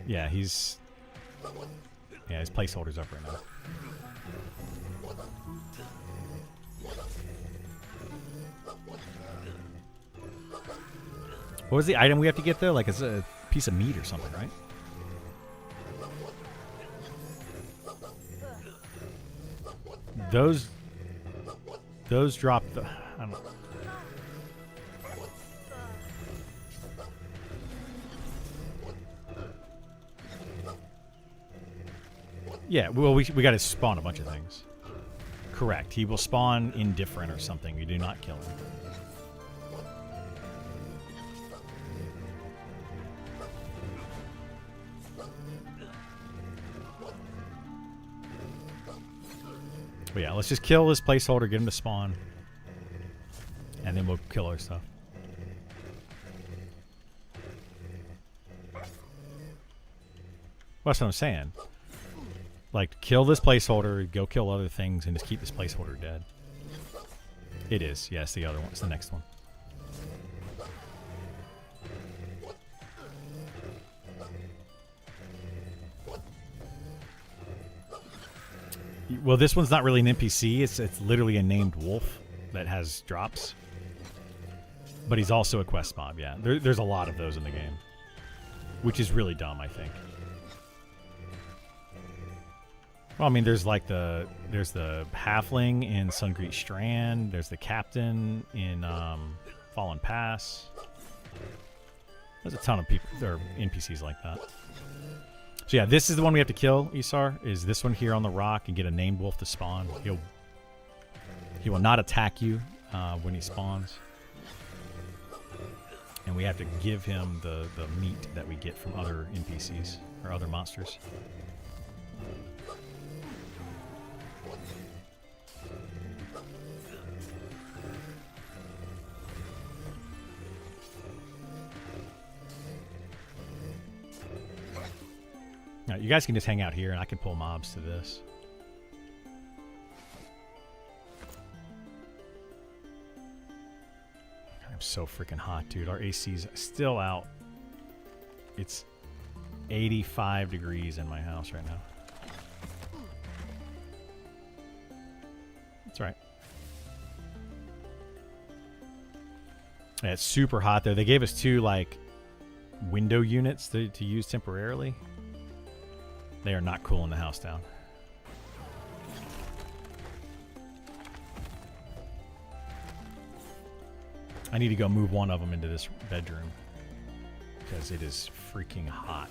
Yeah, his placeholder's up right now. What was the item we have to get though? Like it's a piece of meat or something, right? Those drop the. I don't know. Yeah, well, we got to spawn a bunch of things. Correct. He will spawn indifferent or something. We do not kill him. But yeah, let's just kill this placeholder, get him to spawn, and then we'll kill our stuff. Well, that's what I'm saying. Like, kill this placeholder, go kill other things, and just keep this placeholder dead. It is. Yes, the other one. It's the next one. Well, this one's not really an NPC. It's literally a named wolf that has drops. But he's also a quest mob, yeah. There's a lot of those in the game. Which is really dumb, I think. Well, I mean, there's the halfling in Sungreet Strand. There's the captain in Fallen Pass. There's a ton of people, or NPCs like that. So yeah, this is the one we have to kill, Isar, is this one here on the rock and get a named wolf to spawn. He will not attack you when he spawns. And we have to give him the meat that we get from other NPCs or other monsters. Now, you guys can just hang out here, and I can pull mobs to this. I'm so freaking hot, dude. Our AC's still out. It's 85 degrees in my house right now. That's right. Yeah, it's super hot there. They gave us 2, like, window units to use temporarily. They are not cooling the house down. I need to go move one of them into this bedroom because it is freaking hot.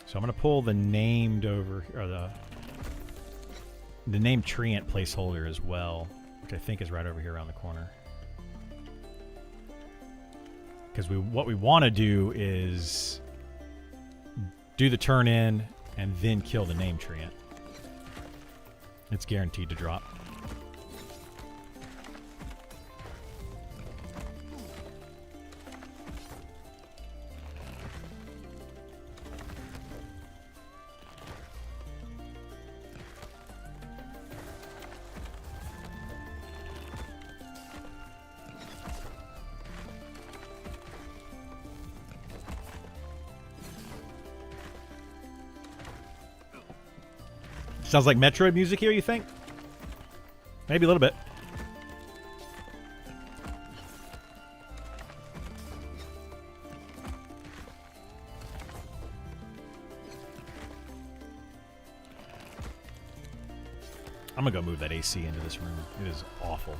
So I'm going to pull the named over, or the named treant placeholder as well, which I think is right over here around the corner. Because what we want to do is do the turn in and then kill the named treant. It's guaranteed to drop. Sounds like Metroid music here, you think? Maybe a little bit. I'm gonna go move that AC into this room. It is awful.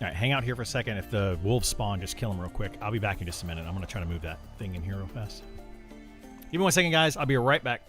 All right, hang out here for a second. If the wolves spawn, just kill them real quick. I'll be back in just a minute. I'm going to try to move that thing in here real fast. Give me 1 second, guys. I'll be right back.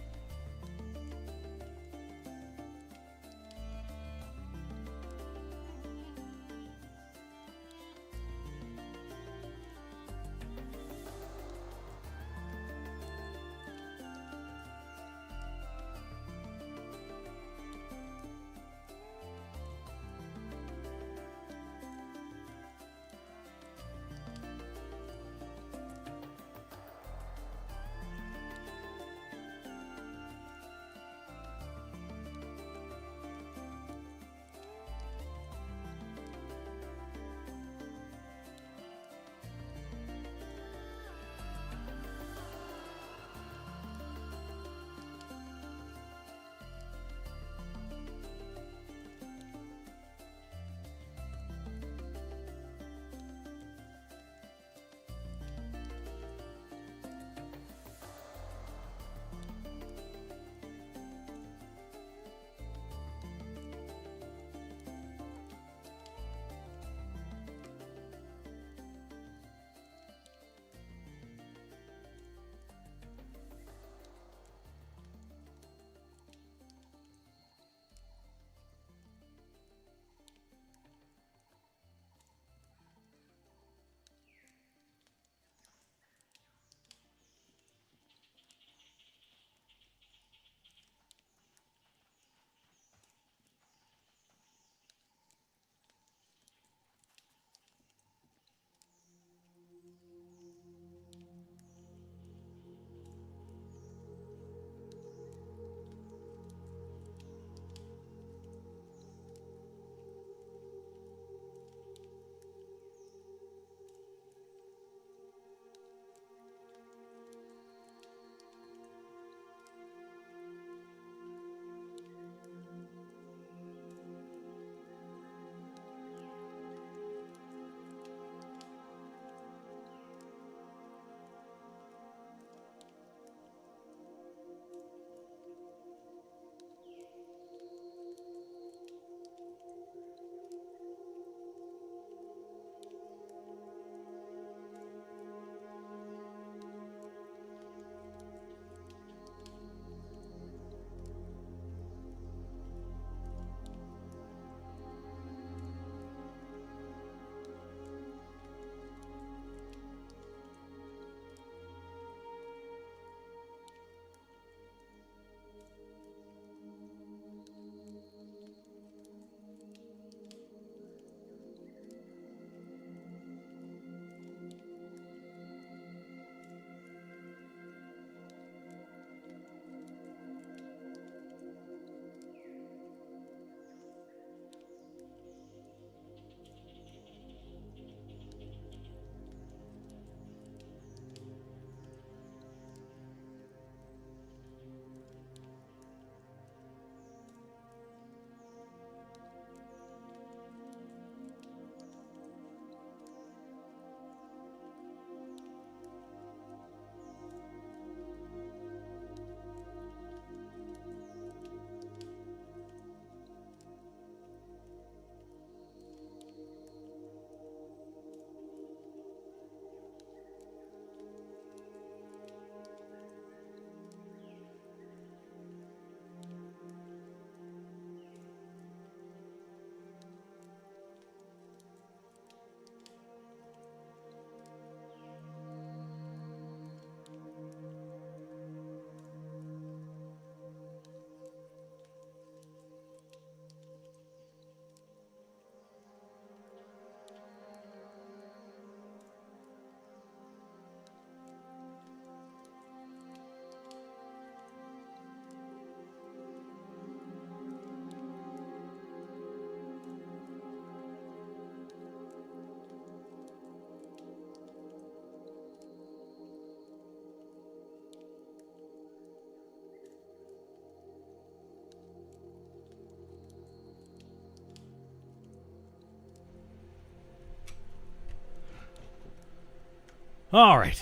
All right.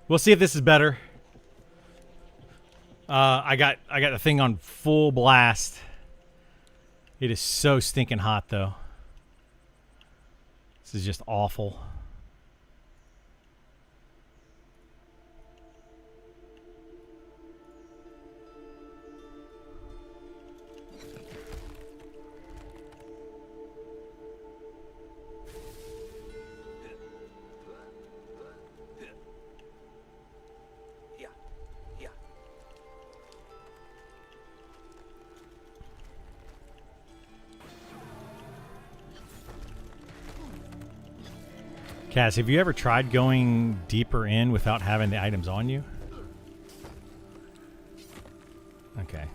We'll see if this is better. I got the thing on full blast. It is so stinking hot, though. This is just awful. Cass, have you ever tried going deeper in without having the items on you? Okay,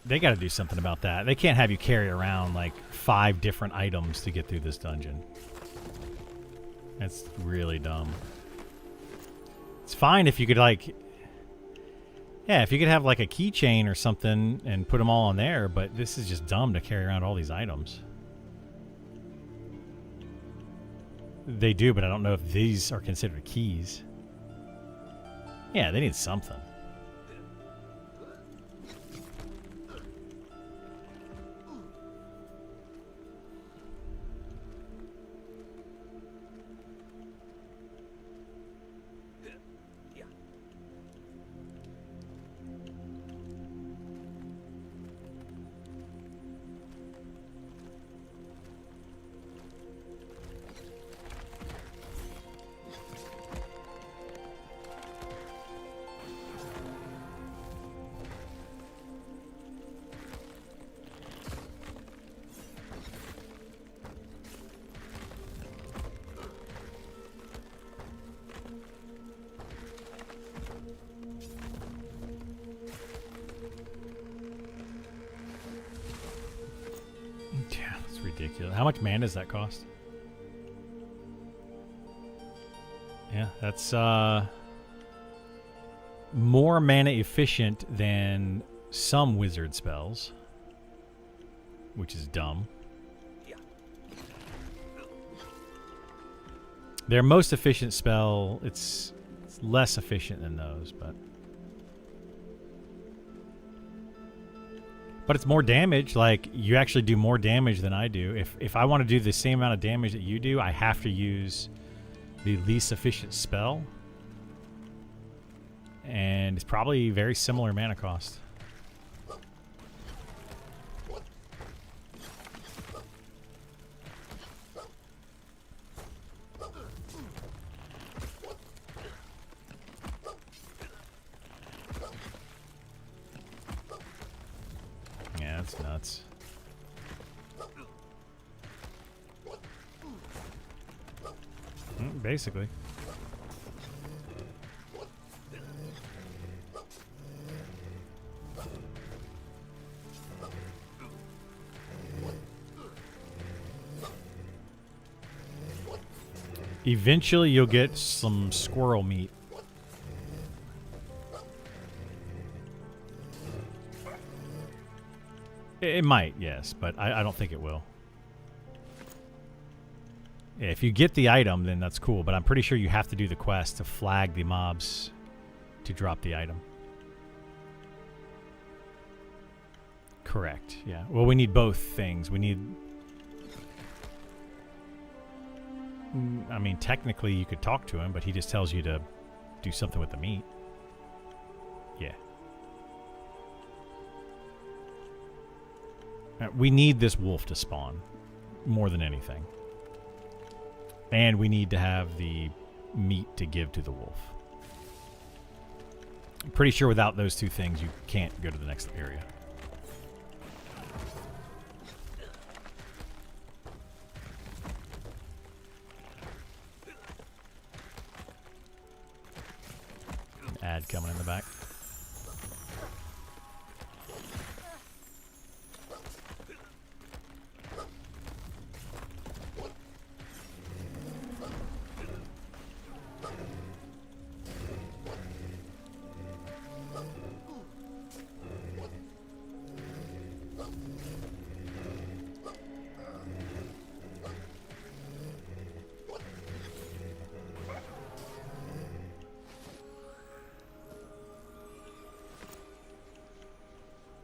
they got to do something about that. They can't have you carry around like 5 different items to get through this dungeon. That's really dumb. It's fine if you could like... Yeah, if you could have like a keychain or something and put them all on there, but this is just dumb to carry around all these items. They do, but I don't know if these are considered keys. Yeah, they need something. Yeah, that's ridiculous. How much mana does that cost? Yeah, that's more mana efficient than some wizard spells, which is dumb. Their most efficient spell, it's less efficient than those, but it's more damage. Like, you actually do more damage than I do. If I want to do the same amount of damage that you do, I have to use the least efficient spell. And it's probably very similar mana cost. Yeah, that's nuts. Basically. Eventually you'll get some squirrel meat. It might, yes, but I don't think it will. Yeah, if you get the item, then that's cool, but I'm pretty sure you have to do the quest to flag the mobs to drop the item. Correct, yeah. Well, we need both things. We need... I mean, technically you could talk to him, but he just tells you to do something with the meat. Yeah. We need this wolf to spawn, more than anything. And we need to have the meat to give to the wolf. I'm pretty sure without those two things, you can't go to the next area. An ad coming in the back.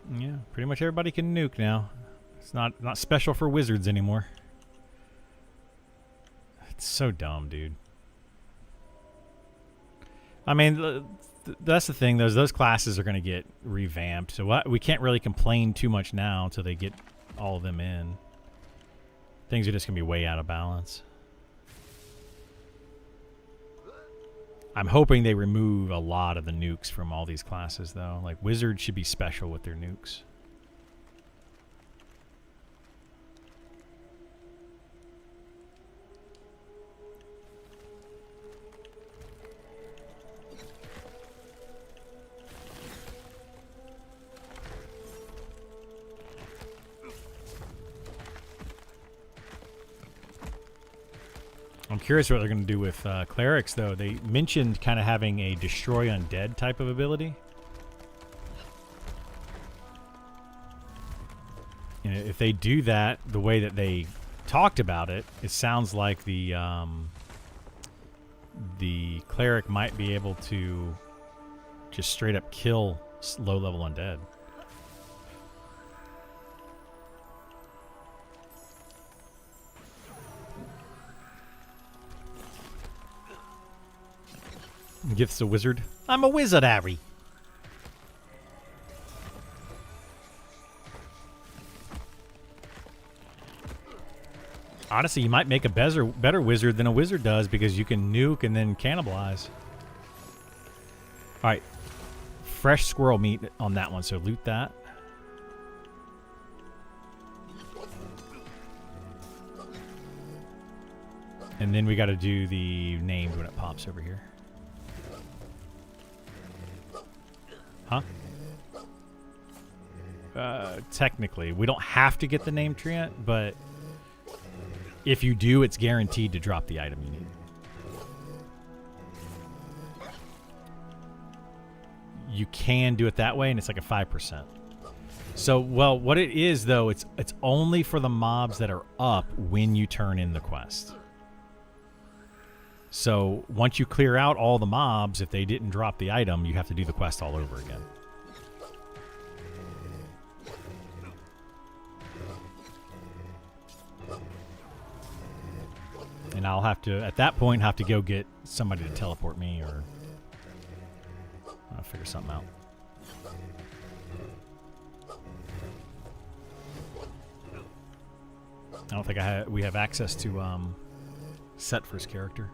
Yeah, pretty much everybody can nuke now. It's not special for wizards anymore. It's so dumb, dude. I mean, that's the thing. Those classes are going to get revamped, so we can't really complain too much now until they get all of them in. Things are just going to be way out of balance. I'm hoping they remove a lot of the nukes from all these classes, though. Like, wizards should be special with their nukes. I'm curious what they're going to do with clerics, though. They mentioned kind of having a destroy undead type of ability. You know, if they do that the way that they talked about it, it sounds like the cleric might be able to just straight up kill low-level undead. Gifts a wizard. I'm a wizard, Harry. Honestly, you might make a better wizard than a wizard does because you can nuke and then cannibalize. All right. Fresh squirrel meat on that one, so loot that. And then we got to do the named when it pops over here. Huh? Technically, we don't have to get the name treant, but if you do, it's guaranteed to drop the item you need. You can do it that way, and it's like a 5%. So, well, what it is, though, it's only for the mobs that are up when you turn in the quest. So once you clear out all the mobs, if they didn't drop the item, you have to do the quest all over again. And I'll have to, at that point, have to go get somebody to teleport me, or I'll figure something out. I don't think we have access to set for his character.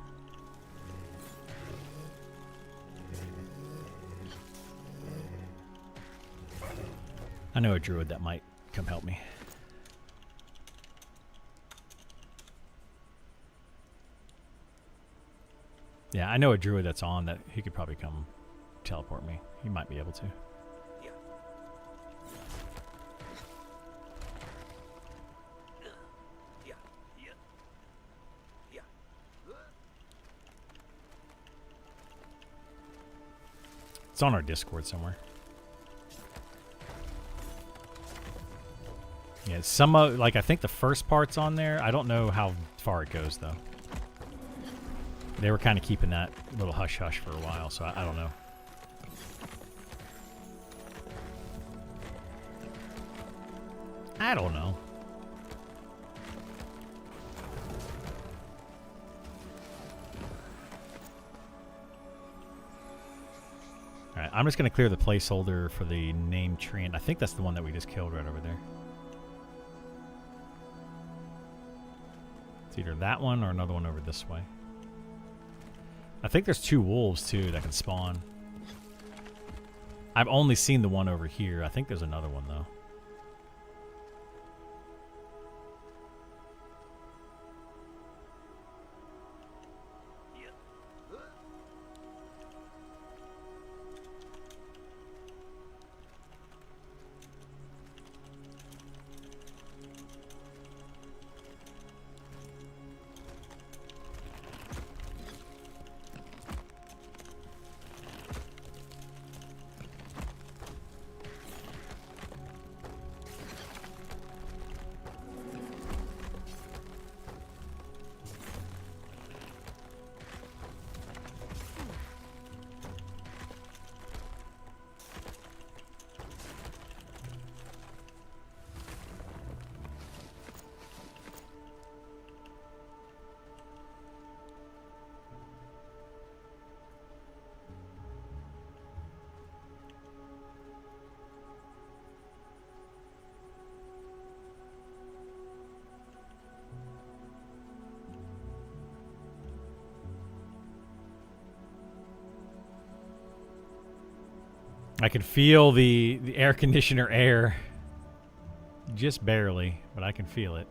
I know a druid that might come help me. Yeah, I know a druid that's on that he could probably come teleport me. He might be able to. Yeah. Yeah. Yeah. Yeah. It's on our Discord somewhere. Yeah, some of, like, I think the first part's on there. I don't know how far it goes, though. They were kind of keeping that little hush-hush for a while, so I don't know. I don't know. Alright, I'm just going to clear the placeholder for the name treant. I think that's the one that we just killed right over there. It's either that one or another one over this way. I think there's 2 wolves, too, that can spawn. I've only seen the one over here. I think there's another one, though. I can feel the air conditioner air. Just barely, but I can feel it.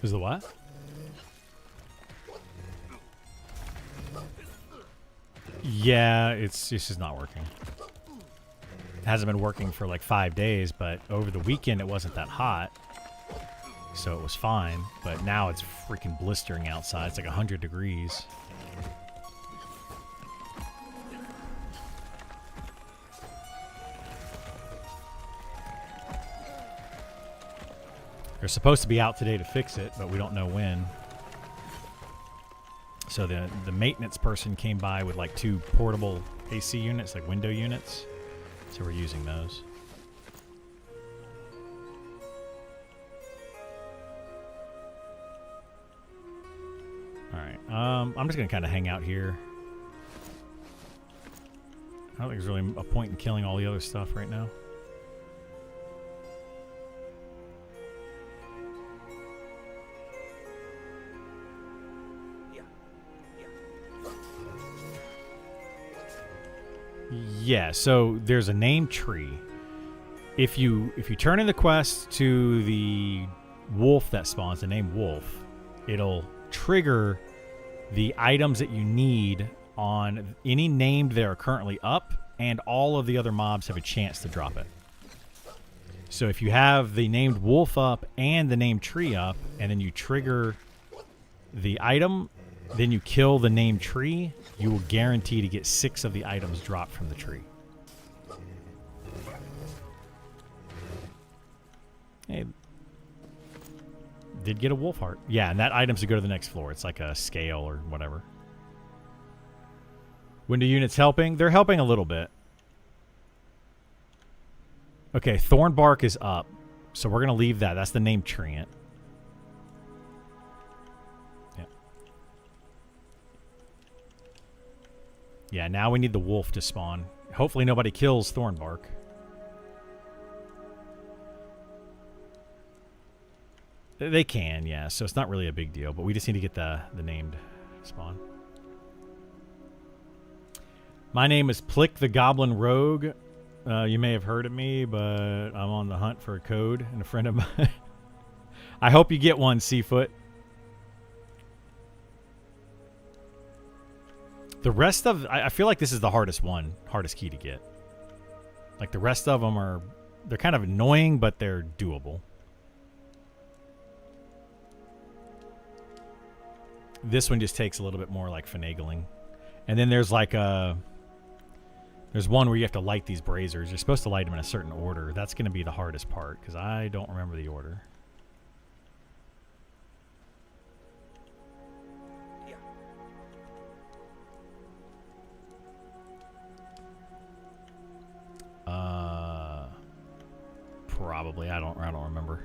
Is the what? Yeah, it's just not working. It hasn't been working for like 5 days, but over the weekend it wasn't that hot, so it was fine. But now it's freaking blistering outside. It's like 100 degrees. They're supposed to be out today to fix it, but we don't know when. So the maintenance person came by with like 2 portable AC units, like window units. So we're using those. All right. I'm just gonna kind of hang out here. I don't think there's really a point in killing all the other stuff right now. Yeah, so there's a name tree. If you turn in the quest to the wolf that spawns, the name wolf, it'll trigger the items that you need on any named that are currently up, and all of the other mobs have a chance to drop it. So if you have the named wolf up and the named tree up, and then you trigger the item, then you kill the named tree, you will guarantee to get 6 of the items dropped from the tree. Hey, did get a wolf heart. Yeah, and that item's to go to the next floor. It's like a scale or whatever. Window units helping? They're helping a little bit. Okay, Thornbark is up. So we're going to leave that. That's the name treant. Yeah. Yeah, now we need the wolf to spawn. Hopefully nobody kills Thornbark. They can, yeah. So it's not really a big deal, but we just need to get the named spawn. My name is Plick the Goblin Rogue. You may have heard of me, but I'm on the hunt for a code, and a friend of mine. I hope you get one, Seafoot. The rest of... I feel like this is the hardest one. Hardest key to get. Like, the rest of them are... They're kind of annoying, but they're doable. This one just takes a little bit more, like, finagling. And then there's, like, a... There's one where you have to light these braziers. You're supposed to light them in a certain order. That's going to be the hardest part, because I don't remember the order. Probably. I don't remember.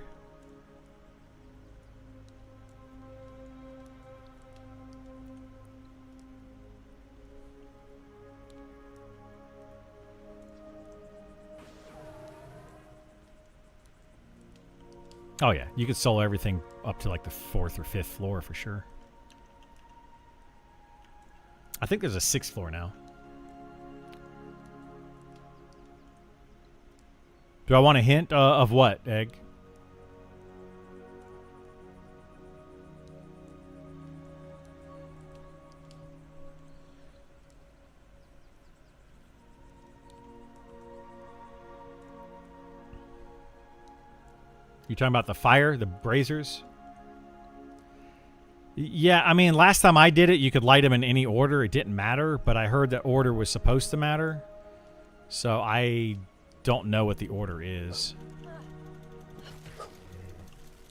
Oh yeah, you could solo everything up to like the 4th or 5th floor for sure. I think there's a 6th floor now. Do I want a hint of what, Egg? You talking about the fire, the braziers? Yeah, I mean, last time I did it, you could light them in any order. It didn't matter, but I heard that order was supposed to matter. So I don't know what the order is.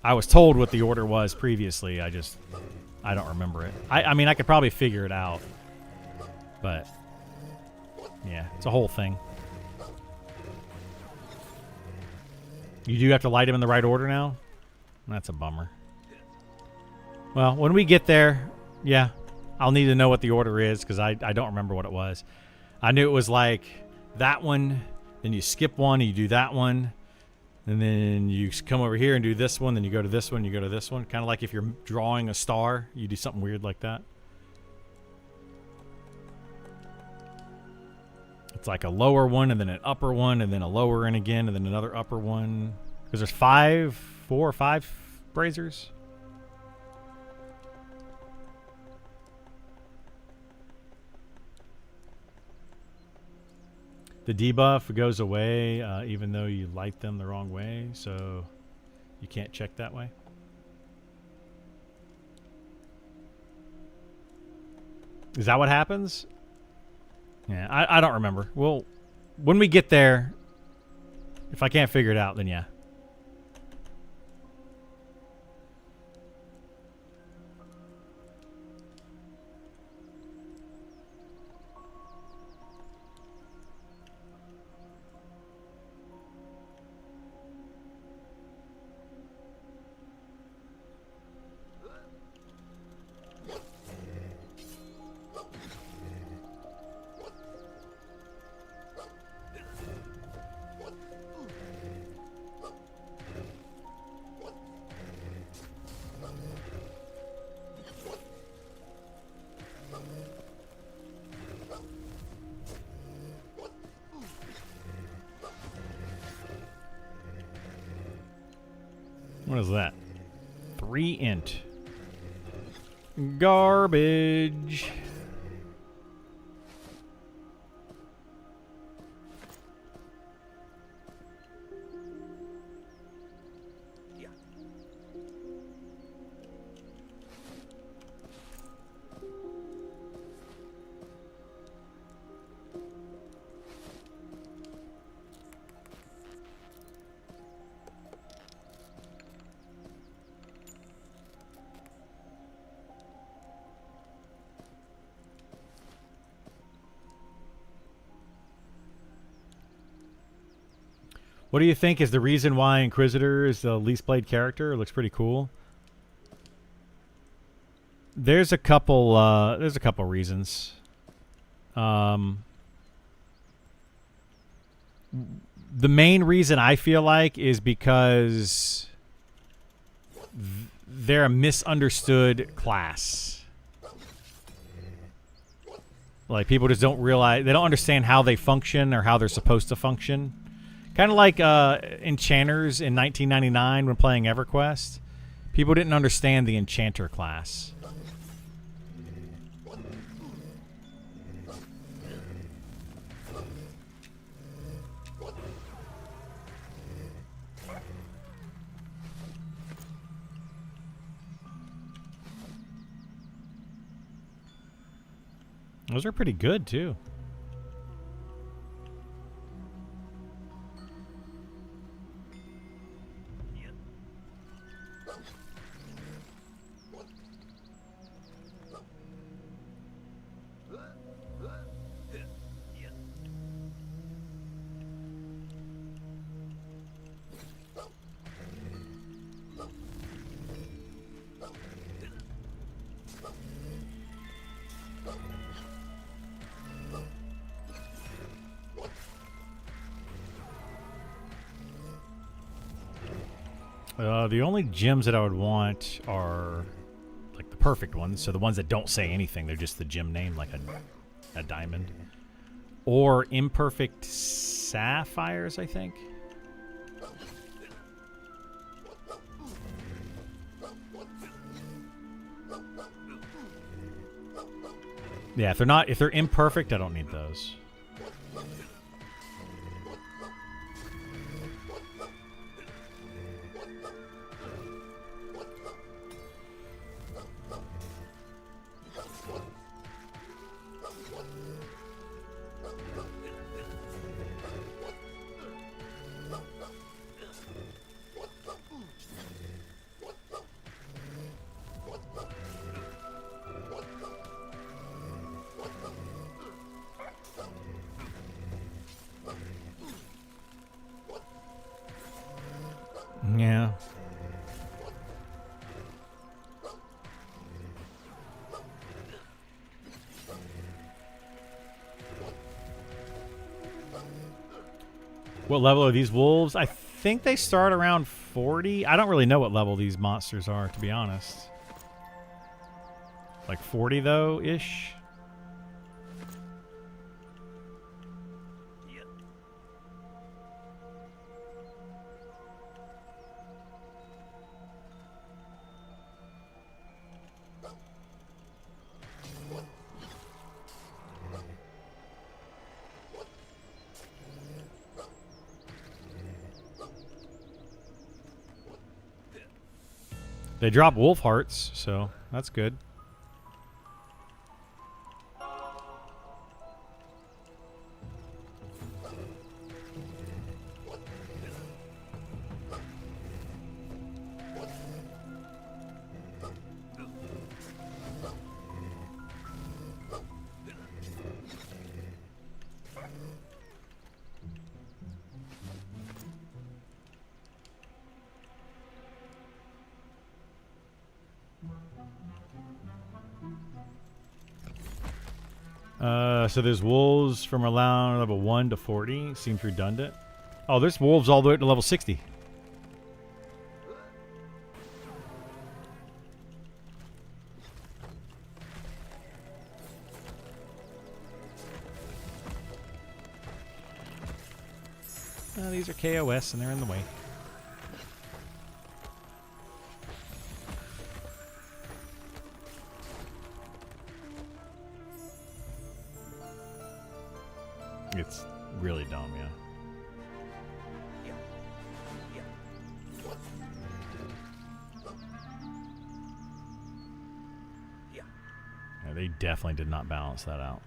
I was told what the order was previously. I don't remember it. I mean, I could probably figure it out. But, yeah, it's a whole thing. You do have to light them in the right order now? That's a bummer. Well, when we get there, yeah, I'll need to know what the order is because I don't remember what it was. I knew it was like that one, then you skip one, and you do that one, and then you come over here and do this one, then you go to this one, you go to this one. Kind of like if you're drawing a star, you do something weird like that. It's like a lower one, and then an upper one, and then a lower one again, and then another upper one. Because there's 4 or 5 braziers. The debuff goes away even though you light them the wrong way, so you can't check that way. Is that what happens? Yeah, I don't remember. Well, when we get there, if I can't figure it out, then yeah. What is that? 3 int. Garbage. Yeah. What do you think is the reason why Inquisitor is the least played character? It looks pretty cool. There's a couple reasons. The main reason I feel like is because they're a misunderstood class. Like, people just don't realize, they don't understand how they function or how they're supposed to function. Kind of like enchanters in 1999 when playing EverQuest. People didn't understand the enchanter class. Those are pretty good, too. The only gems that I would want are like the perfect ones, so the ones that don't say anything, they're just the gem name, like a diamond. Or imperfect sapphires, I think. Yeah, if they're imperfect, I don't need those. What level are these wolves? I think they start around 40. I don't really know what level these monsters are, to be honest. Like 40 though, ish. Yeah. They drop wolf hearts, so that's good. So there's wolves from around level 1 to 40. Seems redundant. Oh, there's wolves all the way up to level 60. These are KOS and they're in the way. It's really dumb, yeah. Yeah. Yeah. Yeah. Yeah, they definitely did not balance that out.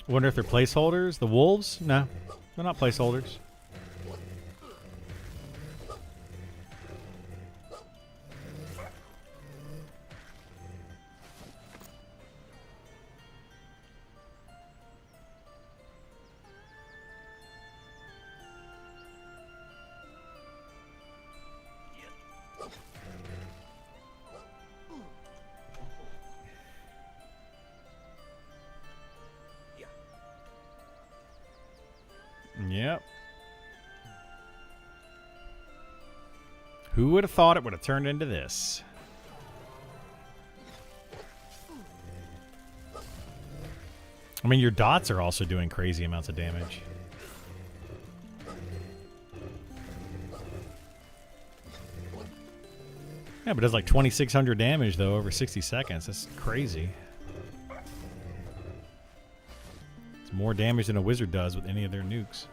Wonder if they're placeholders. The wolves? No, they're not placeholders. Yep. Who would have thought it would have turned into this? I mean, your dots are also doing crazy amounts of damage. Yeah, but it does like 2,600 damage, though, over 60 seconds. That's crazy. It's more damage than a wizard does with any of their nukes.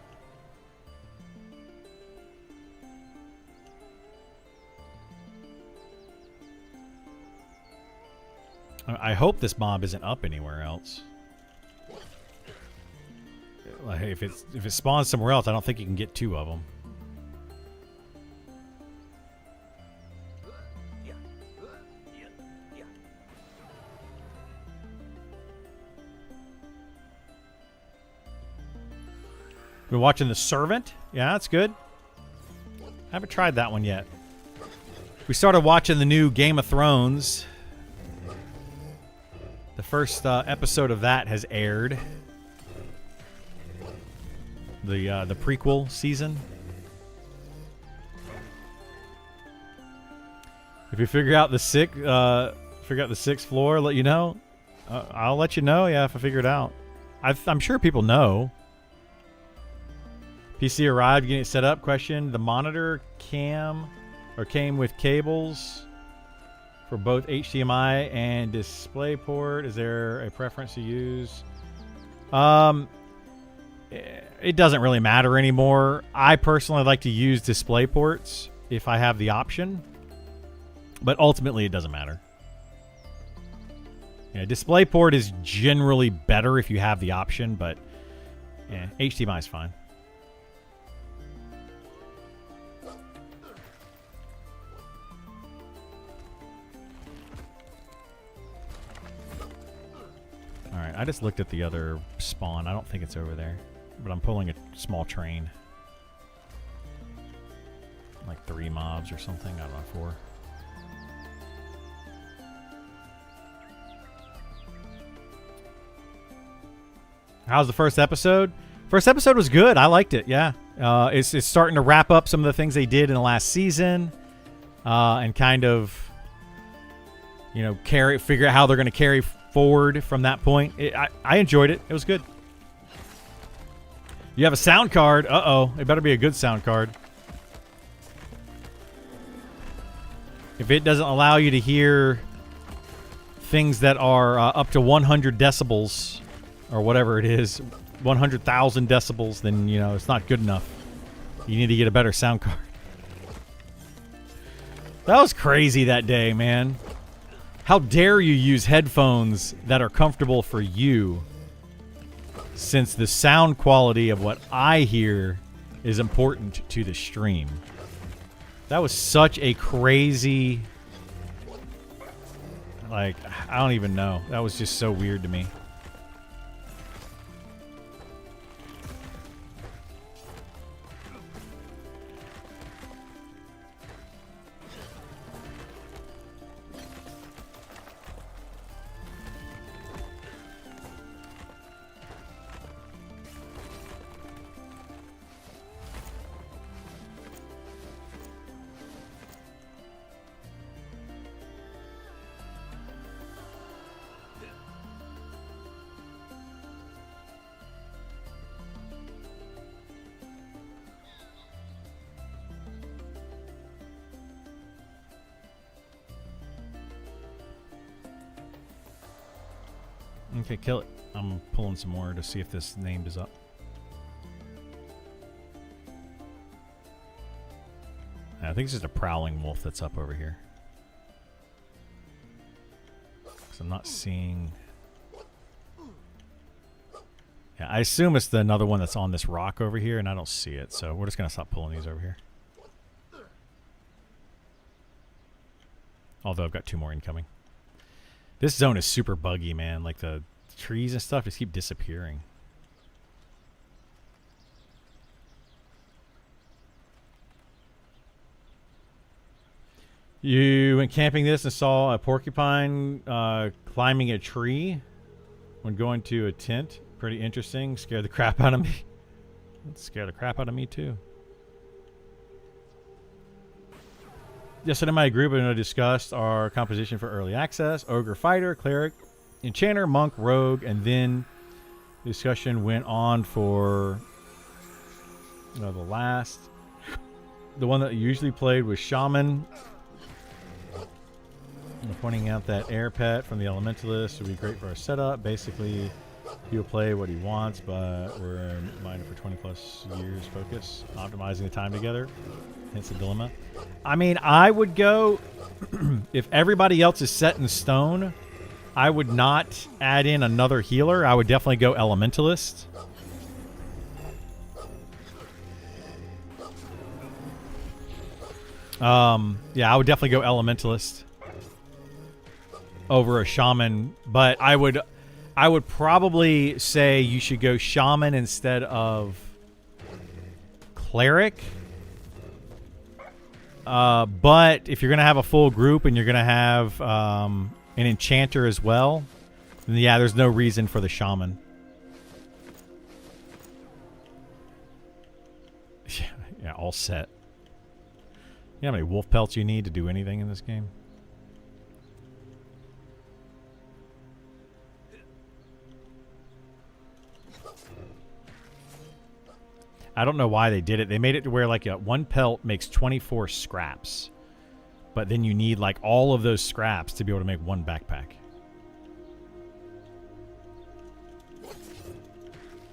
I hope this mob isn't up anywhere else. Like, if it spawns somewhere else, I don't think you can get 2 of them. Yeah. Yeah. Yeah. Been watching The Servant? Yeah, that's good. Haven't tried that one yet. We started watching the new Game of Thrones. The first episode of that has aired. The prequel season. If you figure out the sixth floor, let you know. I'll let you know. Yeah, if I figure it out. I'm sure people know. PC arrived, getting it set up. Question: the monitor came with cables for both HDMI and DisplayPort. Is there a preference to use? It doesn't really matter anymore. I personally like to use DisplayPorts if I have the option, but ultimately it doesn't matter. Yeah, DisplayPort is generally better if you have the option, but yeah, HDMI is fine. Alright, I just looked at the other spawn. I don't think it's over there. but I'm pulling a small train. Like 3 mobs or something. I don't know, 4. How's the first episode? First episode was good. I liked it. Yeah, it's starting to wrap up some of the things they did in the last season, and kind of, you know, figure out how they're going to carry forward from that point. I enjoyed it. It was good. You have a sound card. Uh-oh. It better be a good sound card. If it doesn't allow you to hear things that are up to 100 decibels or whatever it is, 100,000 decibels, then, you know, it's not good enough. You need to get a better sound card. That was crazy that day, man. How dare you use headphones that are comfortable for you, since the sound quality of what I hear is important to the stream. That was such a crazy, like, I don't even know. That was just so weird to me. Okay, kill it. I'm pulling some more to see if this named is up. I think it's just a prowling wolf that's up over here. Because I'm not seeing... Yeah, I assume it's another one that's on this rock over here, and I don't see it. So we're just going to stop pulling these over here. Although I've got 2 more incoming. This zone is super buggy, man. Like, the trees and stuff just keep disappearing. You went camping this and saw a porcupine climbing a tree when going to a tent. Pretty interesting. Scared the crap out of me. That scared the crap out of me, too. Yesterday, my group discussed our composition for early access: Ogre Fighter, Cleric, Enchanter, Monk, Rogue, and then the discussion went on for the last. The one that I usually played was Shaman. I'm pointing out that Air Pet from the Elementalist would be great for our setup. Basically, he'll play what he wants, but we're in mind for 20 plus years focus, optimizing the time together. Hence the dilemma. I mean, I would go, if everybody else is set in stone, I would not add in another healer. I would definitely go Elementalist. Yeah, I would definitely go Elementalist over a Shaman, but I would probably say you should go Shaman instead of Cleric. But if you're going to have a full group and you're going to have an Enchanter as well, then yeah, there's no reason for the Shaman. Yeah, all set. You know how many wolf pelts you need to do anything in this game? I don't know why they did it. They made it to where like one pelt makes 24 scraps. But then you need like all of those scraps to be able to make one backpack.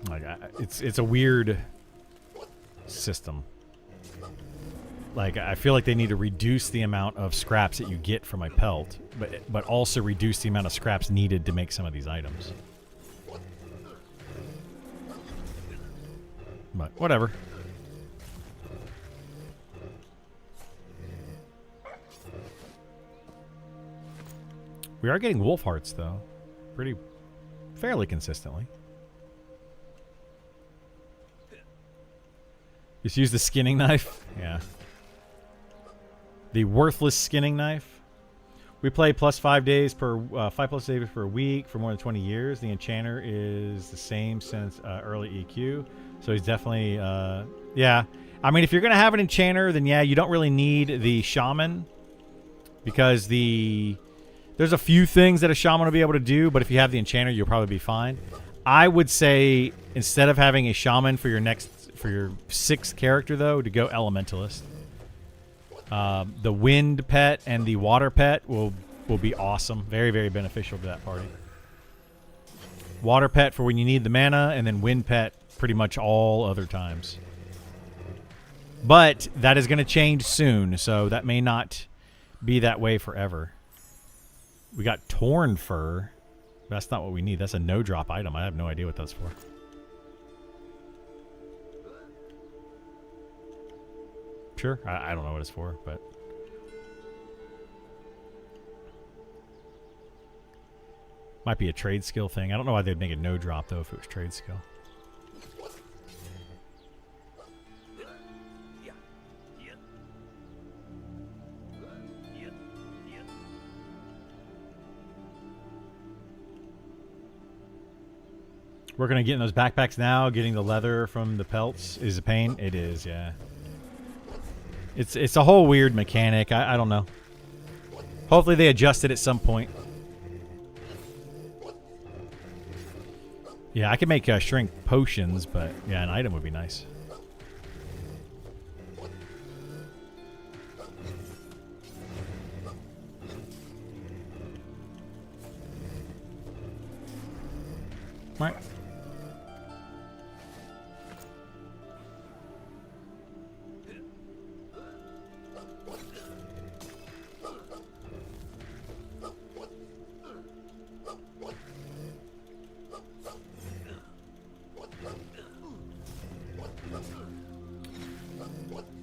Like it's a weird system. Like I feel like they need to reduce the amount of scraps that you get from a pelt, but also reduce the amount of scraps needed to make some of these items. But whatever. We are getting wolf hearts though, fairly consistently. Just use the skinning knife. Yeah. The worthless skinning knife. We play plus 5 days per 5+ days per week for more than 20 years. The enchanter is the same since early EQ, so he's definitely yeah. I mean, if you're gonna have an enchanter, then yeah, you don't really need the shaman because there's a few things that a shaman will be able to do, but if you have the enchanter, you'll probably be fine. I would say instead of having a shaman for your 6th character though, to go elementalist. The wind pet and the water pet will be awesome. Very, very beneficial to that party. Water pet for when you need the mana, and then wind pet pretty much all other times. But that is going to change soon, so that may not be that way forever. We got torn fur. That's not what we need. That's a no-drop item. I have no idea what that's for. Sure. I don't know what it's for, but... Might be a trade skill thing. I don't know why they'd make it no drop, though, if it was trade skill. Working on getting those backpacks now. Getting the leather from the pelts is a pain. It is, yeah. It's a whole weird mechanic. I don't know. Hopefully they adjust it at some point. Yeah, I could make shrink potions, but yeah, an item would be nice. Right.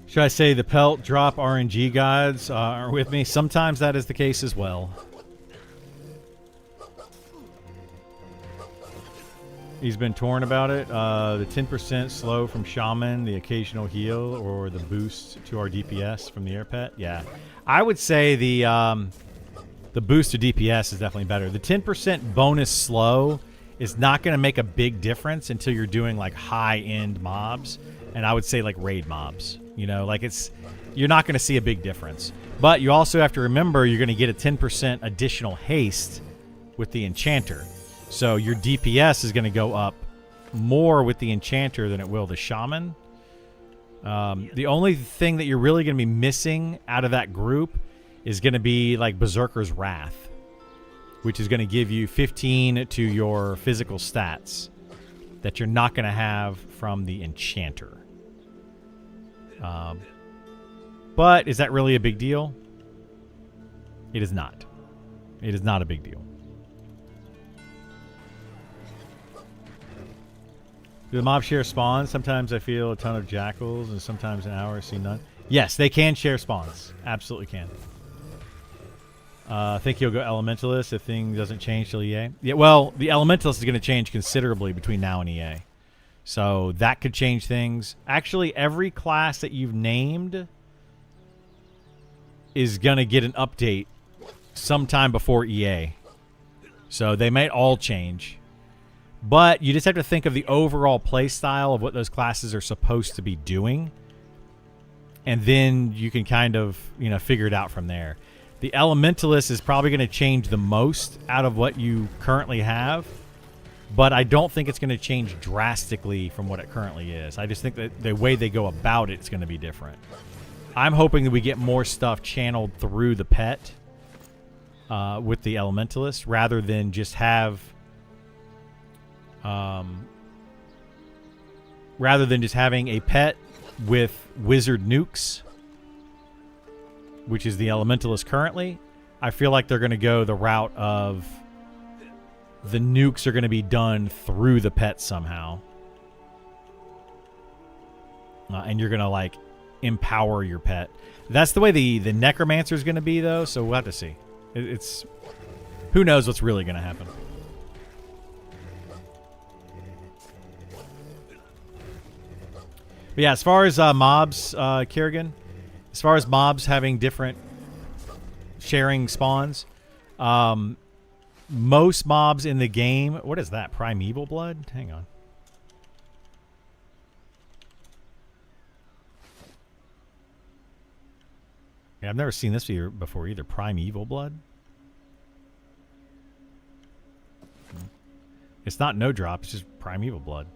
Should I say the pelt drop RNG gods are with me? Sometimes that is the case as well. He's been torn about it. The 10% slow from Shaman, the occasional heal, or the boost to our DPS from the air pet. Yeah, I would say the boost to DPS is definitely better. The 10% bonus slow is not going to make a big difference until you're doing like high-end mobs, and I would say like raid mobs. You know, like you're not going to see a big difference. But you also have to remember you're going to get a 10% additional haste with the enchanter. So your DPS is going to go up more with the enchanter than it will the shaman. The only thing that you're really going to be missing out of that group is going to be like Berserker's Wrath, which is going to give you 15 to your physical stats that you're not going to have from the enchanter. But is that really a big deal? It is not. It is not a big deal. Do the mobs share spawns? Sometimes I feel a ton of jackals, and sometimes an hour I see none. Yes, they can share spawns. Absolutely can. I think he'll go Elementalist if thing doesn't change till EA. Yeah, well, the Elementalist is going to change considerably between now and EA. So that could change things. Actually, every class that you've named is going to get an update sometime before EA. So they may all change. But you just have to think of the overall play style of what those classes are supposed to be doing. And then you can kind of, you know, figure it out from there. The Elementalist is probably going to change the most out of what you currently have. But I don't think it's going to change drastically from what it currently is. I just think that the way they go about it is going to be different. I'm hoping that we get more stuff channeled through the pet with the Elementalist rather than just have... rather than just having a pet with wizard nukes, which is the Elementalist currently. I feel like they're going to go the route of the nukes are going to be done through the pet somehow. And you're going to, like, empower your pet. That's the way the Necromancer is going to be, though, so we'll have to see. It's... Who knows what's really going to happen. But yeah, as far as mobs, Kerrigan, as far as mobs having different sharing spawns, most mobs in the game. What is that? Primeval blood? Hang on. Yeah, I've never seen this before either. Primeval blood. It's not no drop. It's just primeval blood.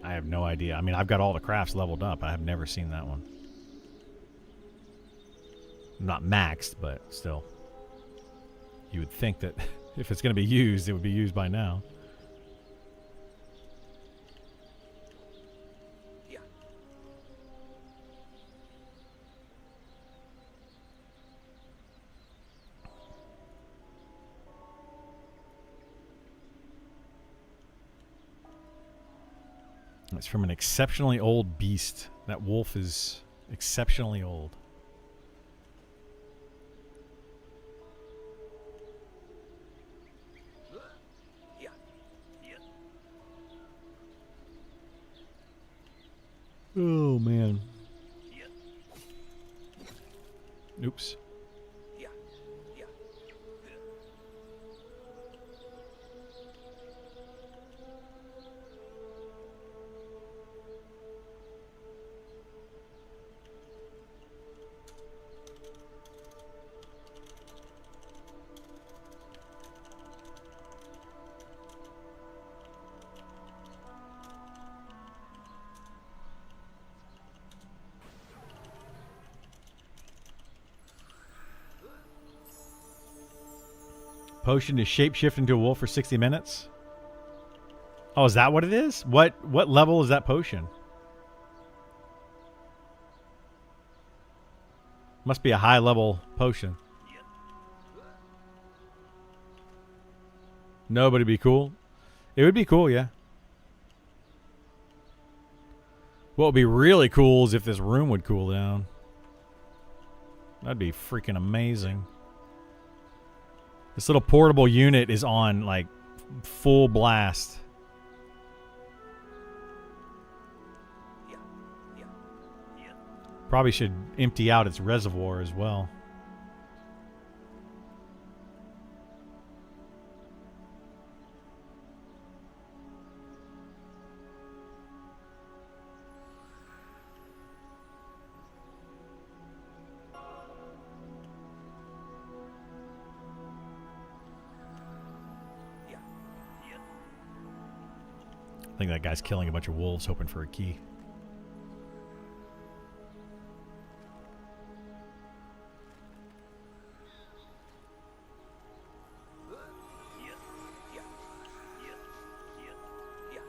I have no idea. I mean, I've got all the crafts leveled up. I have never seen that one. Not maxed, but still. You would think that if it's going to be used, it would be used by now. Yeah. It's from an exceptionally old beast. That wolf is exceptionally old. Yeah. Yeah. Oh, man. Yeah. Oops. Yeah. Yeah. Potion to shapeshift into a wolf for 60 minutes. Oh, is that what it is? What level is that potion? Must be a high level potion. No, but it'd be cool. It would be cool, yeah. What would be really cool is if this room would cool down. That'd be freaking amazing. This little portable unit is on, like, full blast. Yeah. Yeah. Yeah. Probably should empty out its reservoir as well. Yeah. Yeah. I think that guy's killing a bunch of wolves hoping for a key. Yeah. Yeah. Yeah. Yeah. Yeah.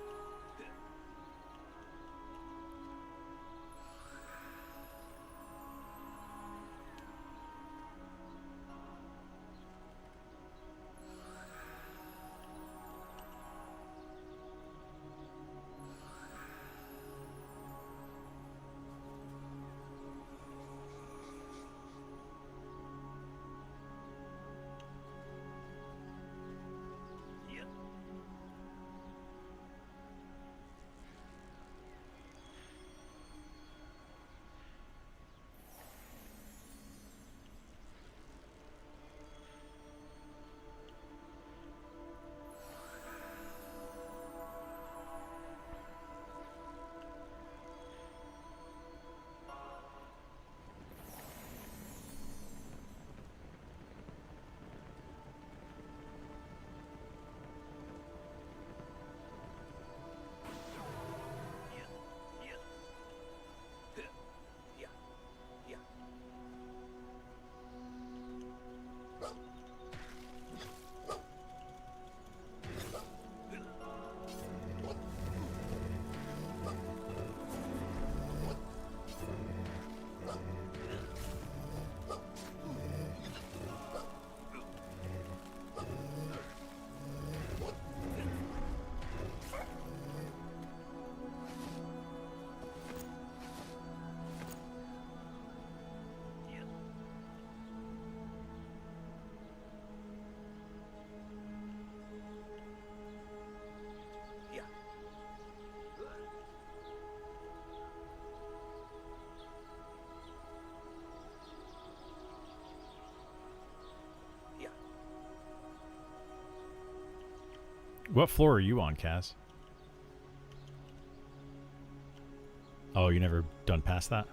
What floor are you on, Kaz? Oh, you never done past that?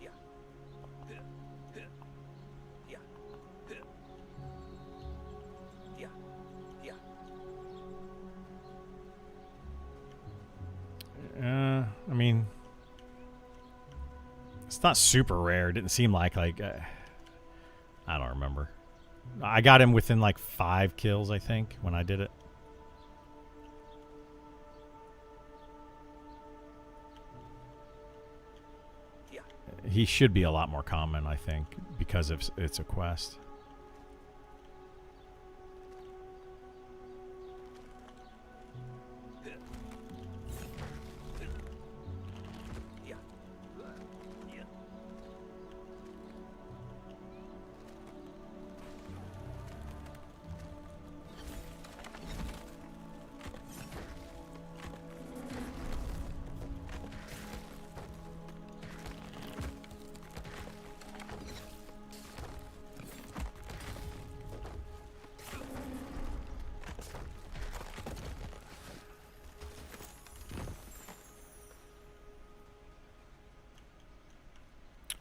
Yeah. Yeah. Yeah. Yeah. I mean, it's not super rare. It didn't seem like I don't remember. I got him within like 5 kills, I think, when I did it. Yeah. He should be a lot more common, I think, because it's a quest. Yeah. Yeah.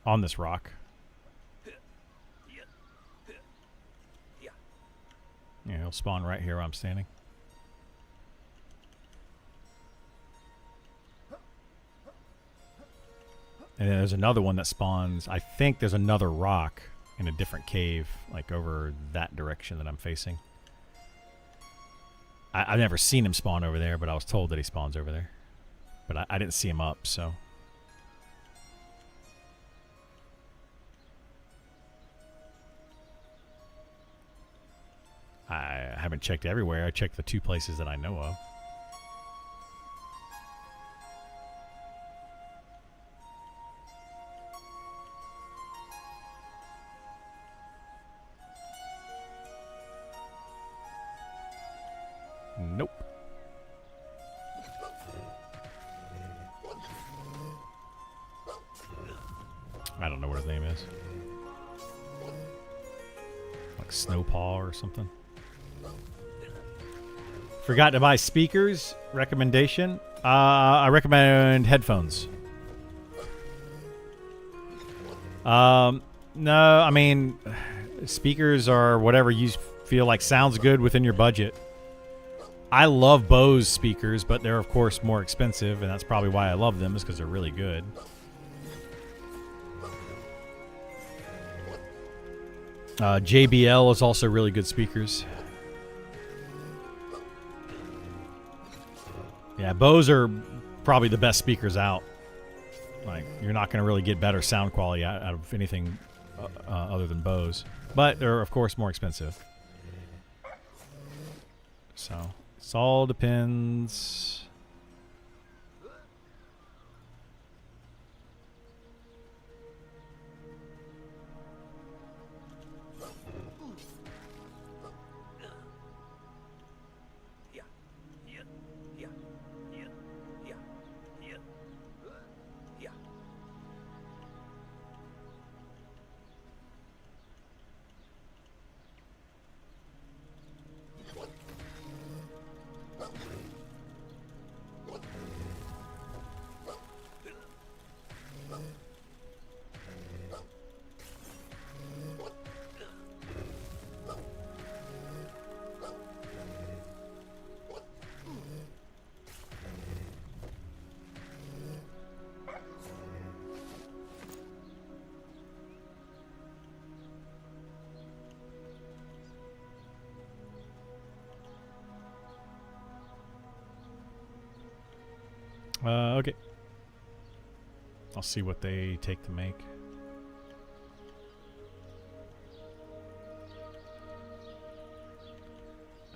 On this rock. Yeah. Yeah. Yeah, he'll spawn right here where I'm standing. And then there's another one that spawns. I think there's another rock in a different cave, like over that direction that I'm facing. I've never seen him spawn over there, but I was told that he spawns over there. But I didn't see him up, so. I haven't checked everywhere. I checked the 2 places that I know of. Nope. I don't know what his name is. Like Snowpaw or something. Forgot to buy speakers. Recommendation. I recommend headphones. No, I mean, speakers are whatever you feel like sounds good within your budget. I love Bose speakers, but they're of course more expensive, and that's probably why I love them, is because they're really good. JBL is also really good speakers. Yeah, Bose are probably the best speakers out. Like, you're not going to really get better sound quality out of anything other than Bose. But they're, of course, more expensive. So, it all depends. Yeah. Yeah. Yeah. Yeah. Yeah. Yeah. Yeah. Okay. I'll see what they take to make.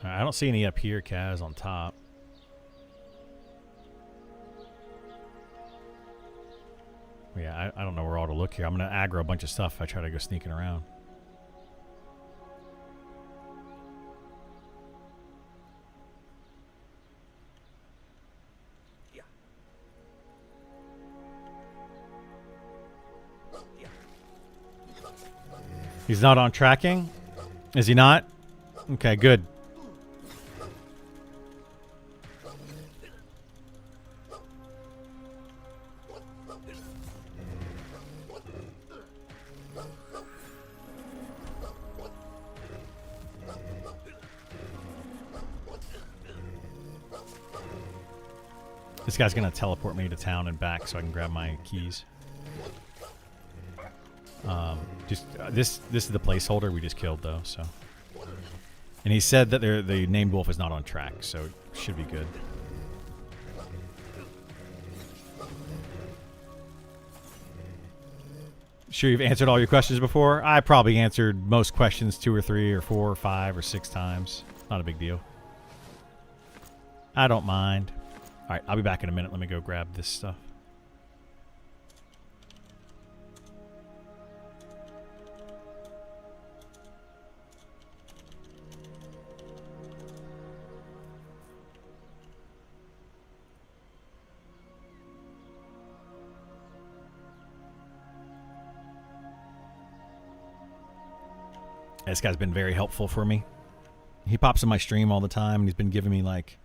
I don't see any up here, Kaz, on top. Yeah, I don't know where all to look here. I'm going to aggro a bunch of stuff if I try to go sneaking around. Yeah. Yeah. He's not on tracking? Is he not? Okay, good. This guy's gonna teleport me to town and back so I can grab my keys. This is the placeholder we just killed though, so. And he said that the named wolf is not on track, so it should be good. Sure you've answered all your questions before? I probably answered most questions 2 or 3 or 4 or 5 or 6 times. Not a big deal. I don't mind. Alright, I'll be back in a minute. Let me go grab this stuff. This guy's been very helpful for me. He pops in my stream all the time, and he's been giving me, like,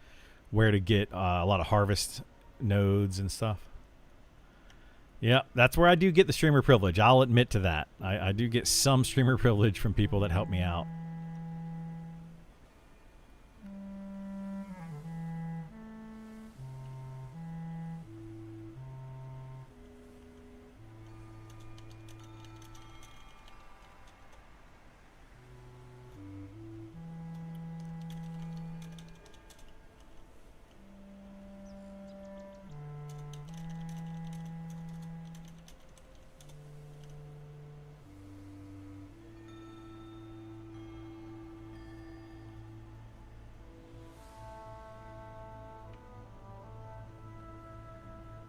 where to get a lot of harvest nodes and stuff. Yeah, that's where I do get the streamer privilege. I'll admit to that. I do get some streamer privilege from people that help me out.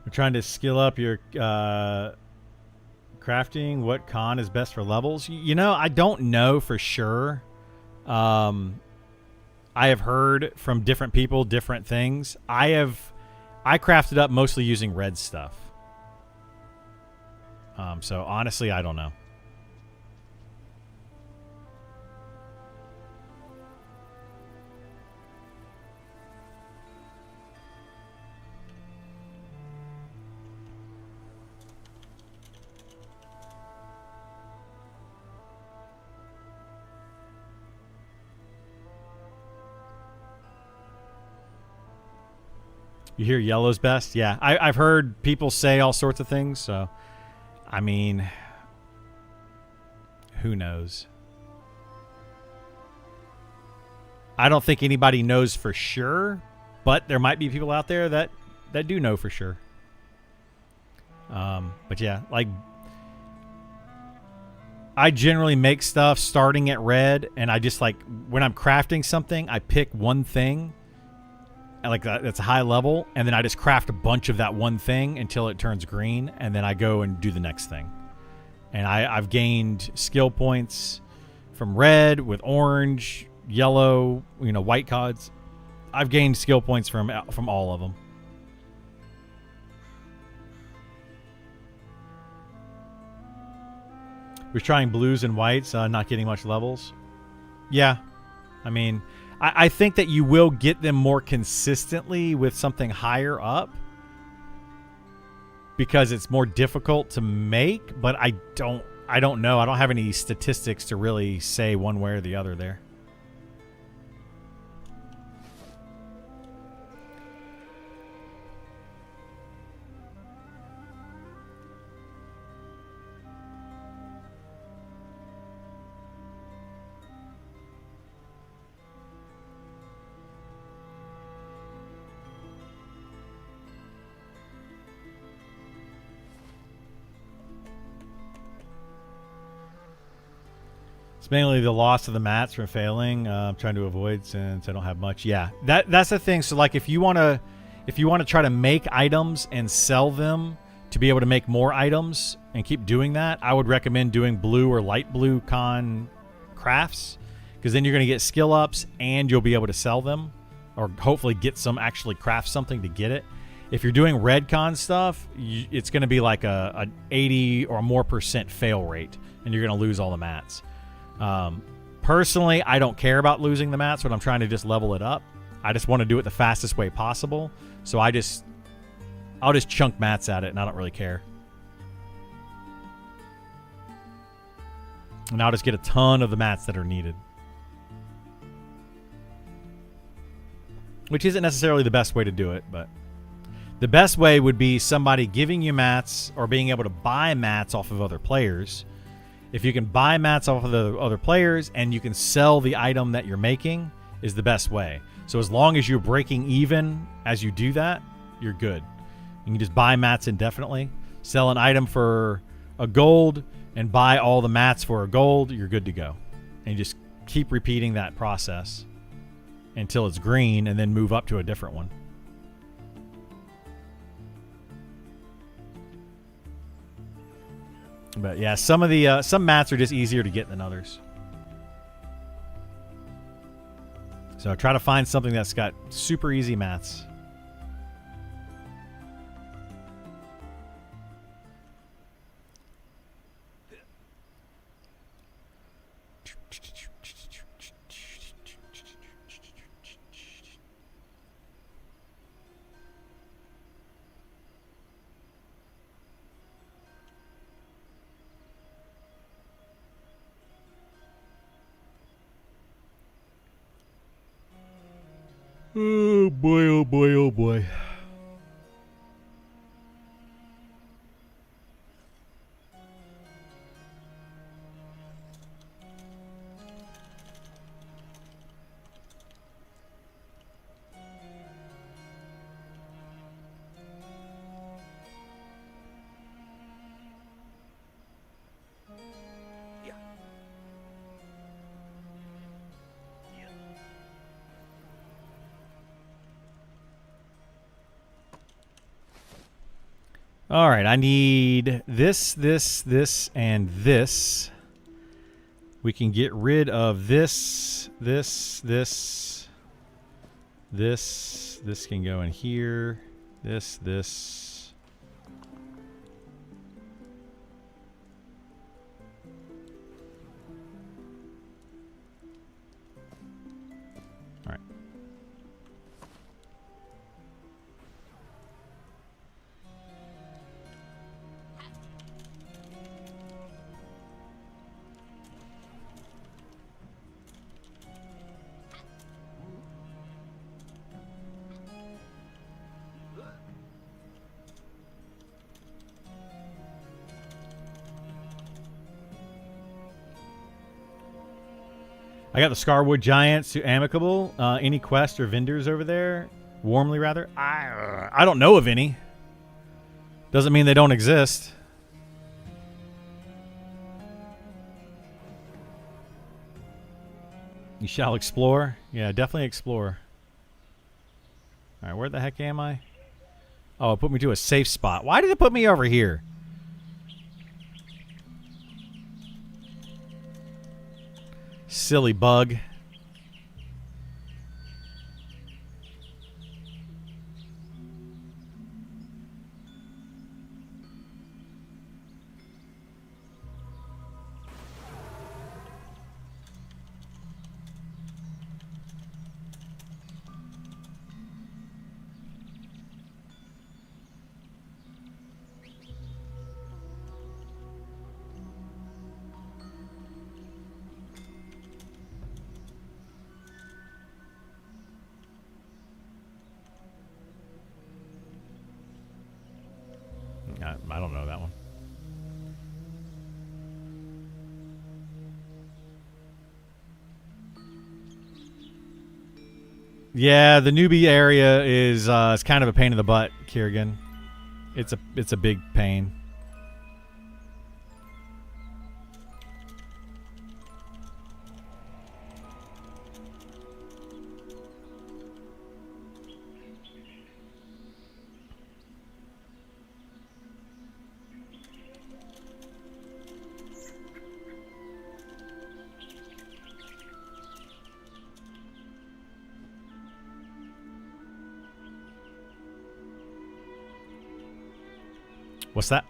We're trying to skill up your crafting. What con is best for levels? You know, I don't know for sure. I have heard from different people different things. I crafted up mostly using red stuff. So honestly, I don't know. You hear yellow's best? Yeah, I've heard people say all sorts of things, so I mean, who knows? I don't think anybody knows for sure, but there might be people out there that do know for sure. But yeah, like, I generally make stuff starting at red, and I just, like, when I'm crafting something, I pick one thing, like that's a high level, and then I just craft a bunch of that one thing until it turns green, and then I go and do the next thing. And I've gained skill points from red with orange, yellow, you know, white cods. I've gained skill points from all of them. We're trying blues and whites, not getting much levels. Yeah, I mean, I think that you will get them more consistently with something higher up because it's more difficult to make, but I don't know. I don't have any statistics to really say one way or the other there. Mainly the loss of the mats from failing. I'm trying to avoid since I don't have much. Yeah, that's the thing. So like, if you want to try to make items and sell them to be able to make more items and keep doing that, I would recommend doing blue or light blue con crafts, because then you're going to get skill ups and you'll be able to sell them, or hopefully get some, actually craft something to get it. If you're doing red con stuff, it's going to be like a 80 or more % fail rate, and you're going to lose all the mats. Personally, I don't care about losing the mats when I'm trying to just level it up. I just want to do it the fastest way possible. So I'll just chunk mats at it, and I don't really care. And I'll just get a ton of the mats that are needed. Which isn't necessarily the best way to do it, but the best way would be somebody giving you mats or being able to buy mats off of other players. If you can buy mats off of the other players and you can sell the item that you're making is the best way. So as long as you're breaking even as you do that, you're good. You can just buy mats indefinitely, sell an item for a gold, and buy all the mats for a gold, you're good to go. And you just keep repeating that process until it's green and then move up to a different one. But yeah, some of the some mats are just easier to get than others. So try to find something that's got super easy mats. Oh boy, oh boy, oh boy. Yeah. All right, I need this, and this. We can get rid of this. This can go in here. This. All right. I got the Scarwood Giants to amicable. Any quests or vendors over there? Warmly, rather. I don't know of any. Doesn't mean they don't exist. You shall explore. Yeah, definitely explore. All right, where the heck am I? Oh, it put me to a safe spot. Why did it put me over here? Silly bug. I don't know that one. Yeah, the newbie area is it's kind of a pain in the butt, Kiergan. It's a big pain. What's that?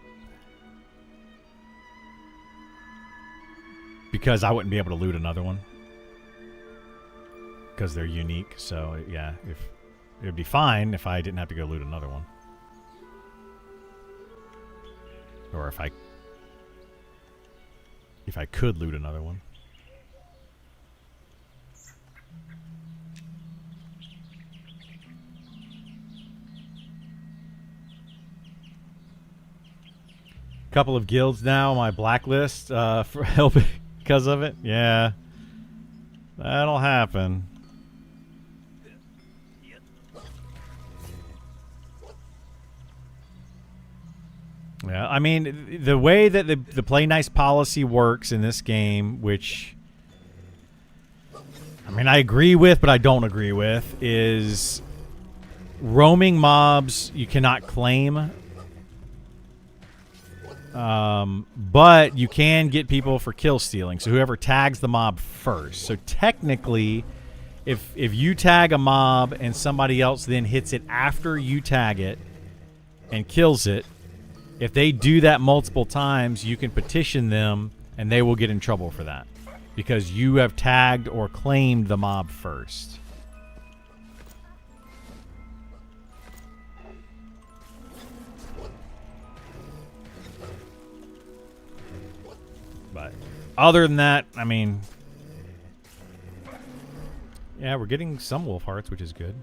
because I wouldn't be able to loot another one. Because they're unique, so yeah, if it would be fine if I didn't have to go loot another one. Or if I could loot another one. Couple of guilds now on my blacklist for helping because of it. Yeah, that'll happen. Yeah, I mean, the way that the play nice policy works in this game, which I mean I agree with but I don't agree with, is roaming mobs you cannot claim. But you can get people for kill stealing. So whoever tags the mob first. So technically, if you tag a mob and somebody else then hits it after you tag it and kills it, if they do that multiple times, you can petition them and they will get in trouble for that because you have tagged or claimed the mob first. But other than that, I mean, yeah, we're getting some wolf hearts, which is good.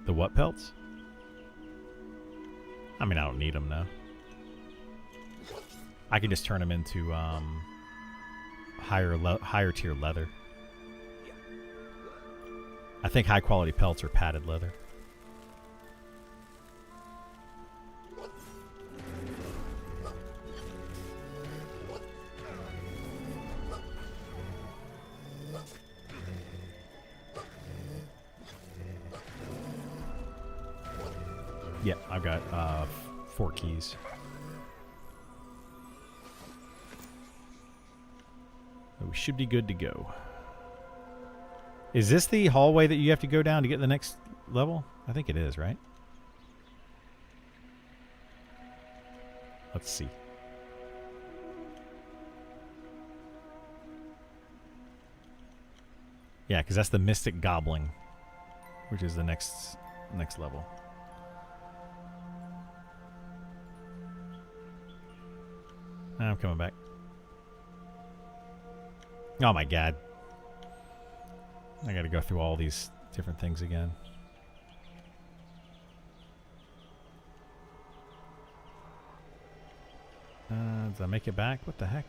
The what pelts? I mean, I don't need them now. I can just turn them into higher tier leather. I think high quality pelts are padded leather. Yeah, I've got 4 keys. So we should be good to go. Is this the hallway that you have to go down to get the next level? I think it is, right? Let's see. Yeah, because that's the Mystic Goblin, which is the next level. I'm coming back. Oh my god. I gotta go through all these different things again. Did I make it back? What the heck?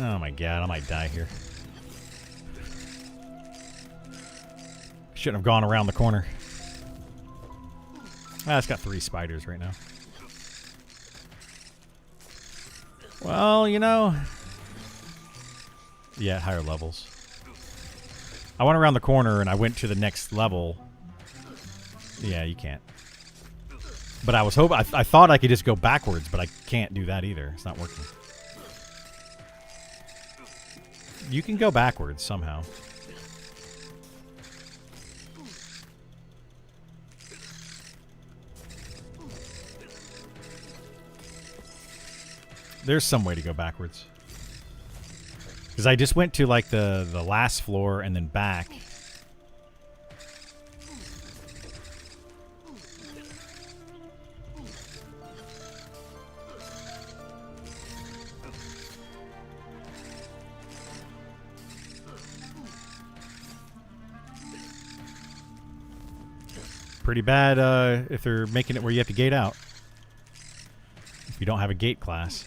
Oh my god, I might die here. Shouldn't have gone around the corner. Ah, it's got 3 spiders right now. Well, you know. Yeah, higher levels. I went around the corner and I went to the next level. Yeah, you can't. But I was hoping, I thought I could just go backwards, but I can't do that either. It's not working. You can go backwards somehow. There's some way to go backwards. Because I just went to like the last floor and then back. Pretty bad if they're making it where you have to gate out. If you don't have a gate class.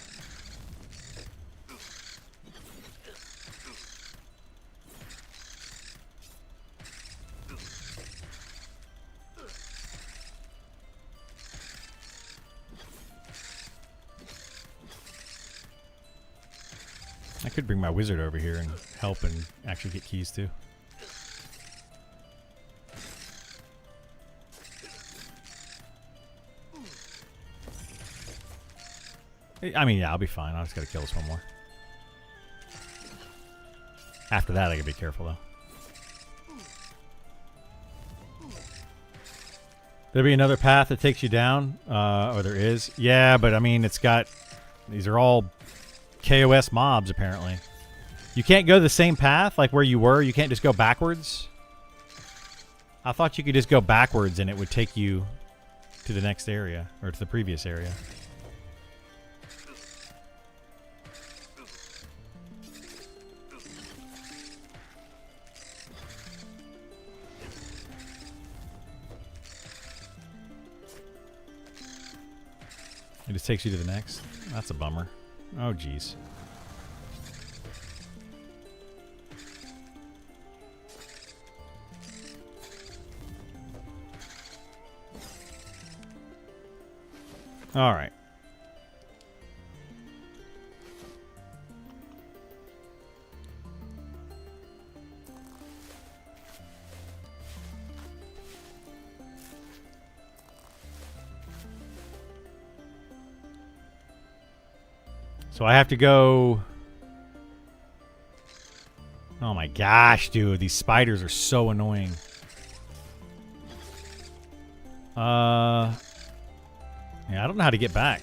I could bring my wizard over here and help and actually get keys too. I mean, yeah, I'll be fine. I just gotta kill this one more. After that, I gotta be careful, though. There'll be another path that takes you down, or there is. Yeah, but I mean, it's got... These are all KOS mobs, apparently. You can't go the same path, like where you were. You can't just go backwards. I thought you could just go backwards and it would take you to the next area, or to the previous area. It just takes you to the next. That's a bummer. Oh, jeez. All right. So I have to go... Oh my gosh, dude. These spiders are so annoying. Yeah, I don't know how to get back.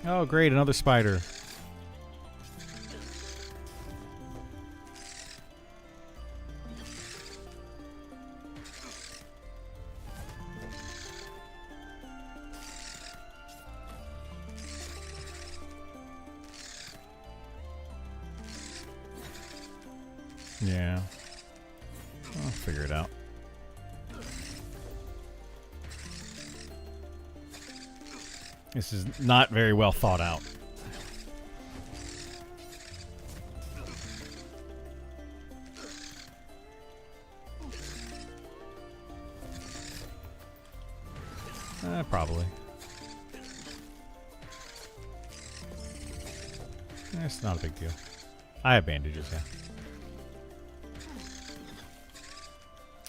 Oh, great. Another spider. Yeah. I'll figure it out. This is not very well thought out. Probably. It's not a big deal. I have bandages, yeah.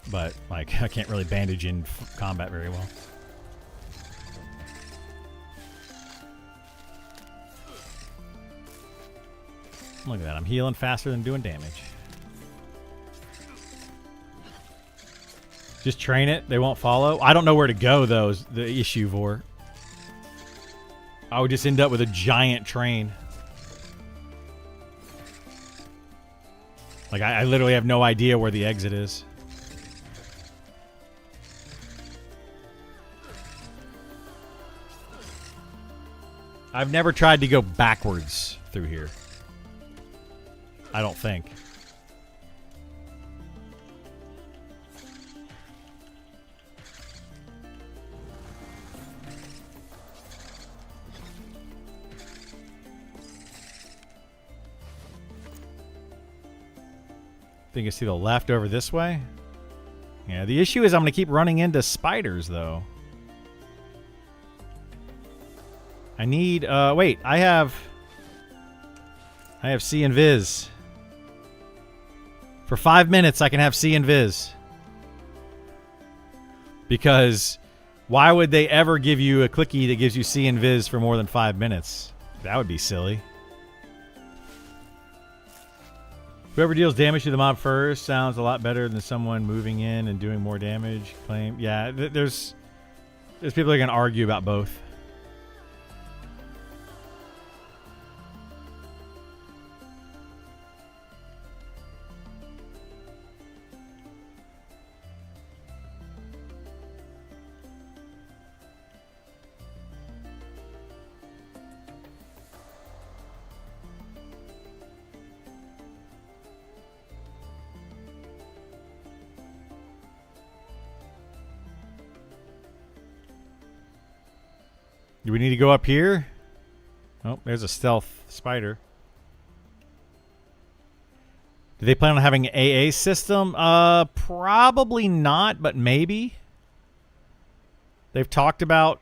But, like, I can't really bandage in combat very well. Look at that. I'm healing faster than doing damage. Just train it. They won't follow. I don't know where to go, though, is the issue, Vor. I would just end up with a giant train. Like, I literally have no idea where the exit is. I've never tried to go backwards through here. I don't think. Think it's to the left over this way? Yeah, the issue is I'm going to keep running into spiders, though. I need, wait, I have C and Viz. For 5 minutes, I can have C and Viz. Because why would they ever give you a clicky that gives you C and Viz for more than 5 minutes? That would be silly. Whoever deals damage to the mob first sounds a lot better than someone moving in and doing more damage. Claim, yeah, there's people that are going to argue about both. Do we need to go up here? Oh, there's a stealth spider. Do they plan on having an AA system? Probably not, but maybe. They've talked about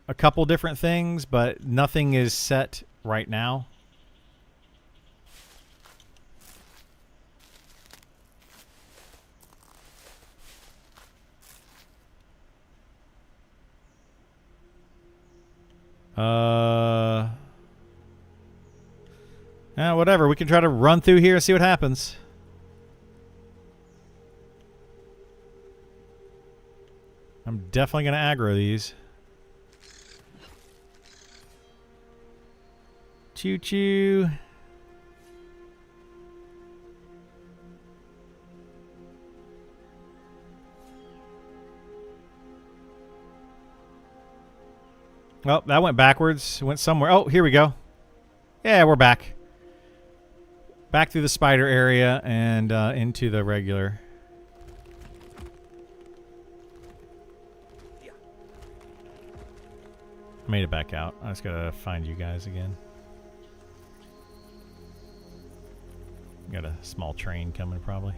a couple different things, but nothing is set right now. Whatever. We can try to run through here and see what happens. I'm definitely going to aggro these. Choo-choo. Well, that went backwards. It went somewhere. Oh, here we go. Yeah, we're back. Back through the spider area and into the regular. I made it back out. I just gotta find you guys again. Got a small train coming probably.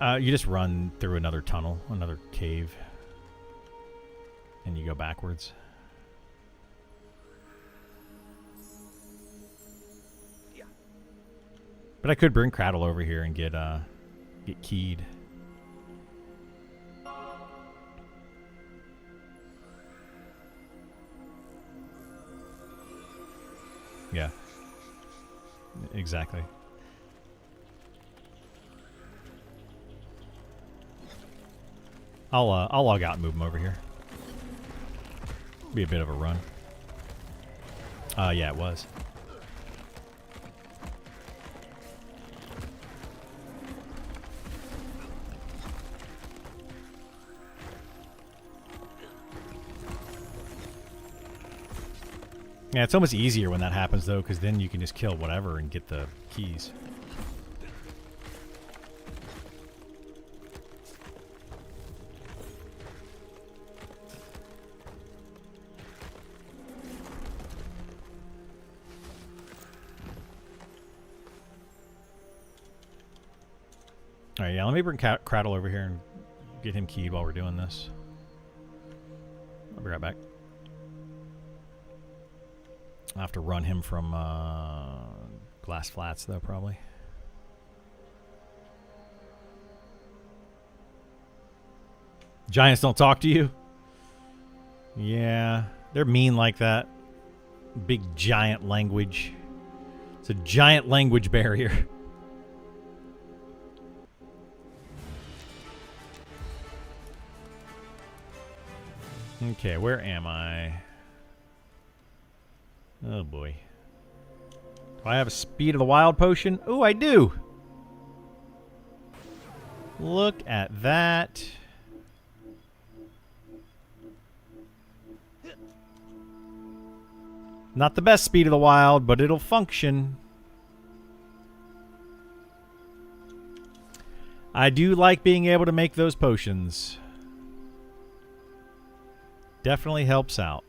You just run through another tunnel, another cave, and you go backwards. Yeah. But I could bring Cradle over here and get keyed. Yeah. Exactly. I'll log out and move him over here. Be a bit of a run. Yeah, it was. Yeah, it's almost easier when that happens though, because then you can just kill whatever and get the keys. Alright, yeah, let me bring Cradle over here and get him keyed while we're doing this. I'll be right back. I'll have to run him from Glass Flats, though, probably. Giants don't talk to you? Yeah, they're mean like that. Big giant language. It's a giant language barrier. Okay, where am I? Oh boy. Do I have a Speed of the Wild potion? Oh, I do! Look at that. Not the best Speed of the Wild, but it'll function. I do like being able to make those potions. Definitely helps out.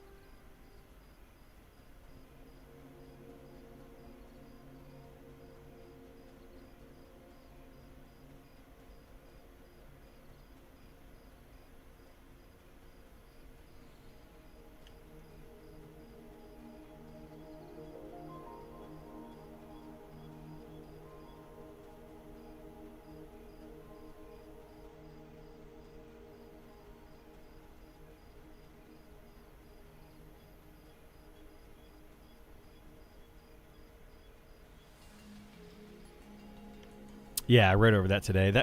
Yeah, I read over that today.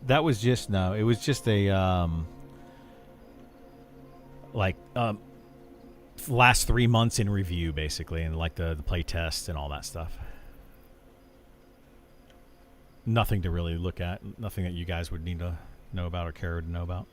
That was just it was just a last 3 months in review basically, and like the play test and all that stuff. Nothing to really look at, nothing that you guys would need to know about or care to know about.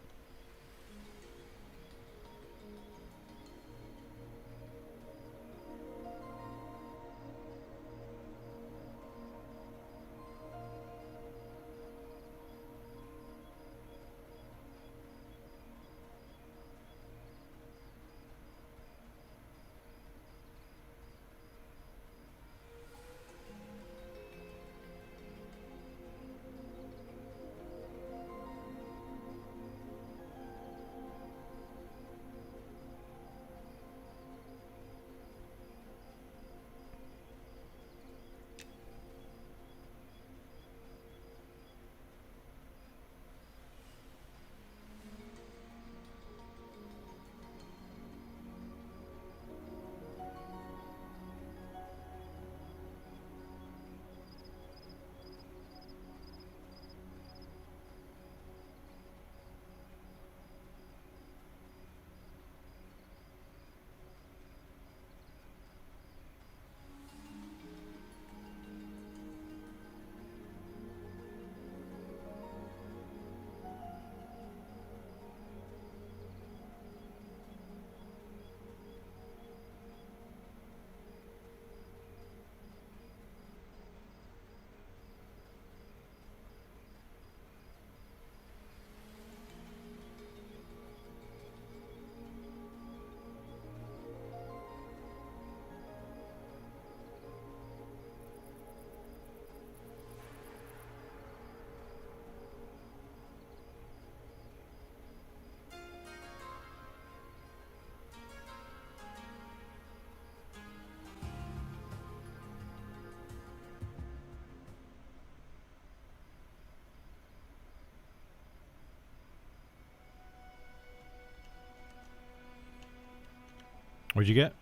What'd you get?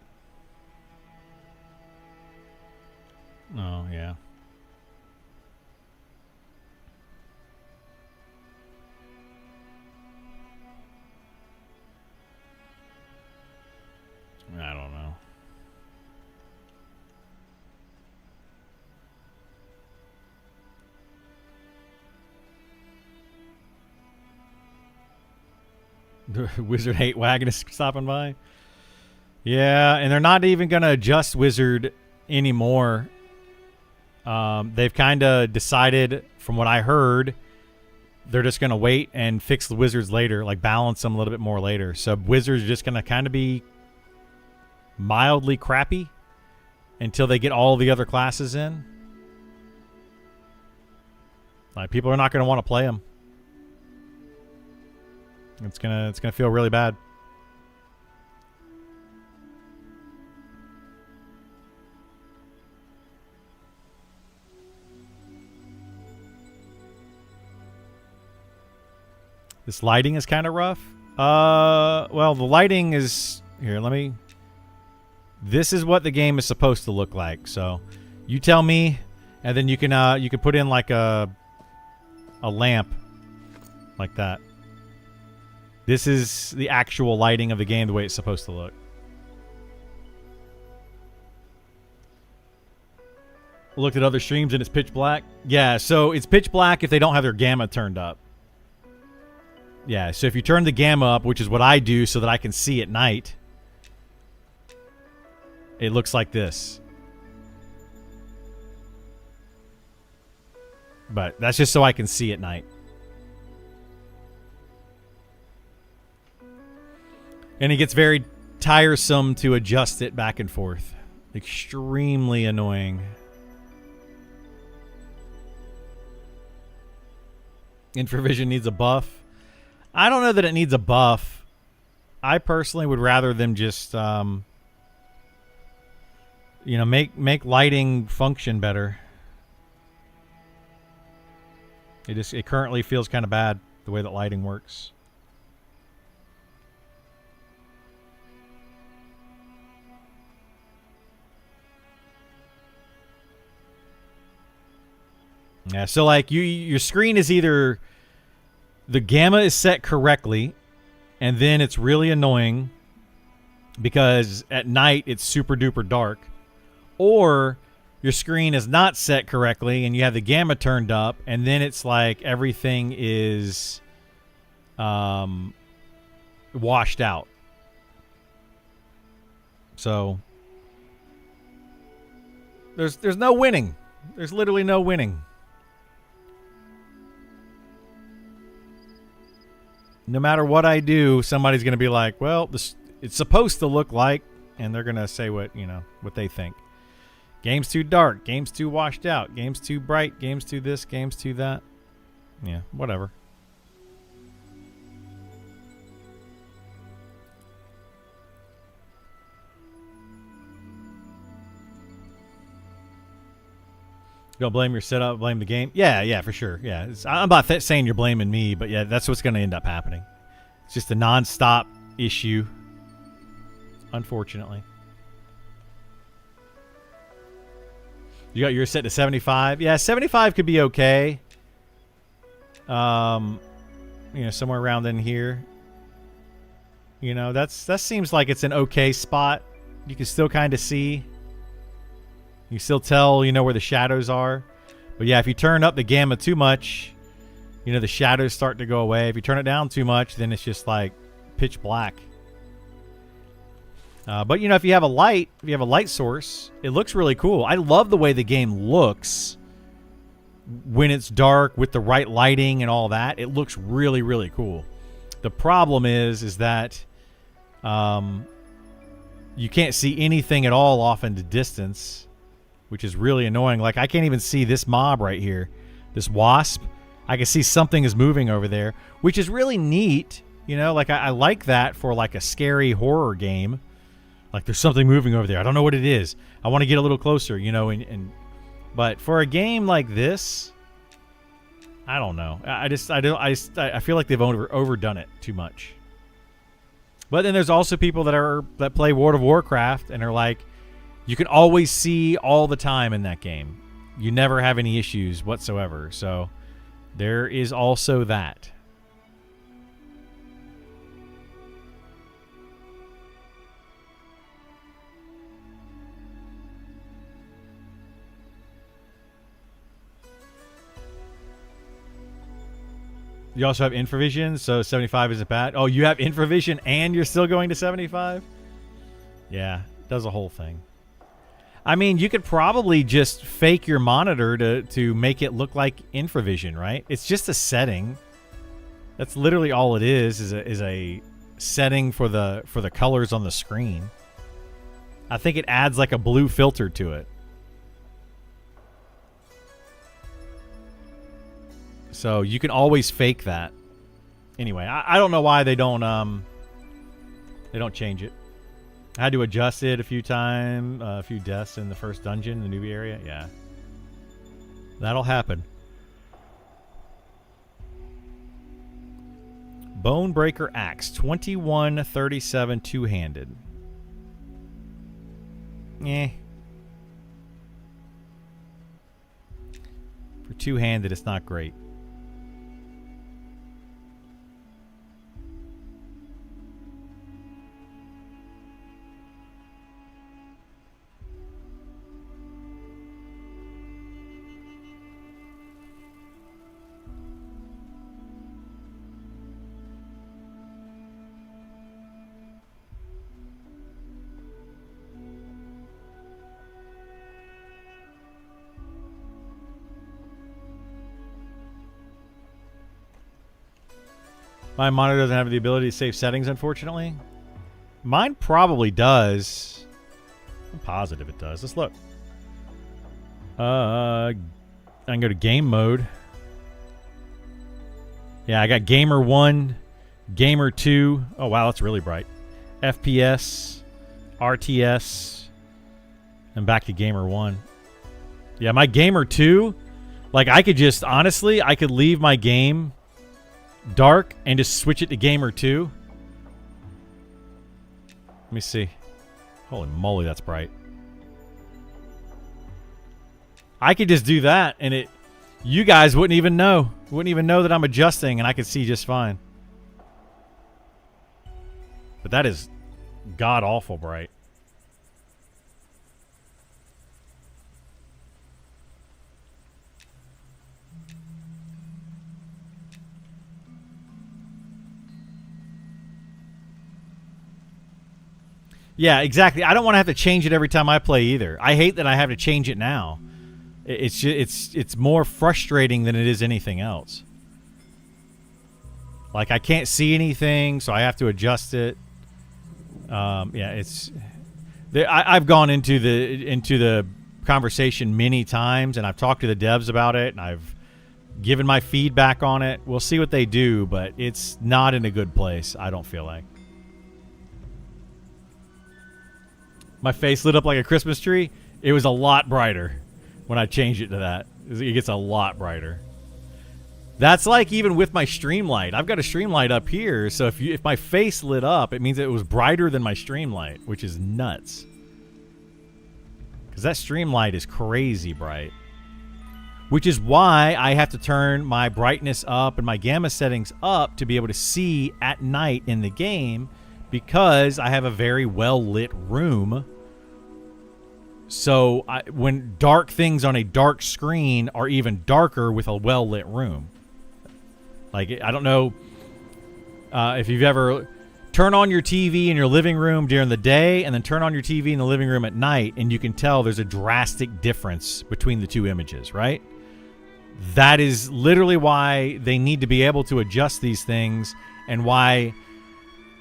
Oh, yeah. I don't know. The Wizard Hate Wagon is stopping by. Yeah, and they're not even going to adjust Wizard anymore. They've kind of decided, from what I heard, they're just going to wait and fix the Wizards later, like balance them a little bit more later. So Wizards are just going to kind of be mildly crappy until they get all the other classes in. Like, people are not going to want to play them. It's gonna feel really bad. This lighting is kind of rough. Well, the lighting is here. This is what the game is supposed to look like. So, you tell me, and then you can put in like a lamp, like that. This is the actual lighting of the game, the way it's supposed to look. Looked at other streams and it's pitch black. Yeah, so it's pitch black if they don't have their gamma turned up. Yeah, so if you turn the gamma up, which is what I do so that I can see at night, it looks like this. But that's just so I can see at night. And it gets very tiresome to adjust it back and forth. Extremely annoying. Infravision needs a buff. I don't know that it needs a buff. I personally would rather them just, make lighting function better. It currently feels kind of bad the way that lighting works. Yeah, so like your screen is either the gamma is set correctly, and then it's really annoying because at night it's super duper dark, or your screen is not set correctly and you have the gamma turned up, and then it's like everything is washed out. So there's no winning. There's literally no winning. No matter what I do, somebody's going to be like, well, it's supposed to look like, and they're going to say what they think. Game's too dark. Game's too washed out. Game's too bright. Game's too this. Game's too that. Yeah, whatever. Don't blame your setup, blame the game. Yeah, for sure. Yeah, I'm not saying you're blaming me, but yeah, that's what's going to end up happening. It's just a non-stop issue, unfortunately. You got yours set to 75. Yeah, 75 could be okay. Somewhere around in here. That seems like it's an okay spot. You can still kind of see. You still tell, where the shadows are. But yeah, if you turn up the gamma too much, the shadows start to go away. If you turn it down too much, then it's just like pitch black. But if you have a light source, it looks really cool. I love the way the game looks when it's dark with the right lighting and all that. It looks really, really cool. The problem is that you can't see anything at all off into distance, which is really annoying. Like, I can't even see this mob right here, this wasp. I can see something is moving over there, which is really neat. Like I like that for like a scary horror game. Like, there's something moving over there. I don't know what it is. I want to get a little closer, but for a game like this, I don't know. I feel like they've overdone it too much. But then there's also people that play World of Warcraft and are like, you can always see all the time in that game. You never have any issues whatsoever. So there is also that. You also have infravision, so 75 isn't bad. Oh, you have infravision and you're still going to 75? Yeah, does a whole thing. I mean, you could probably just fake your monitor to make it look like infravision, right? It's just a setting. That's literally all it is a setting for the colors on the screen. I think it adds like a blue filter to it. So you can always fake that. Anyway, I don't know why they don't change it. I had to adjust it a few times, a few deaths in the first dungeon, the newbie area. Yeah, that'll happen. Bonebreaker Axe, 2137 two-handed. Eh. For two-handed, it's not great. My monitor doesn't have the ability to save settings, unfortunately. Mine probably does. I'm positive it does. Let's look. I can go to game mode. Yeah, I got Gamer 1, Gamer 2. Oh, wow, that's really bright. FPS, RTS, and back to Gamer 1. Yeah, my Gamer 2, like I could just, honestly, I could leave my game dark and just switch it to Gamer 2. Let me see. Holy moly, that's bright. I could just do that and you guys wouldn't even know. Wouldn't even know that I'm adjusting and I could see just fine. But that is god awful bright. Yeah, exactly. I don't want to have to change it every time I play either. I hate that I have to change it now. It's more frustrating than it is anything else. Like I can't see anything, so I have to adjust it. Yeah, I've gone into the conversation many times, and I've talked to the devs about it, and I've given my feedback on it. We'll see what they do, but it's not in a good place. I don't feel like. My face lit up like a Christmas tree. It was a lot brighter when I changed it to that. It gets a lot brighter. That's like even with my Streamlight. I've got a Streamlight up here, so if my face lit up, it means it was brighter than my Streamlight, which is nuts. Because that Streamlight is crazy bright. Which is why I have to turn my brightness up and my gamma settings up to be able to see at night in the game, because I have a very well-lit room. So when dark things on a dark screen are even darker with a well-lit room. Like, I don't know if you've ever turn on your TV in your living room during the day and then turn on your TV in the living room at night, and you can tell there's a drastic difference between the two images, right? That is literally why they need to be able to adjust these things, and why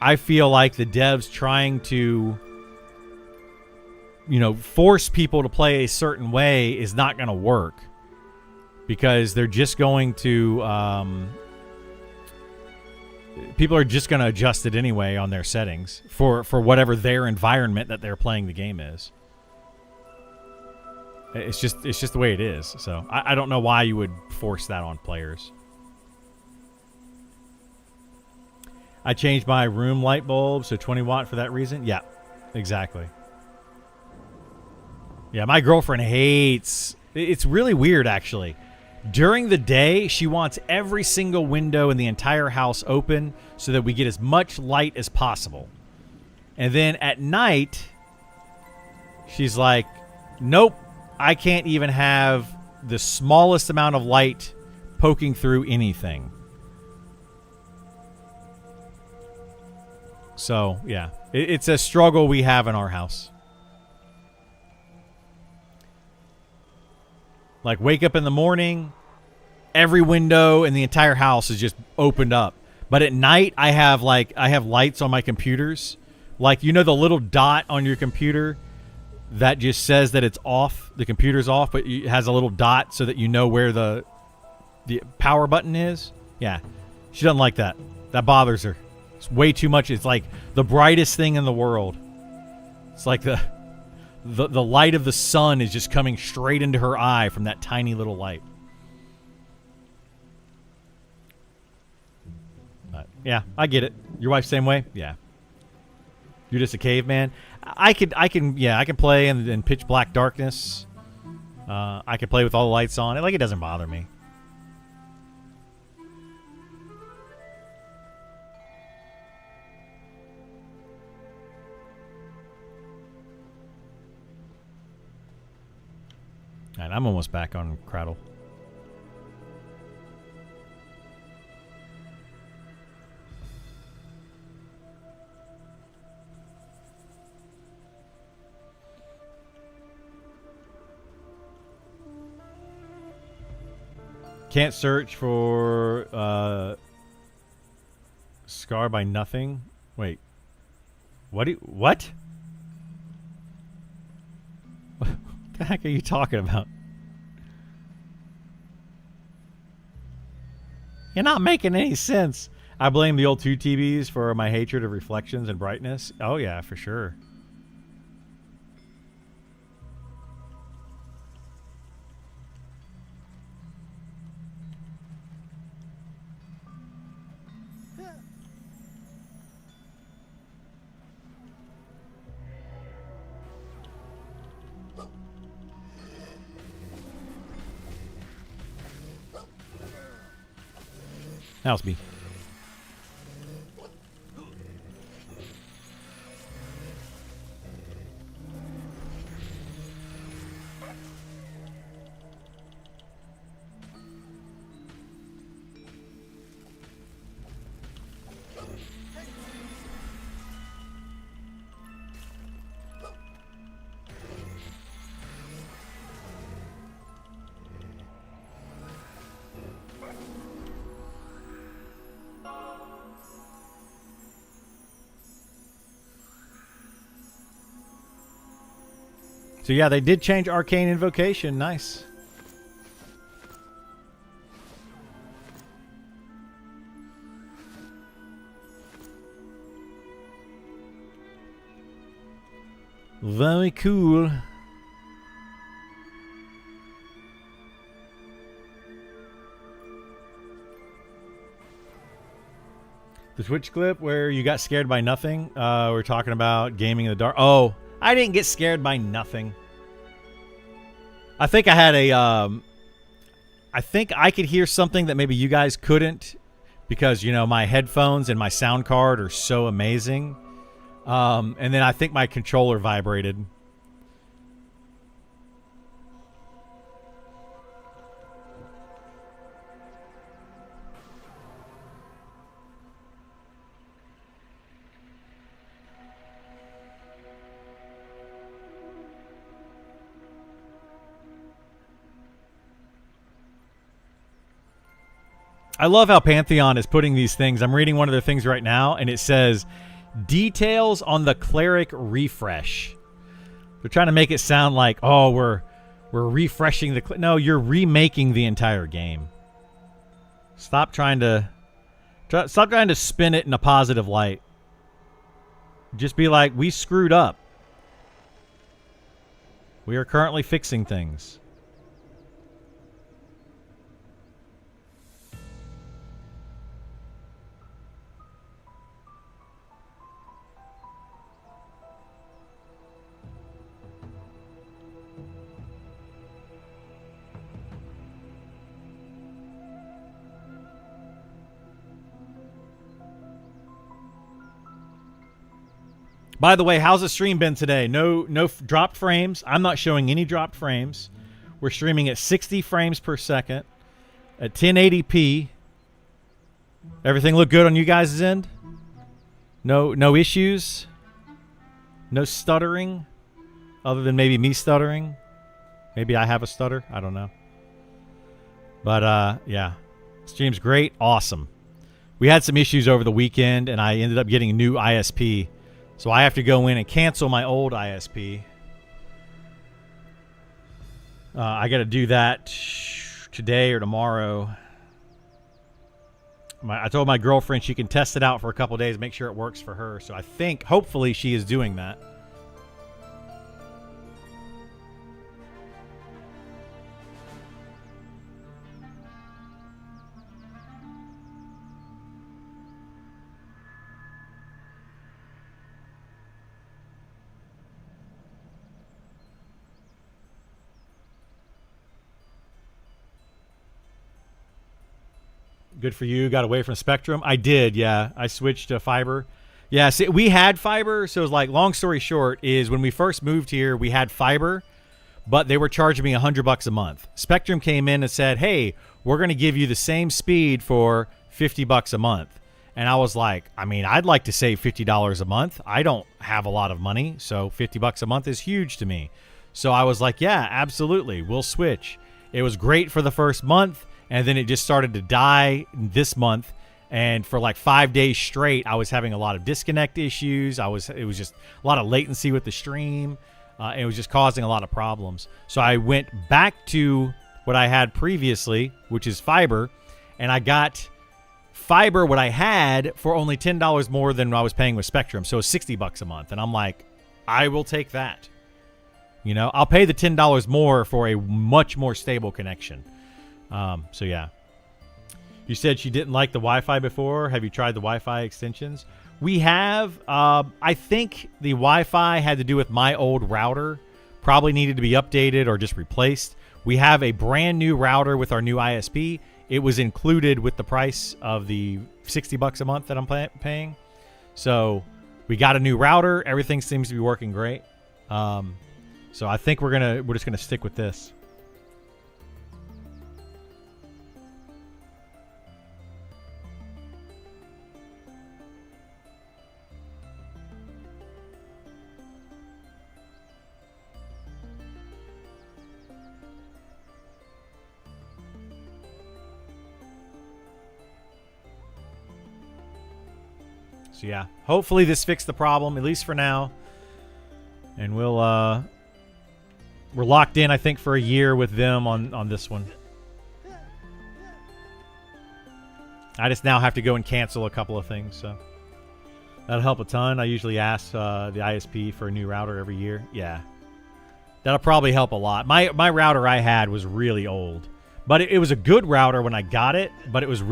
I feel like the devs trying to, force people to play a certain way is not going to work, because they're just going to people are just going to adjust it anyway on their settings for whatever their environment that they're playing the game is. It's just the way it is. So I don't know why you would force that on players. I changed my room light bulb so 20 watt for that reason. Yeah, exactly. Yeah, my girlfriend hates... It's really weird, actually. During the day, she wants every single window in the entire house open so that we get as much light as possible. And then at night, she's like, nope, I can't even have the smallest amount of light poking through anything. So, yeah, it's a struggle we have in our house. Like, wake up in the morning, every window in the entire house is just opened up. But at night, I have lights on my computers. Like, you know the little dot on your computer that just says that it's off, the computer's off, but it has a little dot so that you know where the power button is? Yeah. She doesn't like that. That bothers her. It's way too much. It's like the brightest thing in the world. It's like the light of the sun is just coming straight into her eye from that tiny little light. But, yeah, I get it. Your wife same way? Yeah. You're just a caveman. I can play in pitch black darkness. I can play with all the lights on. It doesn't bother me. All right, I'm almost back on Cradle. Can't search for Scar by nothing. Wait. What? What the heck are you talking about? You're not making any sense. I blame the old 2 TVs for my hatred of reflections and brightness. Oh yeah, for sure. That was me. So yeah, they did change Arcane Invocation. Nice. Very cool. The Twitch clip where you got scared by nothing. We're talking about gaming in the dark. Oh, I didn't get scared by nothing. I think I had a, I think I could hear something that maybe you guys couldn't because, you know, my headphones and my sound card are so amazing. And then I think my controller vibrated. I love how Pantheon is putting these things. I'm reading one of their things right now, and it says, details on the cleric refresh. They're trying to make it sound like, oh, we're refreshing the... No, you're remaking the entire game. Stop trying to spin it in a positive light. Just be like, we screwed up. We are currently fixing things. By the way, how's the stream been today? No dropped frames. I'm not showing any dropped frames. We're streaming at 60 frames per second at 1080p. Everything look good on you guys' end? No issues? No stuttering? Other than maybe me stuttering? Maybe I have a stutter. I don't know. But, yeah. Stream's great. Awesome. We had some issues over the weekend, and I ended up getting a new ISP. So I have to go in and cancel my old ISP. I got to do that today or tomorrow. I told my girlfriend she can test it out for a couple days, make sure it works for her. So I think, hopefully, she is doing that. Good for you. Got away from Spectrum. I did, yeah. I switched to fiber. Yeah, see, we had fiber. So it was like, long story short, is when we first moved here, we had fiber, but they were charging me $100 a month. Spectrum came in and said, hey, we're going to give you the same speed for $50 a month. And I was like, I mean, I'd like to save $50 a month. I don't have a lot of money, so $50 a month is huge to me. So I was like, yeah, absolutely. We'll switch. It was great for the first month. And then it just started to die this month. And for like 5 days straight, I was having a lot of disconnect issues. It was just a lot of latency with the stream. It was just causing a lot of problems. So I went back to what I had previously, which is fiber. And I got fiber, what I had, for only $10 more than I was paying with Spectrum. So $60 a month. And I'm like, I will take that. You know, I'll pay the $10 more for a much more stable connection. So yeah, you said she didn't like the Wi-Fi before. Have you tried the Wi-Fi extensions? We have. I think the Wi-Fi had to do with my old router. Probably needed to be updated or just replaced. We have a brand new router with our new ISP. It was included with the price of the $60 a month that I'm paying. So we got a new router. Everything seems to be working great. So I think we're just gonna stick with this. So yeah, hopefully this fixed the problem, at least for now. And we're locked in, I think, for a year with them on this one. I just now have to go and cancel a couple of things, so that'll help a ton. I usually ask the ISP for a new router every year. Yeah, that'll probably help a lot. My router I had was really old, but it was a good router when I got it, but it was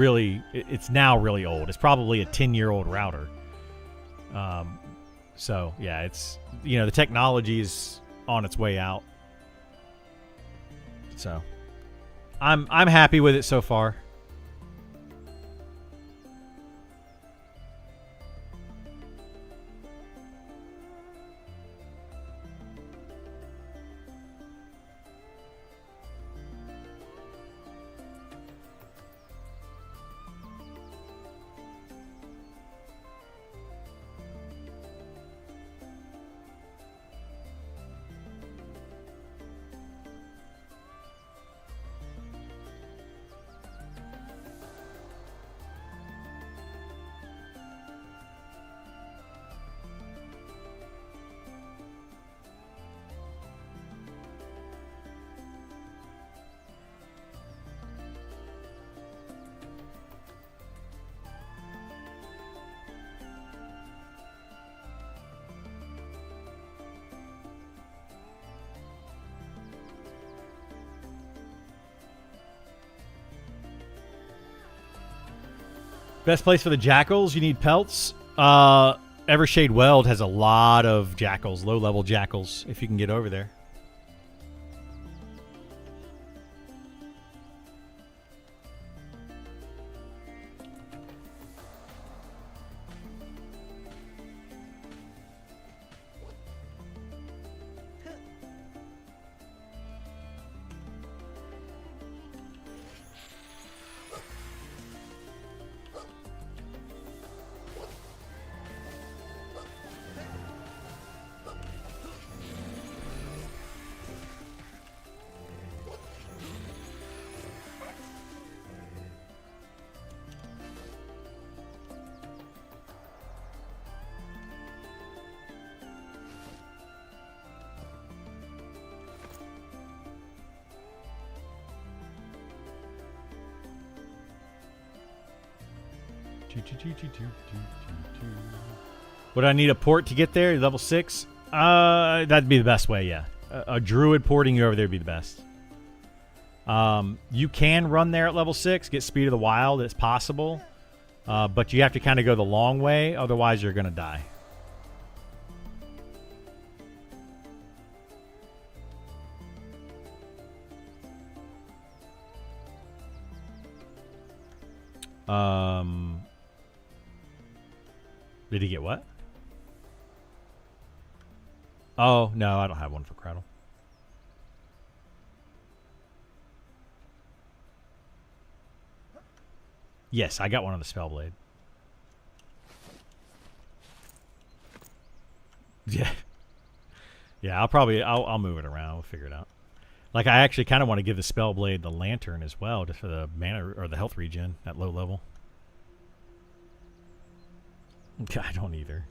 it's now really old. It's probably a 10-year-old router. So yeah, it's, you know, the technology is on its way out. So I'm happy with it so far. Best place for the jackals? You need pelts. Evershade Weld has a lot of jackals, low-level jackals, if you can get over there. Would I need a port to get there? Level 6? That'd be the best way, yeah. A druid porting you over there would be the best. You can run there at level 6, get Speed of the Wild. It's possible. But you have to kind of go the long way. Otherwise, you're going to die. Did he get what? Oh, no, I don't have one for Cradle. Yes, I got one on the Spellblade. Yeah. Yeah, I'll move it around. We'll figure it out. Like, I actually kind of want to give the Spellblade the Lantern as well, just for the mana or the health regen at low level. I don't either.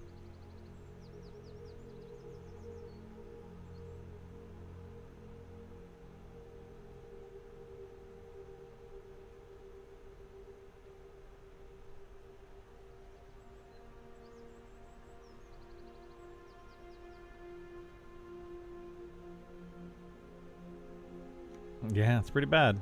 Yeah, it's pretty bad.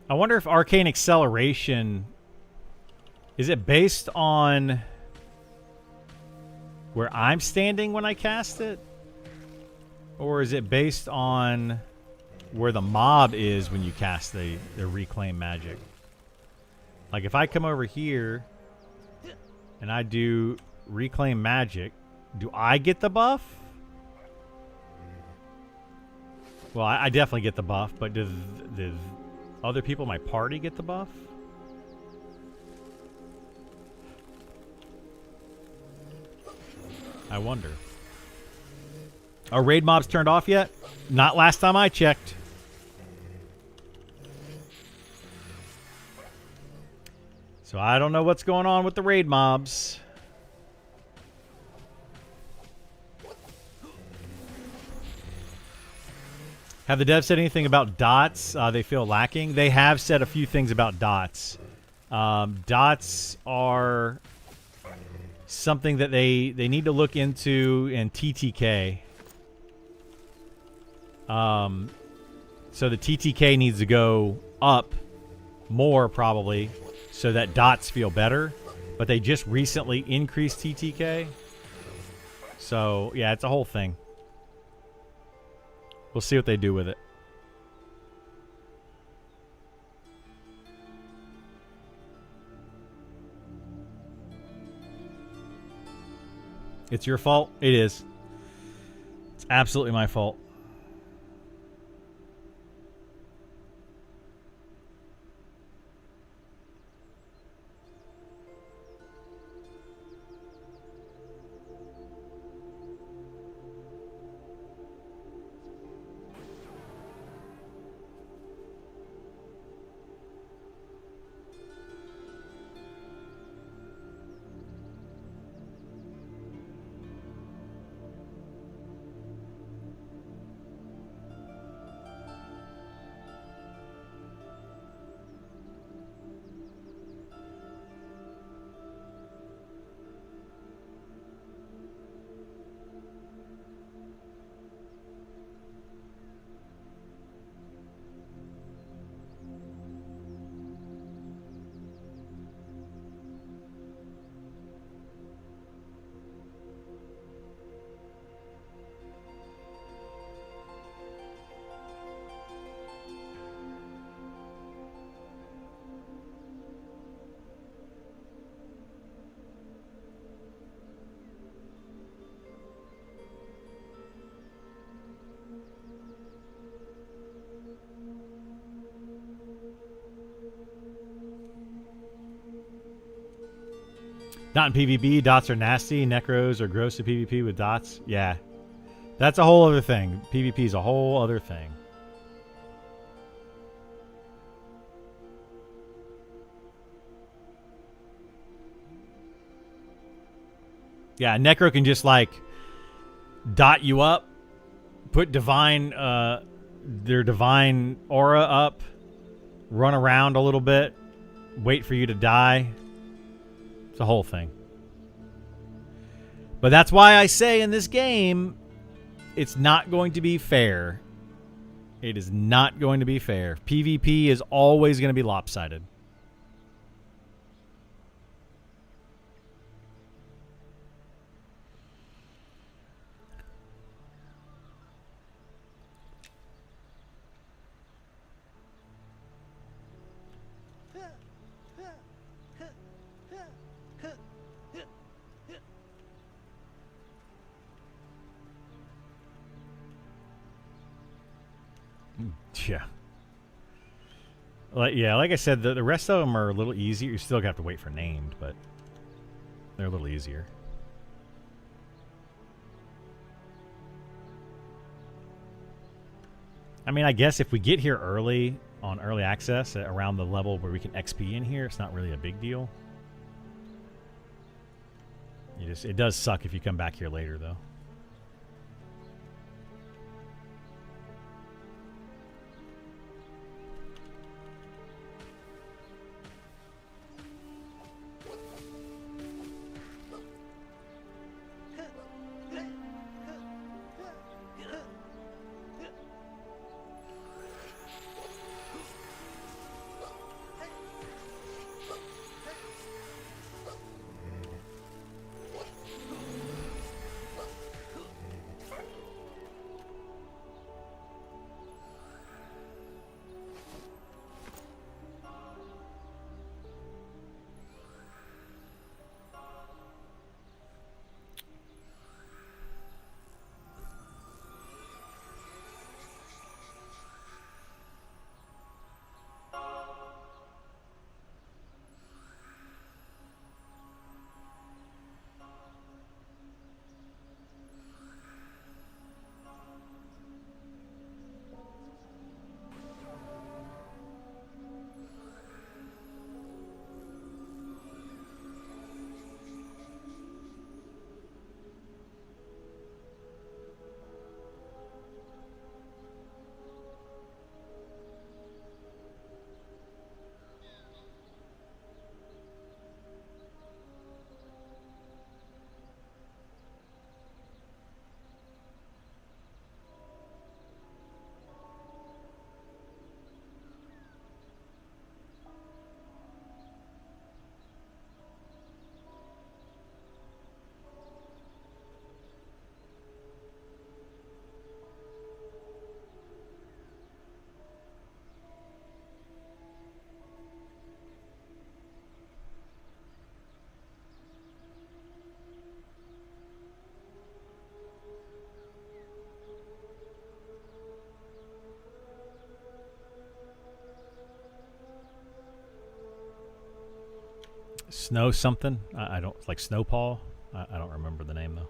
I wonder if Arcane Acceleration, is it based on where I'm standing when I cast it? Or is it based on where the mob is when you cast the Reclaim Magic? Like if I come over here and I do Reclaim Magic, do I get the buff? Well, I definitely get the buff, but do the other people in my party get the buff? I wonder. Are raid mobs turned off yet? Not last time I checked. So I don't know what's going on with the raid mobs. Have the devs said anything about dots they feel lacking? They have said a few things about dots. Dots are something that they need to look into in TTK. So the TTK needs to go up more probably so that dots feel better. But they just recently increased TTK. So yeah, it's a whole thing. We'll see what they do with it. It's your fault? It is. It's absolutely my fault. Not in PvP. Dots are nasty. Necros are gross to PvP with dots. Yeah. That's a whole other thing. PvP is a whole other thing. Yeah, Necro can just like dot you up, put divine their divine aura up, run around a little bit, wait for you to die. It's a whole thing. But that's why I say in this game, it's not going to be fair. It is not going to be fair. PvP is always going to be lopsided. Yeah. Like I said, the rest of them are a little easier. You still have to wait for named, but they're a little easier. I mean, I guess if we get here early on early access around the level where we can XP in here, it's not really a big deal. It does suck if you come back here later, though. Snow something. I don't like Snowpaw. I don't remember the name though.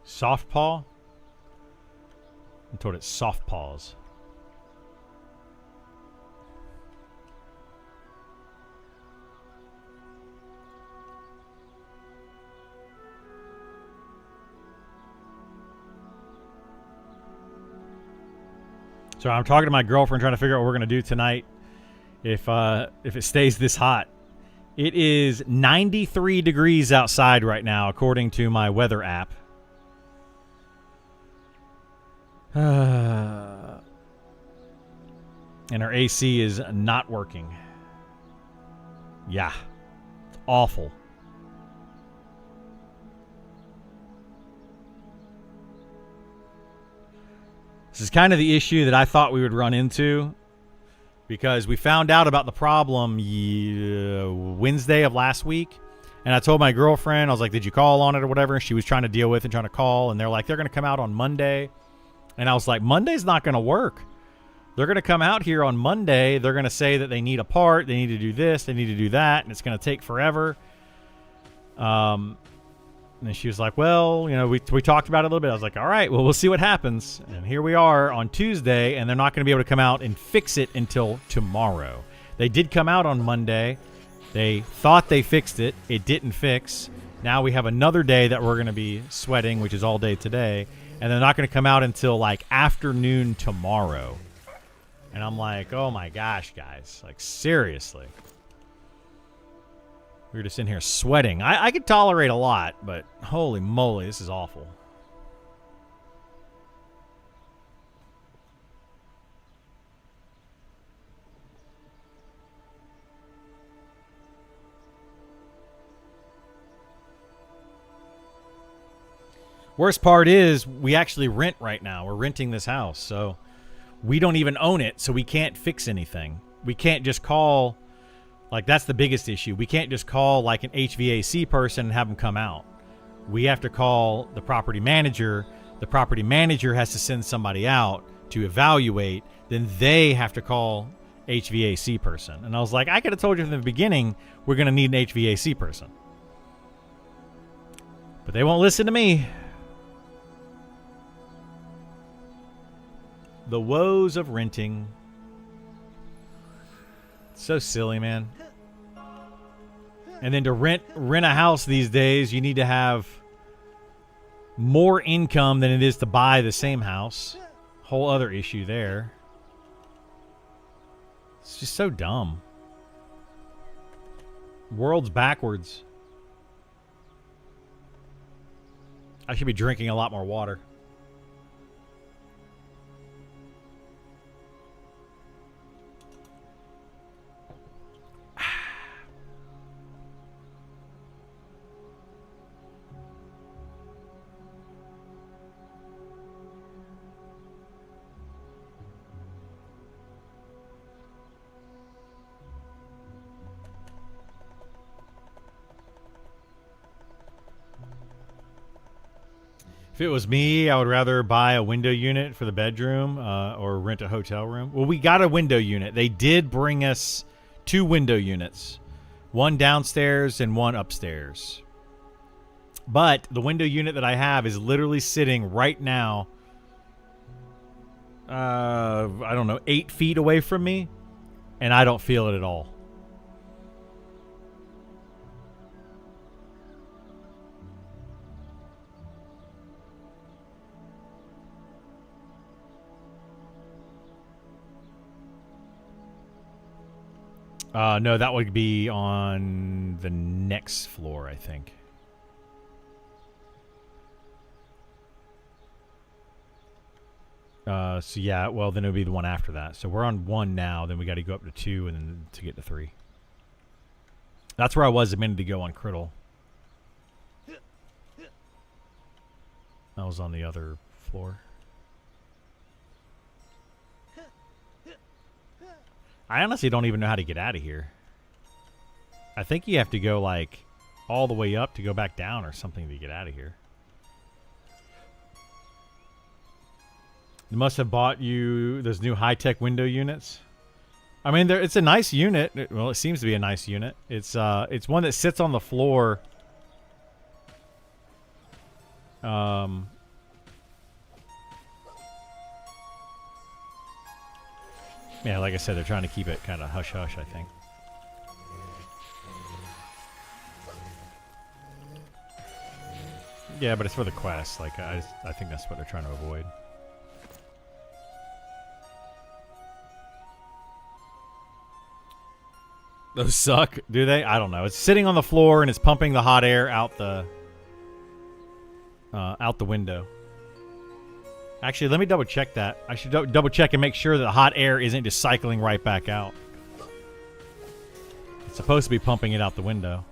Soft paw? I'm told it's soft paws. So I'm talking to my girlfriend trying to figure out what we're going to do tonight if it stays this hot. It is 93 degrees outside right now according to my weather app. And our AC is not working. Yeah. It's awful. This is kind of the issue that I thought we would run into, because we found out about the problem Wednesday of last week. And I told my girlfriend, I was like, did you call on it or whatever? And she was trying to deal with and trying to call. And they're like, they're going to come out on Monday. And I was like, Monday's not going to work. They're going to come out here on Monday. They're going to say that they need a part. They need to do this. They need to do that. And it's going to take forever. And then she was like, well, you know, we talked about it a little bit. I was like, all right, well, we'll see what happens. And here we are on Tuesday, and they're not going to be able to come out and fix it until tomorrow. They did come out on Monday. They thought they fixed it. It didn't fix. Now we have another day that we're going to be sweating, which is all day today. And they're not going to come out until like afternoon tomorrow. And I'm like, oh my gosh, guys. Like, seriously. We were just in here sweating. I could tolerate a lot, but holy moly, this is awful. Worst part is we actually rent right now. We're renting this house, so we don't even own it, so we can't fix anything. We can't just call... Like, that's the biggest issue. We can't just call, like, an HVAC person and have them come out. We have to call the property manager. The property manager has to send somebody out to evaluate. Then they have to call HVAC person. And I was like, I could have told you from the beginning we're going to need an HVAC person. But they won't listen to me. The woes of renting. So silly, man. And then to rent a house these days, you need to have more income than it is to buy the same house. Whole other issue there. It's just so dumb. World's backwards. I should be drinking a lot more water. If it was me, I would rather buy a window unit for the bedroom or rent a hotel room. Well, we got a window unit. They did bring us 2 window units. One downstairs and one upstairs. But the window unit that I have is literally sitting right now, I don't know, 8 feet away from me. And I don't feel it at all. No, that would be on the next floor, I think. So yeah, well, then it would be the one after that. So we're on 1 now, then we got to go up to 2 and then to get to 3. That's where I was a minute ago on Criddle. I was on the other floor. I honestly don't even know how to get out of here. I think you have to go, like, all the way up to go back down or something to get out of here. They must have bought you those new high-tech window units. I mean, it's a nice unit. Well, it seems to be a nice unit. It's one that sits on the floor. Yeah, like I said, they're trying to keep it kind of hush-hush, I think. Yeah, but it's for the quest. Like, I think that's what they're trying to avoid. Those suck, do they? I don't know. It's sitting on the floor and it's pumping the hot air out the window. Actually, let me double check that. I should double check and make sure that the hot air isn't just cycling right back out. It's supposed to be pumping it out the window.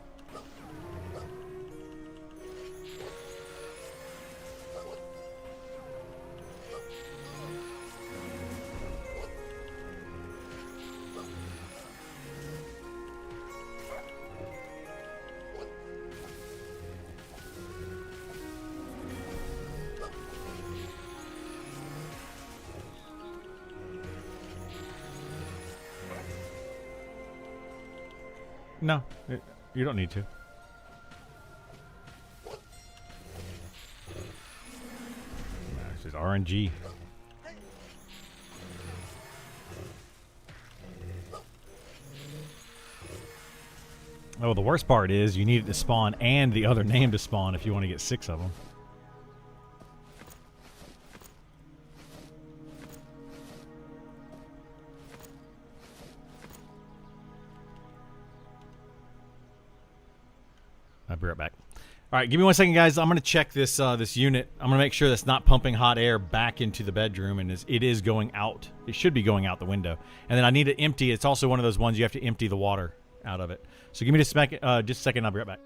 No, you don't need to. This is RNG. Oh, the worst part is you need it to spawn and the other name to spawn if you want to get 6 of them. I'll be right back. All right, give me 1 second, guys. I'm going to check this this unit. I'm going to make sure that's not pumping hot air back into the bedroom, and it is going out. It should be going out the window. And then I need to empty. It's also one of those ones you have to empty the water out of it. So give me just a second. I'll be right back.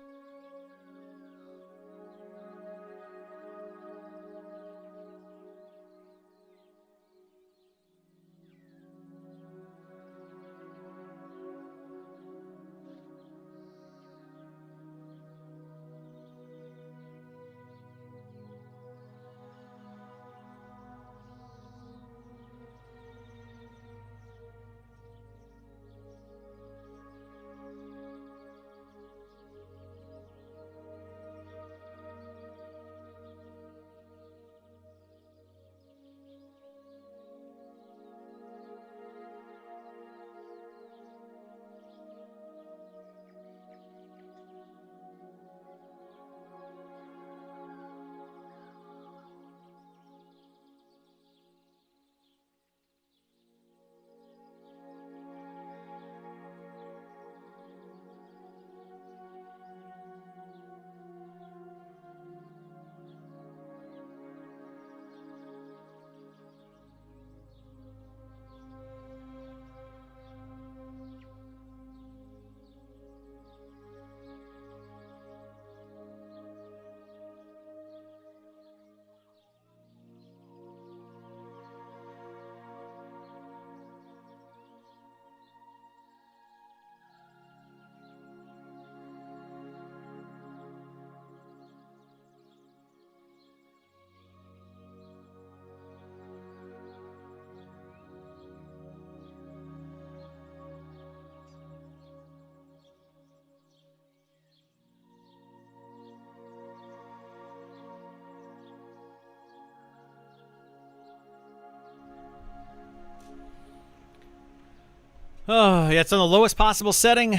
Oh, yeah, it's on the lowest possible setting.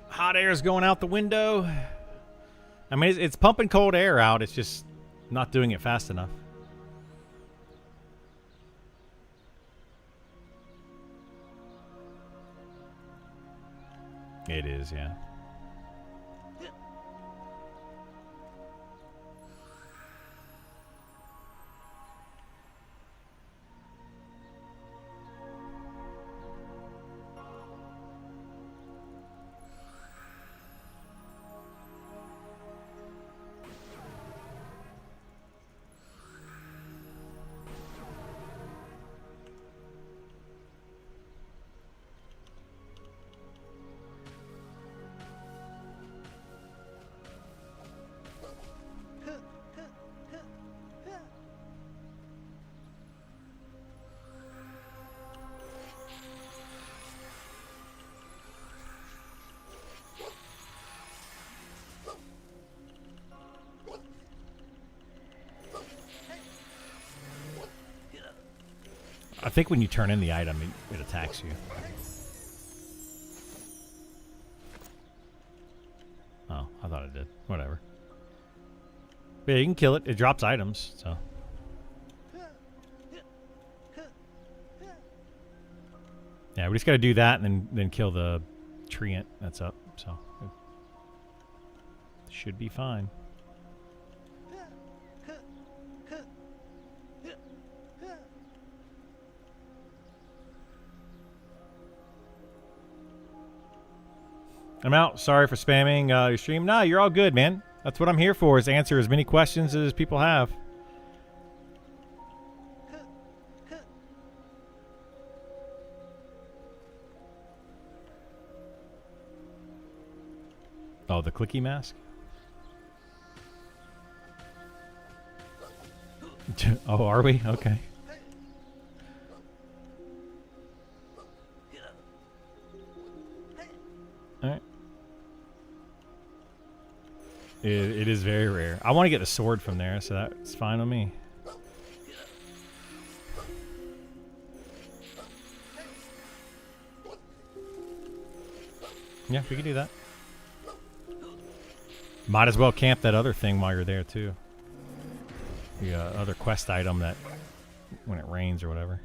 Hot air is going out the window. I mean, it's pumping cold air out. It's just not doing it fast enough. It is, yeah. I think when you turn in the item, it attacks you. Oh, I thought it did. Whatever. But yeah, you can kill it. It drops items, so. Yeah, we just got to do that and then kill the treant that's up, so. It should be fine. I'm out. Sorry for spamming your stream. Nah, you're all good, man. That's what I'm here for, is answer as many questions as people have. Oh, the clicky mask? Oh, are we? Okay. Alright. It is very rare. I want to get the sword from there, so that's fine with me. Yeah, we can do that. Might as well camp that other thing while you're there, too. The other quest item that when it rains or whatever.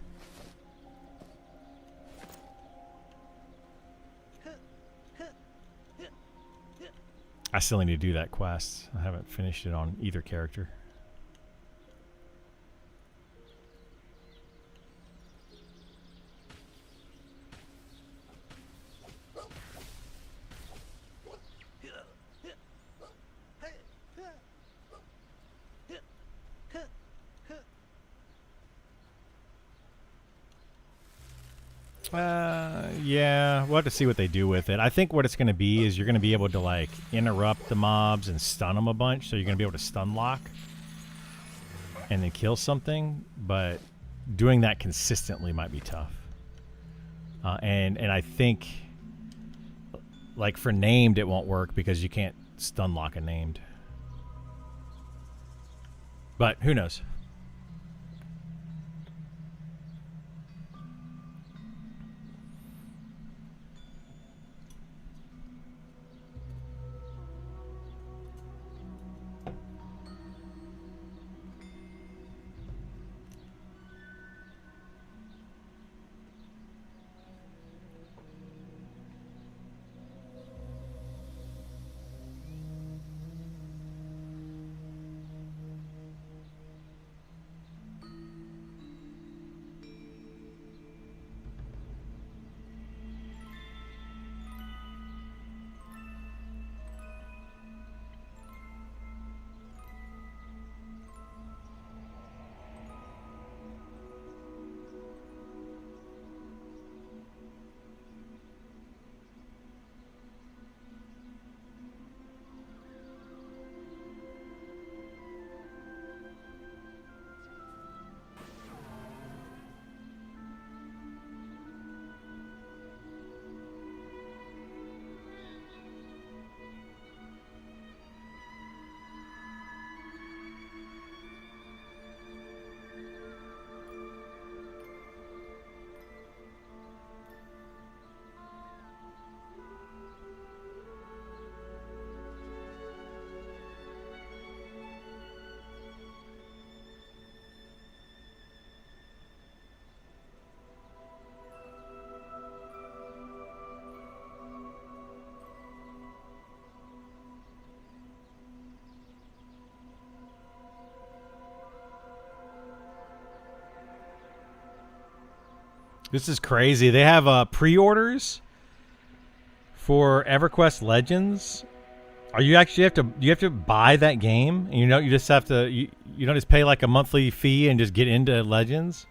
I still need to do that quest. I haven't finished it on either character. Yeah, we'll have to see what they do with it. I think what it's going to be is you're going to be able to, like, interrupt the mobs and stun them a bunch, so you're going to be able to stun lock and then kill something, but doing that consistently might be tough. And I think, like, for named, it won't work because you can't stun lock a named. But who knows? This is crazy. They have pre-orders for EverQuest Legends. Are you actually you have to buy that game? And you just have to you don't just pay like a monthly fee and just get into Legends?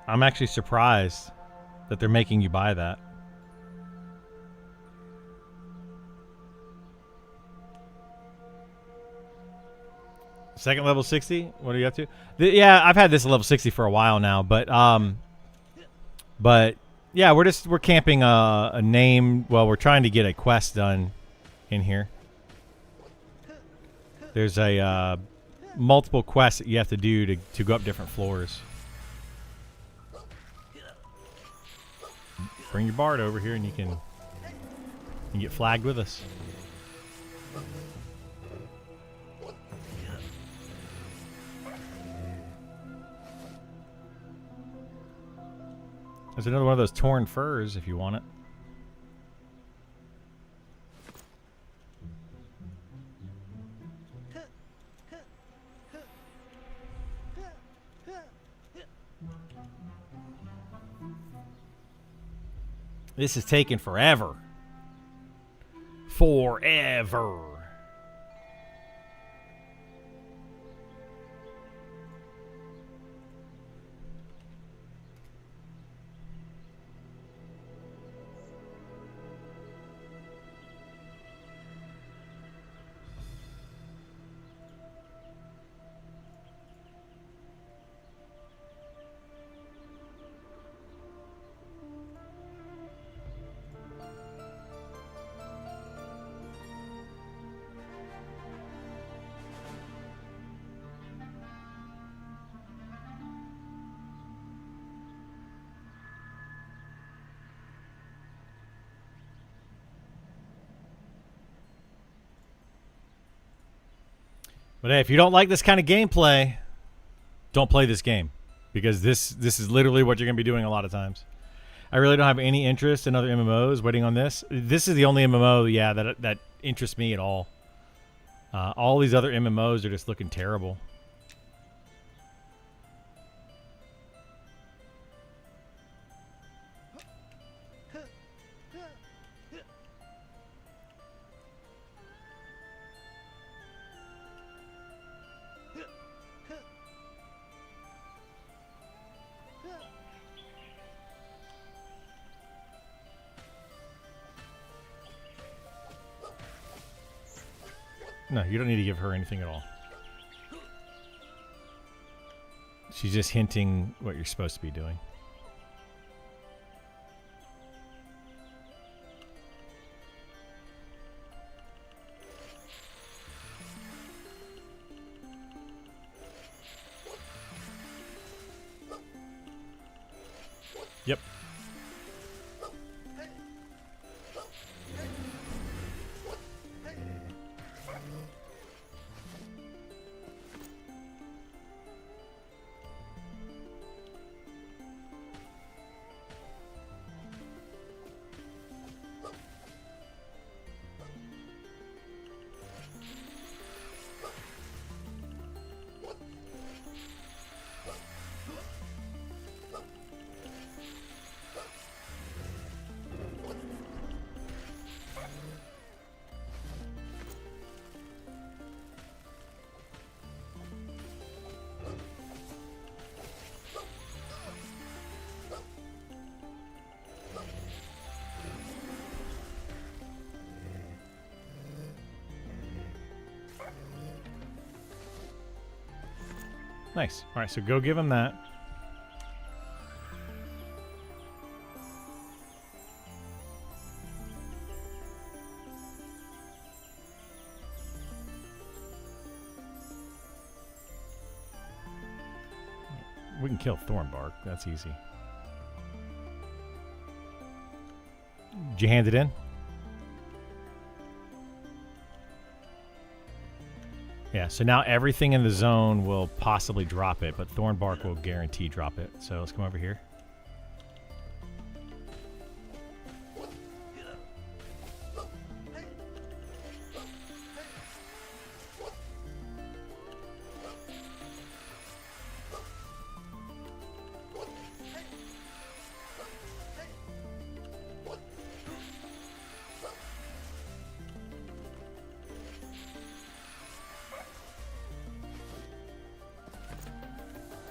I'm actually surprised that they're making you buy that. Second level 60? What are you up to? Yeah, I've had this level 60 for a while now, but yeah, we're camping a name. Well, we're trying to get a quest done in here. There's a multiple quests that you have to do to go up different floors. Bring your bard over here and you can get flagged with us. There's another one of those torn furs if you want it. This is taking forever. Forever. But hey, if you don't like this kind of gameplay, don't play this game, because this is literally what you're going to be doing a lot of times. I really don't have any interest in other MMOs. Waiting on this. This is the only MMO, yeah, that interests me at all. All these other MMOs are just looking terrible. No, you don't need to give her anything at all. She's just hinting what you're supposed to be doing. Yep. Nice. All right, so go give him that. We can kill Thornbark. That's easy. Did you hand it in? Yeah, so now everything in the zone will possibly drop it, but Thornbark will guarantee drop it. So let's come over here.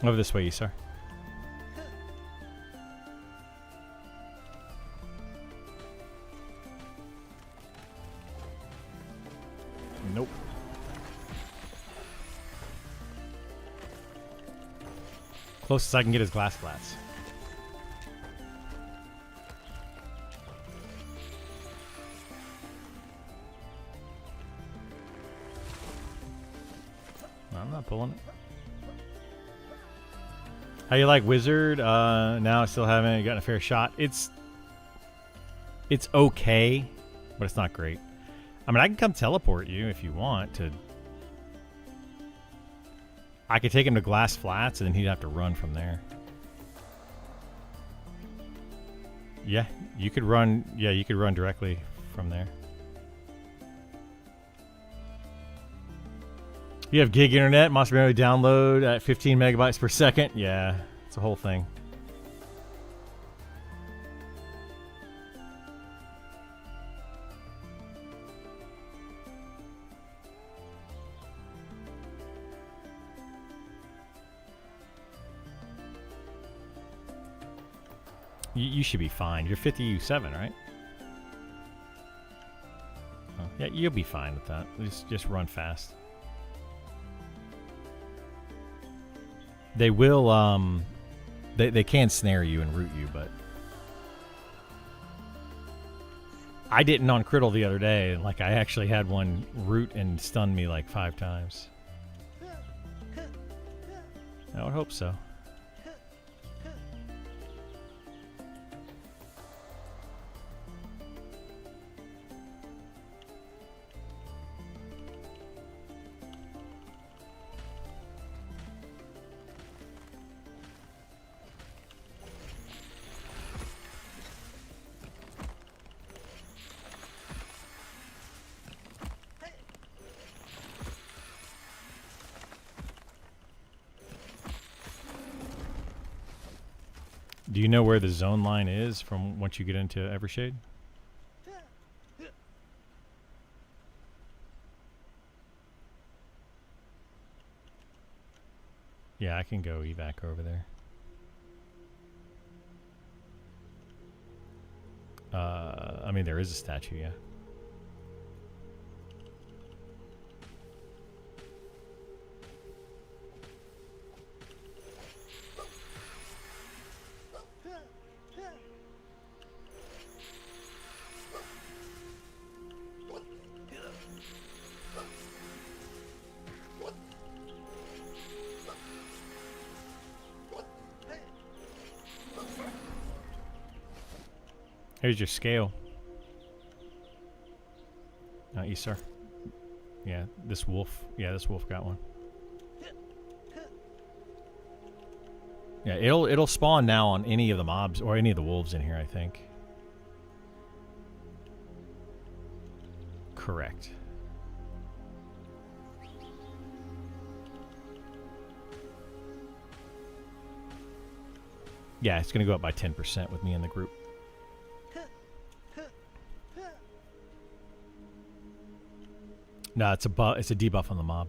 Over this way, you sir. Nope. Closest I can get is glass flats. No, I'm not pulling it. How you like Wizard? Now I still haven't gotten a fair shot. It's okay, but it's not great. I mean, I can come teleport you if you want to. I could take him to glass flats and then he'd have to run from there. Yeah, you could run. Yeah, you could run directly from there. You have gig internet, must be able to download at 15 megabytes per second. Yeah, it's a whole thing. You should be fine. You're 57, right? Oh, yeah, you'll be fine with that. Just run fast. They will, they can snare you and root you, but I didn't on Criddle the other day. Like, I actually had one root and stun me like 5 times. I would hope so. Do you know where the zone line is from once you get into Evershade? Yeah, I can go evac over there. I mean, there is a statue, yeah. Here's your scale. Not you, sir. Yeah, this wolf. Yeah, this wolf got one. Yeah, it'll spawn now on any of the mobs or any of the wolves in here, I think. Correct. Yeah, it's gonna go up by 10% with me in the group. No, it's a debuff on the mob.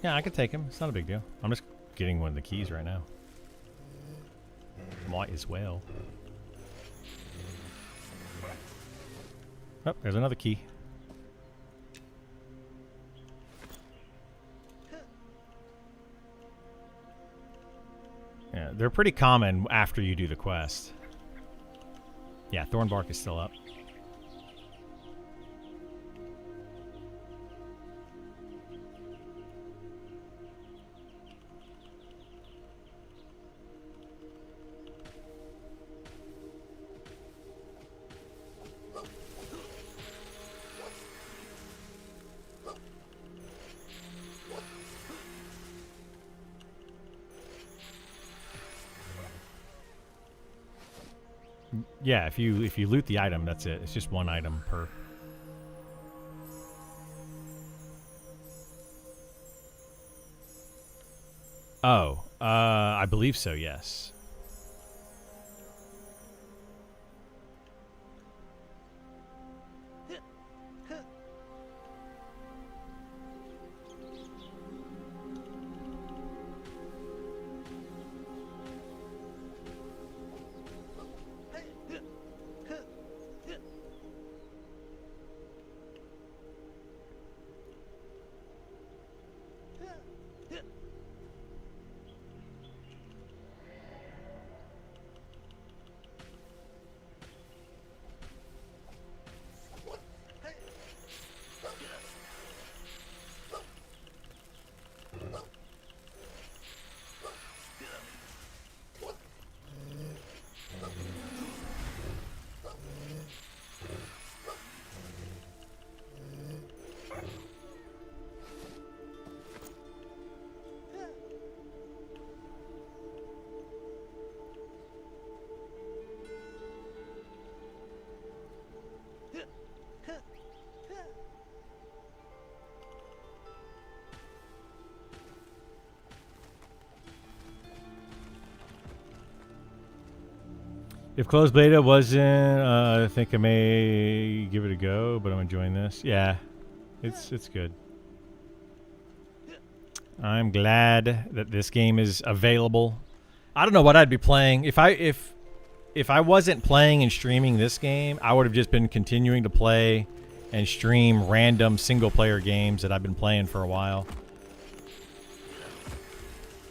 Yeah, I could take him. It's not a big deal. I'm just getting one of the keys right now. Might as well. Oh, there's another key. Yeah, they're pretty common after you do the quest. Yeah, Thornbark is still up. Yeah, if you loot the item, that's it. It's just one item per. Oh, I believe so, yes. If closed beta wasn't, I think I may give it a go, but I'm enjoying this. Yeah, it's good. I'm glad that this game is available. I don't know what I'd be playing if I wasn't playing and streaming this game. I would have just been continuing to play and stream random single player games that I've been playing for a while.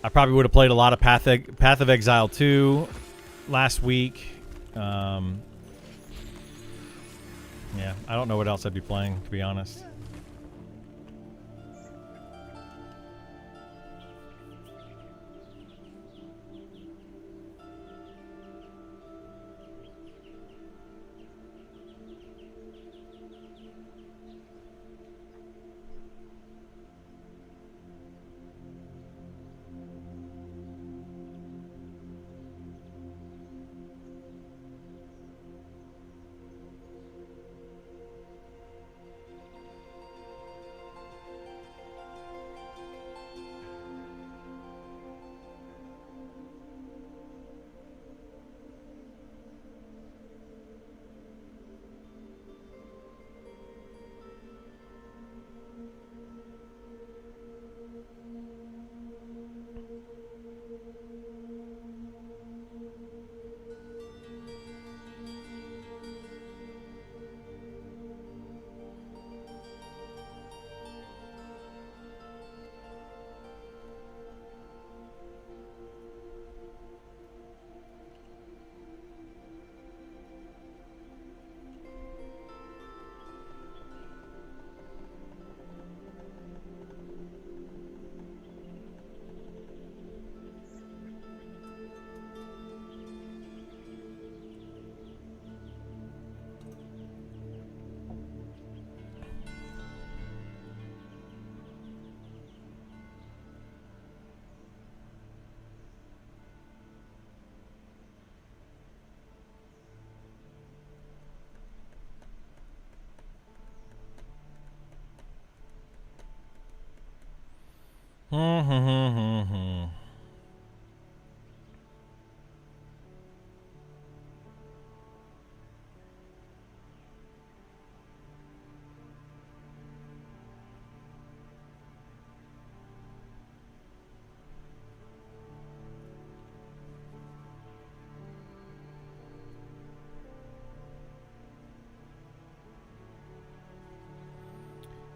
I probably would have played a lot of Path of Exile 2 last week. Yeah, I don't know what else I'd be playing, to be honest.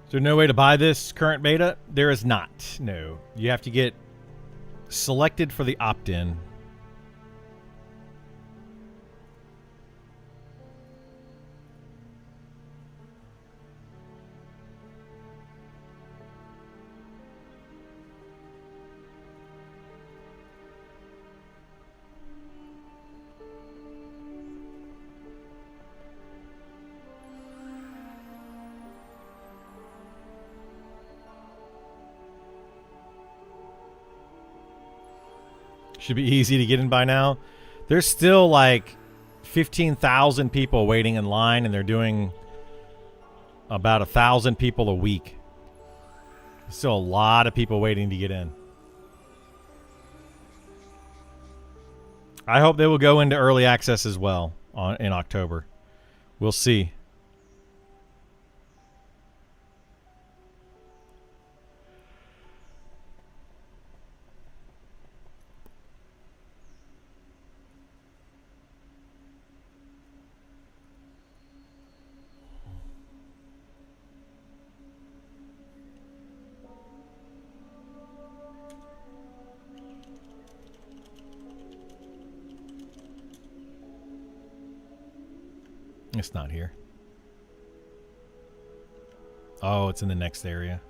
Is there no way to buy this current beta? There is not. No. You have to get selected for the opt-in. Should be easy to get in by now. There's still like 15,000 people waiting in line, and they're doing about 1,000 people a week. There's still a lot of people waiting to get in. I hope they will go into early access as well in October. We'll see. It's not here. Oh, it's in the next area.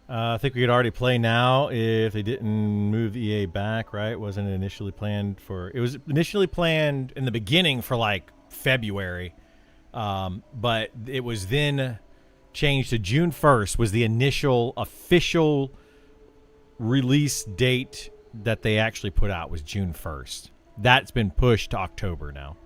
I think we could already play now if they didn't move EA back, right? Wasn't it initially planned for... It was initially planned in the beginning for like February. But it was then changed to June 1st was the initial official release date that they actually put out was June 1st. That's been pushed to October now.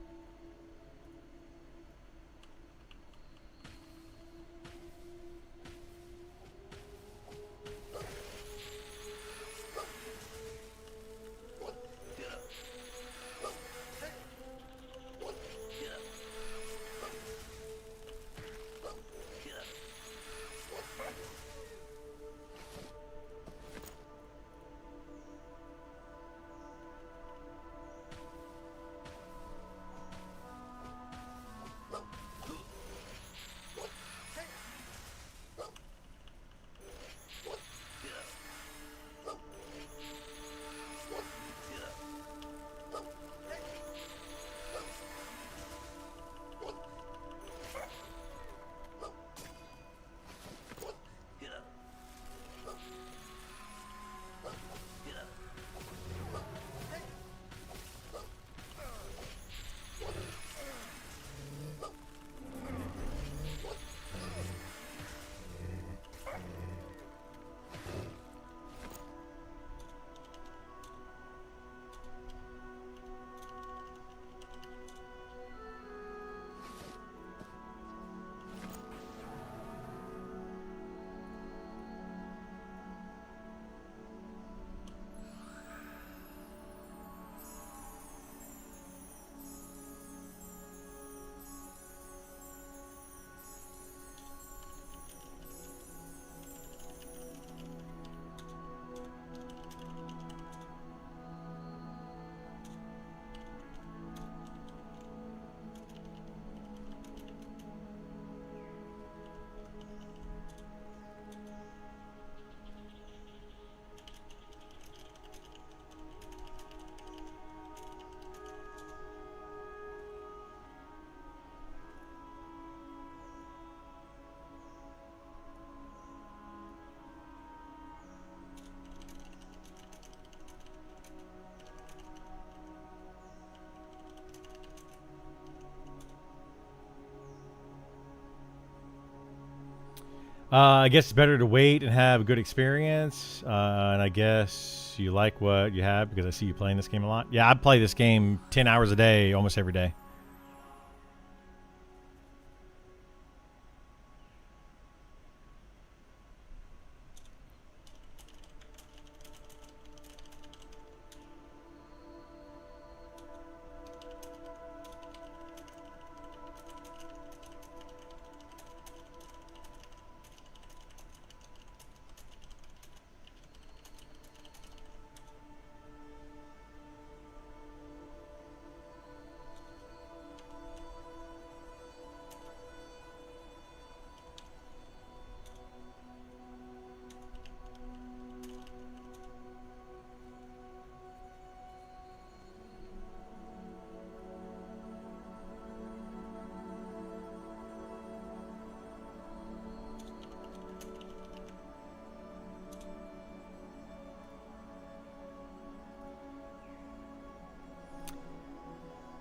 I guess it's better to wait and have a good experience. And I guess you like what you have because I see you playing this game a lot. Yeah, I play this game 10 hours a day, almost every day.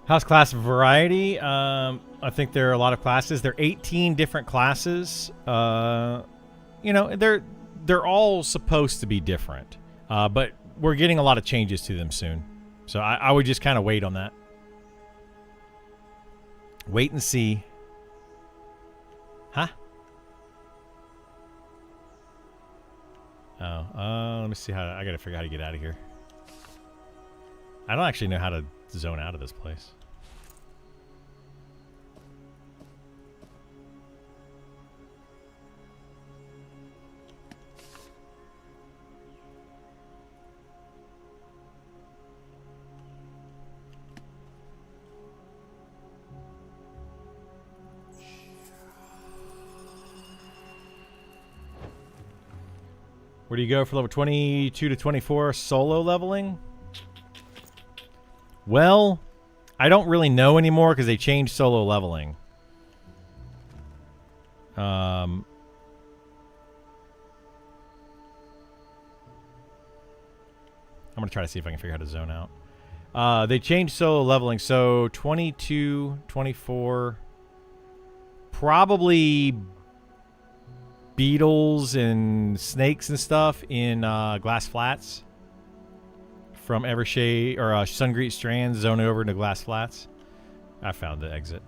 House class variety. I think there are a lot of classes. There are 18 different classes. You know, they're all supposed to be different, but we're getting a lot of changes to them soon. So I would just kind of wait on that. Wait and see. Huh? Oh, let me see how I gotta figure out how to get out of here. I don't actually know how to zone out of this place. Where do you go for level 22 to 24 solo leveling? Well, I don't really know anymore because they changed solo leveling. I'm going to try to see if I can figure out how to zone out. They changed solo leveling, so 22, 24, probably beetles and snakes and stuff in Glass Flats. From Evershade or Sungreet Strand, zone over into Glass Flats. I found the exit.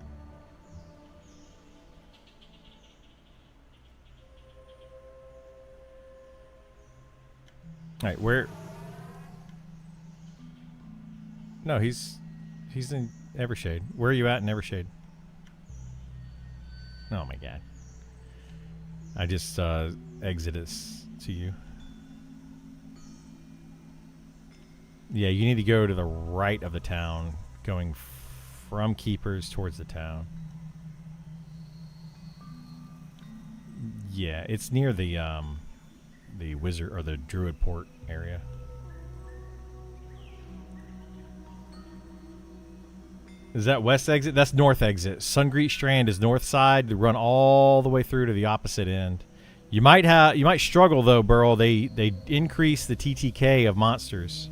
All right, where? No, he's in Evershade. Where are you at in Evershade? Oh my god! I just exited to you. Yeah, you need to go to the right of the town, going from Keepers towards the town. Yeah, it's near the wizard or the druid port area. Is that west exit? That's north exit. Sungreet Strand is north side. To run all the way through to the opposite end. You might struggle though, Burl. They increase the TTK of monsters.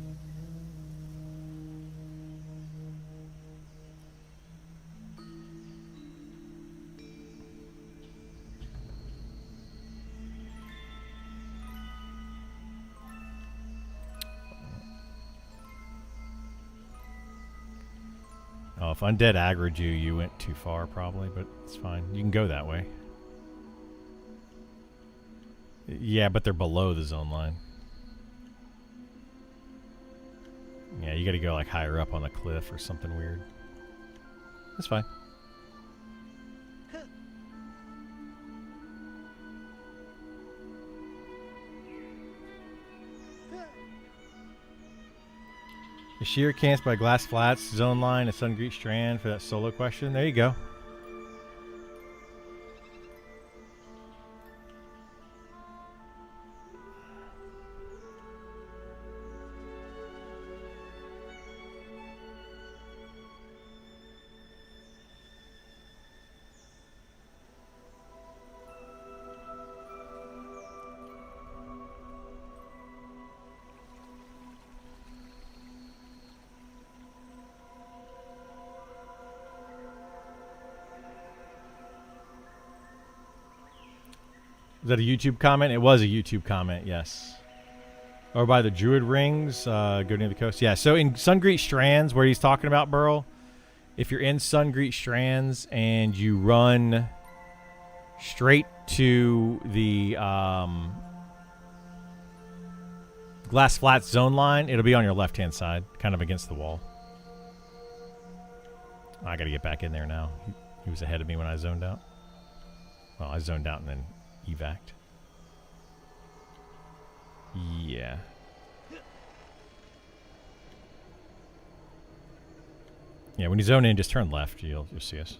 Oh, if Undead aggroed you, you went too far probably, but it's fine. You can go that way. Yeah, but they're below the zone line. Yeah, you gotta go like higher up on the cliff or something weird. That's fine. Ashir camps by Glass Flats, zone line at Sungreet Strand for that solo question. There you go. Is that a YouTube comment? It was a YouTube comment, yes. Or by the Druid Rings, go near the coast. Yeah, so in Sungreet Strands, where he's talking about, Burl, if you're in Sungreet Strands and you run straight to the Glass Flats zone line, it'll be on your left-hand side, kind of against the wall. I got to get back in there now. He was ahead of me when I zoned out. Well, I zoned out and then evac'd. Yeah. Yeah, when you zone in, just turn left. You'll see us.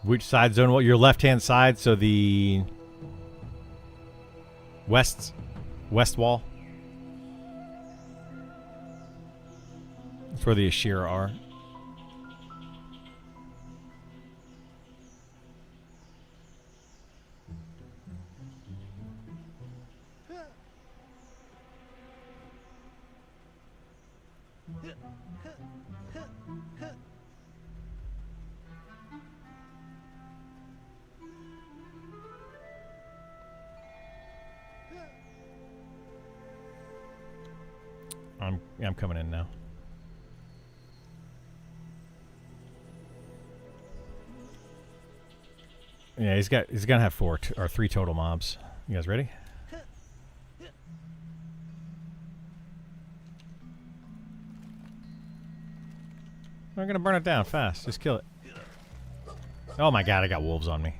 Which side zone? Well, your left-hand side, so the west wall. That's where the Ashira are. I'm coming in now. Yeah, he's gonna have 4 or 3 total mobs. You guys ready? I'm gonna burn it down fast. Just kill it. Oh my god, I got wolves on me.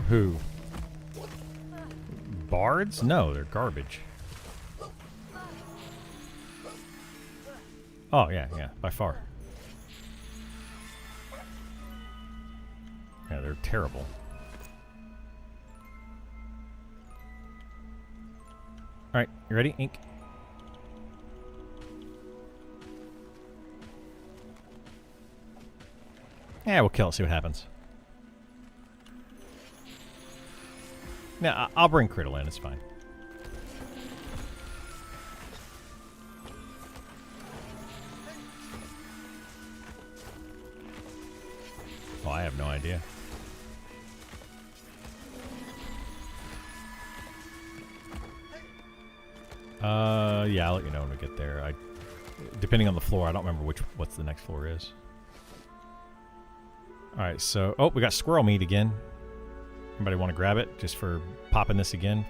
Who? Bards? No, they're garbage. Oh, yeah, by far. Yeah, they're terrible. Alright, you ready? Ink. Yeah, we'll kill it, see what happens. Yeah, I'll bring Criddle in, it's fine. Oh, I have no idea. Yeah, I'll let you know when we get there. Depending on the floor, I don't remember what's the next floor is. Alright, so... Oh, we got squirrel meat again. Anybody want to grab it just for popping this again?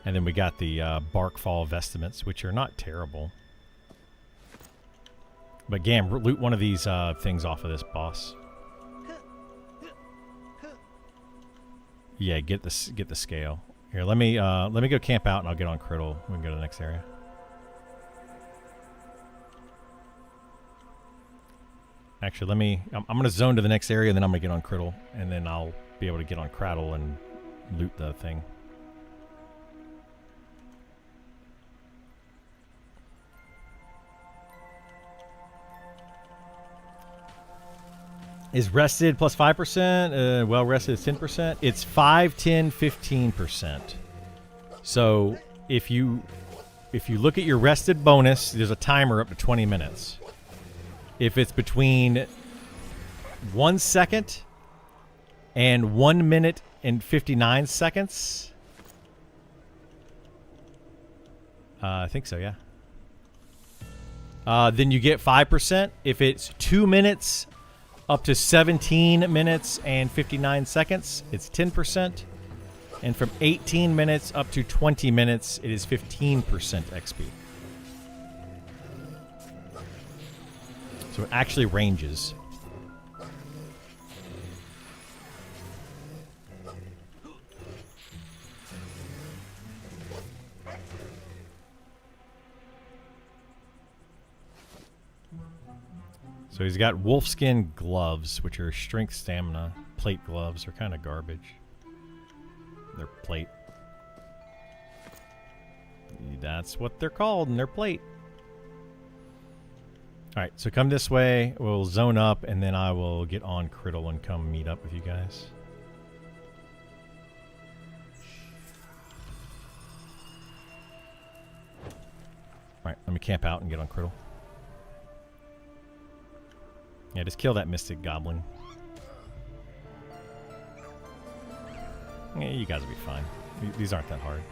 And then we got the Barkfall vestments, which are not terrible. But Gam, loot one of these things off of this boss. Yeah, get the scale. Here, let me go camp out and I'll get on Criddle. We can go to the next area. Actually, I'm going to zone to the next area, and then I'm going to get on Criddle, and then I'll be able to get on Cradle and loot the thing. Is rested plus 5%? Well rested is 10%. It's 5, 10, 15%. So if you look at your rested bonus, there's a timer up to 20 minutes. If it's between 1 second and 1 minute and 59 seconds, I think so, yeah. Then you get 5%. If it's 2 minutes up to 17 minutes and 59 seconds, it's 10%. And from 18 minutes up to 20 minutes, it is 15% XP. So it actually ranges. So he's got wolfskin gloves, which are strength stamina. Plate gloves are kind of garbage. They're plate. That's what they're called, and they're plate. Alright, so come this way. We'll zone up, and then I will get on Criddle and come meet up with you guys. Alright, let me camp out and get on Criddle. Yeah, just kill that Mystic Goblin. Yeah, you guys will be fine. These aren't that hard.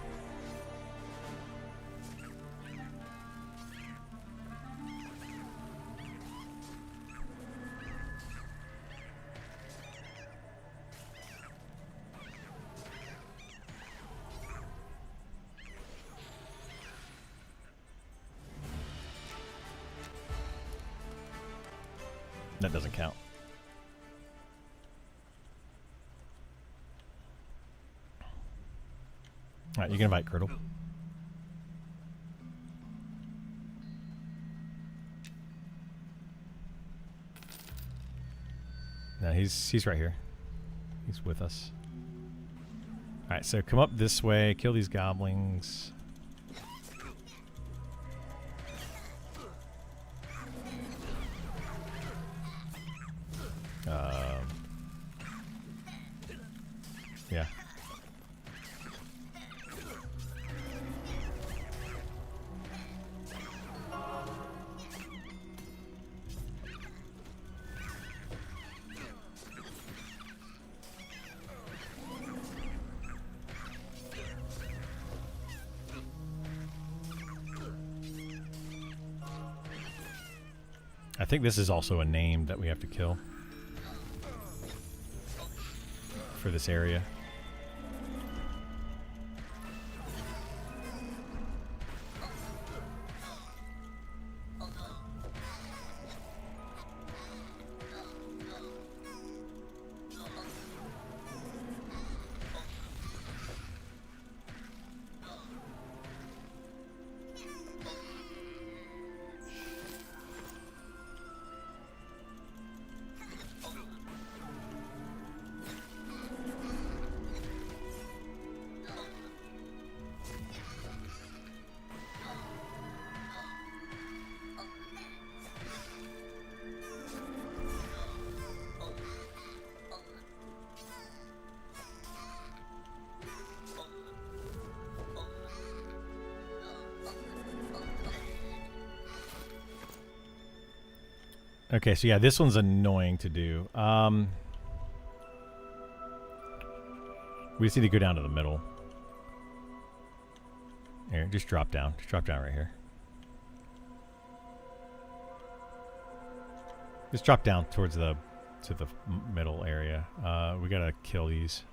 That doesn't count. Alright, you can invite Criddle. No, he's right here. He's with us. Alright, so come up this way, kill these goblins. Yeah. I think this is also a name that we have to kill for this area. Okay, so yeah, this one's annoying to do. We just need to go down to the middle. Here, just drop down. Just drop down right here. Just drop down towards the middle area. We gotta kill these.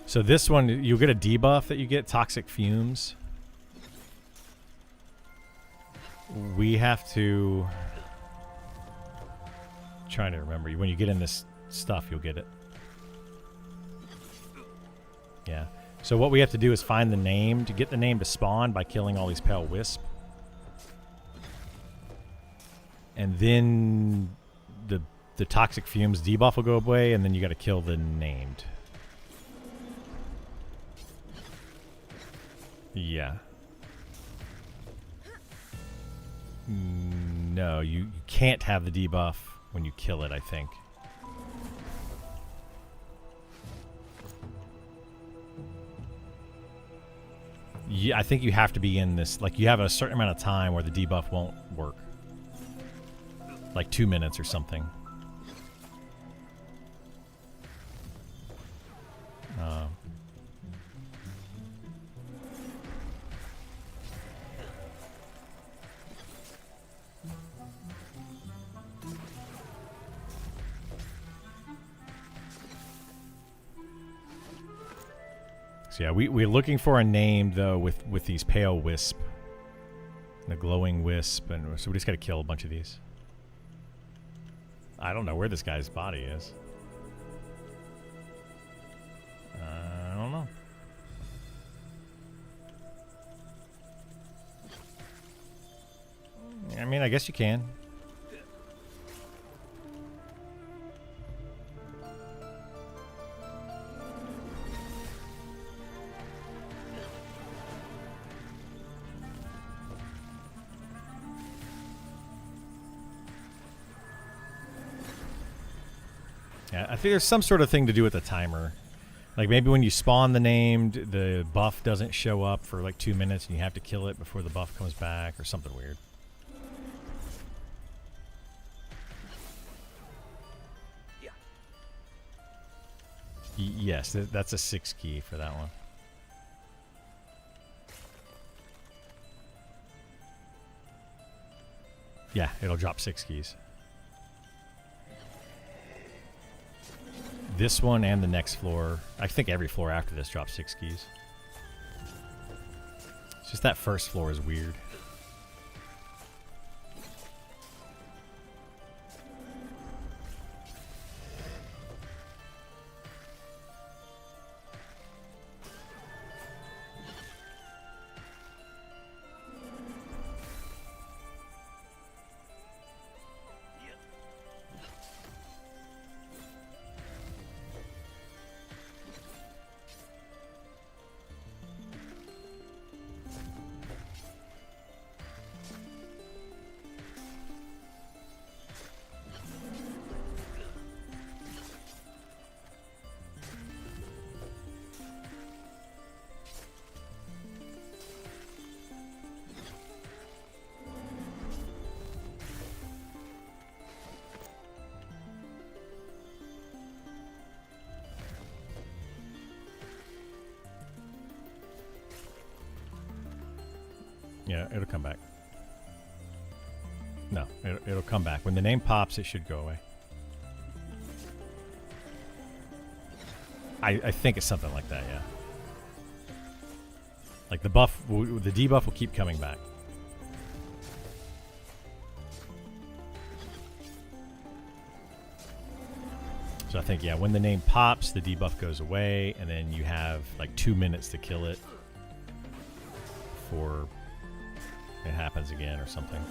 So this one, you'll get a debuff that you get, toxic fumes. We have to... trying to remember. When you get in this stuff, you'll get it. Yeah. So what we have to do is find the name, to get the name to spawn by killing all these pale wisp. And then the toxic fumes debuff will go away, and then you got to kill the named. Yeah. No, you can't have the debuff when you kill it, I think. Yeah, I think you have to be in this, like, you have a certain amount of time where the debuff won't work. Like 2 minutes or something. So yeah, we're looking for a name though with these pale wisp, the glowing wisp, and so we just got to kill a bunch of these. I don't know where this guy's body is. I don't know. I guess you can. Yeah, I think there's some sort of thing to do with the timer. Like maybe when you spawn the named, the buff doesn't show up for like 2 minutes and you have to kill it before the buff comes back or something weird. Yeah. Yes, that's a 6 key for that one. Yeah, it'll drop 6 keys. This one and the next floor. I think every floor after this drops 6 keys. It's just that first floor is weird. Yeah, it'll come back. No, it'll come back. When the name pops, it should go away. I think it's something like that, yeah. Like the buff, the debuff will keep coming back. So I think, yeah, when the name pops, the debuff goes away, and then you have like 2 minutes to kill it before it happens again or something.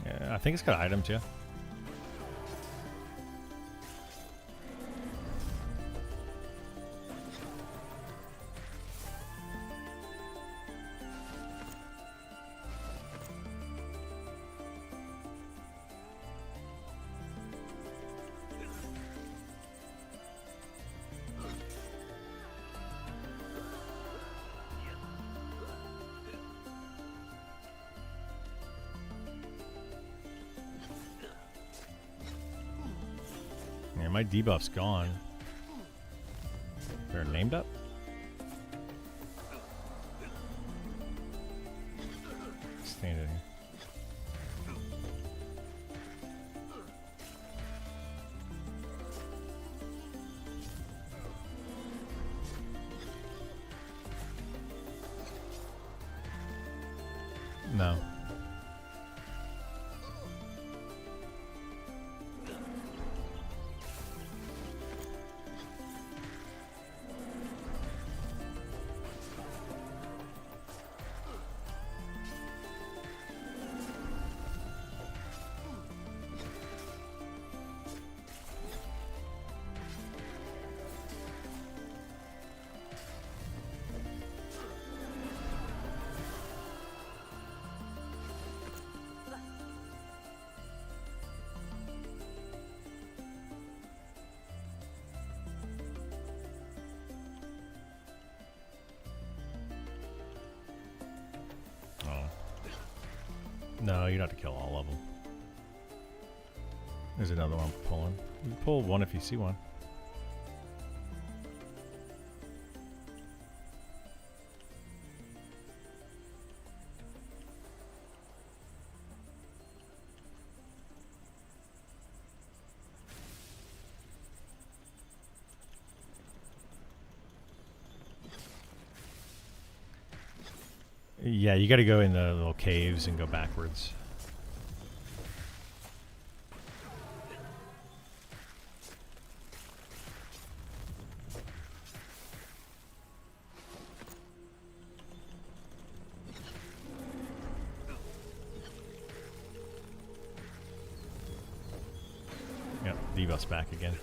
Yeah, I think it's got items, yeah. Yeah, my debuff's gone. They're named up? Stand in here. No. No, you don't have to kill all of them. There's another one pulling. You can pull one if you see one. Yeah, you got to go in the little caves and go backwards. Yep, debuff's back again.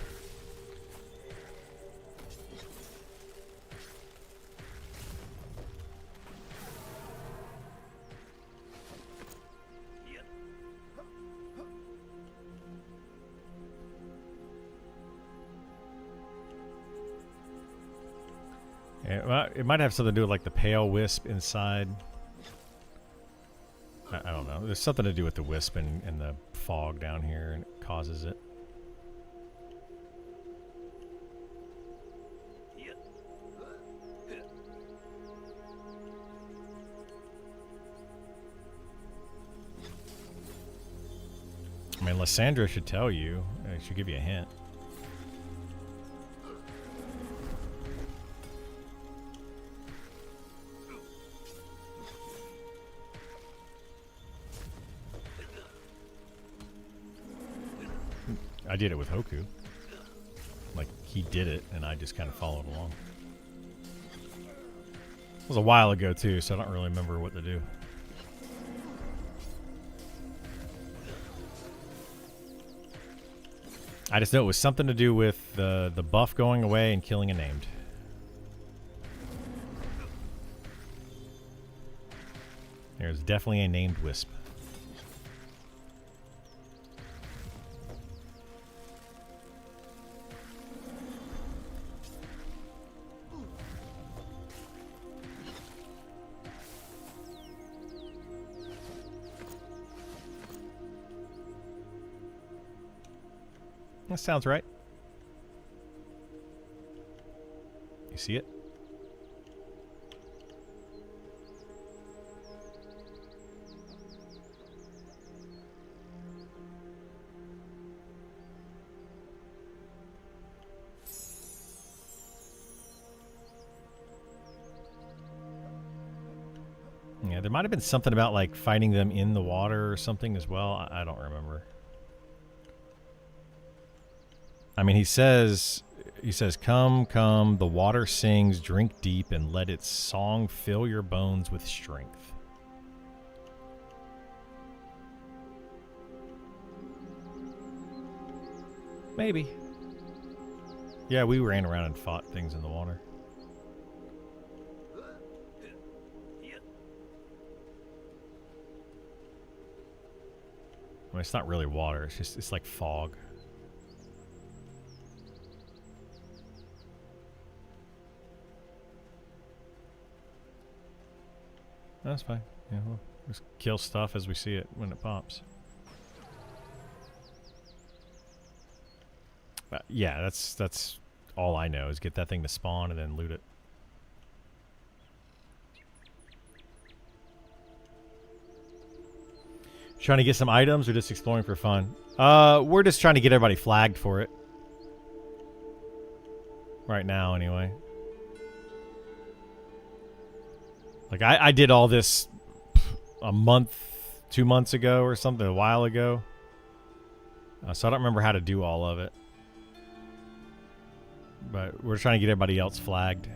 Yeah, well, it might have something to do with like the pale wisp inside. I don't know. There's something to do with the wisp and the fog down here, and it causes it. I mean, Lysandra should tell you. It should give you a hint. I did it with Hoku. Like, he did it, and I just kind of followed along. It was a while ago, too, so I don't really remember what to do. I just know it was something to do with the buff going away and killing a named. There's definitely a named wisp. That sounds right. You see it? Yeah, there might have been something about like fighting them in the water or something as well. I don't remember. I mean, he says, come, come, the water sings, drink deep, and let its song fill your bones with strength. Maybe. Yeah, we ran around and fought things in the water. I mean, it's not really water, it's like fog. That's fine. Yeah, we'll just kill stuff as we see it when it pops. Yeah, that's all I know is get that thing to spawn and then loot it. Trying to get some items or just exploring for fun? We're just trying to get everybody flagged for it. Right now, anyway. Like, I did all this a month, 2 months ago or something, a while ago. So I don't remember how to do all of it. But we're trying to get everybody else flagged.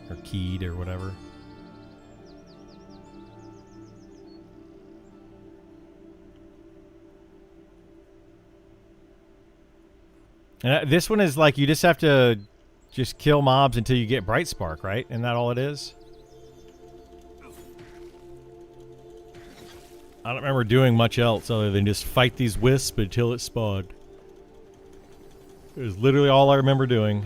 Or keyed or whatever. And this one is like, you just have to just kill mobs until you get Bright Spark, right? Isn't that all it is? I don't remember doing much else other than just fight these wisps until it spawned. It was literally all I remember doing.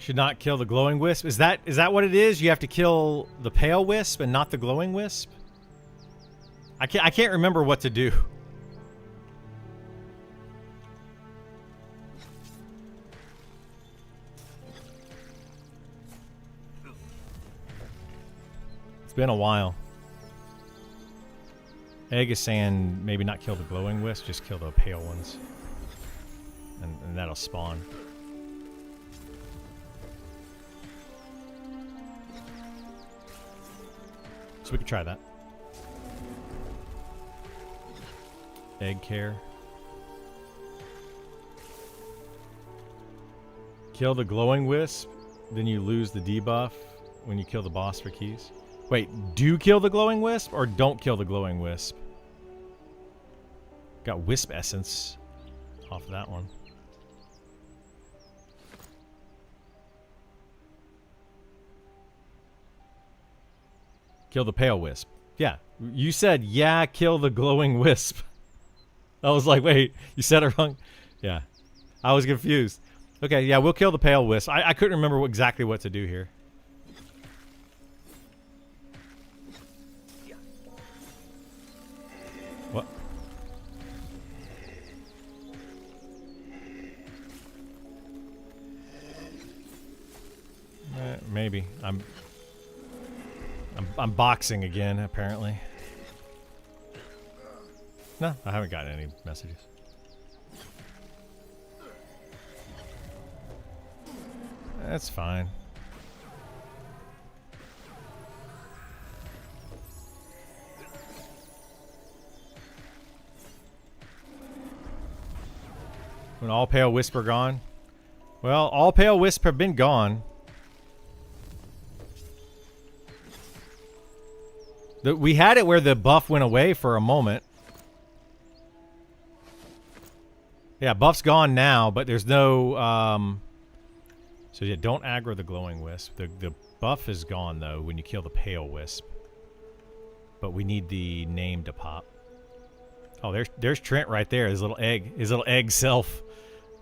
Should not kill the glowing wisp. Is that what it is? You have to kill the pale wisp and not the glowing wisp? I can't remember what to do. It's been a while. Egg is saying maybe not kill the glowing wisp, just kill the pale ones. And that'll spawn. So we could try that. Egg care. Kill the glowing wisp, then you lose the debuff when you kill the boss for keys. Wait, do kill the glowing wisp or don't kill the glowing wisp? Got wisp essence off of that one. Kill the pale wisp. Yeah, you said, yeah, kill the glowing wisp. I was like, wait, you said it wrong? Yeah, I was confused. Okay, yeah, we'll kill the pale wisp. I couldn't remember exactly what to do here. What? Maybe. I'm boxing again, apparently. No, I haven't gotten any messages. That's fine. When all pale wisp are gone? Well, all pale wisp have been gone. We had it where the buff went away for a moment. Yeah, buff's gone now, but there's no... So yeah, don't aggro the glowing wisp. The buff is gone, though, when you kill the pale wisp. But we need the name to pop. Oh, there's Trent right there, his little egg self.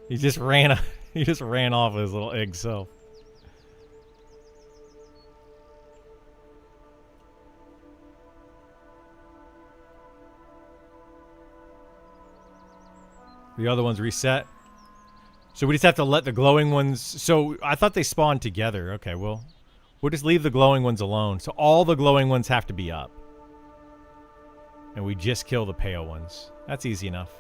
He just ran off with his little egg self. The other ones reset. So we just have to let the glowing ones... So I thought they spawned together. Okay, well, we'll just leave the glowing ones alone. So all the glowing ones have to be up. And we just kill the pale ones. That's easy enough.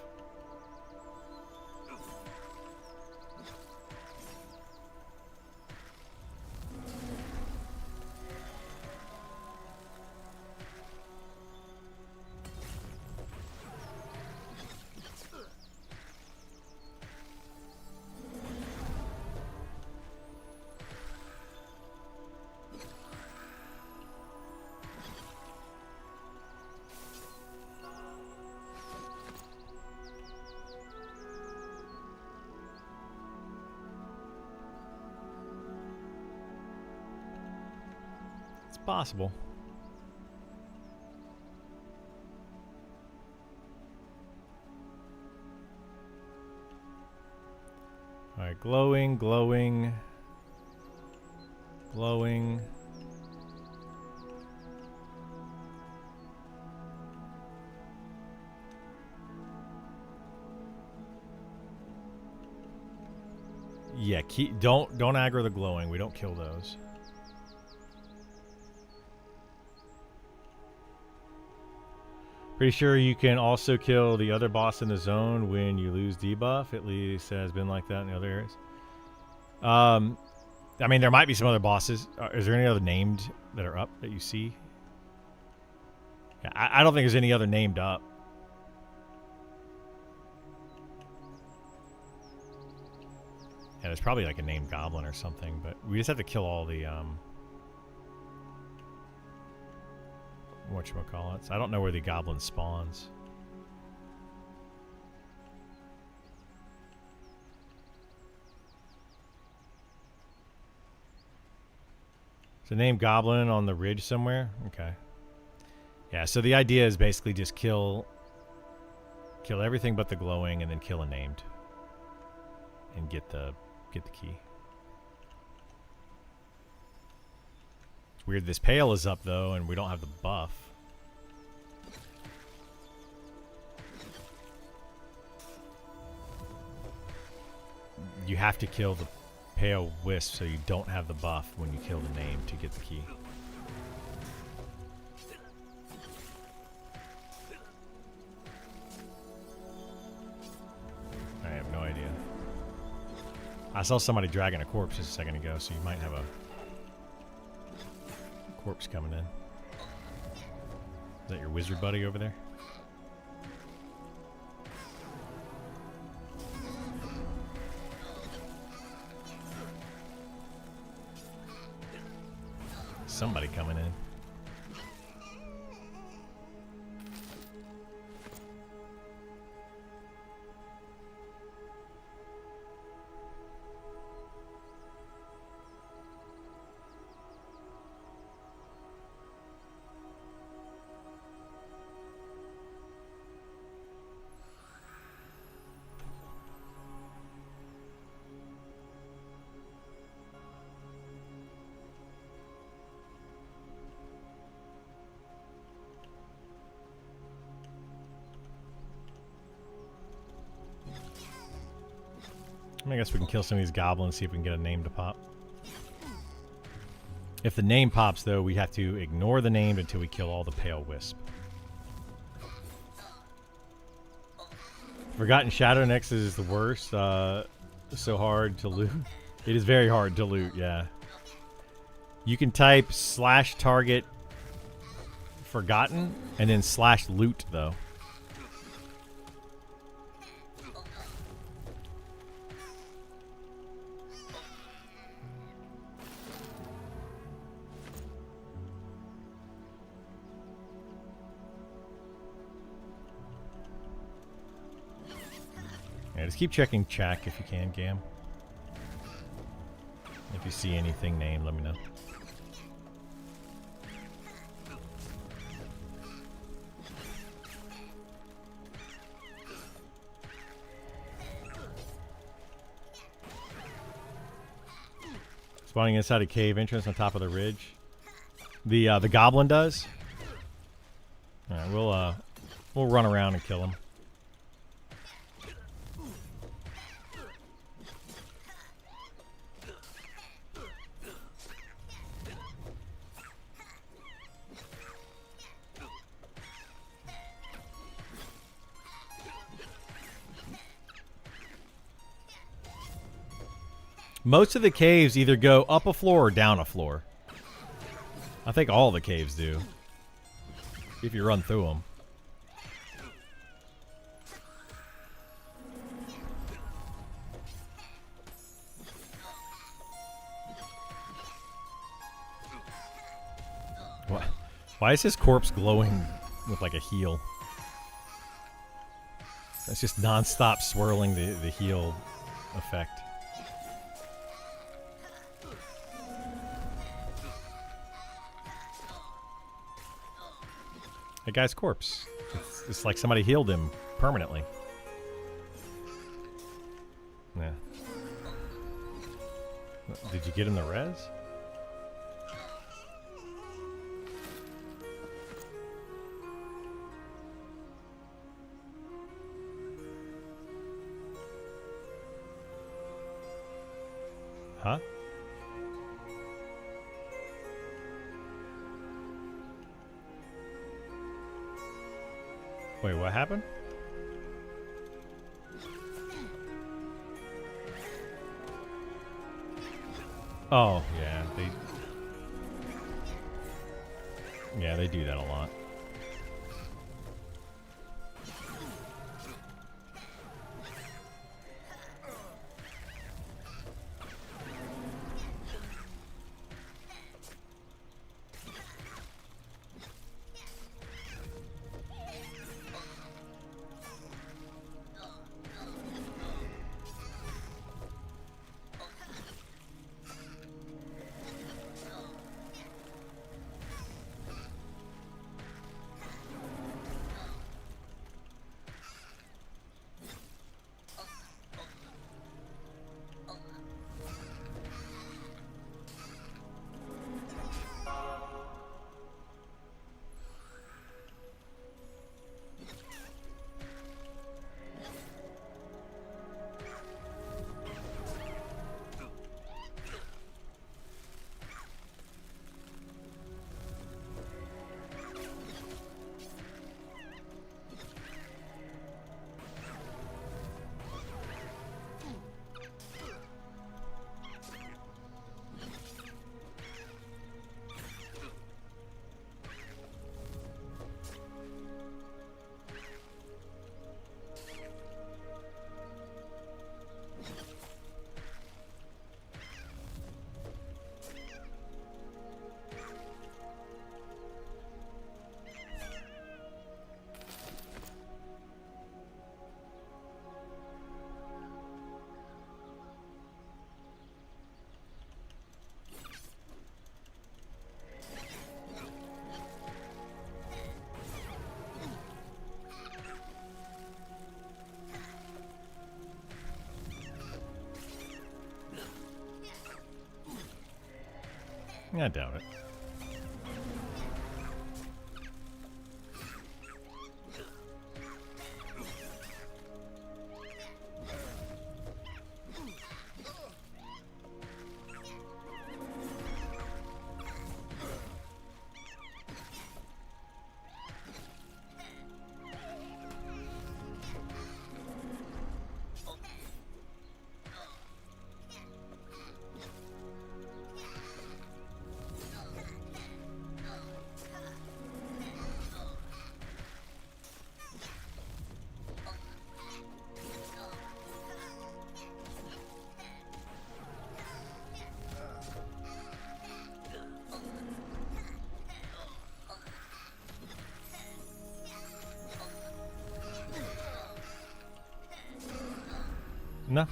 Possible. All right, glowing. Yeah, don't aggro the glowing. We don't kill those. Pretty sure you can also kill the other boss in the zone when you lose debuff. At least has been like that in the other areas. I mean, there might be some other bosses. Is there any other named that are up that you see? Yeah, I don't think there's any other named up. Yeah, there's probably like a named goblin or something, but we just have to kill all the whatchamacallits. I don't know where the goblin spawns. Is the name goblin on the ridge somewhere? Okay. Yeah, so the idea is basically just kill everything but the glowing and then kill a named. And get the key. weird this pail is up, though, and we don't have the buff. You have to kill the pale wisp so you don't have the buff when you kill the name to get the key. I have no idea. I saw somebody dragging a corpse just a second ago, so you might have a corpse coming in. Is that your wizard buddy over there? Somebody coming in. I guess we can kill some of these goblins, see if we can get a name to pop. If the name pops, though, we have to ignore the name until we kill all the pale wisp. Forgotten Shadow Nexus is the worst. So hard to loot. It is very hard to loot, yeah. You can type /target forgotten and then /loot, though. Yeah, just keep checking chat if you can, Gam. If you see anything named, let me know. Spawning inside a cave entrance on top of the ridge. The goblin does. All right, we'll run around and kill him. Most of the caves either go up a floor or down a floor. I think all the caves do. If you run through them. What? Why is his corpse glowing with like a heal? It's just non-stop swirling the heal effect. The guy's corpse. It's like somebody healed him permanently. Yeah. Did you get him the res? Huh? Wait, what happened? Oh, yeah, they do that a lot. I doubt it. No.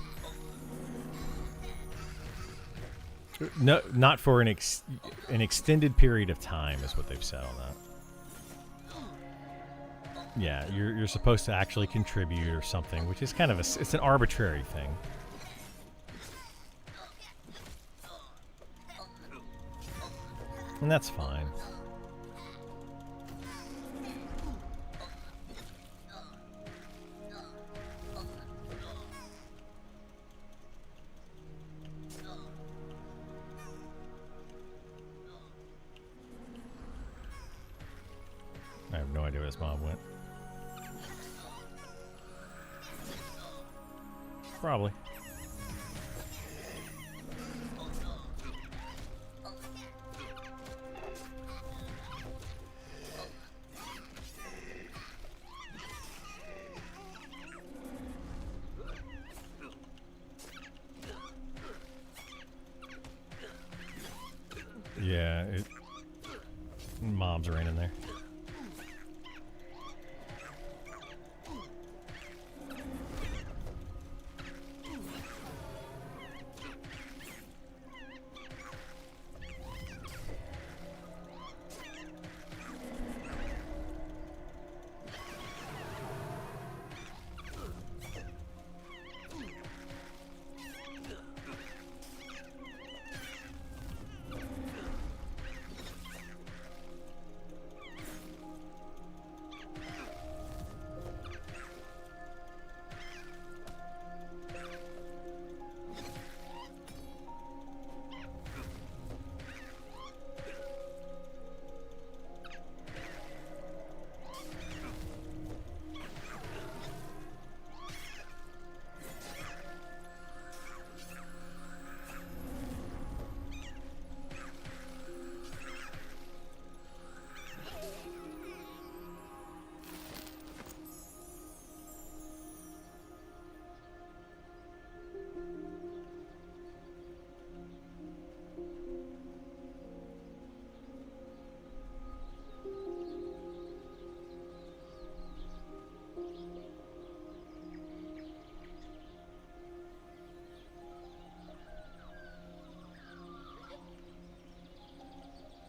No, not for an extended period of time is what they've said on that. Yeah, you're supposed to actually contribute or something, which is kind of it's an arbitrary thing. And that's fine. I have no idea where this mob went. Probably. Yeah, mobs are in there.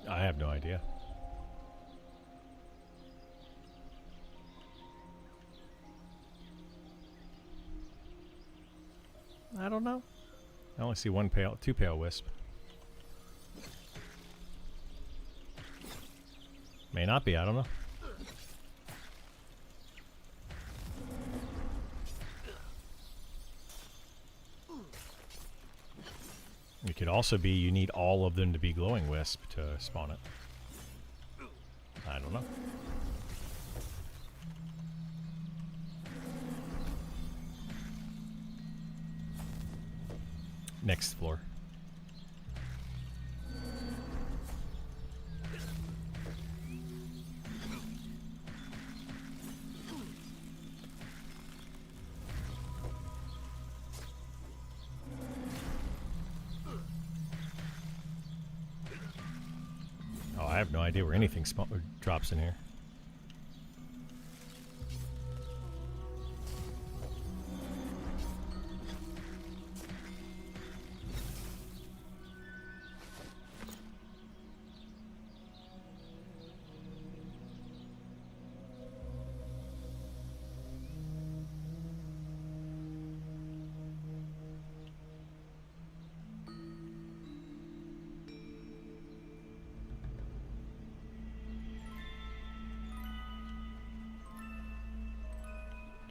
I have no idea. I don't know. I only see two pale wisp. May not be, I don't know. It could also be you need all of them to be glowing wisp to spawn it. I don't know. Next floor. Oh, I have no idea where anything drops in here.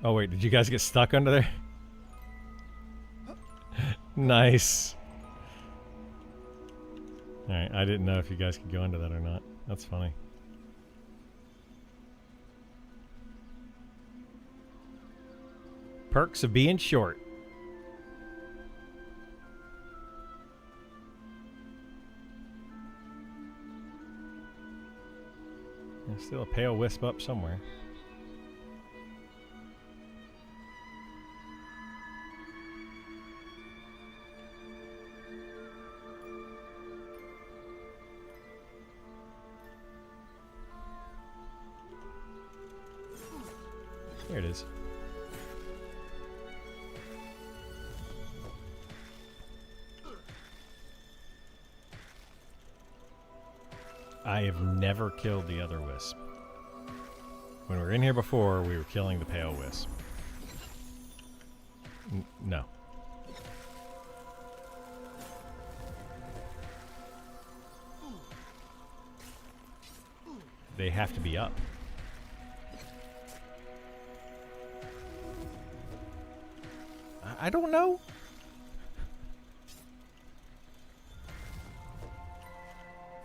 Oh wait, did you guys get stuck under there? Nice. Alright, I didn't know if you guys could go into that or not. That's funny. Perks of being short. There's still a pale wisp up somewhere. There it is. I have never killed the other wisp. When we were in here before, we were killing the pale wisp. No. They have to be up. I don't know.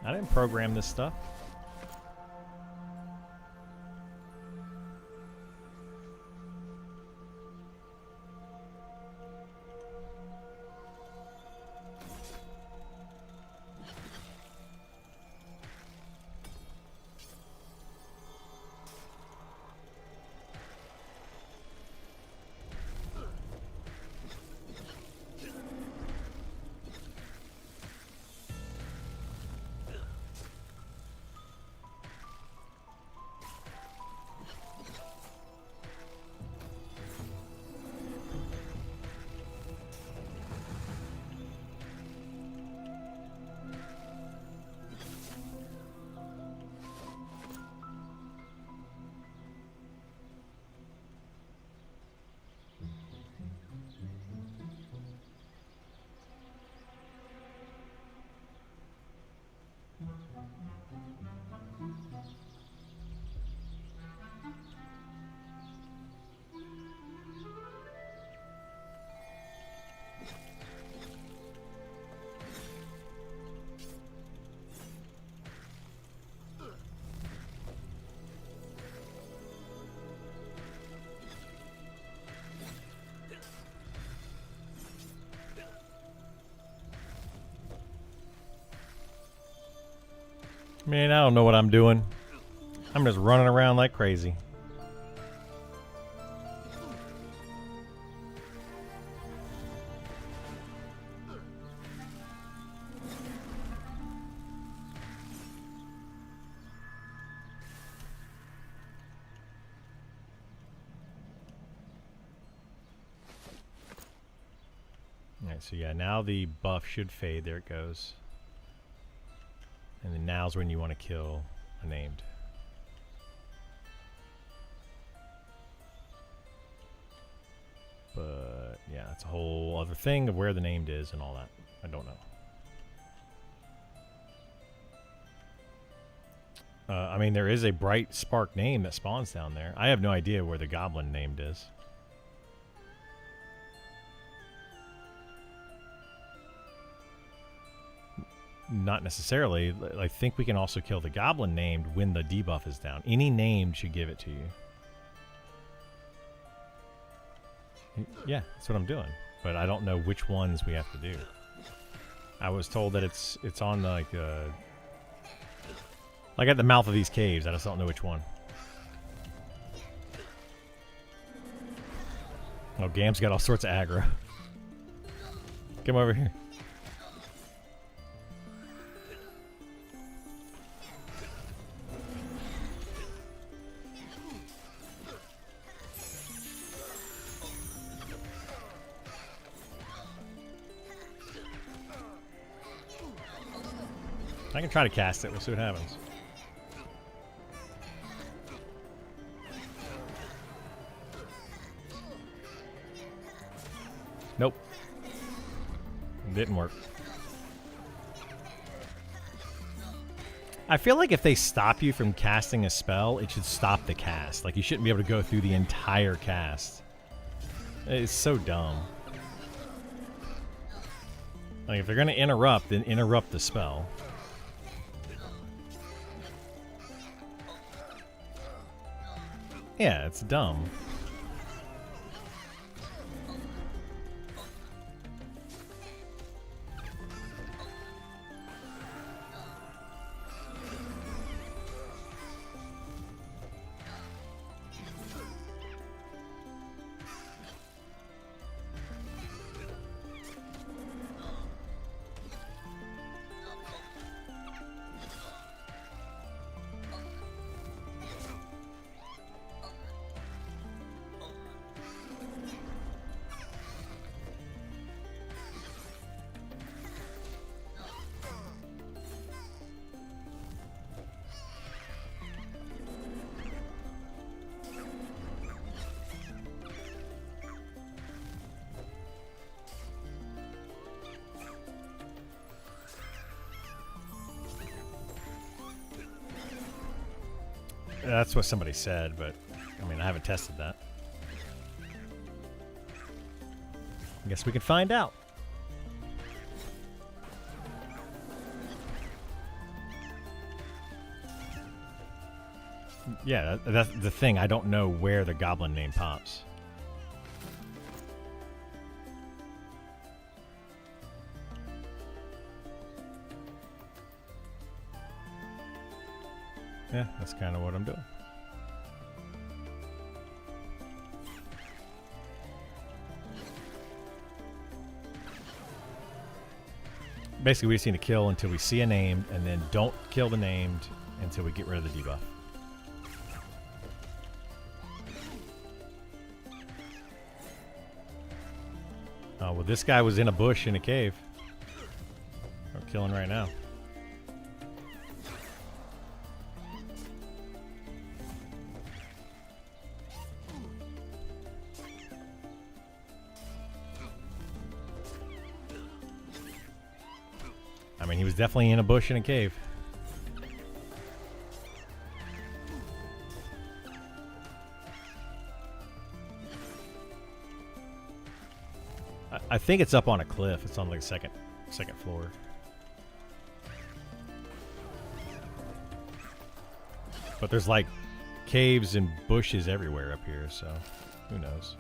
I didn't program this stuff. Man, I don't know what I'm doing. I'm just running around like crazy. Alright, so yeah, now the buff should fade. There it goes. And then now's when you want to kill a named. But yeah, that's a whole other thing of where the named is and all that. I don't know. I mean, there is a bright spark name that spawns down there. I have no idea where the goblin named is. Not necessarily. I think we can also kill the goblin named when the debuff is down. Any named should give it to you. Yeah, that's what I'm doing. But I don't know which ones we have to do. I was told that it's on like at the mouth of these caves. I just don't know which one. Oh, Gam's got all sorts of aggro. Come over here. I can try to cast it. We'll see what happens. Nope. Didn't work. I feel like if they stop you from casting a spell, it should stop the cast. Like, you shouldn't be able to go through the entire cast. It's so dumb. Like, if they're going to interrupt, then interrupt the spell. Yeah, it's dumb. That's what somebody said, but I mean, I haven't tested that. I guess we can find out. Yeah, that's the thing. I don't know where the goblin name pops. Yeah, that's kind of what I'm doing. Basically, we just need to kill until we see a named, and then don't kill the named until we get rid of the debuff. Oh, well, this guy was in a bush in a cave. I'm killing right now. I mean, he was definitely in a bush in a cave. I think it's up on a cliff. It's on like second floor. But there's like caves and bushes everywhere up here, so who knows?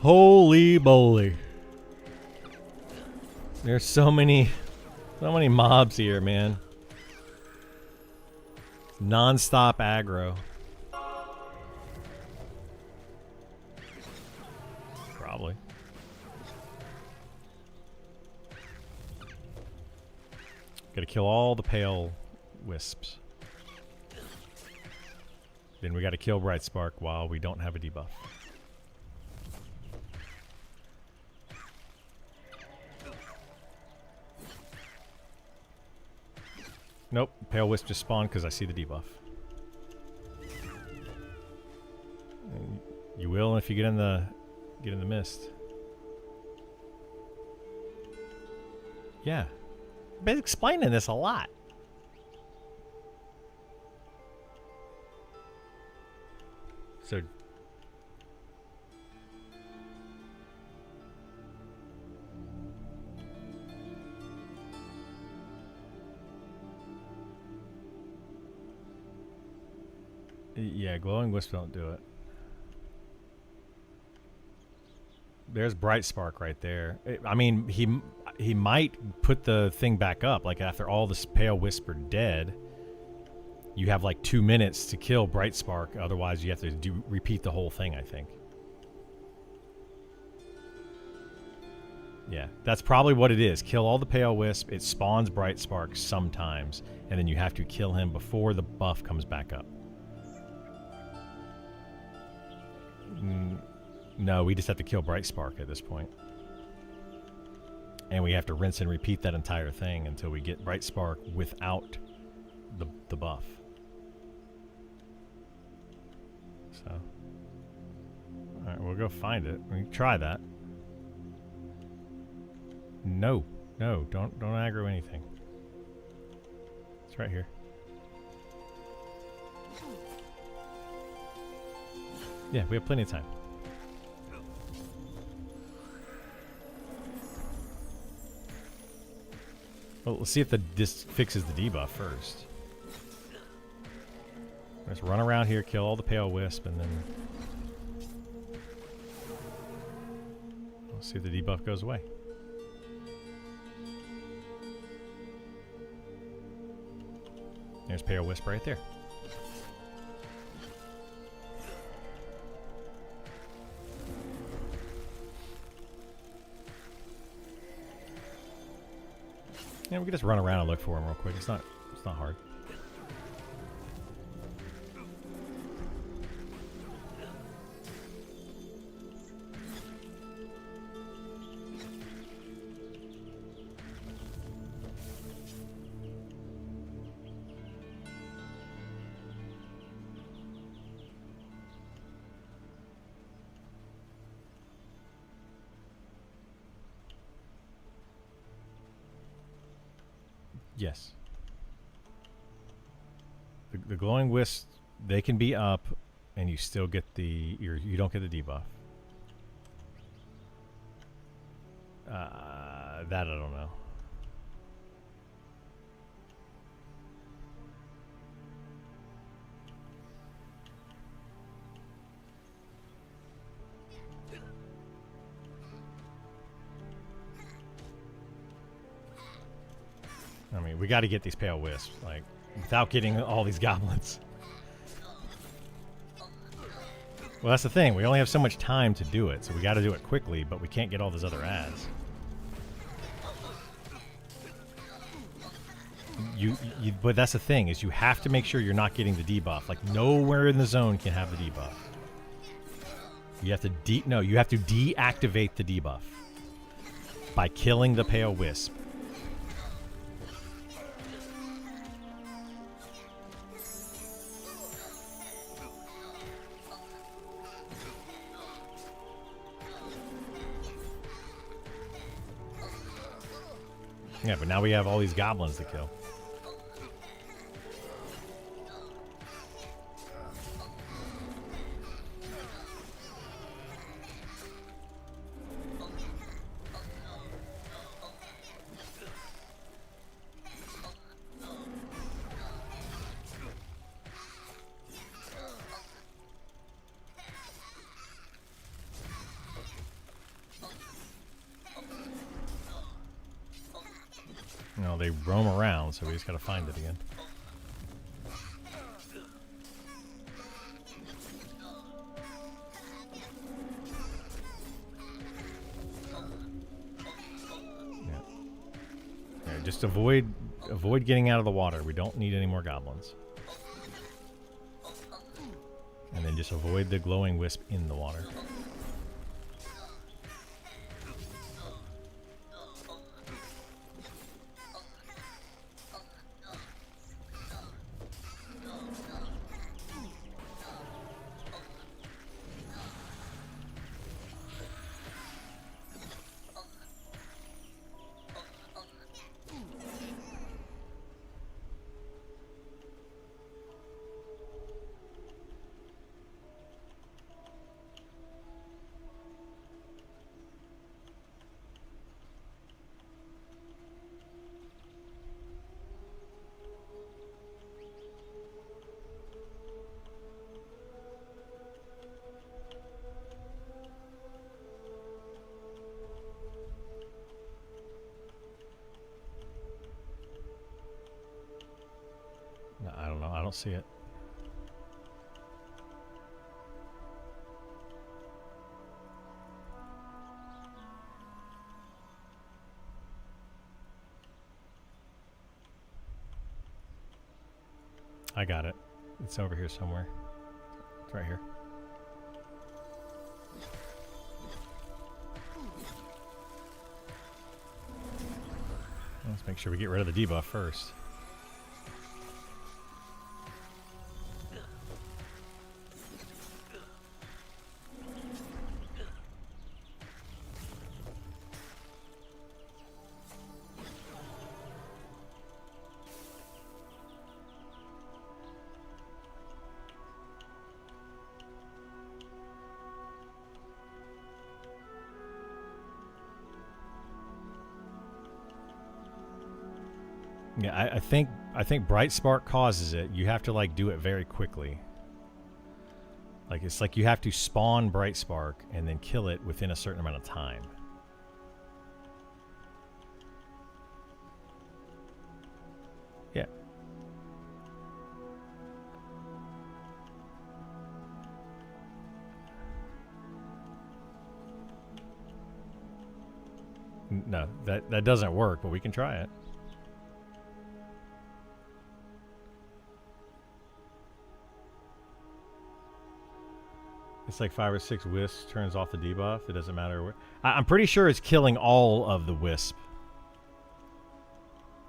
Holy moly. There's so many mobs here, man. Non-stop aggro. Probably. Gotta kill all the pale wisps. Then we gotta kill Bright Spark while we don't have a debuff. Nope, Pale Wisp just spawned because I see the debuff. And you will if you get in the mist. Yeah. Been explaining this a lot. So yeah, glowing wisp don't do it. There's Bright Spark right there. I mean, he might put the thing back up. Like after all this pale wisp are dead, you have like 2 minutes to kill Bright Spark. Otherwise, you have to repeat the whole thing, I think. Yeah, that's probably what it is. Kill all the pale wisp. It spawns Bright Spark sometimes, and then you have to kill him before the buff comes back up. No, we just have to kill Bright Spark at this point. And we have to rinse and repeat that entire thing until we get Bright Spark without the buff. So, alright, we'll go find it. We can try that. No, don't aggro anything. It's right here. Yeah, we have plenty of time. Well, let's see if this fixes the debuff first. Let's run around here, kill all the pale wisp, and then we'll see if the debuff goes away. There's pale wisp right there. Yeah, we can just run around and look for him real quick. It's not hard. Yes. The glowing wisps, they can be up, and you still get you don't get the debuff. That I don't know. I mean, we got to get these pale wisps, like, without getting all these goblins. Well, that's the thing. We only have so much time to do it, so we got to do it quickly, but we can't get all those other ads. But that's the thing, is you have to make sure you're not getting the debuff. Like, nowhere in the zone can have the debuff. You have to you have to deactivate the debuff by killing the pale wisp. Yeah, but now we have all these goblins to kill. Well, they roam around, so we just gotta find it again. Yeah, just avoid getting out of the water. We don't need any more goblins. And then just avoid the glowing wisp in the water. No, I don't know. I don't see it. I got it. It's over here somewhere. It's right here. Let's make sure we get rid of the debuff first. Yeah, I think Bright Spark causes it. You have to like do it very quickly. Like it's like you have to spawn Bright Spark and then kill it within a certain amount of time. Yeah. No, that doesn't work, but we can try it. It's like 5 or 6 wisps, turns off the debuff. It doesn't matter where. I'm pretty sure it's killing all of the wisp.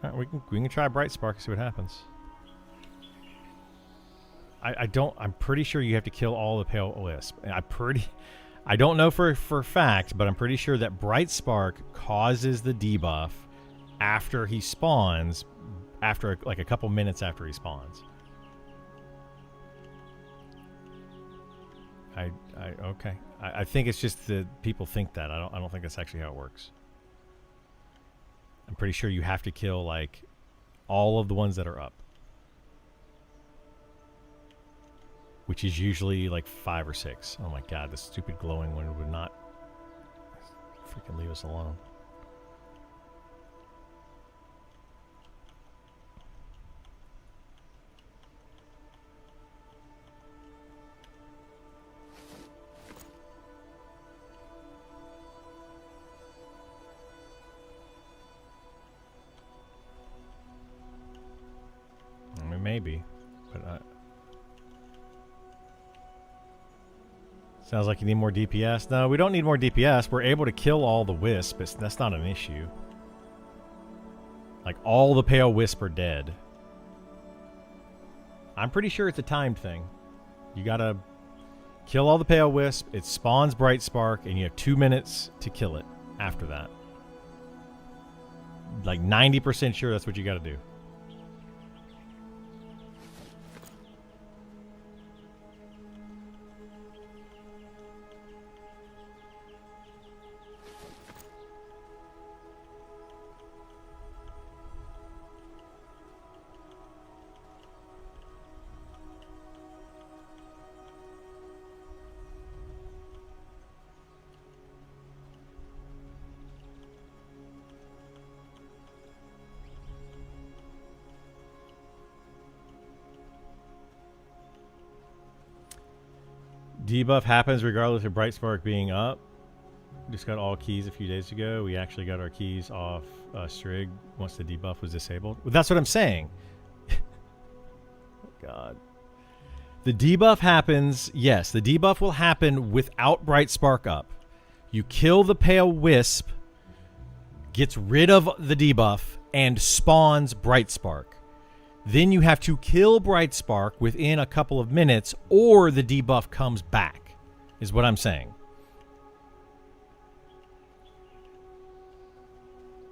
All right, we can try Bright Spark and see what happens. I'm pretty sure you have to kill all the pale wisp. I don't know for a fact, but I'm pretty sure that Bright Spark causes the debuff after he spawns, after like a couple minutes after he spawns. Okay. I think it's just that people think that. I don't think that's actually how it works. I'm pretty sure you have to kill like all of the ones that are up, which is usually like 5 or 6. Oh my god, this stupid glowing one would not freaking leave us alone. I mean, maybe, but sounds like you need more DPS. No, we don't need more DPS. We're able to kill all the wisps. That's not an issue. Like, all the pale wisp are dead. I'm pretty sure it's a timed thing. You gotta kill all the pale wisp. It spawns Bright Spark, and you have 2 minutes to kill it after that. Like, 90% sure that's what you gotta do. Debuff happens regardless of Bright Spark being up. Just got all keys a few days ago. We actually got our keys off Strig once the debuff was disabled. Well, that's what I'm saying. Oh, God. The debuff happens, yes, the debuff will happen without Bright Spark up. You kill the Pale Wisp, gets rid of the debuff, and spawns Bright Spark. Then you have to kill Bright Spark within a couple of minutes, or the debuff comes back, is what I'm saying.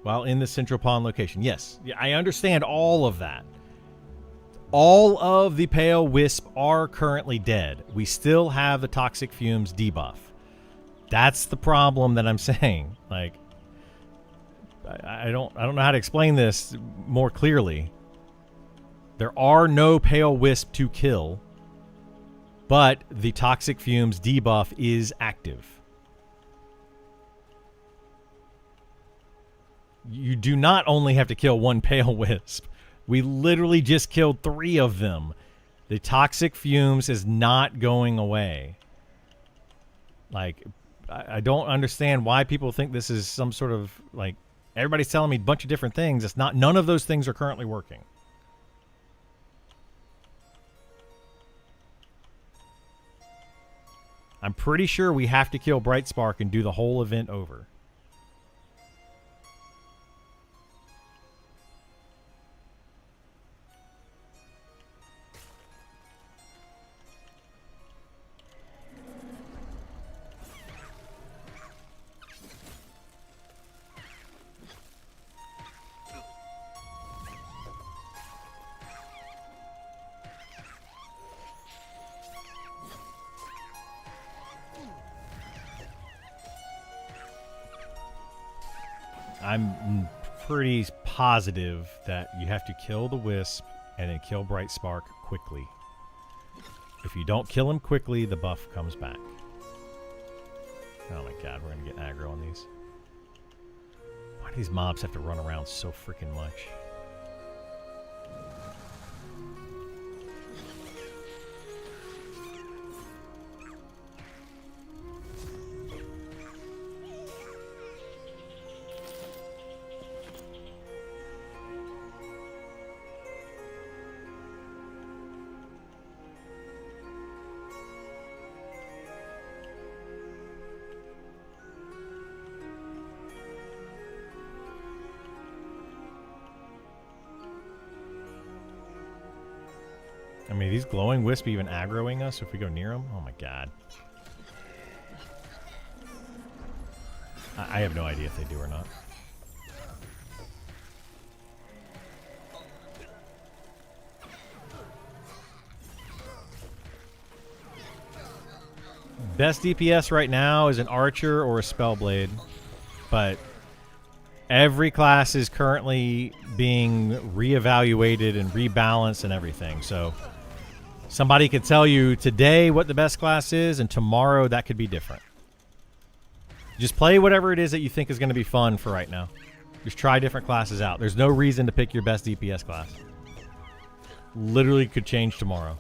While in the Central Pond location. Yes, I understand all of that. All of the Pale Wisp are currently dead. We still have the Toxic Fumes debuff. That's the problem that I'm saying. Like, I don't know how to explain this more clearly. There are no Pale Wisp to kill, but the Toxic Fumes debuff is active. You do not only have to kill one Pale Wisp. We literally just killed 3 of them. The Toxic Fumes is not going away. Like, I don't understand why people think this is some sort of, like, everybody's telling me a bunch of different things. It's not, none of those things are currently working. I'm pretty sure we have to kill Bright Spark and do the whole event over. I'm pretty positive that you have to kill the Wisp and then kill Bright Spark quickly. If you don't kill him quickly, the buff comes back. Oh my god, we're going to get aggro on these. Why do these mobs have to run around so freaking much? I mean, these glowing wisp even aggroing us if we go near them? Oh my god. I have no idea if they do or not. Best DPS right now is an Archer or a Spellblade, but every class is currently being reevaluated and rebalanced and everything. So somebody could tell you today what the best class is, and tomorrow that could be different. Just play whatever it is that you think is going to be fun for right now. Just try different classes out. There's no reason to pick your best DPS class. Literally could change tomorrow.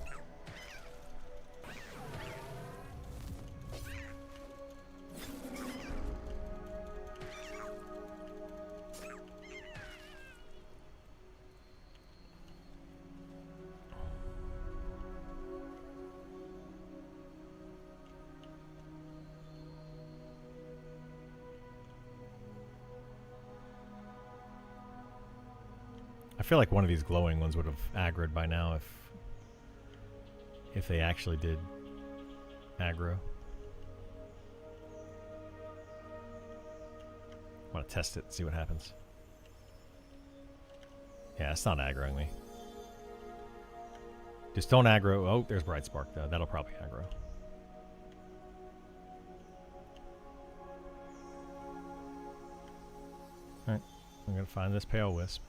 I feel like one of these glowing ones would have aggroed by now if they actually did aggro. I want to test it, see what happens. Yeah, it's not aggroing me. Just don't aggro. Oh, there's Bright Spark though. That'll probably aggro. Alright, I'm gonna find this Pale Wisp.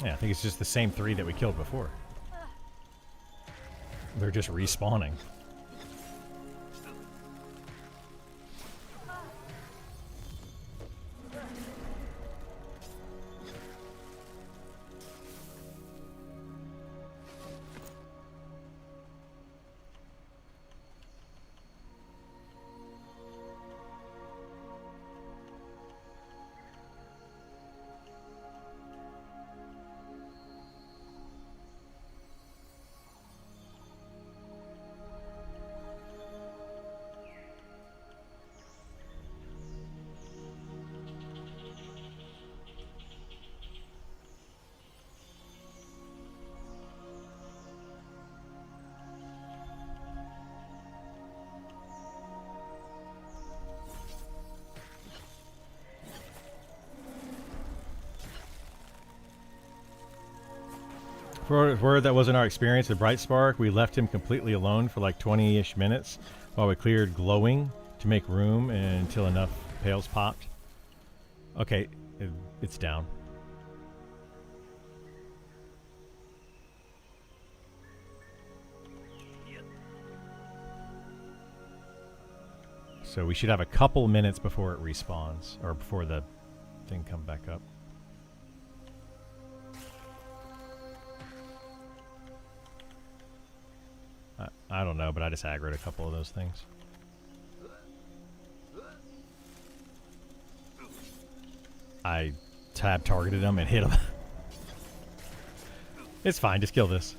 Yeah, I think it's just the same 3 that we killed before. They're just respawning. For where that wasn't our experience with Bright Spark, we left him completely alone for like 20-ish minutes while we cleared glowing to make room until enough pails popped. Okay, it's down. So we should have a couple minutes before it respawns, or before the thing comes back up. I don't know, but I just aggroed a couple of those things. I tab targeted them and hit them. It's fine, just kill this.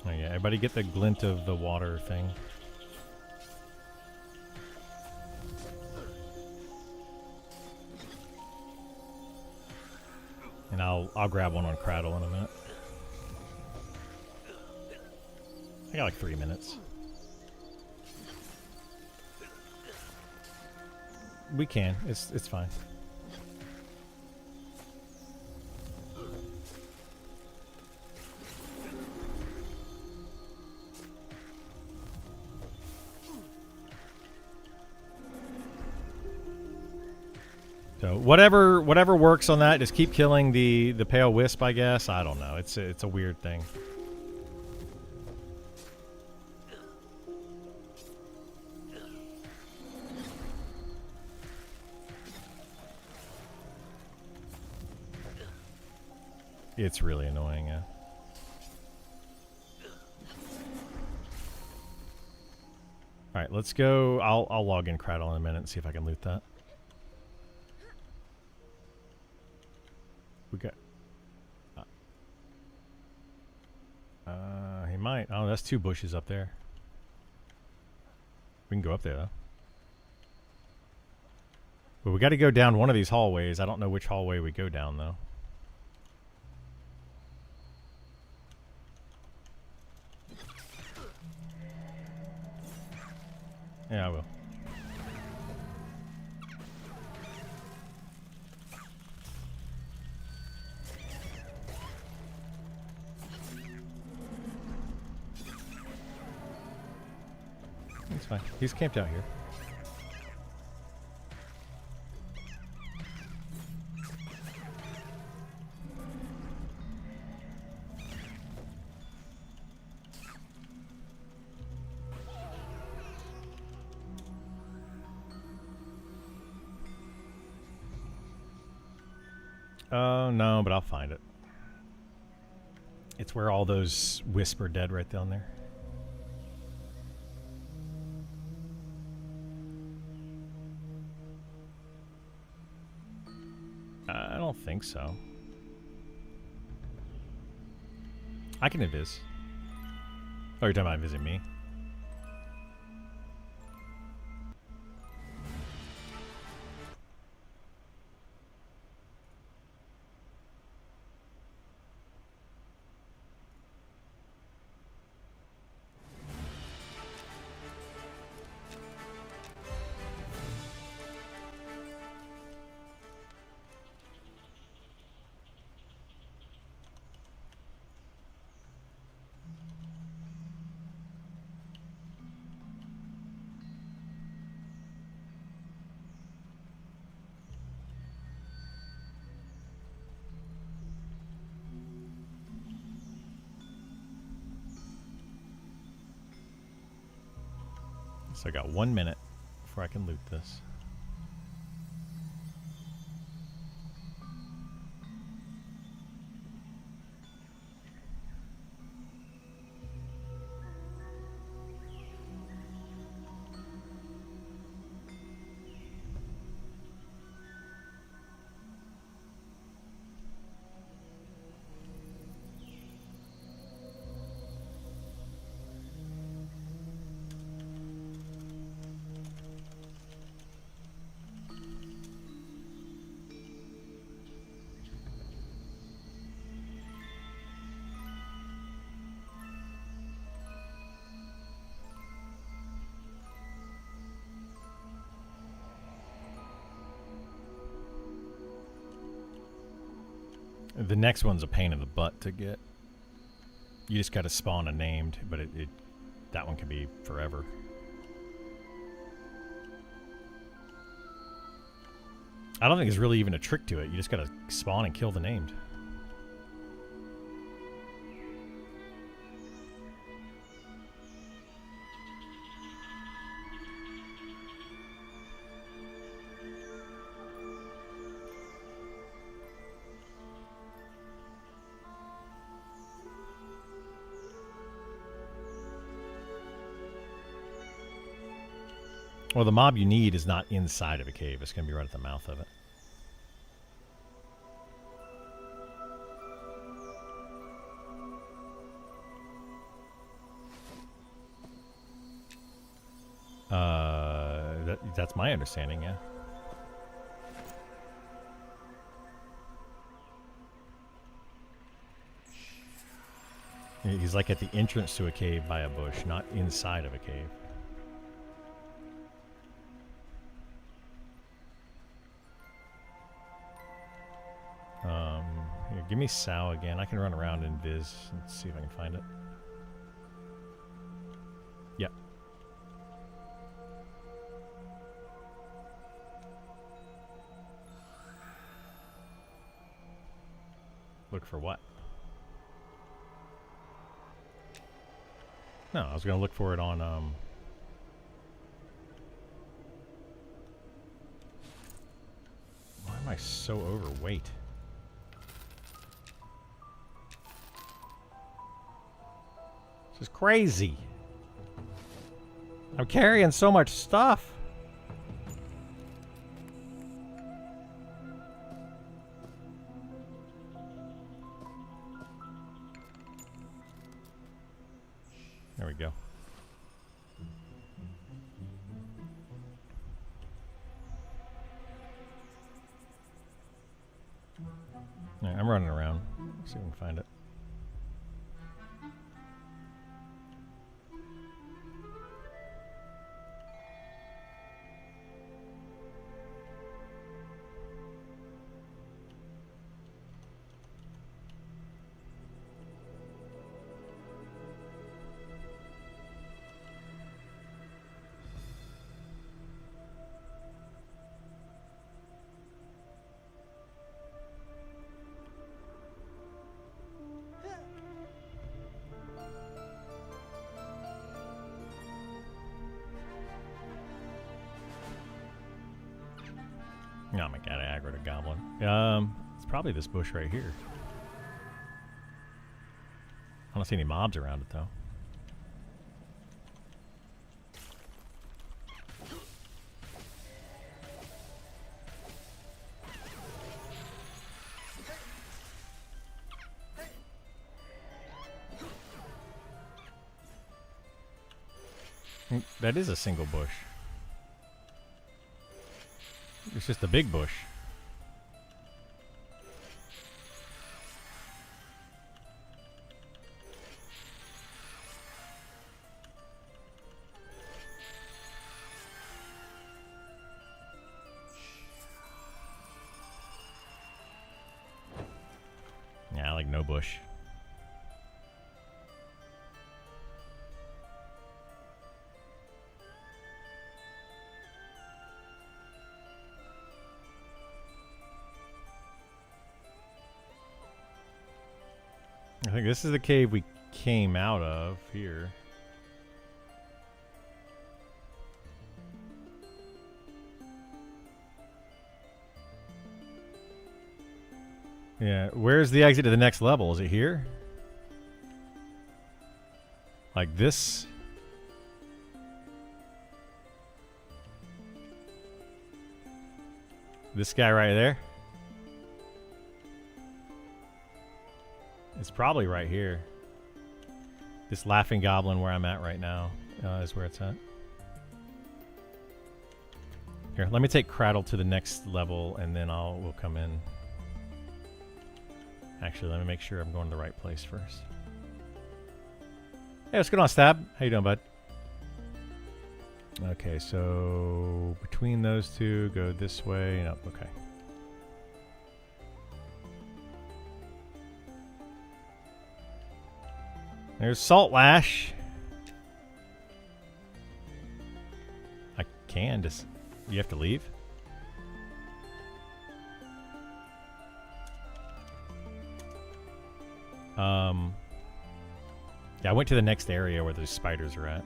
Oh yeah, everybody get the glint of the water thing. And I'll grab one on Cradle in a minute. I got like 3 minutes. We can. It's fine. So whatever works on that, just keep killing the pale wisp, I guess. I don't know. It's a weird thing. It's really annoying, yeah. All right, let's go. I'll log in Cradle in a minute and see if I can loot that. We got. He might. Oh, that's 2 bushes up there. We can go up there though. But we got to go down one of these hallways. I don't know which hallway we go down though. Yeah, I will. It's fine. He's camped out here. No, but I'll find it. It's where all those wisp are dead right down there. I don't think so. I can invis. Oh, you're talking about invising me? So I got 1 minute before I can loot this. The next one's a pain in the butt to get. You just got to spawn a named, but that one can be forever. I don't think there's really even a trick to it. You just got to spawn and kill the named. Well, the mob you need is not inside of a cave. It's going to be right at the mouth of it. That's my understanding, yeah. He's like at the entrance to a cave by a bush, not inside of a cave. Here, give me Sow again. I can run around in Viz and see if I can find it. Yep. Look for what? No, I was going to look for it on, Why am I so overweight? This is crazy. I'm carrying so much stuff. There we go. Yeah, I'm running around. See if we can find it. Oh my god, I aggroed a goblin. It's probably this bush right here. I don't see any mobs around it though. That is a single bush. It's just a big bush. Yeah, I like no bush. I think this is the cave we came out of here. Yeah, where's the exit to the next level? Is it here? Like this? This guy right there? It's probably right here. This laughing goblin where I'm at right now is where it's at. Here, let me take Cradle to the next level and then we'll come in. Actually, let me make sure I'm going to the right place first. Hey, what's going on, Stab? How you doing, bud? Okay, so between those two, go this way. Nope, okay. There's Salt Lash. I can just... You have to leave? Yeah, I went to the next area where those spiders are at.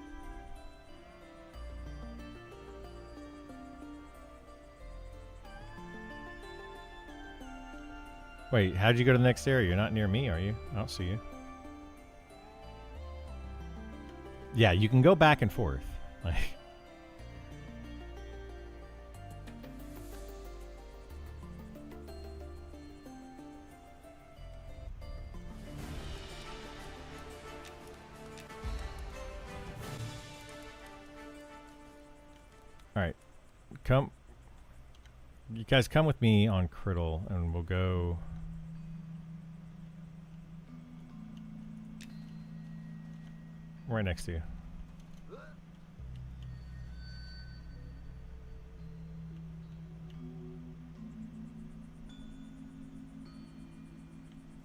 Wait, how'd you go to the next area? You're not near me, are you? I don't see you. Yeah, you can go back and forth. Like... Alright. Come. You guys come with me on Criddle and we'll go. Right next to you.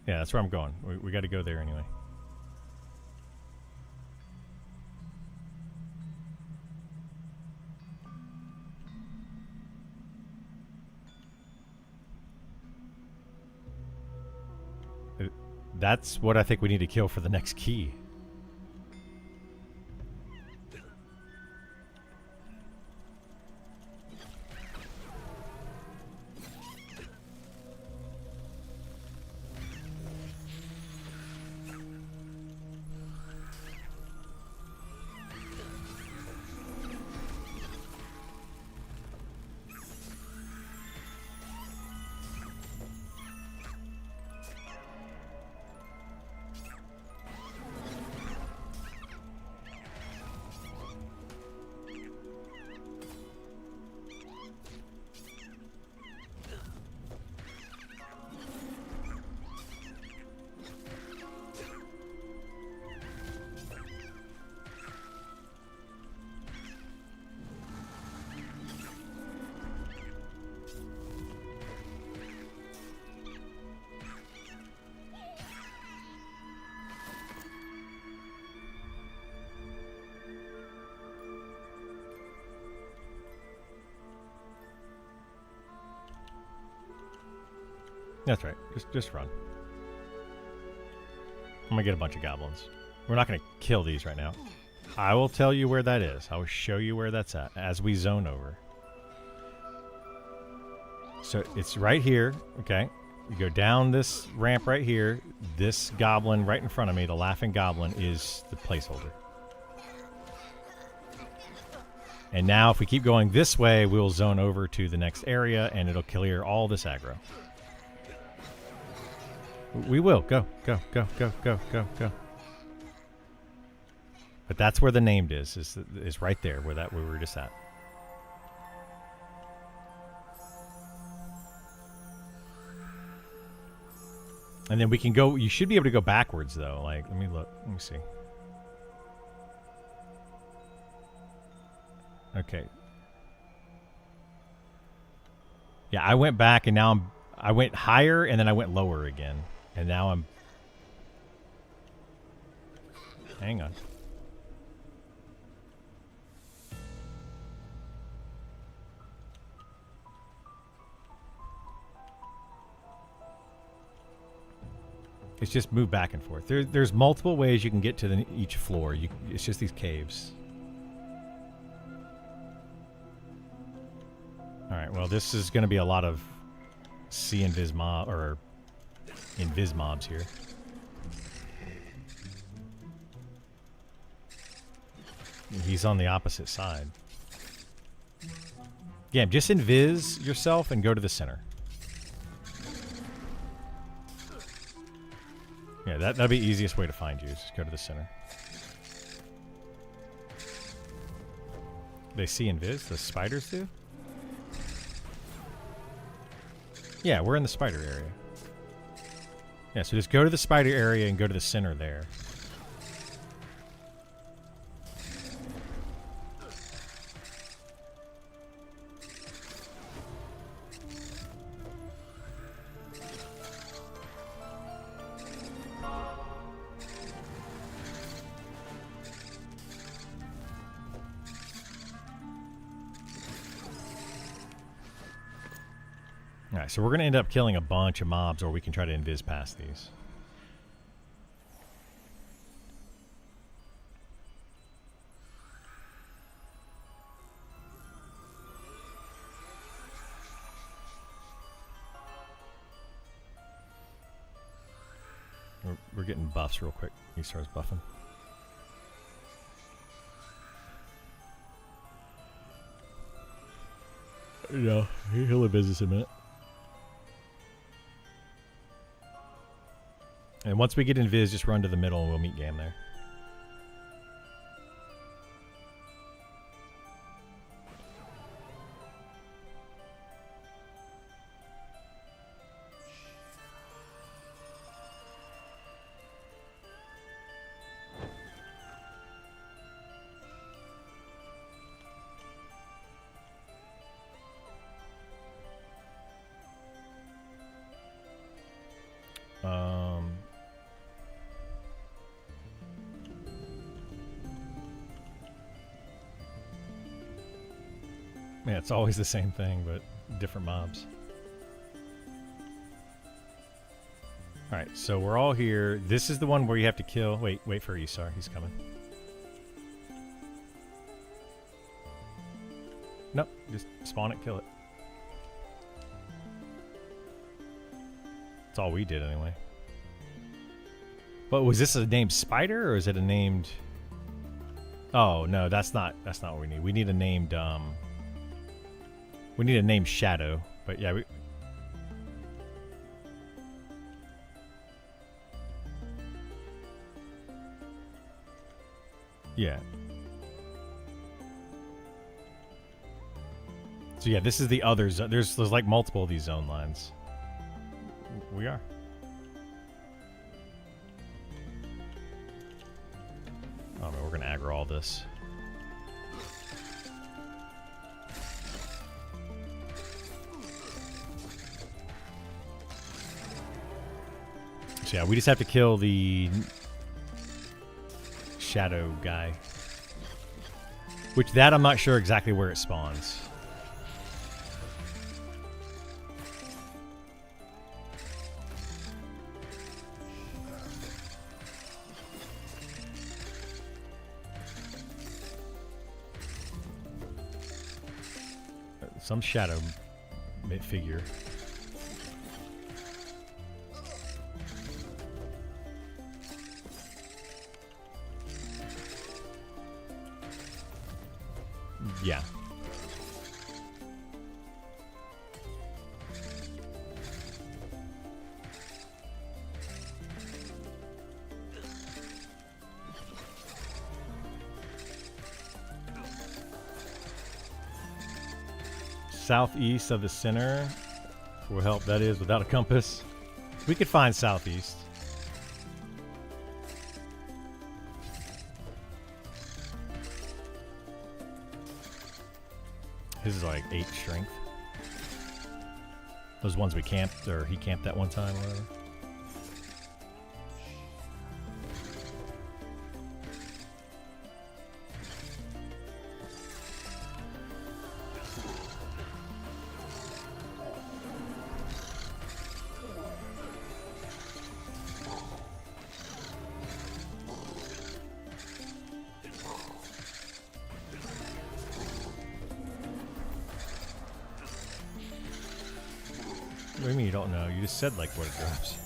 Yeah, that's where I'm going. We got to go there anyway. That's what I think we need to kill for the next key. That's right. Just run. I'm gonna get a bunch of goblins. We're not gonna kill these right now. I will tell you where that is. I will show you where that's at as we zone over. So it's right here, okay? You go down this ramp right here. This goblin right in front of me, the laughing goblin, is the placeholder. And now if we keep going this way, we'll zone over to the next area and it'll clear all this aggro. We will. Go, go, go, go, go, go, go. But that's where the named is right there where we were just at. And then we can go, you should be able to go backwards though. Like, let me look, let me see. Okay. Yeah, I went back and now I went higher and then I went lower again. And now I'm... Hang on. It's just move back and forth. There's multiple ways you can get to each floor. It's just these caves. Alright, well this is going to be a lot of C and Viz mob, or invis mobs here. He's on the opposite side. Yeah, just invis yourself and go to the center. Yeah, that'd be the easiest way to find you. Is just go to the center. They see invis? The spiders do? Yeah, we're in the spider area. Yeah, so just go to the spider area and go to the center there. Alright, so we're going to end up killing a bunch of mobs, or we can try to invis past these. We're getting buffs real quick. He starts buffing. Yeah, he'll invis us in a minute. And once we get invis, just run to the middle and we'll meet Gam there. Yeah, it's always the same thing, but different mobs. Alright, so we're all here. This is the one where you have to kill... Wait for Isar. He's coming. Nope, just spawn it, kill it. That's all we did anyway. But was this a named spider or is it a named... Oh, no, that's not what we need. We need a named... We need a named shadow, but yeah, we... Yeah. So yeah, this is the other zone. There's like multiple of these zone lines. We are. Oh man, we're gonna aggro all this. So yeah, we just have to kill the shadow guy. Which that I'm not sure exactly where it spawns. Some shadow figure. Yeah. Southeast of the center will help. That is without a compass. We could find southeast. His is like 8 strength. Those ones we camped, or he camped that one time, or whatever. What do you mean you don't know? You just said like what it drops.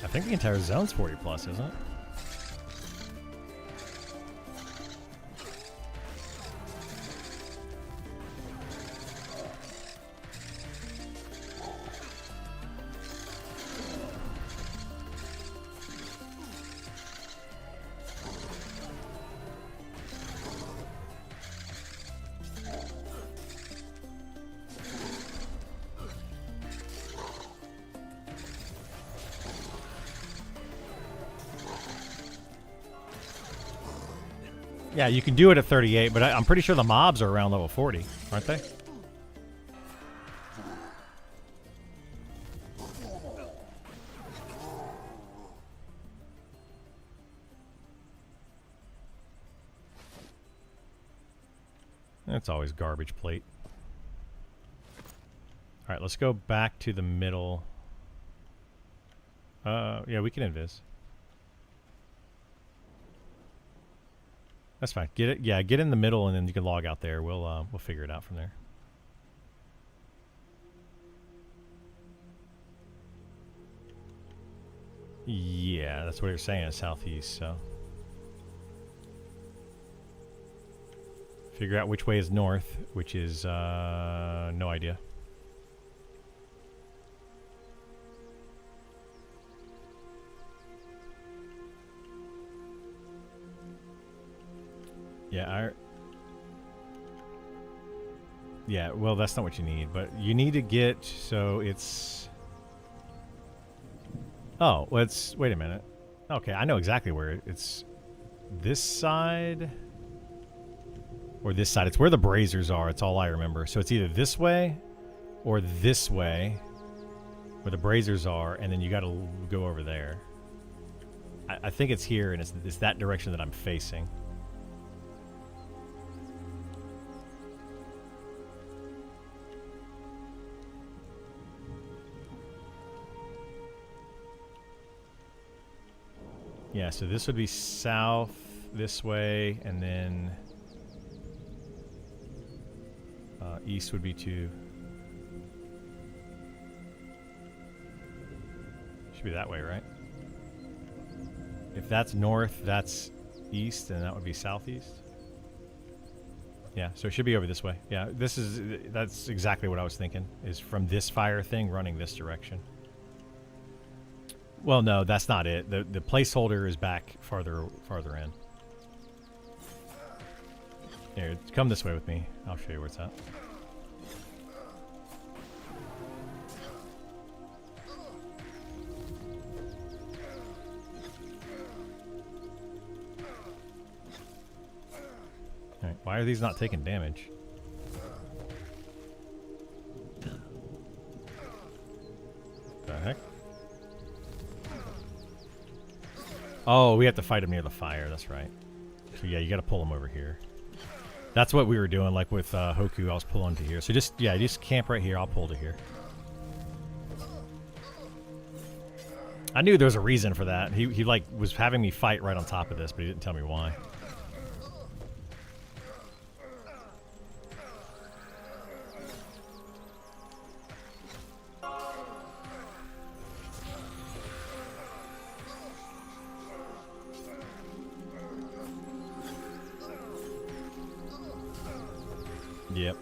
I think the entire zone's 40 plus, isn't it? Yeah, you can do it at 38, but I'm pretty sure the mobs are around level 40, aren't they? That's always garbage plate. All right, let's go back to the middle. Yeah, we can invis. That's fine. Get it. Yeah, get in the middle, and then you can log out there. We'll figure it out from there. Yeah, that's what you're saying. Southeast. So figure out which way is north, which is no idea. Yeah, well, that's not what you need, but you need to get, so it's... Oh, let's... Wait a minute. Okay, I know exactly where it's... This side... Or this side. It's where the braziers are, it's all I remember. So it's either this way, or this way, where the braziers are, and then you gotta go over there. I think it's here, and it's that direction that I'm facing. Yeah, so this would be south this way, and then east would be to... Should be that way, right? If that's north, that's east, and that would be southeast. Yeah, so it should be over this way. Yeah, that's exactly what I was thinking, is from this fire thing running this direction. Well, no, that's not it. The placeholder is back farther in. Here, come this way with me. I'll show you where it's at. Alright, why are these not taking damage? The heck? Oh, we have to fight them near the fire. That's right. So yeah, you got to pull them over here. That's what we were doing, like with Hoku. I was pulling to here. So just camp right here. I'll pull to here. I knew there was a reason for that. He like was having me fight right on top of this, but he didn't tell me why. Yep.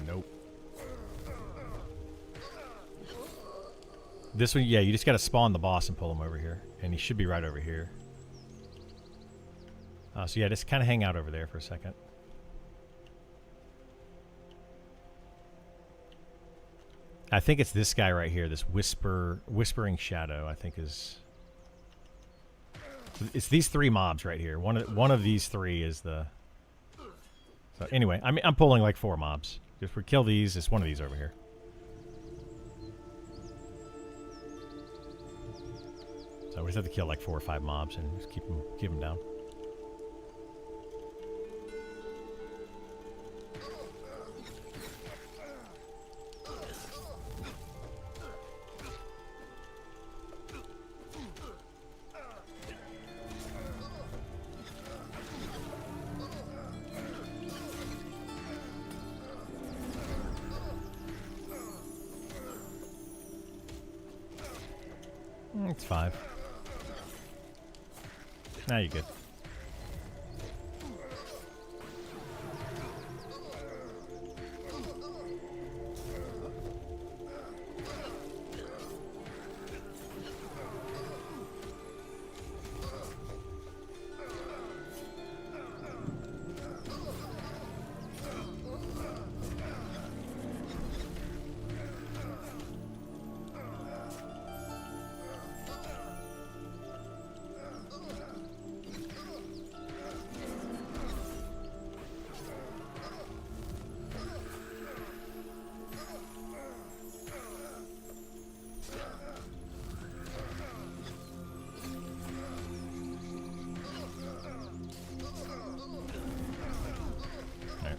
Nope. This one, yeah, you just got to spawn the boss and pull him over here. And he should be right over here. So yeah, just kind of hang out over there for a second. I think it's this guy right here, this whispering shadow, I think is... It's these three mobs right here. One of these three is the... So anyway, I'm pulling like 4 mobs. If we kill these, it's one of these over here. So we just have to kill like 4 or 5 mobs and just keep them down. It's 5. Now you're good.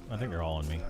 I think they're all on me.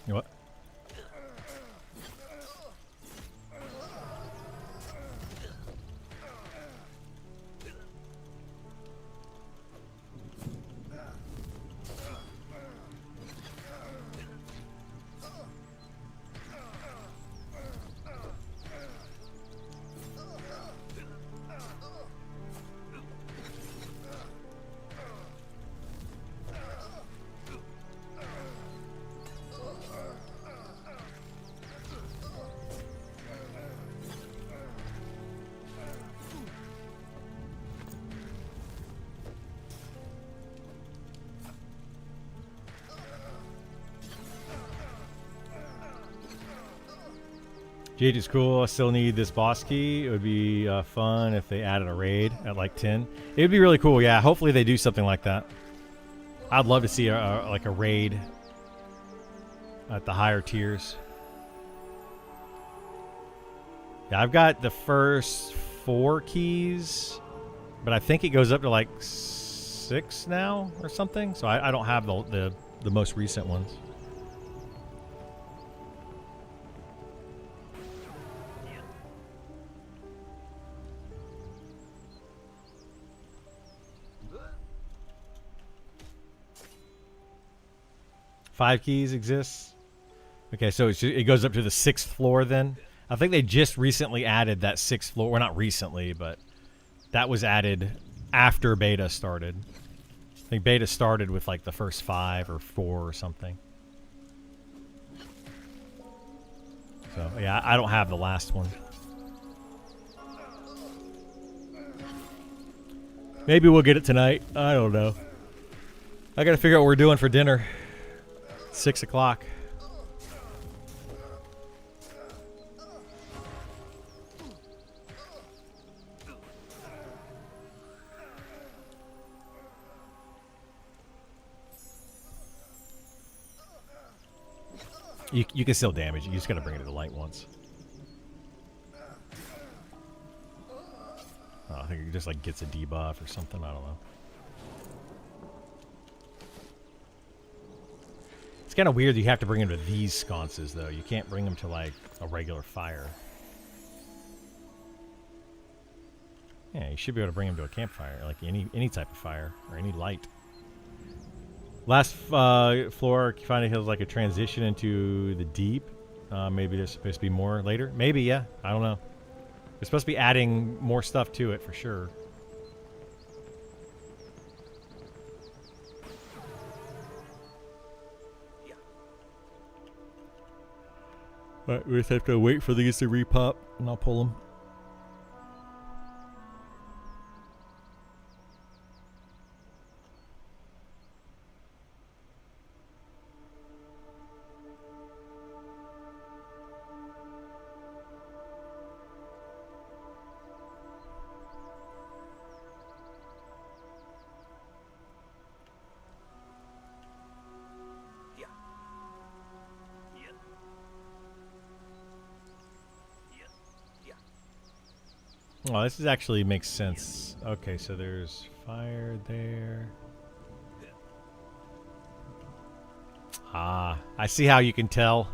What? Jade is cool. I still need this boss key. It would be fun if they added a raid at like 10. It would be really cool. Yeah, hopefully they do something like that. I'd love to see like a raid at the higher tiers. Yeah, I've got the first 4 keys, but I think it goes up to like 6 now or something. So I don't have the most recent ones. Five keys exists. Okay, so it goes up to the 6th floor then. I think they just recently added that 6th floor. Well, not recently, but that was added after beta started. I think beta started with like the first 5 or 4 or something. So yeah, I don't have the last one. Maybe we'll get it tonight. I don't know. I gotta figure out what we're doing for dinner. 6 o'clock. You can still damage it. You just gotta bring it to the light once. Oh, I think it just like gets a debuff or something. I don't know. It's kind of weird that you have to bring him to these sconces, though. You can't bring him to, like, a regular fire. Yeah, you should be able to bring him to a campfire, like any type of fire, or any light. Last floor, Kifani Hills like a transition into the deep. Maybe there's supposed to be more later. Maybe, yeah. I don't know. They're supposed to be adding more stuff to it for sure. Alright, we just have to wait for these to repop, and I'll pull them. Yeah. Yeah. Yeah. Yeah. Oh, this is actually makes sense. Okay, so there's fire there. Ah, I see how you can tell.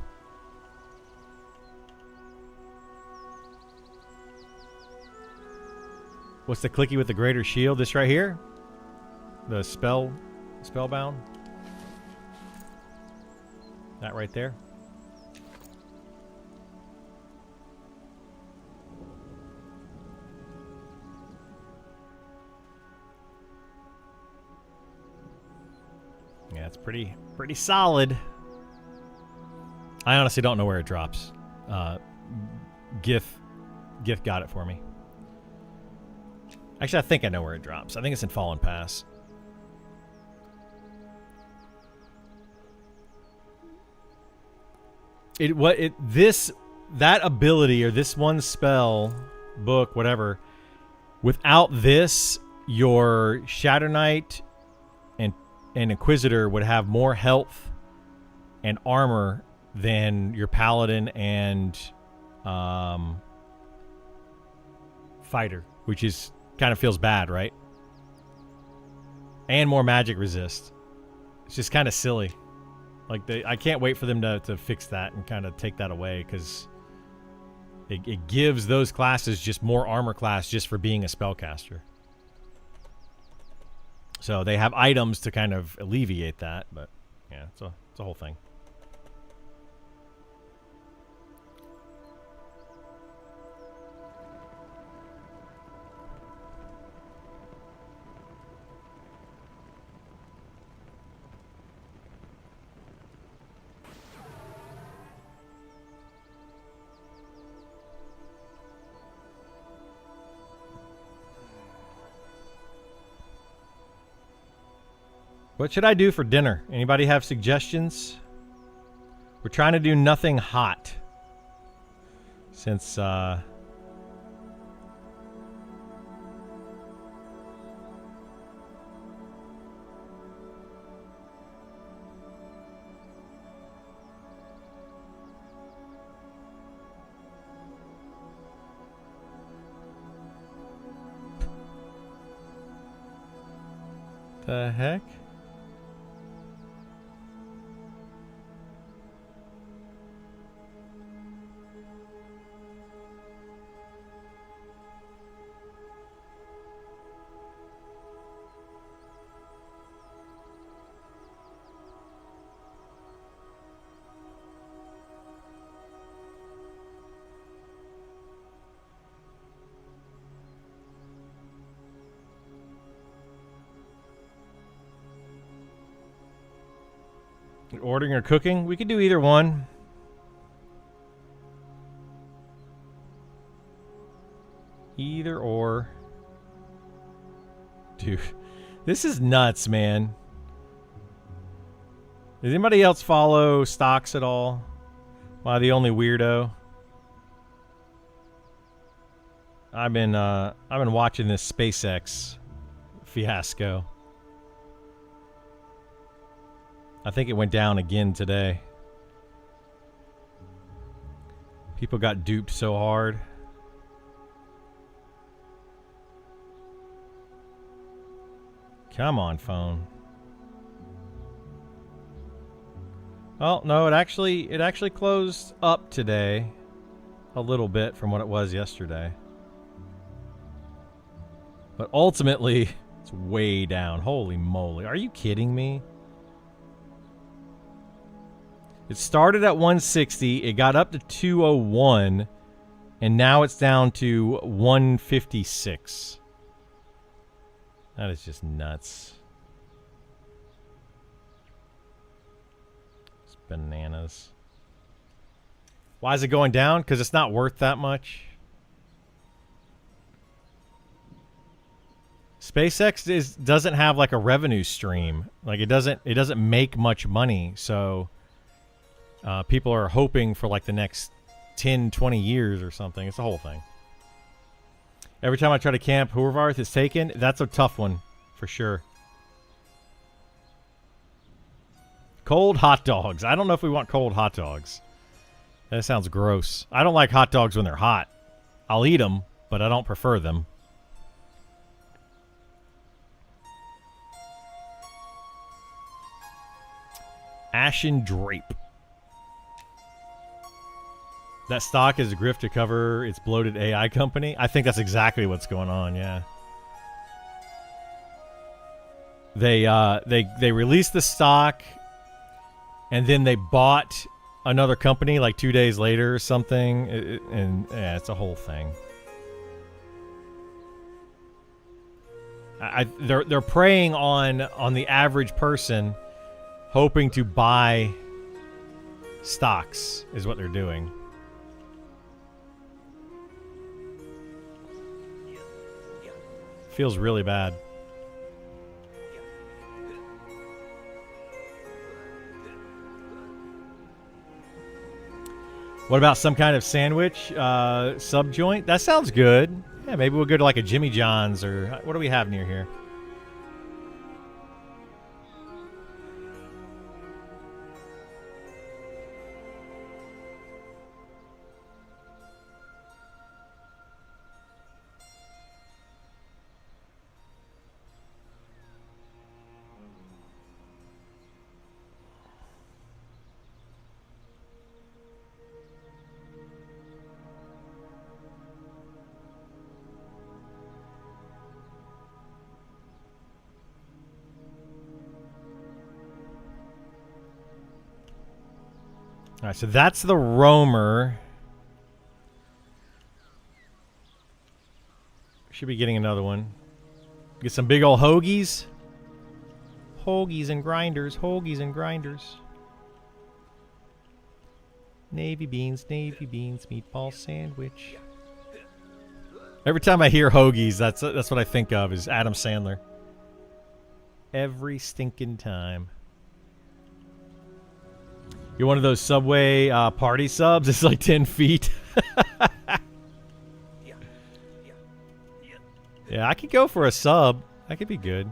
What's the clicky with the greater shield? This right here? The spellbound? That right there? Yeah, it's pretty solid. I honestly don't know where it drops. GIF got it for me. Actually, I think I know where it drops. I think it's in Fallen Pass. That ability or this one spell, book, whatever, without this, your Shadow Knight and Inquisitor would have more health and armor than your Paladin and Fighter, which is kind of feels bad, right? And more magic resist. It's just kind of silly. Like I can't wait for them to fix that and kind of take that away, because it gives those classes just more armor class just for being a spellcaster. So they have items to kind of alleviate that, but yeah, it's a whole thing. What should I do for dinner? Anybody have suggestions? We're trying to do nothing hot. Since, The heck? Ordering or cooking? We could do either one. Either or. Dude, this is nuts, man. Does anybody else follow stocks at all? Am I the only weirdo? I've been watching this SpaceX fiasco. I think it went down again today. People got duped so hard. Come on, phone. Oh, no, it actually closed up today a little bit from what it was yesterday. But ultimately, it's way down. Holy moly. Are you kidding me? It started at 160. It got up to 201. And now it's down to 156. That is just nuts. It's bananas. Why is it going down? Because it's not worth that much. SpaceX doesn't have like a revenue stream. Like it doesn't make much money. So people are hoping for like the next 10, 20 years or something. It's a whole thing. Every time I try to camp, Hoovervarth is taken. That's a tough one for sure. Cold hot dogs. I don't know if we want cold hot dogs. That sounds gross. I don't like hot dogs when they're hot. I'll eat them, but I don't prefer them. Ashen Drape. That stock is a grift to cover its bloated AI company. I think that's exactly what's going on, yeah. They released the stock and then they bought another company like 2 days later or something, and yeah, it's a whole thing. They're preying on the average person, hoping to buy stocks is what they're doing. Feels really bad. What about some kind of sandwich sub joint? That sounds good. Yeah, maybe we'll go to like a Jimmy John's, or what do we have near here? All right, so that's the roamer. Should be getting another one. Get some big old hoagies. Hoagies and grinders. Hoagies and grinders. Navy beans, meatball sandwich. Every time I hear hoagies, that's what I think of is Adam Sandler. Every stinking time. You're one of those Subway party subs. It's like 10 feet. Yeah, I could go for a sub. That could be good.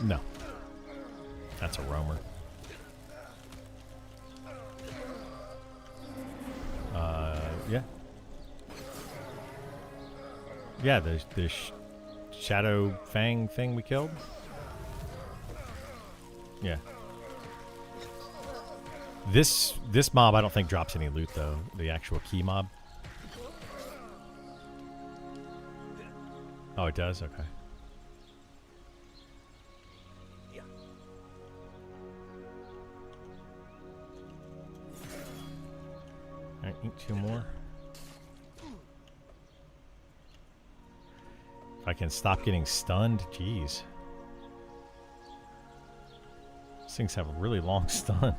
No. That's a roamer. Yeah. Yeah, the Shadow Fang thing we killed? Yeah. This mob I don't think drops any loot though. The actual key mob. Oh, it does? Okay. Alright, eat two more. If I can stop getting stunned, jeez. These things have a really long stun.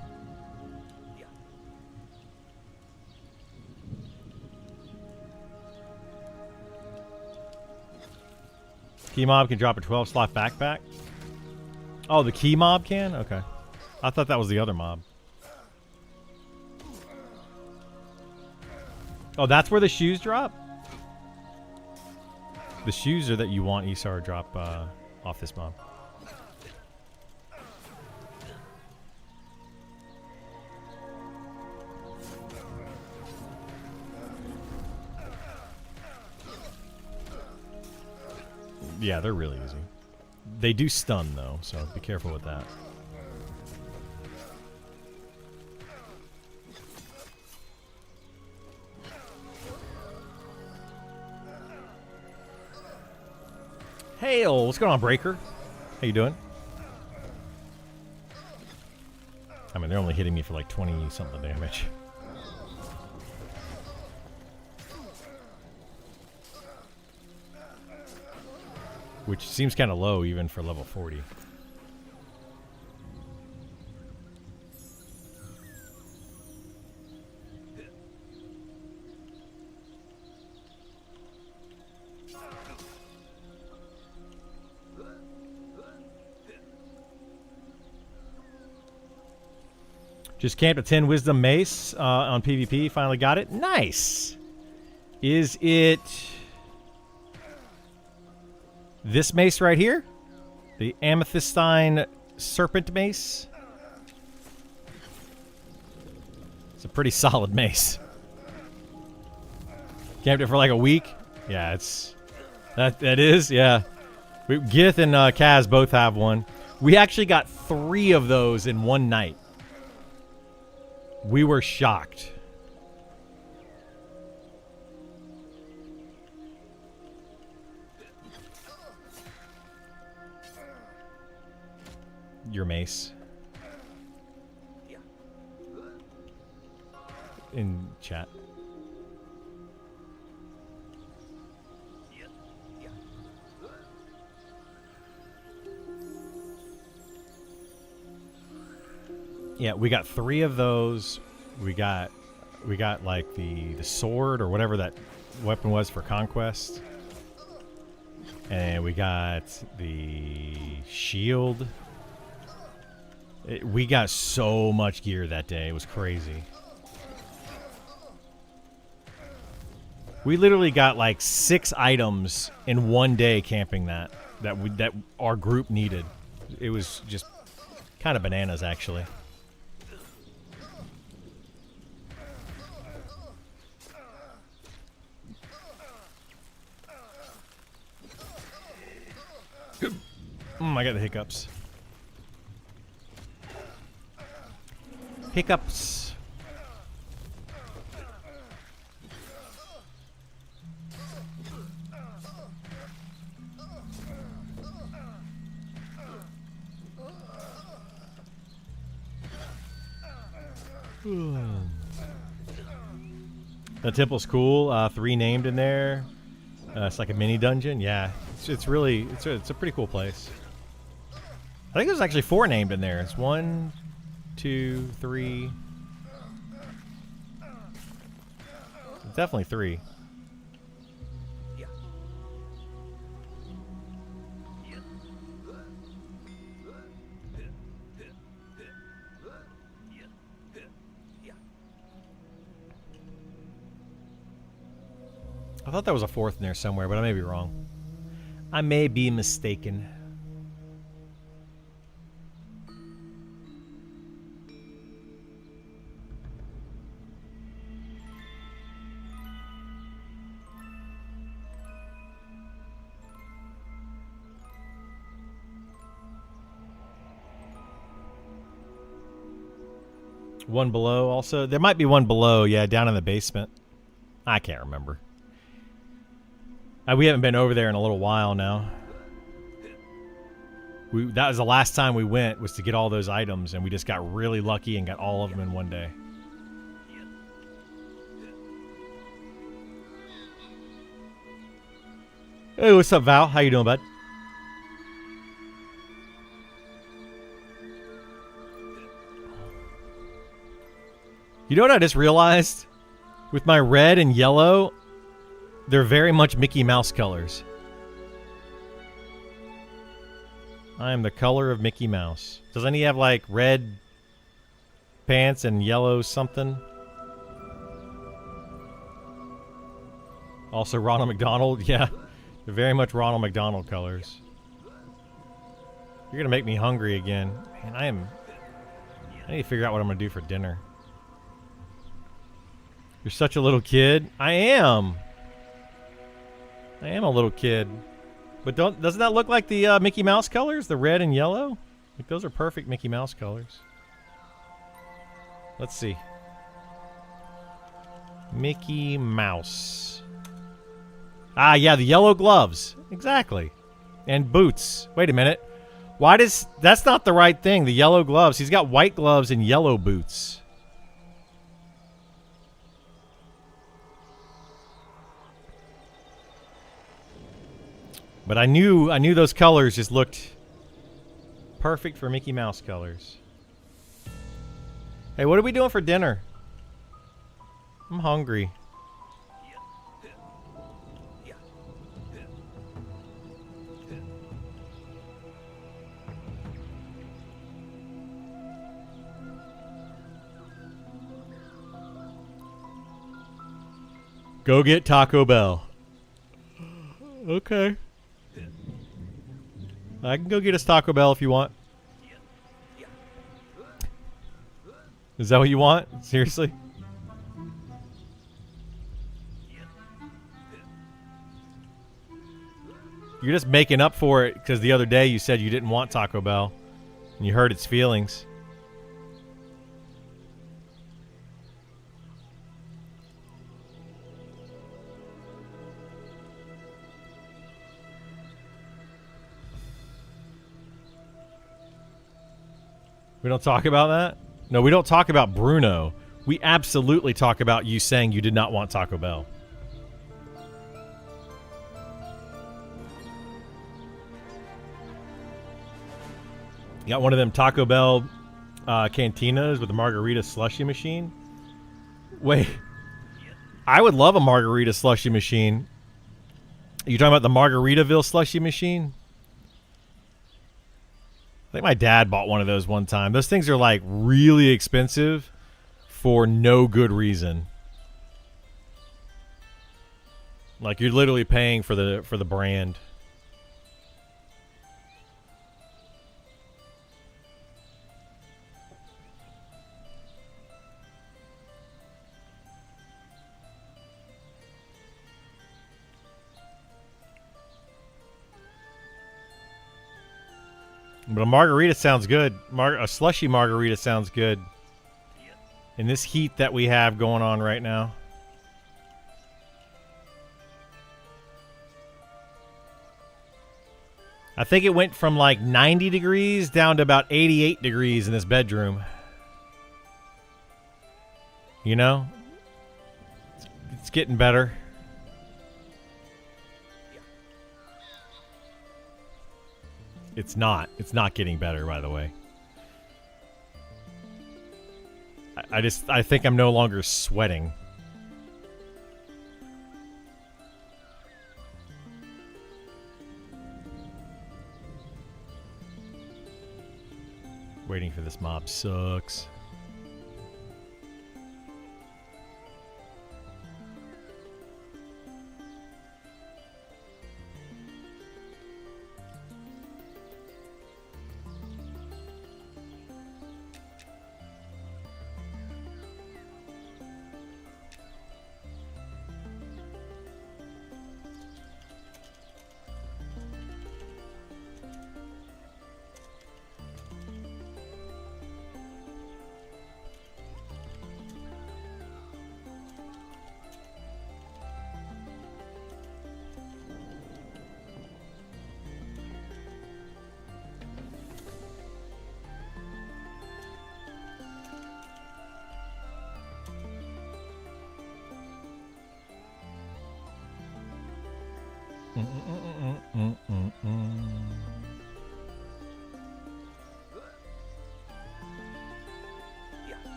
Key mob can drop a 12-slot backpack. Oh, the key mob can? Okay. I thought that was the other mob. Oh, that's where the shoes drop? The shoes are that you want Isar to drop off this mob. Yeah, they're really easy. They do stun, though, so be careful with that. Hail! What's going on, Breaker? How you doing? I mean, they're only hitting me for like 20-something damage. Which seems kind of low even for level 40. Just camped a 10 Wisdom Mace on PvP. Finally got it. Nice! Is it this mace right here? The Amethystine Serpent Mace? It's a pretty solid mace. Camped it for like a week. Yeah, it's... That is, yeah. Gith and Kaz both have one. We actually got 3 of those in one night. We were shocked. Your mace. In chat. Yeah, we got 3 of those. We got like the sword or whatever that weapon was for conquest. And we got the shield. We got so much gear that day. It was crazy. We literally got like 6 items in one day camping that our group needed. It was just kind of bananas, actually. I got the hiccups. Hiccups. The temple's cool. 3 named in there. It's like a mini dungeon. Yeah, it's really it's a pretty cool place. I think there's actually 4 named in there. It's 1, 2, 3. It's definitely 3. I thought there was a 4th in there somewhere, but I may be wrong. I may be mistaken. One below also. There might be one below, yeah, down in the basement. I can't remember. We haven't been over there in a little while now. That was the last time we went, was to get all those items, and we just got really lucky and got all of them in one day. Hey, what's up, Val? How you doing, bud? You know what I just realized? With my red and yellow, they're very much Mickey Mouse colors. I am the color of Mickey Mouse. Doesn't he have like red pants and yellow something? Also Ronald McDonald. Yeah. They're very much Ronald McDonald colors. You're going to make me hungry again. Man, I need to figure out what I'm going to do for dinner. You're such a little kid. I am. I am a little kid. But doesn't that look like the Mickey Mouse colors? The red and yellow? Like those are perfect Mickey Mouse colors. Let's see. Mickey Mouse. Ah, yeah, the yellow gloves. Exactly. And boots. Wait a minute. Why does... That's not the right thing. The yellow gloves. He's got white gloves and yellow boots. But I knew those colors just looked perfect for Mickey Mouse colors. Hey, what are we doing for dinner? I'm hungry. Go get Taco Bell. Okay. I can go get us Taco Bell if you want. Is that what you want? Seriously? You're just making up for it because the other day you said you didn't want Taco Bell and you hurt its feelings. We don't talk about that? No, we don't talk about Bruno. We absolutely talk about you saying you did not want Taco Bell. You got one of them Taco Bell cantinas with a margarita slushy machine? Wait. I would love a margarita slushy machine. Are you talking about the Margaritaville slushy machine? I think my dad bought one of those one time. Those things are like really expensive for no good reason. Like you're literally paying for the brand. But a margarita sounds good. A slushy margarita sounds good. In this heat that we have going on right now. I think it went from like 90 degrees down to about 88 degrees in this bedroom. You know? It's getting better. It's not. It's not getting better, by the way. I think I'm no longer sweating. Waiting for this mob sucks.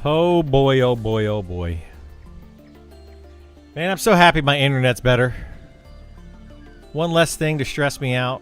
Oh boy, oh boy, oh boy. Man, I'm so happy my internet's better. One less thing to stress me out.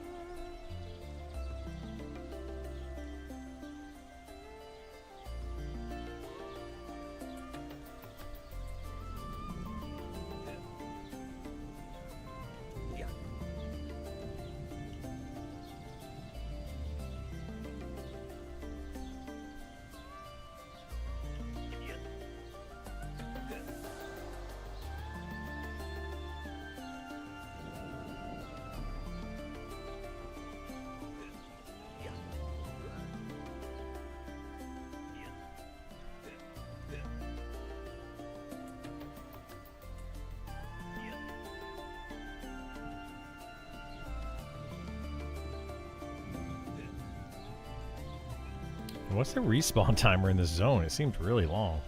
What's the respawn timer in this zone? It seems really long.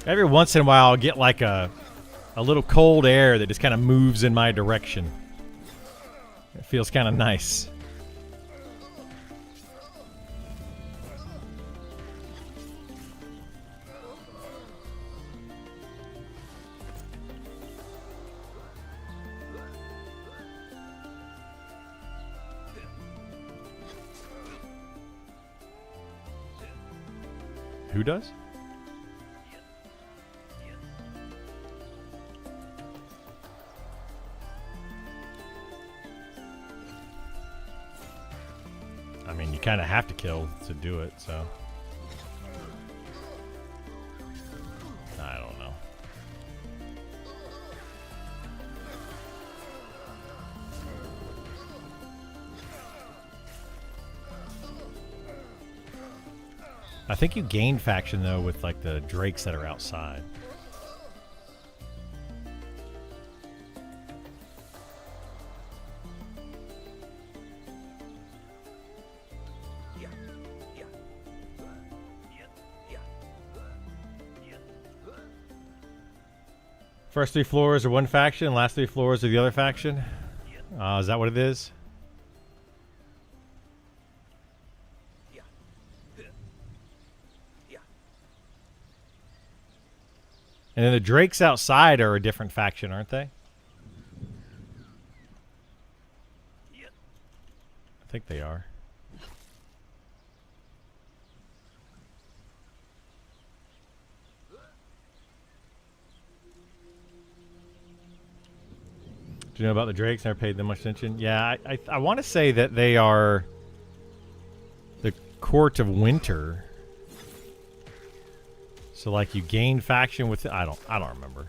Every once in a while, I'll get like a little cold air that just kind of moves in my direction. It feels kind of nice. Who does? I mean, you kind of have to kill to do it, so. I don't know. I think you gain faction, though, with, like, the drakes that are outside. First 3 floors are one faction, last 3 floors are the other faction. Is that what it is? And then the drakes outside are a different faction, aren't they? I think they are. Do you know about the drakes? Never paid them much attention. Yeah, I want to say that they are the Court of Winter. So like you gain faction with I don't remember.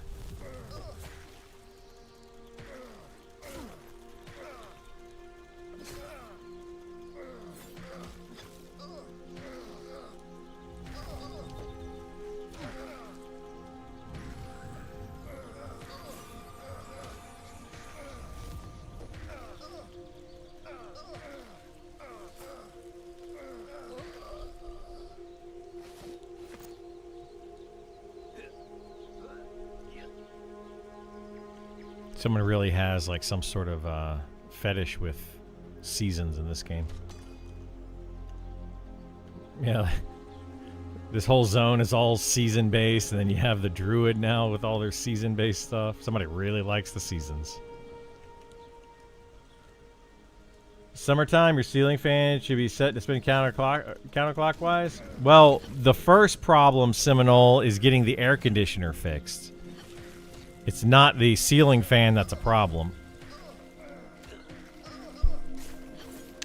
Someone really has like some sort of fetish with seasons in this game. Yeah, this whole zone is all season based, and then you have the druid now with all their season based stuff. Somebody really likes the seasons. Summertime, your ceiling fan should be set to spin counterclockwise. Well, the first problem, Seminole, is getting the air conditioner fixed. It's not the ceiling fan that's a problem.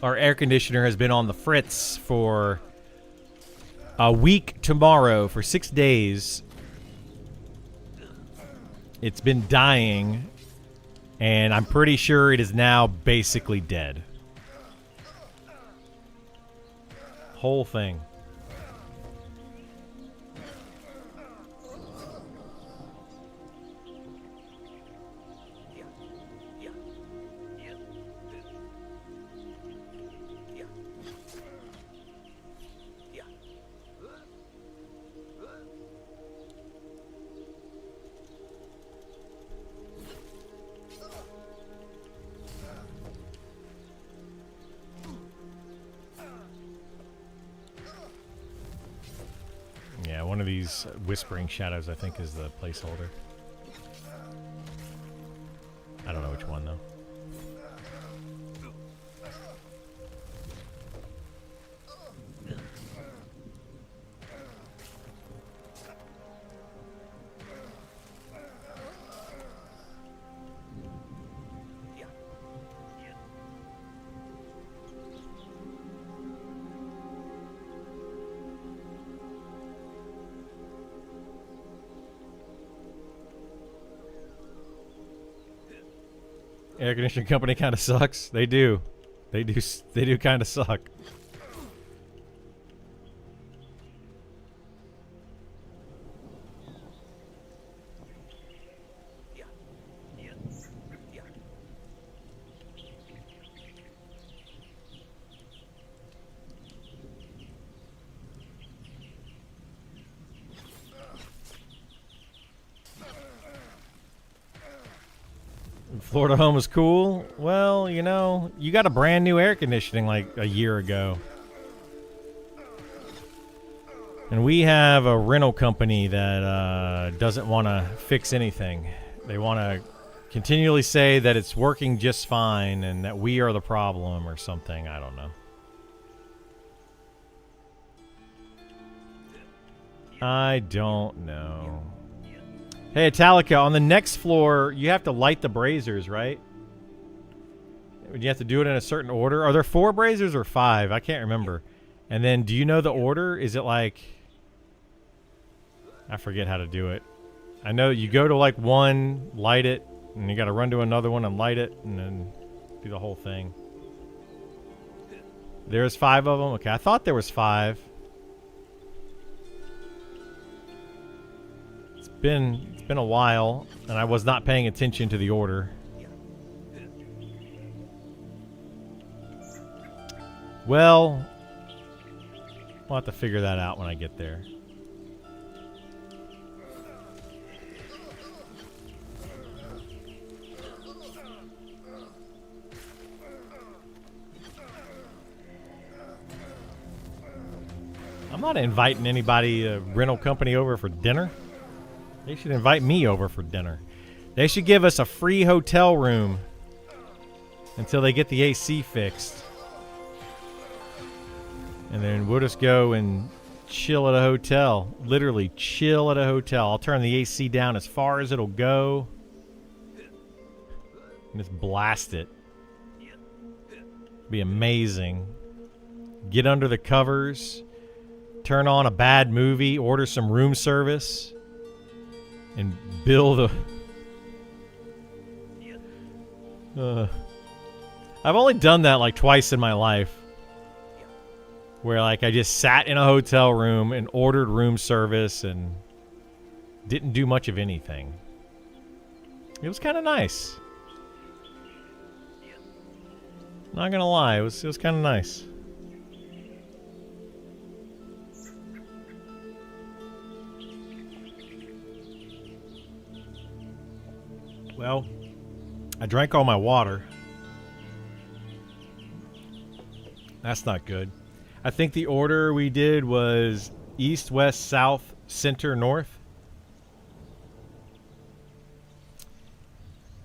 Our air conditioner has been on the fritz for a week tomorrow, for 6 days. It's been dying, and I'm pretty sure it is now basically dead. Whole thing. Yeah, one of these whispering shadows, I think, is the placeholder. I don't know which one, though. Air conditioning company kind of sucks. They do. They do kind of suck. Florida home is cool. Well, you know, you got a brand new air conditioning like a year ago. And we have a rental company that doesn't want to fix anything. They want to continually say that it's working just fine and that we are the problem or something. I don't know. I don't know. Hey, Italica, on the next floor, you have to light the braziers, right? You have to do it in a certain order. Are there 4 braziers or 5? I can't remember. And then, do you know the order? Is it like... I forget how to do it. I know you go to like one, light it, and you got to run to another one and light it, and then do the whole thing. There's 5 of them? Okay, I thought there was 5. It's been a while, and I was not paying attention to the order. Well, we'll have to figure that out when I get there. I'm not inviting anybody, rental company over for dinner. They should invite me over for dinner. They should give us a free hotel room until they get the AC fixed. And then we'll just go and chill at a hotel. Literally chill at a hotel. I'll turn the AC down as far as it'll go. And just blast it. Be amazing. Get under the covers. Turn on a bad movie. Order some room service. And build a... I've only done that like twice in my life. Where like I just sat in a hotel room and ordered room service and didn't do much of anything. It was kind of nice. Not gonna lie, it was kind of nice. Well, I drank all my water. That's not good. I think the order we did was east, west, south, center, north.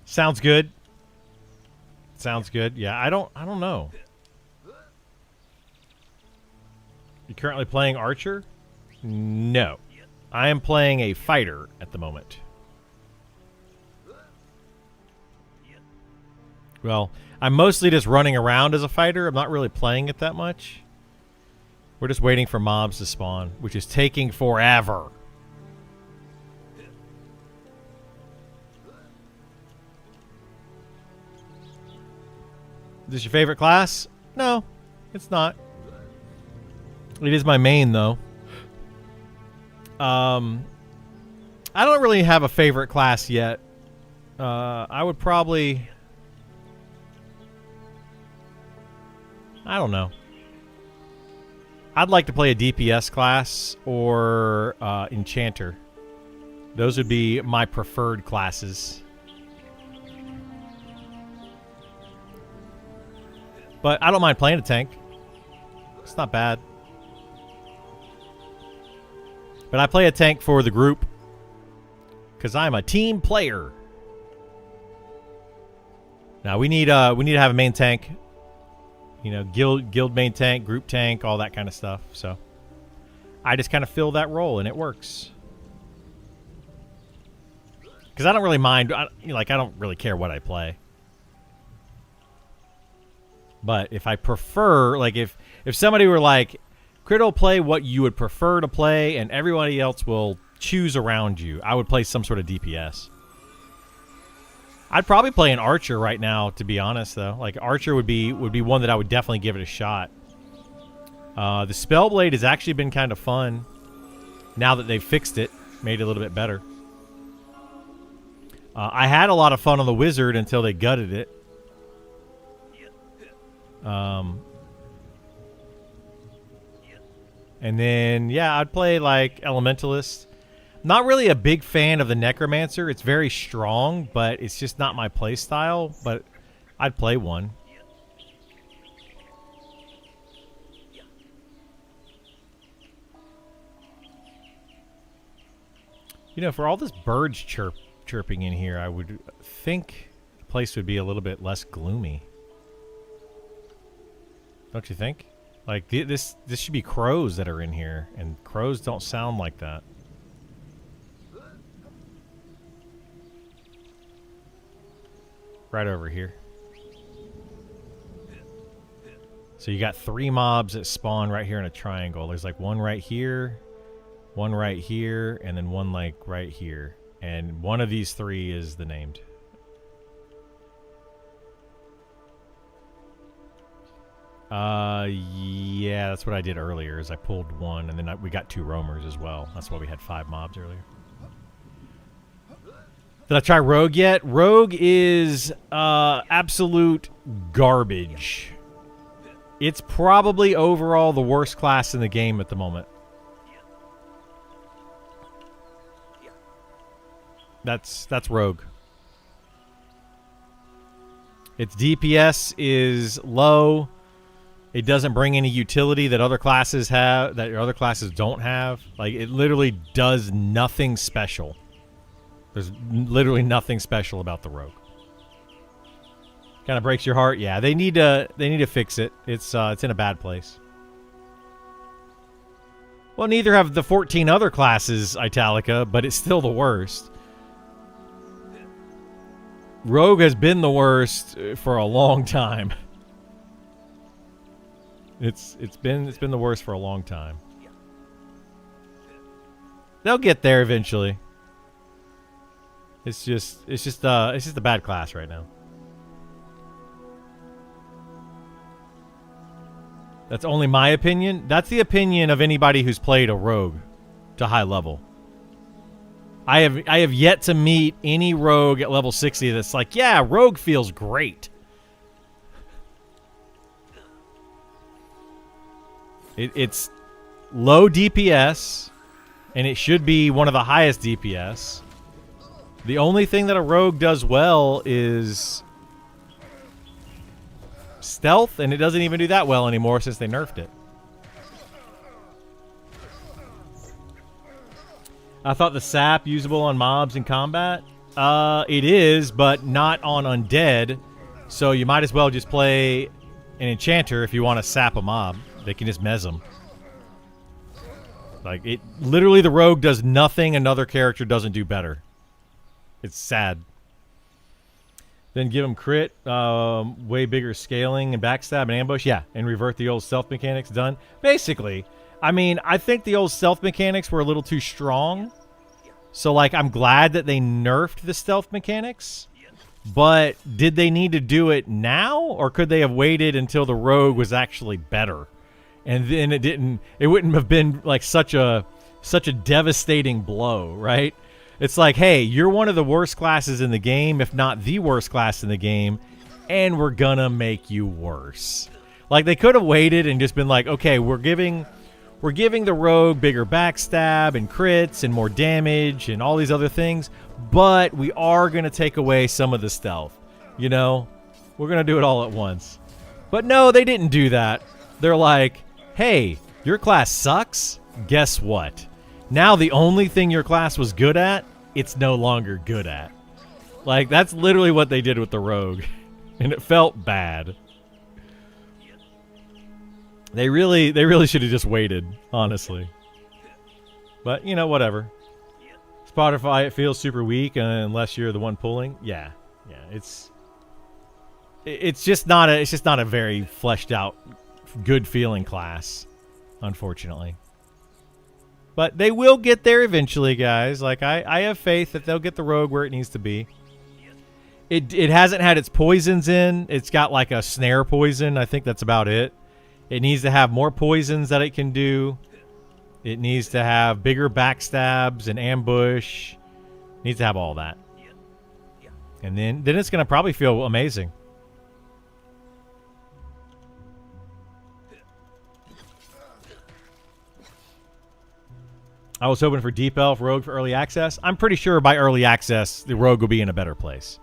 Sounds good. Sounds good. Yeah, I don't know. You currently playing Archer? No. I am playing a fighter at the moment. Well, I'm mostly just running around as a fighter. I'm not really playing it that much. We're just waiting for mobs to spawn, which is taking forever. Is this your favorite class? No, it's not. It is my main, though. I don't really have a favorite class yet. I would probably... I don't know. I'd like to play a DPS class or Enchanter. Those would be my preferred classes. But I don't mind playing a tank. It's not bad. But I play a tank for the group. Because I'm a team player. Now we need to have a main tank. You know, guild main tank, group tank, all that kind of stuff. So I just kind of fill that role, and it works. Because I don't really mind. I don't really care what I play. But if I prefer, like if somebody were like, Crit will play what you would prefer to play, and everybody else will choose around you, I would play some sort of DPS. I'd probably play an Archer right now, to be honest, though. Like, Archer would be one that I would definitely give it a shot. The Spellblade has actually been kind of fun now that they've fixed it, made it a little bit better. I had a lot of fun on the Wizard until they gutted it. And then, yeah, I'd play, like, Elementalist. Not really a big fan of the Necromancer. It's very strong, but it's just not my play style. But I'd play one. You know, for all this birds chirping in here, I would think the place would be a little bit less gloomy. Don't you think? Like, this should be crows that are in here, and crows don't sound like that. Right over here. So you got 3 mobs that spawn right here in a triangle. There's like one right here, one right here, and then one like right here. And one of these 3 is the named. Yeah, that's what I did earlier, is I pulled one, and then we got 2 roamers as well. That's why we had 5 mobs earlier. Did I try Rogue yet? Rogue is absolute garbage. It's probably overall the worst class in the game at the moment. That's Rogue. Its DPS is low. It doesn't bring any utility that other classes have, that other classes don't have. Like, it literally does nothing special. There's literally nothing special about the Rogue. Kind of breaks your heart. Yeah, they need to fix it. It's in a bad place. Well, neither have the 14 other classes, Italica, but it's still the worst. Rogue has been the worst for a long time. It's been the worst for a long time. They'll get there eventually. It's just a bad class right now. That's only my opinion. That's the opinion of anybody who's played a rogue to high level. I have yet to meet any rogue at level 60 that's like, yeah, rogue feels great. It's low DPS, and it should be one of the highest DPS. The only thing that a rogue does well is stealth, and it doesn't even do that well anymore since they nerfed it. I thought the sap usable on mobs in combat? It is, but not on undead. So you might as well just play an enchanter if you want to sap a mob. They can just mez them. Like, it literally, the rogue does nothing another character doesn't do better. It's sad. Then give them crit, way bigger scaling and backstab and ambush. Yeah, and revert the old stealth mechanics. Done. Basically, I mean, I think the old stealth mechanics were a little too strong. So, like, I'm glad that they nerfed the stealth mechanics. But did they need to do it now? Or could they have waited until the rogue was actually better? And then it wouldn't have been like such a devastating blow, right? It's like, hey, you're one of the worst classes in the game, if not the worst class in the game, and we're gonna make you worse. Like, they could have waited and just been like, okay, we're giving the rogue bigger backstab and crits and more damage and all these other things, but we are gonna take away some of the stealth. You know, we're gonna do it all at once. But no, they didn't do that. They're like, hey, your class sucks. Guess what? Now the only thing your class was good at, it's no longer good at. Like, that's literally what they did with the rogue. And it felt bad. They really should have just waited, honestly. But, you know, whatever. Spotify, it feels super weak unless you're the one pulling. Yeah. It's just not a very fleshed out, good feeling class, unfortunately. But they will get there eventually, guys. Like, I have faith that they'll get the rogue where it needs to be. It hasn't had its poisons in. It's got like a snare poison. I think that's about it. It needs to have more poisons that it can do. It needs to have bigger backstabs and ambush. It needs to have all that. And then it's going to probably feel amazing. I was hoping for Deep Elf Rogue for early access. I'm pretty sure by early access, the Rogue will be in a better place.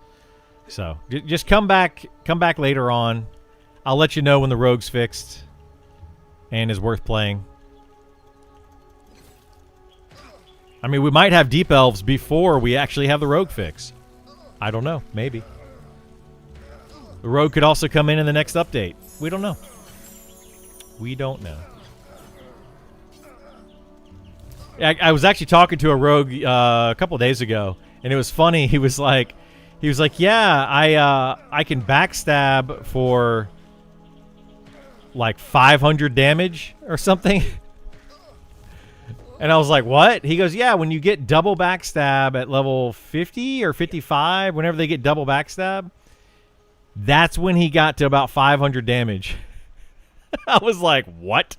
So just come back later on. I'll let you know when the Rogue's fixed and is worth playing. I mean, we might have Deep Elves before we actually have the Rogue fix. I don't know. Maybe. The Rogue could also come in the next update. We don't know. We don't know. I was actually talking to a Rogue a couple days ago, and it was funny. He was like, yeah, I can backstab for like 500 damage or something. And I was like, what? He goes, yeah, when you get double backstab at level 50 or 55, whenever they get double backstab, that's when he got to about 500 damage. I was like, what?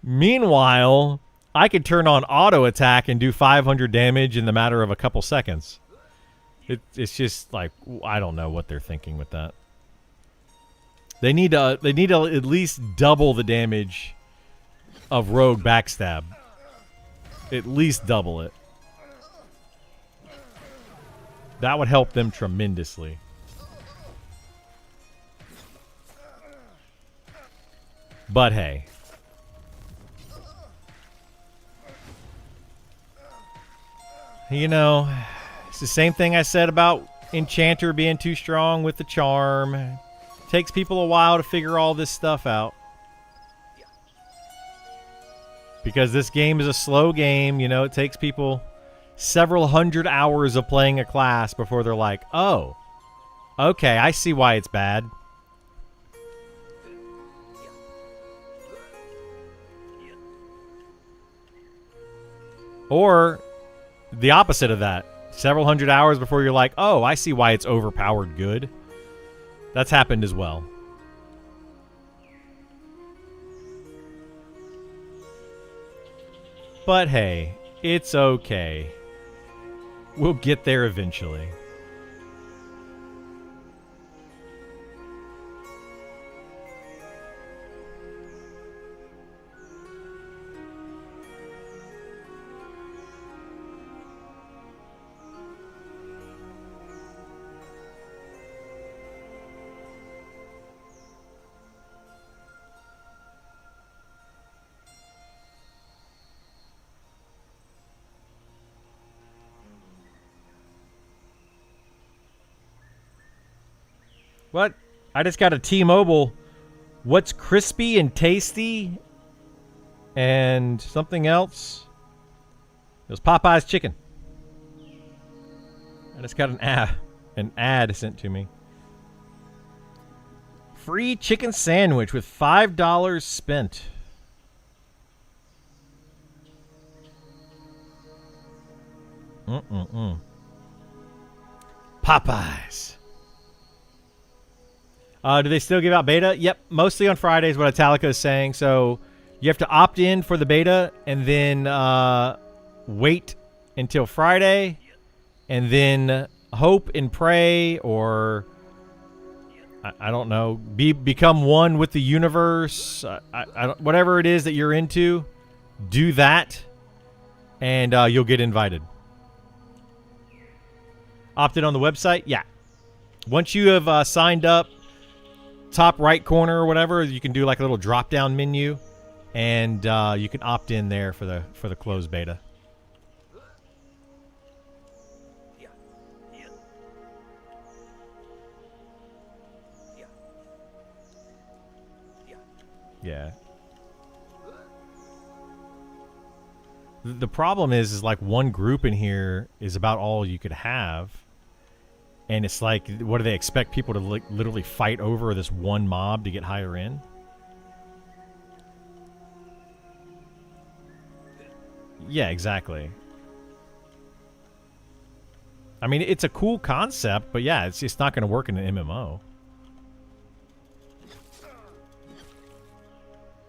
Meanwhile, I could turn on auto attack and do 500 damage in the matter of a couple seconds. It's just like, I don't know what they're thinking with that. They need to at least double the damage of Rogue backstab. At least double it. That would help them tremendously. But hey. You know, it's the same thing I said about Enchanter being too strong with the charm. It takes people a while to figure all this stuff out. Because this game is a slow game, you know, it takes people several hundred hours of playing a class before they're like, oh, okay, I see why it's bad. Or the opposite of that. Several hundred hours before you're like, oh, I see why it's overpowered good. That's happened as well. But hey, it's okay. We'll get there eventually. What? I just got a T-Mobile. What's crispy and tasty? And something else? It was Popeye's chicken. I just got an ad sent to me. Free chicken sandwich with $5 spent. Popeyes. Do they still give out beta? Yep, mostly on Fridays, what Italica is saying. So you have to opt in for the beta and then wait until Friday and then hope and pray, or I don't know, become one with the universe. I don't, whatever it is that you're into, do that and you'll get invited. Opt in on the website? Yeah. Once you have signed up, top right corner or whatever, you can do like a little drop down menu, and you can opt in there for the closed beta. Yeah. The problem is like one group in here is about all you could have. And it's like, what do they expect people to literally fight over this one mob to get higher in? Yeah, exactly. I mean, it's a cool concept, but yeah, it's not going to work in an MMO.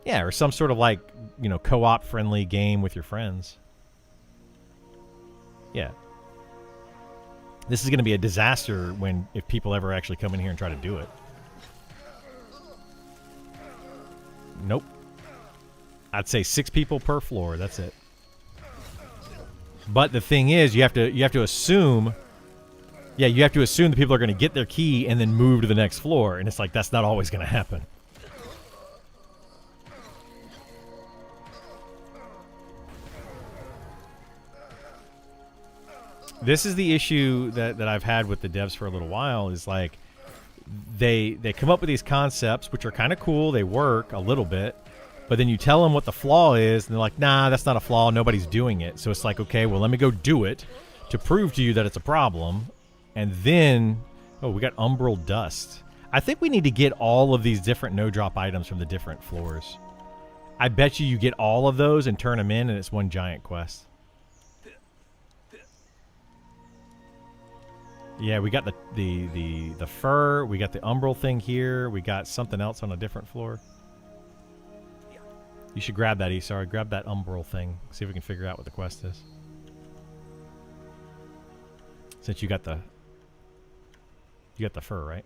Yeah, or some sort of like, you know, co-op friendly game with your friends. Yeah. This is going to be a disaster if people ever actually come in here and try to do it. Nope. I'd say 6 people per floor. That's it. But the thing is, you have to assume. Yeah, you have to assume the people are going to get their key and then move to the next floor, and it's like that's not always going to happen. This is the issue that I've had with the devs for a little while. Is like they come up with these concepts which are kind of cool. They work a little bit. But then you tell them what the flaw is, and they're like, nah, that's not a flaw. Nobody's doing it. So it's like, okay, well, let me go do it to prove to you that it's a problem. And then, oh, we got umbral dust. I think we need to get all of these different no-drop items from the different floors. I bet you get all of those and turn them in, and it's one giant quest. Yeah, we got the fur. We got the umbral thing here. We got something else on a different floor. You should grab that, Esar. Grab that umbral thing. See if we can figure out what the quest is. Since you got the fur, right?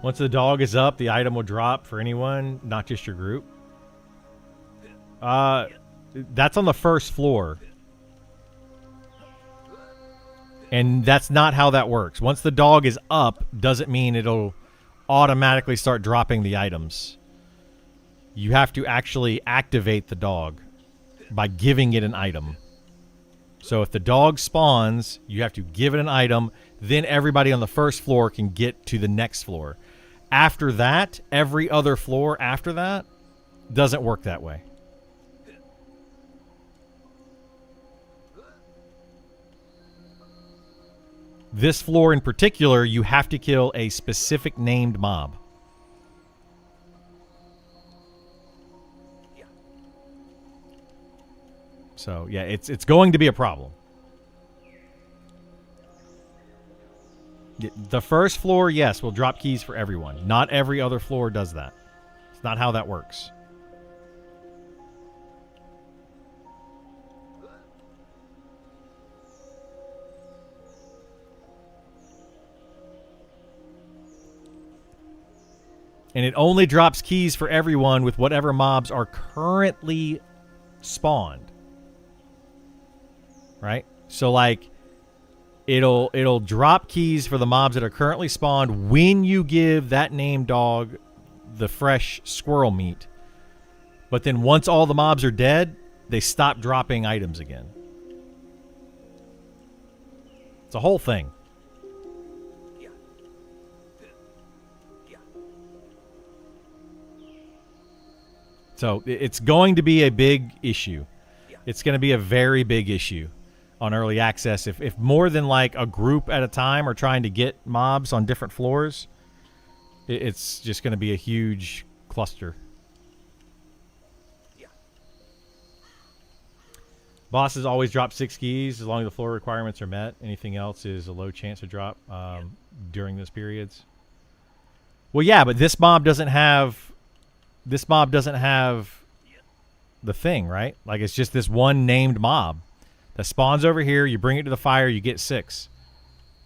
Once the dog is up, the item will drop for anyone, not just your group. That's on the first floor. And that's not how that works. Once the dog is up, doesn't mean it'll automatically start dropping the items. You have to actually activate the dog by giving it an item. So if the dog spawns, you have to give it an item, then everybody on the first floor can get to the next floor. After that, every other floor after that doesn't work that way. This floor in particular, you have to kill a specific named mob. So, yeah, it's going to be a problem. The first floor, yes, will drop keys for everyone. Not every other floor does that. It's not how that works. And it only drops keys for everyone with whatever mobs are currently spawned. Right? So like it'll drop keys for the mobs that are currently spawned when you give that named dog the fresh squirrel meat. But then once all the mobs are dead, they stop dropping items again. It's a whole thing. So it's going to be a big issue. It's going to be a very big issue on early access. If more than like a group at a time are trying to get mobs on different floors, it's just going to be a huge cluster. Bosses always drop 6 keys as long as the floor requirements are met. Anything else is a low chance to drop during those periods. Well, yeah, but this mob doesn't have the thing, right? Like it's just this one named mob that spawns over here. You bring it to the fire, you get 6.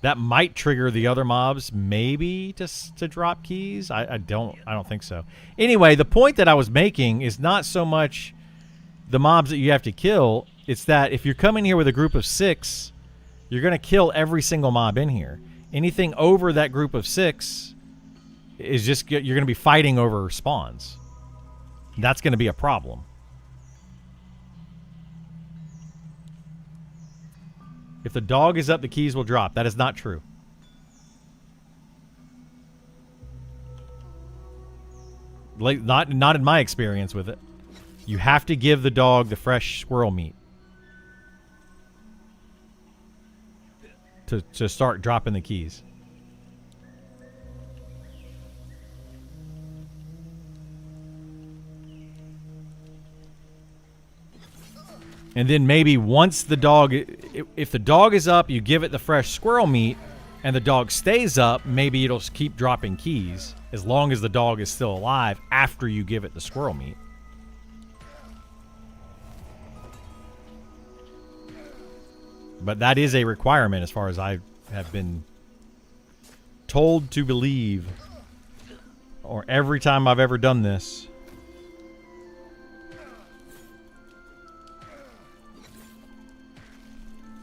That might trigger the other mobs maybe to drop keys. I don't think so. Anyway, the point that I was making is not so much the mobs that you have to kill. It's that if you're coming here with a group of 6, you're going to kill every single mob in here. Anything over that group of 6 is just, you're going to be fighting over spawns. That's going to be a problem. If the dog is up, the keys will drop. That is not true. Like, not in my experience with it. You have to give the dog the fresh squirrel meat to start dropping the keys. And then maybe once the dog, if the dog is up, you give it the fresh squirrel meat, and the dog stays up, maybe it'll keep dropping keys as long as the dog is still alive after you give it the squirrel meat. But that is a requirement as far as I have been told to believe, or every time I've ever done this,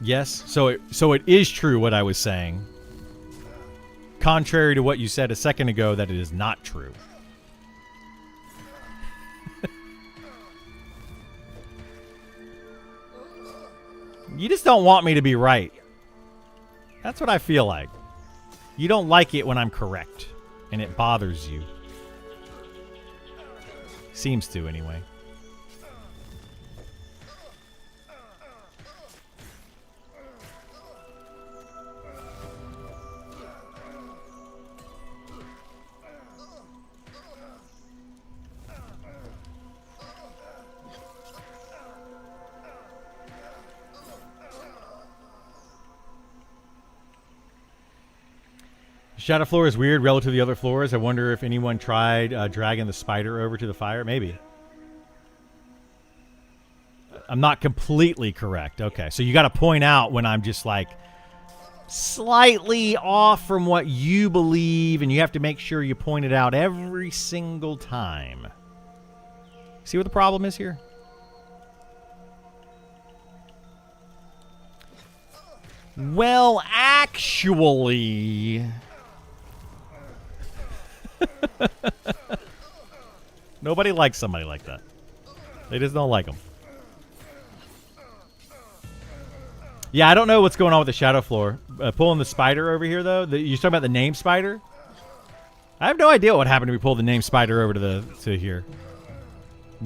Yes. So it is true what I was saying. Contrary to what you said a second ago, that it is not true. You just don't want me to be right. That's what I feel like. You don't like it when I'm correct, and it bothers you. Seems to, anyway. Shadow floor is weird relative to the other floors. I wonder if anyone tried dragging the spider over to the fire. Maybe. I'm not completely correct. Okay, so you got to point out when I'm just like slightly off from what you believe, and you have to make sure you point it out every single time. See what the problem is here? Well, actually... Nobody likes somebody like that. They just don't like them. Yeah, I don't know what's going on with the shadow floor. Pulling the spider over here, though. You're talking about the name spider? I have no idea what happened when we pulled the name spider over to here.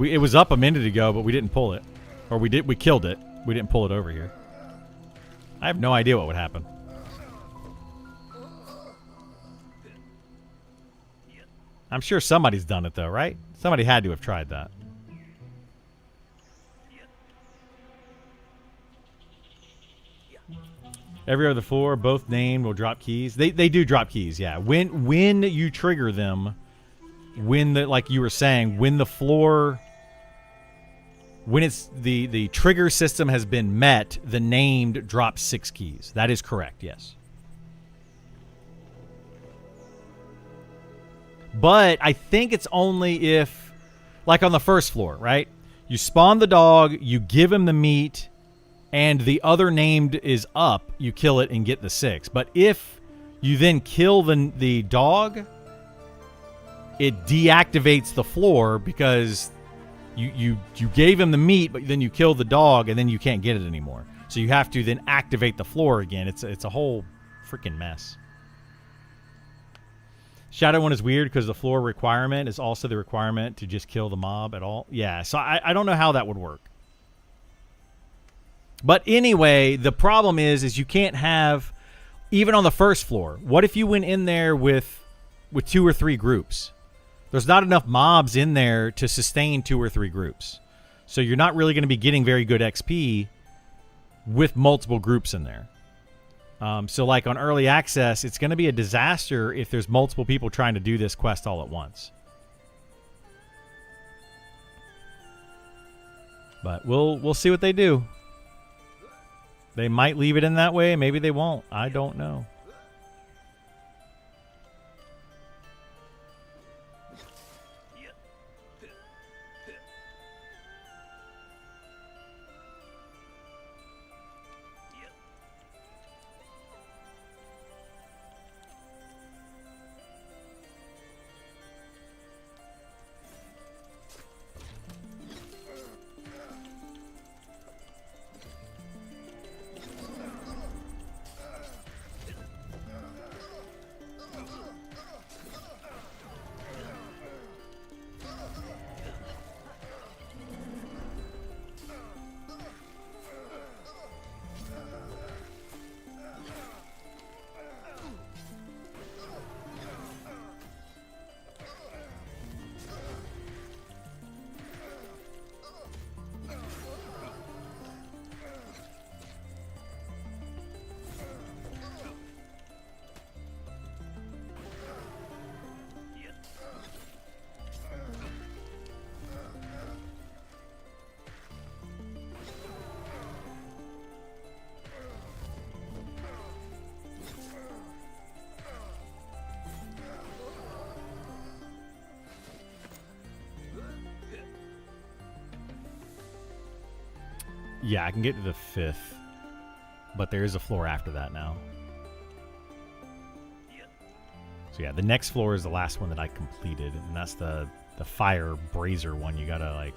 It was up a minute ago, but we didn't pull it. Or we killed it. We didn't pull it over here. I have no idea what would happen. I'm sure somebody's done it, though, right? Somebody had to have tried that. Every other floor, both named will drop keys. They do drop keys, yeah. When you trigger them, like you were saying, when the floor, when it's the trigger system has been met, the named drops 6 keys. That is correct, yes. But I think it's only if, like on the first floor, right? You spawn the dog, you give him the meat, and the other named is up, you kill it and get the 6. But if you then kill the dog, it deactivates the floor because you gave him the meat, but then you kill the dog, and then you can't get it anymore. So you have to then activate the floor again. It's a whole freaking mess. Shadow one is weird because the floor requirement is also the requirement to just kill the mob at all. Yeah, so I don't know how that would work. But anyway, the problem is you can't have, even on the first floor, what if you went in there with 2 or 3 groups? There's not enough mobs in there to sustain 2 or 3 groups. So you're not really going to be getting very good XP with multiple groups in there. So like on early access, it's going to be a disaster if there's multiple people trying to do this quest all at once. But we'll see what they do. They might leave it in that way. Maybe they won't. I don't know. Yeah, I can get to the 5th. but there is a floor after that now. Yep. So yeah, the next floor is the last one that I completed, and that's the fire brazier one. You gotta like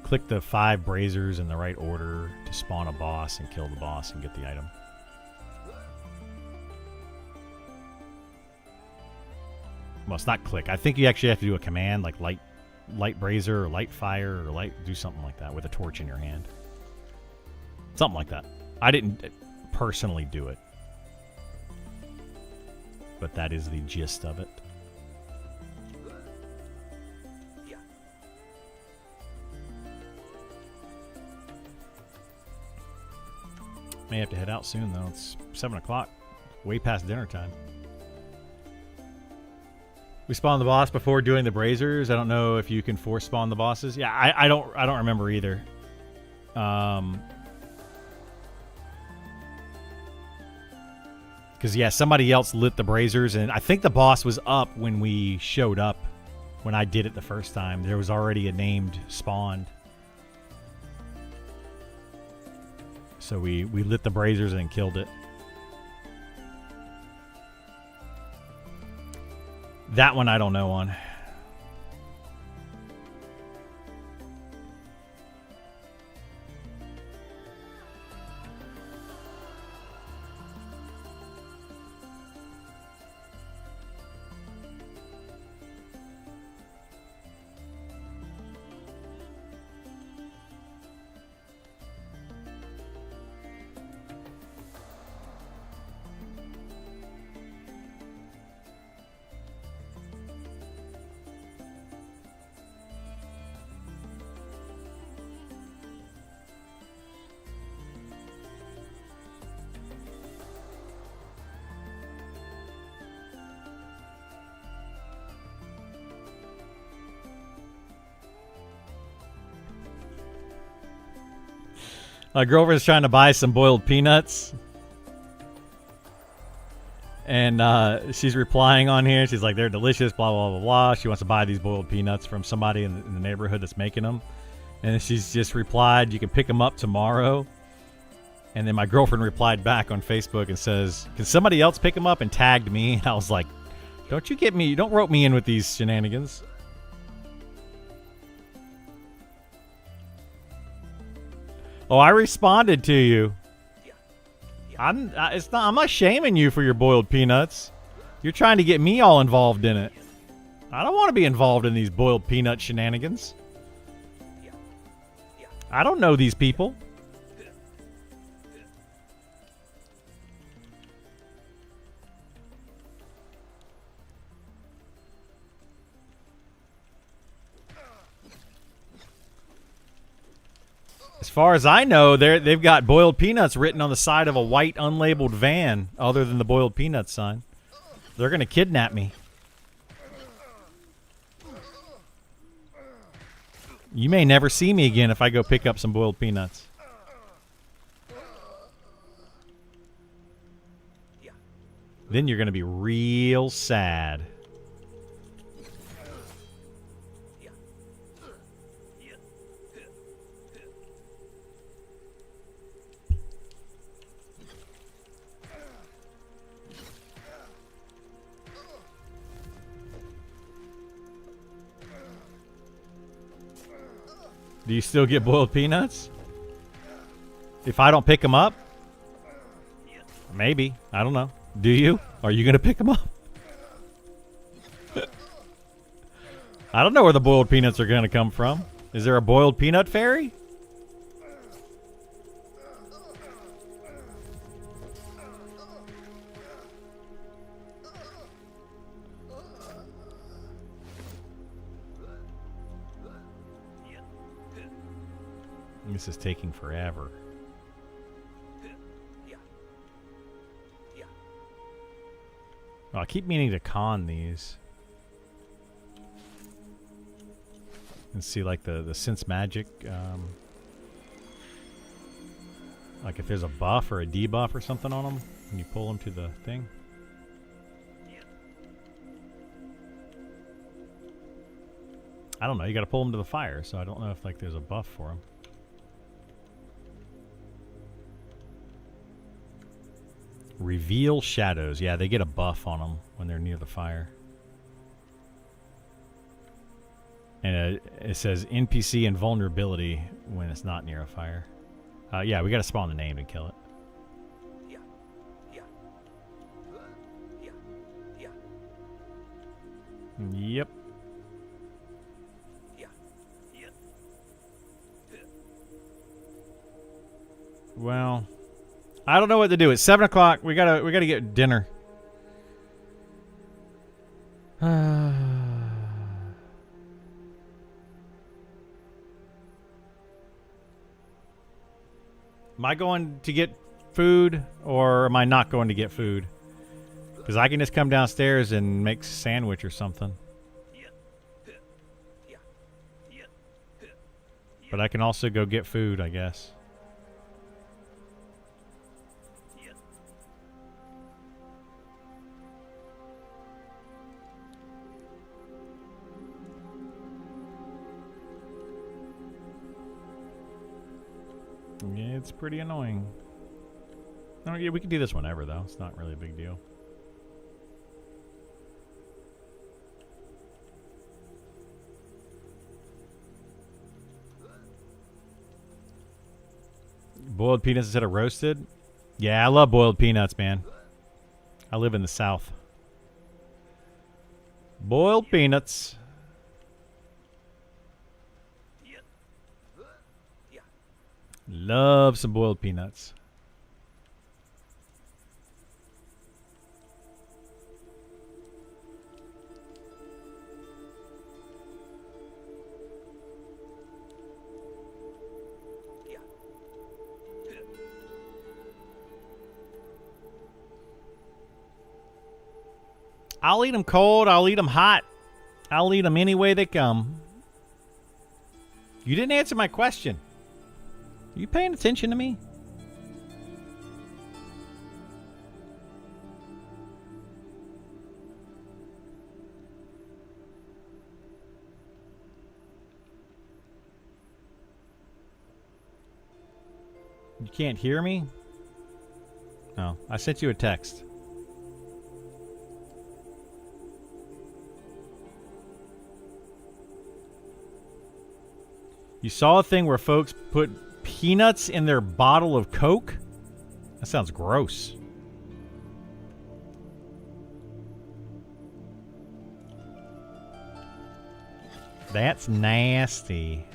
click the 5 braziers in the right order to spawn a boss and kill the boss and get the item. Well, it's not click. I think you actually have to do a command like light brazier or light fire or do something like that with a torch in your hand. Something like that. I didn't personally do it, but that is the gist of it. Yeah. May have to head out soon though. It's 7 o'clock, way past dinner time. We spawned the boss before doing the braziers. I don't know if you can force spawn the bosses. Yeah, I don't remember either. Because yeah, somebody else lit the braziers, and I think the boss was up when we showed up. When I did it the first time, there was already a named spawned. So we lit the braziers and killed it. That one I don't know on. My girlfriend's trying to buy some boiled peanuts. And she's replying on here. She's like, they're delicious, blah, blah, blah, blah. She wants to buy these boiled peanuts from somebody in the neighborhood that's making them. And she's just replied, you can pick them up tomorrow. And then my girlfriend replied back on Facebook and says, can somebody else pick them up? And tagged me. And I was like, don't rope me in with these shenanigans. Oh, I responded to you. I'm not shaming you for your boiled peanuts. You're trying to get me all involved in it. I don't want to be involved in these boiled peanut shenanigans. I don't know these people. As far as I know, they've got boiled peanuts written on the side of a white unlabeled van other than the boiled peanuts sign. They're going to kidnap me. You may never see me again if I go pick up some boiled peanuts. Then you're going to be real sad. Do you still get boiled peanuts? If I don't pick them up? Maybe. I don't know. Do you? Are you going to pick them up? I don't know where the boiled peanuts are going to come from. Is there a boiled peanut fairy? This is taking forever. Oh, I keep meaning to con these. And see like the sense magic. Like if there's a buff or a debuff or something on them, when you pull them to the thing. I don't know, you gotta pull them to the fire, so I don't know if like there's a buff for them. Reveal shadows. Yeah, they get a buff on them when they're near the fire. And it says NPC invulnerability when it's not near a fire. Yeah, we got to spawn the name to kill it. Yeah. Yeah. Yeah. Yeah. Yep. Yeah. Yeah. Well, I don't know what to do. It's 7 o'clock. We gotta get dinner. Am I going to get food or am I not going to get food? Because I can just come downstairs and make a sandwich or something. But I can also go get food, I guess. Yeah, it's pretty annoying. Oh, yeah, we can do this whenever, though. It's not really a big deal. Boiled peanuts instead of roasted? Yeah, I love boiled peanuts, man. I live in the South. Boiled peanuts. Love some boiled peanuts. I'll eat them cold. I'll eat them hot. I'll eat them any way they come. You didn't answer my question. Are you paying attention to me? You can't hear me? No, I sent you a text. You saw a thing where folks put peanuts in their bottle of Coke? That sounds gross. That's nasty.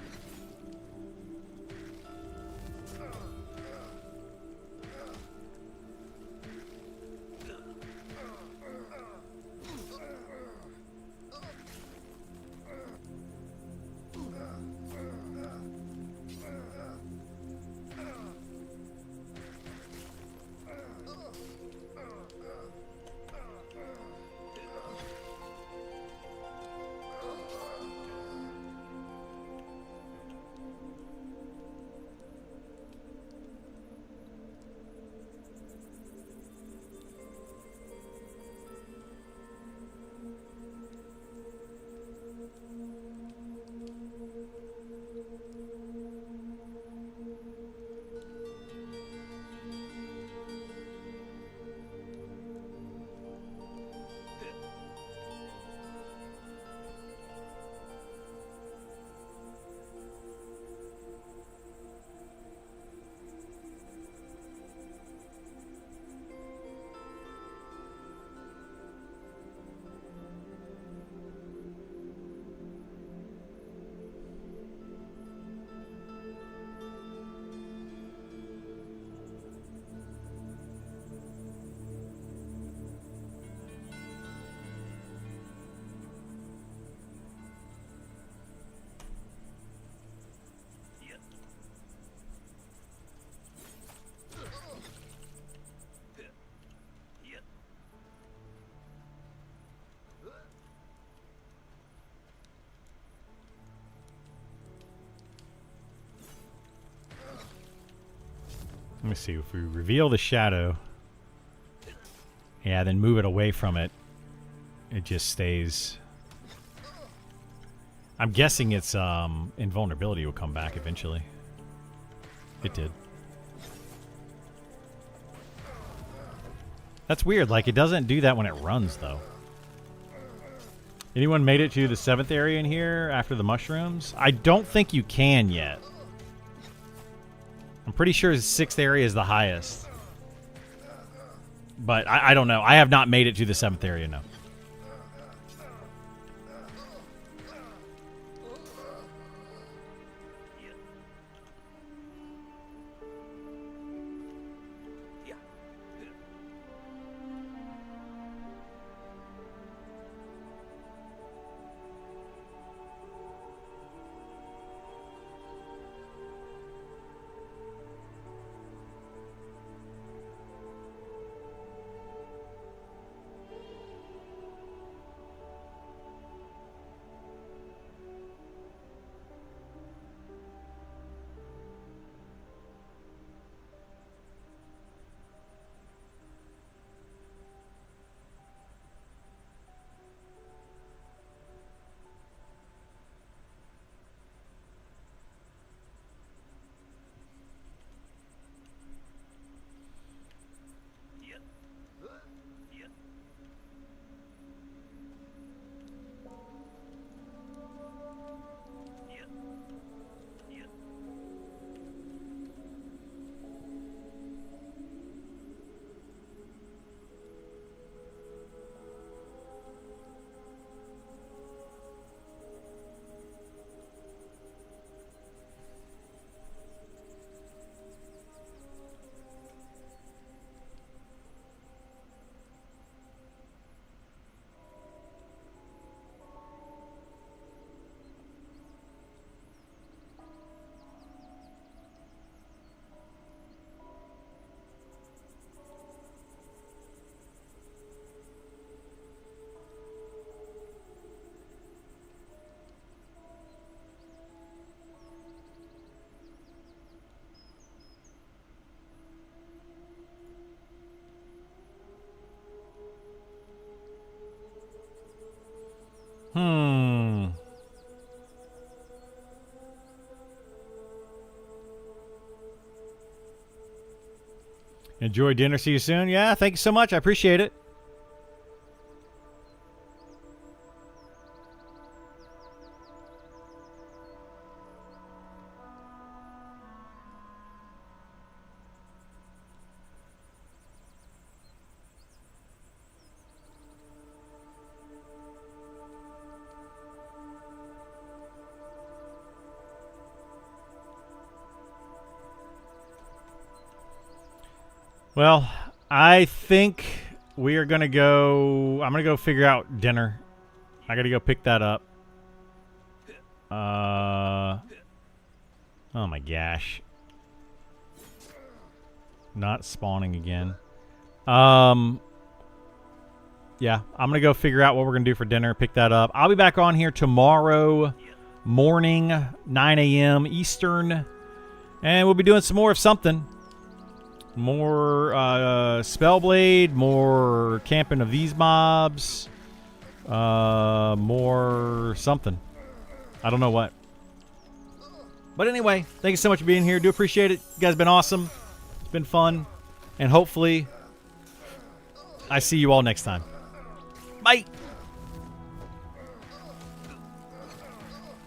Let me see. If we reveal the shadow, yeah, then move it away from it, it just stays. I'm guessing its invulnerability will come back eventually. It did. That's weird. Like, it doesn't do that when it runs, though. Anyone made it to the 7th area in here after the mushrooms? I don't think you can yet. I'm pretty sure the 6th area is the highest. But I don't know. I have not made it to the 7th area, no. Enjoy dinner. See you soon. Yeah, thank you so much. I appreciate it. Well, I think we are going to go... I'm going to go figure out dinner. I got to go pick that up. Oh my gosh. Not spawning again. Yeah, I'm going to go figure out what we're going to do for dinner, pick that up. I'll be back on here tomorrow morning, 9 a.m. Eastern. And we'll be doing some more of something. More Spellblade, more camping of these mobs, more something. I don't know what. But anyway, thank you so much for being here. Do appreciate it. You guys have been awesome. It's been fun. And hopefully, I see you all next time. Bye.